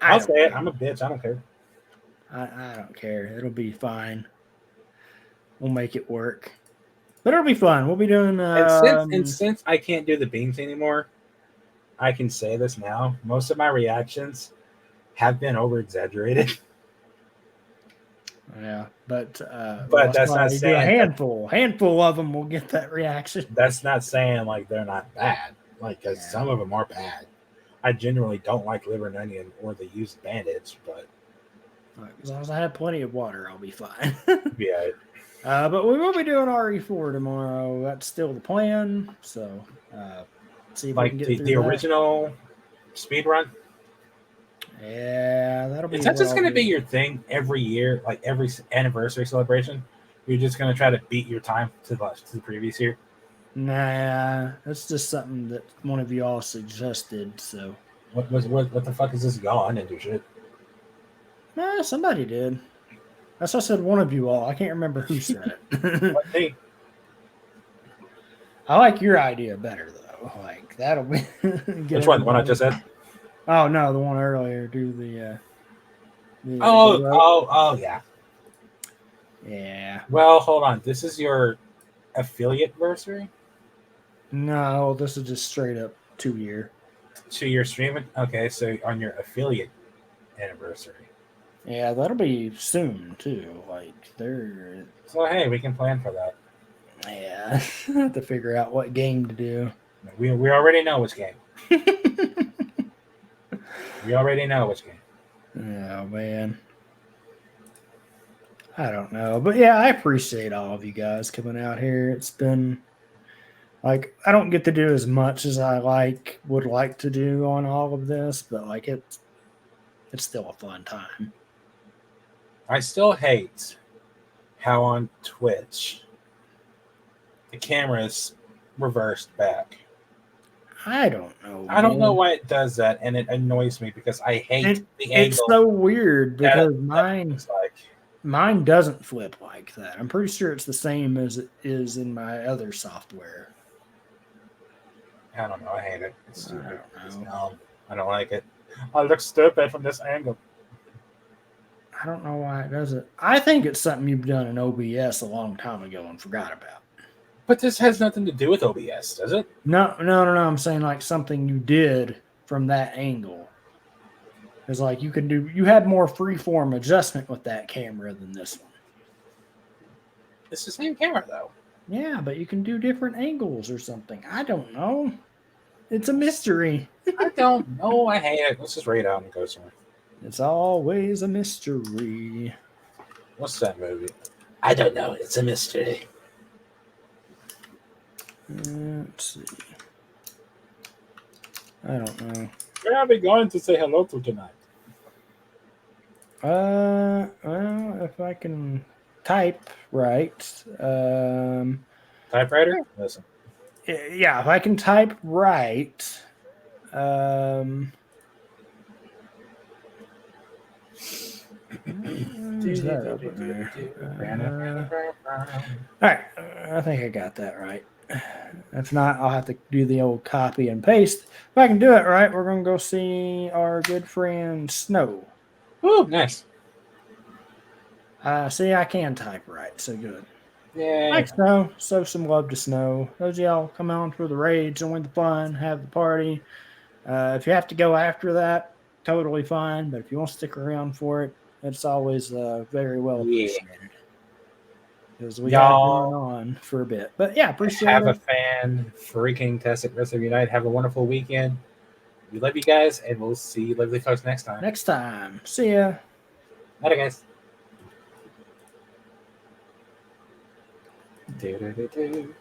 A: I'll say it. I'm a bitch. I don't care.
B: I don't care. It'll be fine. We'll make it work. But it'll be fun. We'll be doing.
A: And since I can't do the beams anymore, I can say this now. Most of my reactions have been over exaggerated.
B: Yeah, but
A: that's not saying
B: a handful of them will get that reaction.
A: That's not saying like they're not bad. Like, because some of them are bad. I genuinely don't like liver and onion or the used bandage, but
B: as long as I have plenty of water, I'll be fine.
A: Yeah.
B: But we will be doing RE4 tomorrow. That's still the plan. So, see if we can get through
A: the original speed run.
B: Yeah, that'll be.
A: Is that just going to be your thing every year, like every anniversary celebration? You're just going to try to beat your time to the previous year?
B: Nah, that's just something that one of y'all suggested. So
A: what the fuck is this y'all? I didn't do shit.
B: Nah, somebody did. That's what I said. One of you all. I can't remember who said it.
A: Hey.
B: I like your idea better though. Like that'll be.
A: Which one? The one I just said?
B: Oh no, the one earlier. Do the.
A: Yeah.
B: Yeah.
A: Well, hold on. This is your affiliate anniversary?
B: No, this is just straight up 2-year.
A: 2-year streaming? Okay, so on your affiliate anniversary.
B: Yeah, that'll be soon too. Like they're.
A: So hey, we can plan for that.
B: Yeah, I have to figure out what game to do.
A: We already know which game. We already know which game.
B: Oh man. I don't know. But yeah, I appreciate all of you guys coming out here. It's been like I don't get to do as much as I would like to do on all of this, but like it's still a fun time.
A: I still hate how on Twitch the camera's reversed back.
B: I don't know.
A: I don't know why it does that, and it annoys me because I hate the angle.
B: It's so weird because mine doesn't flip like that. I'm pretty sure it's the same as it is in my other software.
A: I don't know. I hate it. It's stupid. I don't like it. I look stupid from this angle.
B: I don't know why it does it. I think it's something you've done in OBS a long time ago and forgot about.
A: But this has nothing to do with OBS, does it?
B: No. I'm saying like something you did from that angle. It's like you had more freeform adjustment with that camera than this one.
A: It's the same camera though.
B: Yeah, but you can do different angles or something. I don't know. It's a mystery.
A: I don't know. I hate it. Let's just rate out and go somewhere.
B: It's always a mystery.
A: What's that movie? I don't know. It's a mystery.
B: Let's see. I don't know.
A: Where are we going to say hello to tonight?
B: Well, if I can type right,
A: Typewriter? Listen.
B: yeah, if I can type right, um, where's that over there? All right, I think I got that right. If not, I'll have to do the old copy and paste. If I can do it right, we're gonna go see our good friend Snow.
A: Ooh, nice.
B: See, I can type right, so good.
A: Yay.
B: Thanks, Snow. So some love to Snow. Those of y'all come on for the raid, join the fun, have the party. If you have to go after that, totally fine. But if you want to stick around for it, it's always very well
A: Yeah.
B: appreciated. Because we got it going
A: Y'all
B: on for a bit. But yeah, appreciate
A: have a
B: it.
A: fan freaking tastic rest of your night. Have a wonderful weekend. We love you guys, and we'll see you lovely folks next time.
B: Next time. See ya.
A: Later, guys. Do, do, do, do.